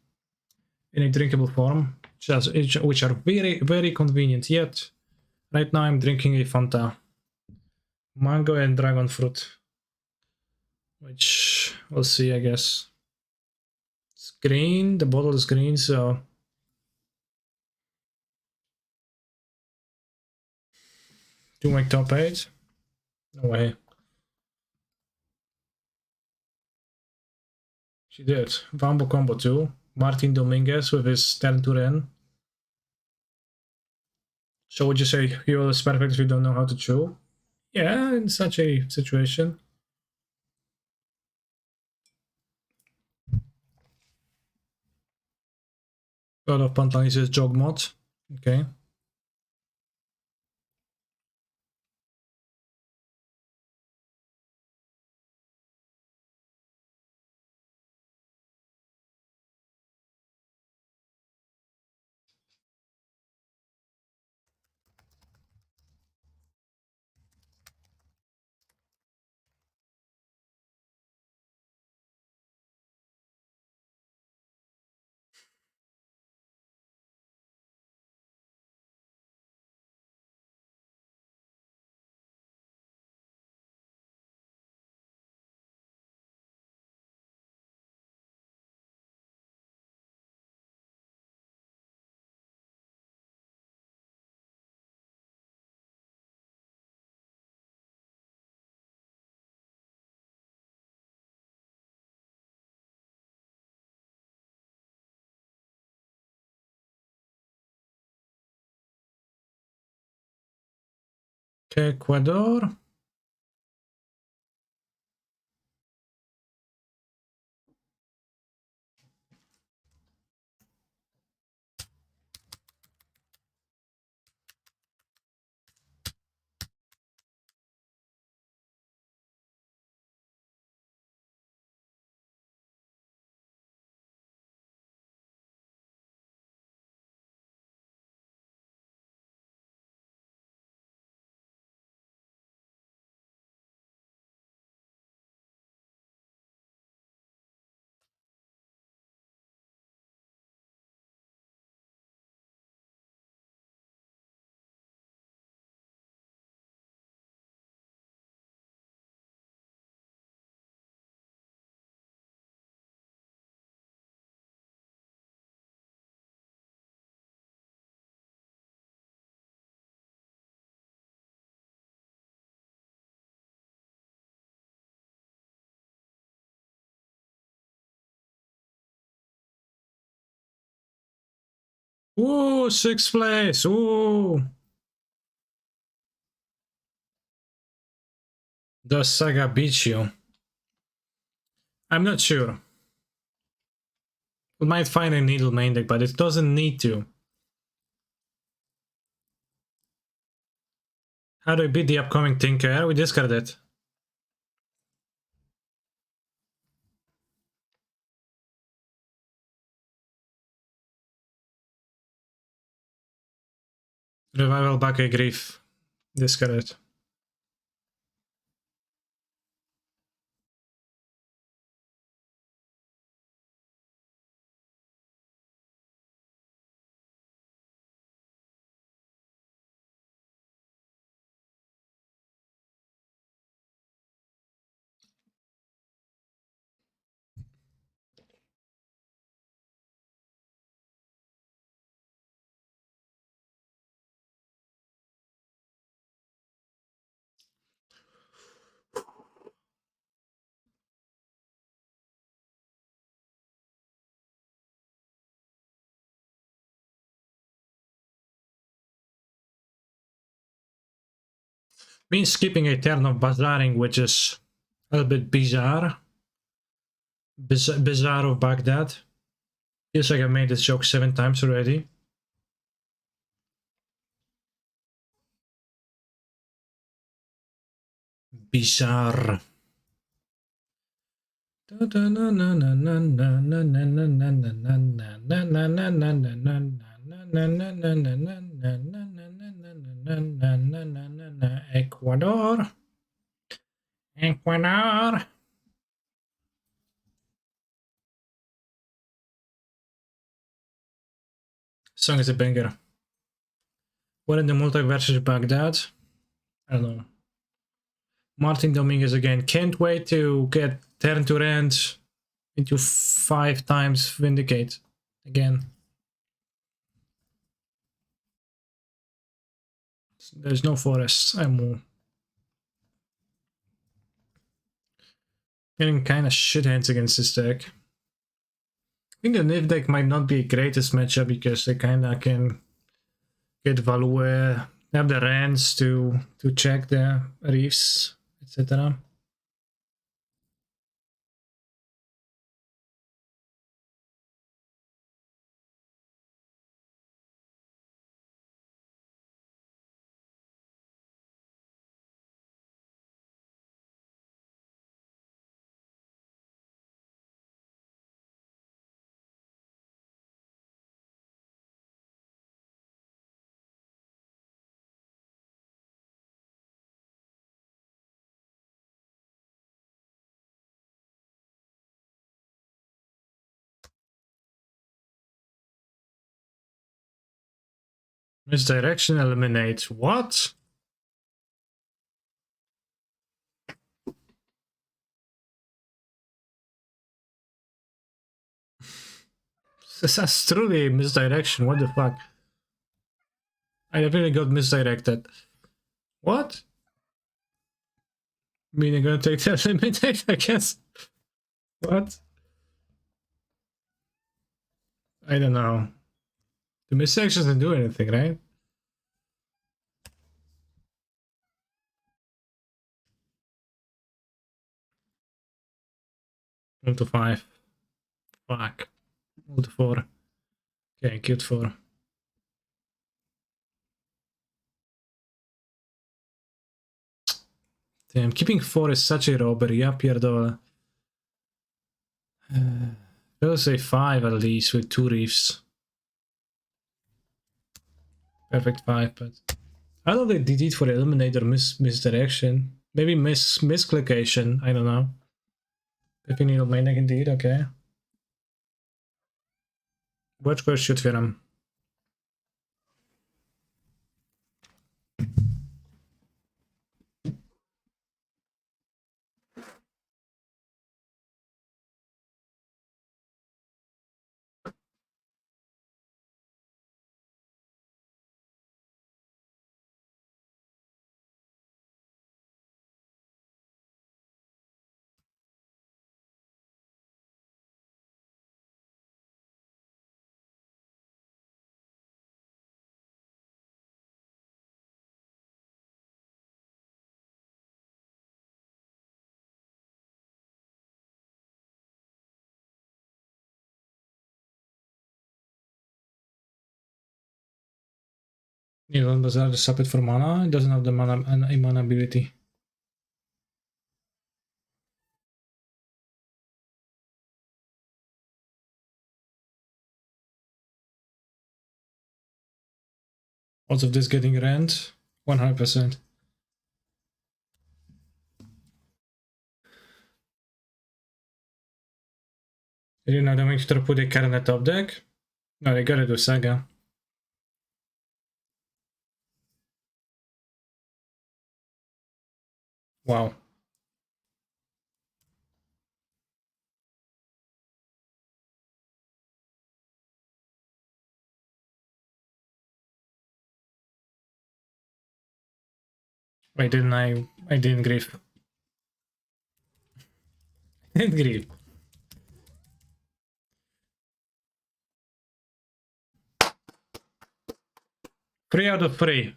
a drinkable form, which are very, very convenient. Yet, right now I'm drinking a Fanta. Mango and dragon fruit. Which we'll see, I guess. It's green, the bottle is green, so to make top 8? No way. She did. Vambo combo too. Martin Dominguez with his turn to Ren. So would you say heal is perfect if you don't know how to chew? Yeah, in such a situation. God of Pantanis is jog mod. Okay. Ecuador. Ooh, 6th place. Ooh. Does Saga beat you? I'm not sure. We might find a needle main deck, but it doesn't need to. How do we beat the upcoming Tinker? We discard it. Revival back a grief. Discard it. Been skipping a turn of bazaring, which is a little bit bizarre. Bazaar of Baghdad. Feels like I've made this joke 7 times already. Bizarre. Ecuador. Ecuador. Song is a banger. What in the multiverse is Baghdad? I don't know. Martin Dominguez again. Can't wait to get Turn to Rand into 5 times Vindicate again. There's no forests. I'm getting kind of shit hands against this deck. I think the Niv deck might not be the greatest matchup because they kind of can get Value, have the Rands to check the Reefs, etc. Misdirection eliminate. What? That's truly misdirection. What the fuck? I really got misdirected. What? Meaning I'm gonna take the eliminate, I guess. What? I don't know. The misdirection doesn't do anything, right? Roll to 5. Fuck. Roll to 4. Okay, killed 4. Damn, keeping 4 is such a robbery. Ja pierdolę. I'll say 5 at least with 2 reefs. Perfect 5, but I don't think they did it for eliminator misdirection. Maybe misclickation, I don't know. Peppy Needle Maniac indeed, okay. Watch go się otwieram. Needle Bazaar is sub it for mana. It doesn't have the mana and a mana ability. Odds of this getting rent? 100%. Did you know that we should put a card in the top deck? No, they gotta do Saga. Wow. Wait, didn't I didn't grief. Didn't grief. Three out of 3.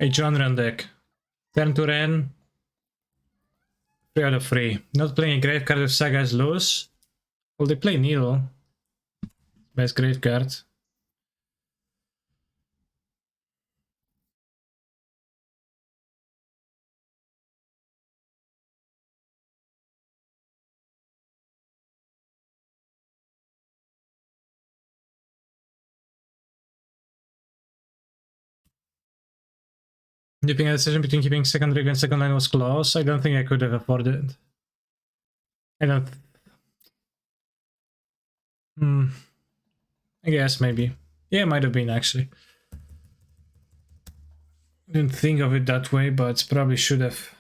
A genre deck. Turn to Ren. 3 out of 3. Not playing a grave card with Sagas lose. Well, they play Needle. Best grave card. Dipping a decision between keeping second rig and second line was close. I don't think I could have afforded it. I don't. I guess maybe. Yeah, it might have been actually. Didn't think of it that way, but probably should have.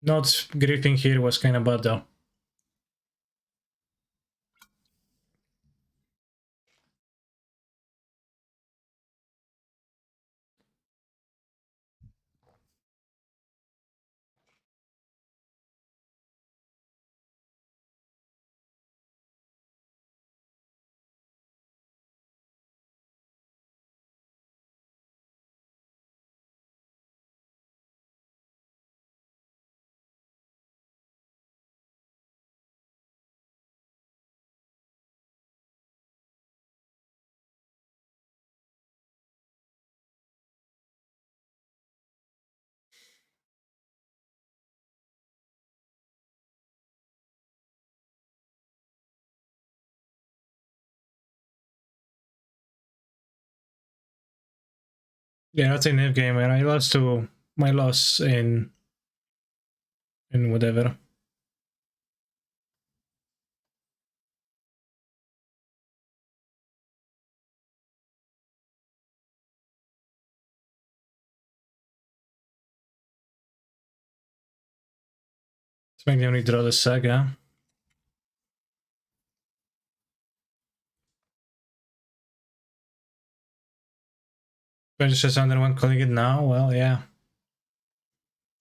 Not griefing here was kind of bad though. Yeah, that's a new game, and I lost to my loss in whatever. Let's make them redraw the Saga. Just under one calling it now. Well, yeah.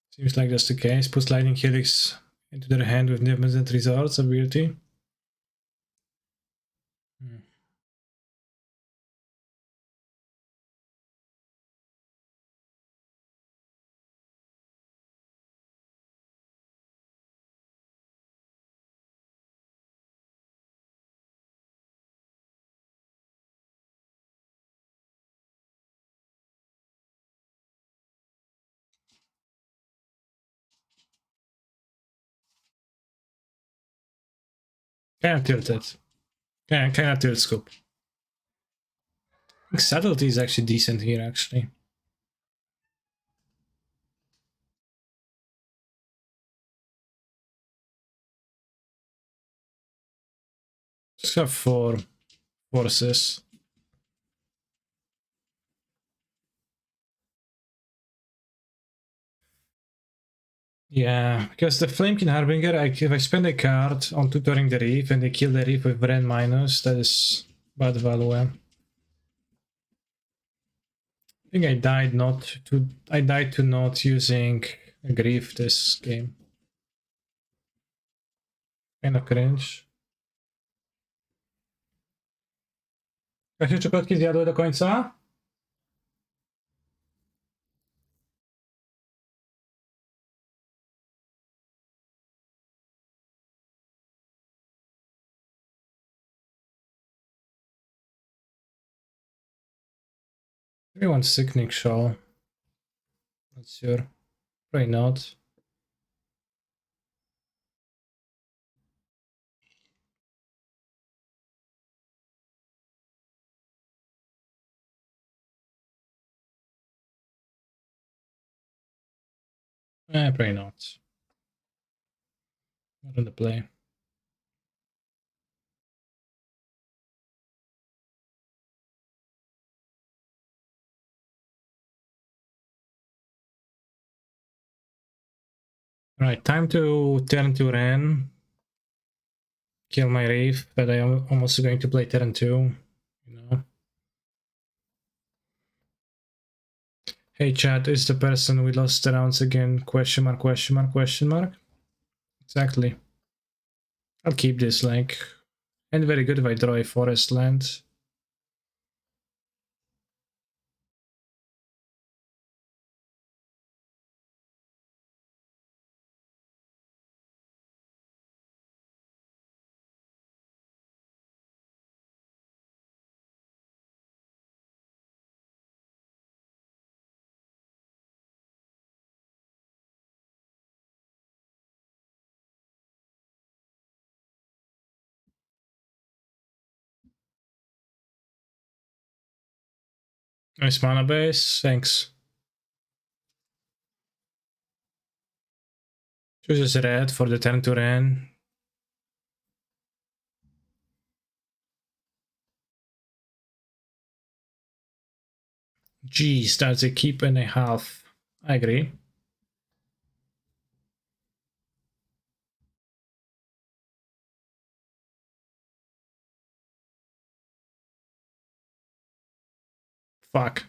Seems like that's the case. Puts Lightning Helix into their hand with Niv-Mizzet Resorts ability. Kind of tilted. Kind of tilt scoop. I think subtlety is actually decent here, actually. Just have 4 forces. Yeah, because the Flamekin Harbinger, if I spend a card on tutoring the Reef and they kill the Reef with Brand minus, that is bad value. I think I died to not using a Grief this game. Kind of cringe. Kasia Czekotki zjadły do końca? Everyone's Sicknick Shaw. Not sure. Probably not. Probably not. Not in the play. Right, time to turn to Ren. Kill my Reef, but I am almost going to play turn 2. You know. Hey chat, is the person we lost the rounds again? Question mark, question mark, question mark? Exactly. I'll keep this, like, and very good if I draw a forest land. Nice mana base, thanks. Chooses red for the turn to end. Geez, that's a keep and a half. I agree. Fuck.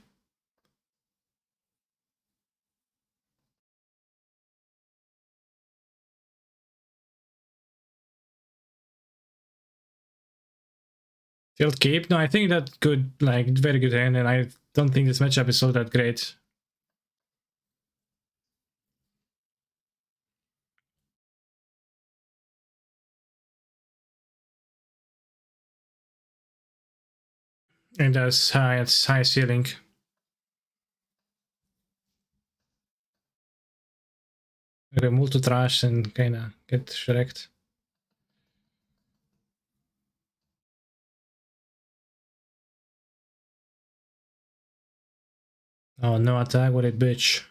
Field keep? No, I think that good, like, very good hand, and I don't think this matchup is all that great. And that's high, it's high ceiling. Remove to trash and kinda get shreked. Oh, no attack with it, bitch.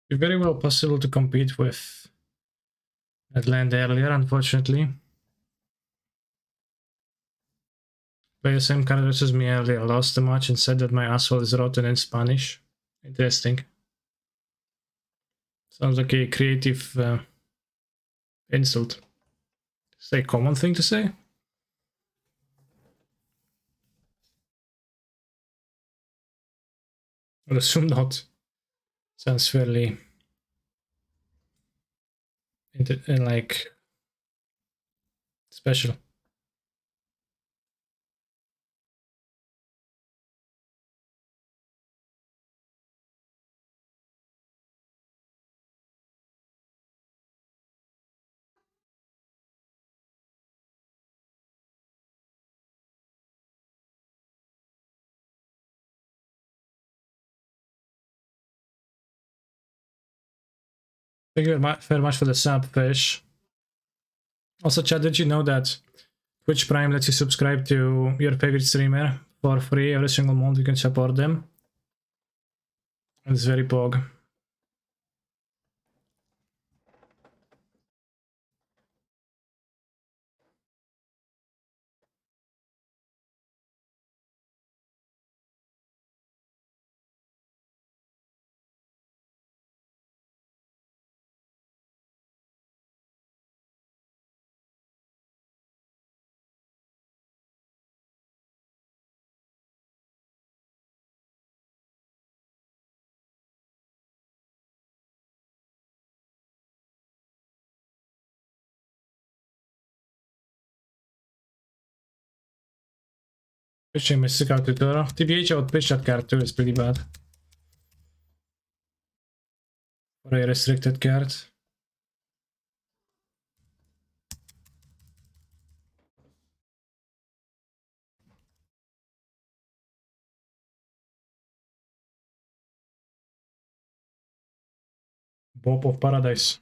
It's very well possible to compete with that land earlier, unfortunately. Play the same card versus me earlier, lost the match and said that my asshole is rotten in Spanish. Interesting. Sounds like a creative insult. Is that a common thing to say? I would assume not. Sounds fairly like special. Thank you very much for the sub, Fish. Also, chat, did you know that Twitch Prime lets you subscribe to your favorite streamer for free every single month? You can support them. It's very pog. Fish missed out tutorial. TBH out pitch that card too is pretty bad. For a restricted card. Bob of Paradise.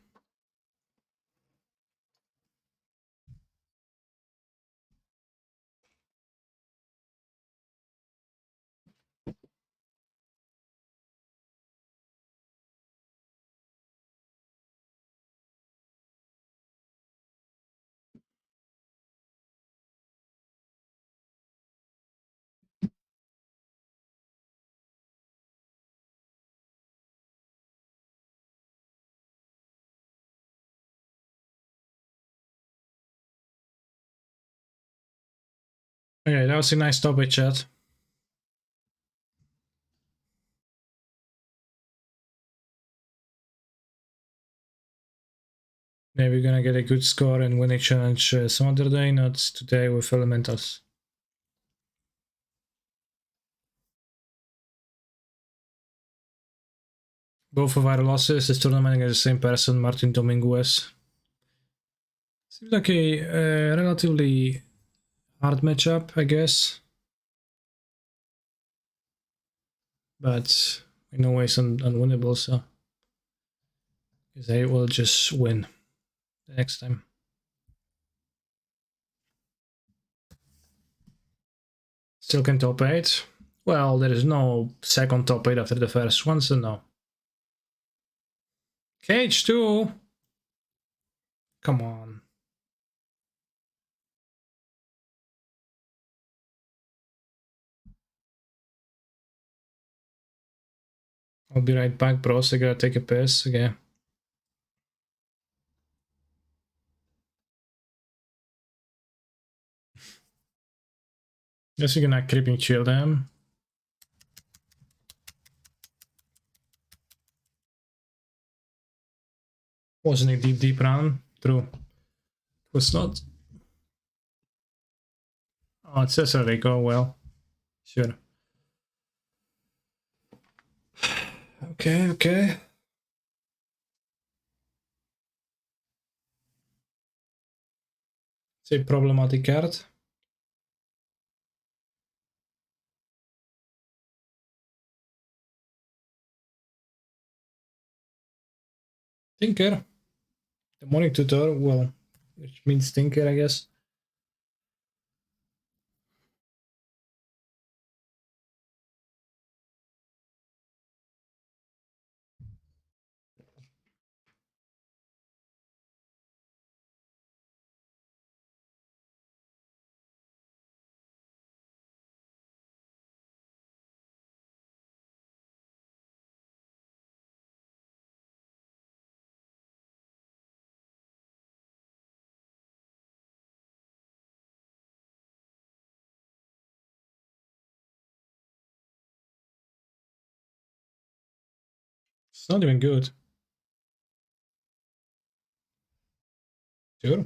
Okay, that was a nice topic, chat. Maybe we're gonna get a good score and win a challenge some other day, not today with elementals. Both of our losses this tournament against the same person, Martin Dominguez. Seems like a relatively hard matchup, I guess. But in no ways unwinnable, so they will just win the next time. Still can top 8. Well, there is no second top 8 after the first one, so no. Cage 2! Come on. I'll be right back, bros. I gotta take a piss. Okay. Guess you're gonna creeping chill them. Wasn't a deep run. True. It was not. Oh, it says Rico. Well, sure. Okay. It's a problematic card. Tinker. The morning tutor, well, which means Tinker, I guess. It's not even good. Sure.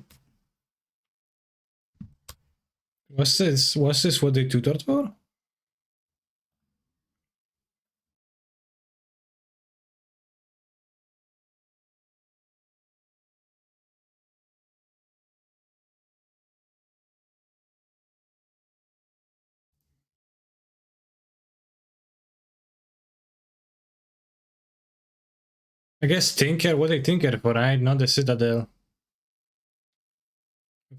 Was this what they tutored for? I guess Tinker, what they Tinker for, right? Not the Citadel.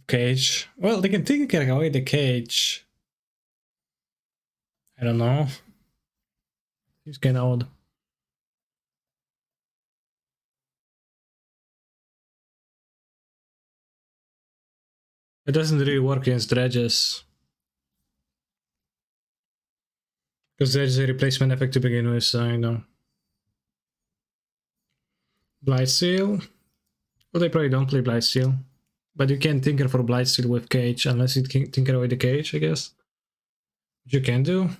Cage. Well, they can Tinker away the cage. I don't know. He's kinda odd. It doesn't really work against dredges. Because there's a replacement effect to begin with, so I know. Blightsteel. Well, they probably don't play Blightsteel. But you can Tinker for Blightsteel with Cage, unless you can Tinker away the Cage, I guess. Which you can do.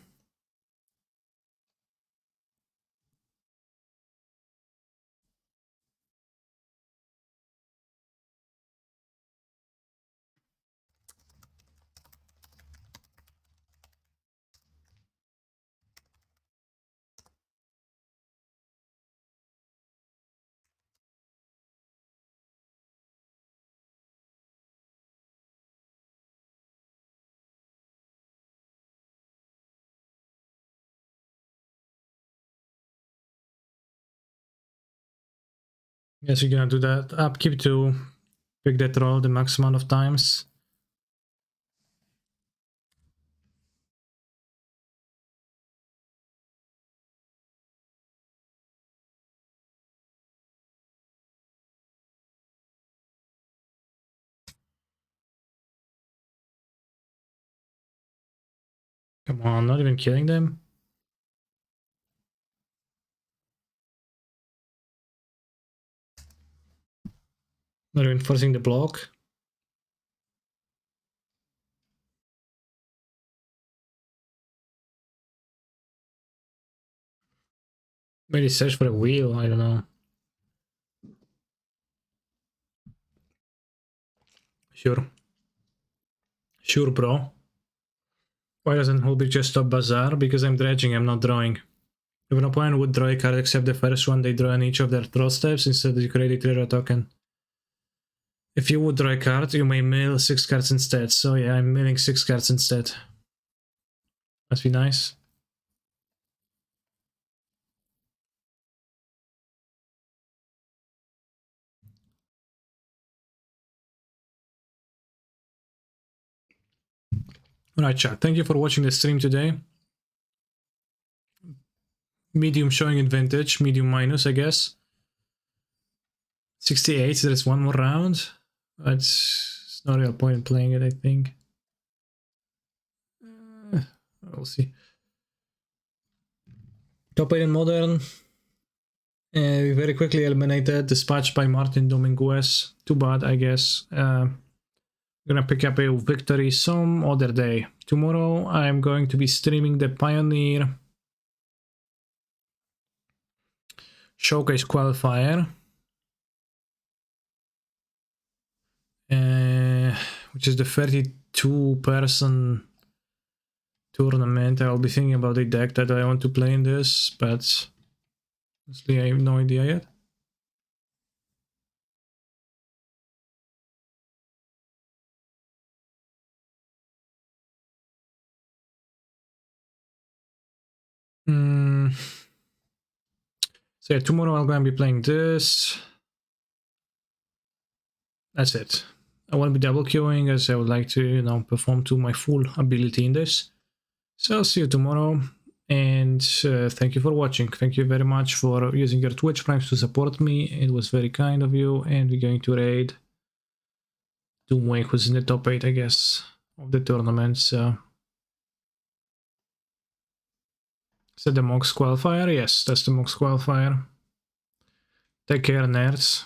Yes, you're gonna do that upkeep to pick that roll the max amount of times. Come on, not even killing them. Not even forcing the block. Maybe search for a wheel, I don't know. Sure. Sure, bro. Why doesn't Hulbik just stop Bazaar? Because I'm dredging, I'm not drawing. If an opponent would draw a card except the first one they draw on each of their draw steps, instead you create a treasure token. If you would draw a card, you may mill 6 cards instead. So yeah, I'm milling 6 cards instead. Must be nice. Alright, chat. Thank you for watching the stream today. Medium showing in vintage, medium minus, I guess. 68, there's one more round. It's not a real point in playing it, I think. We'll see. Top 8 in Modern. We very quickly eliminated, dispatched by Martin Dominguez. Too bad, I guess. Gonna pick up a victory some other day. Tomorrow I'm going to be streaming the Pioneer Showcase Qualifier, which is the 32-person tournament. I'll be thinking about the deck that I want to play in this, but honestly I have no idea yet. So yeah, tomorrow I'm going to be playing this. That's it. I won't be double queuing as I would like to, you know, perform to my full ability in this. So I'll see you tomorrow, and thank you for watching. Thank you very much for using your Twitch Primes to support me. It was very kind of you, and we're going to raid Doomwake, who's in the top 8, I guess, of the tournament. So is that the Mox Qualifier? Yes, that's the Mox Qualifier. Take care, nerds.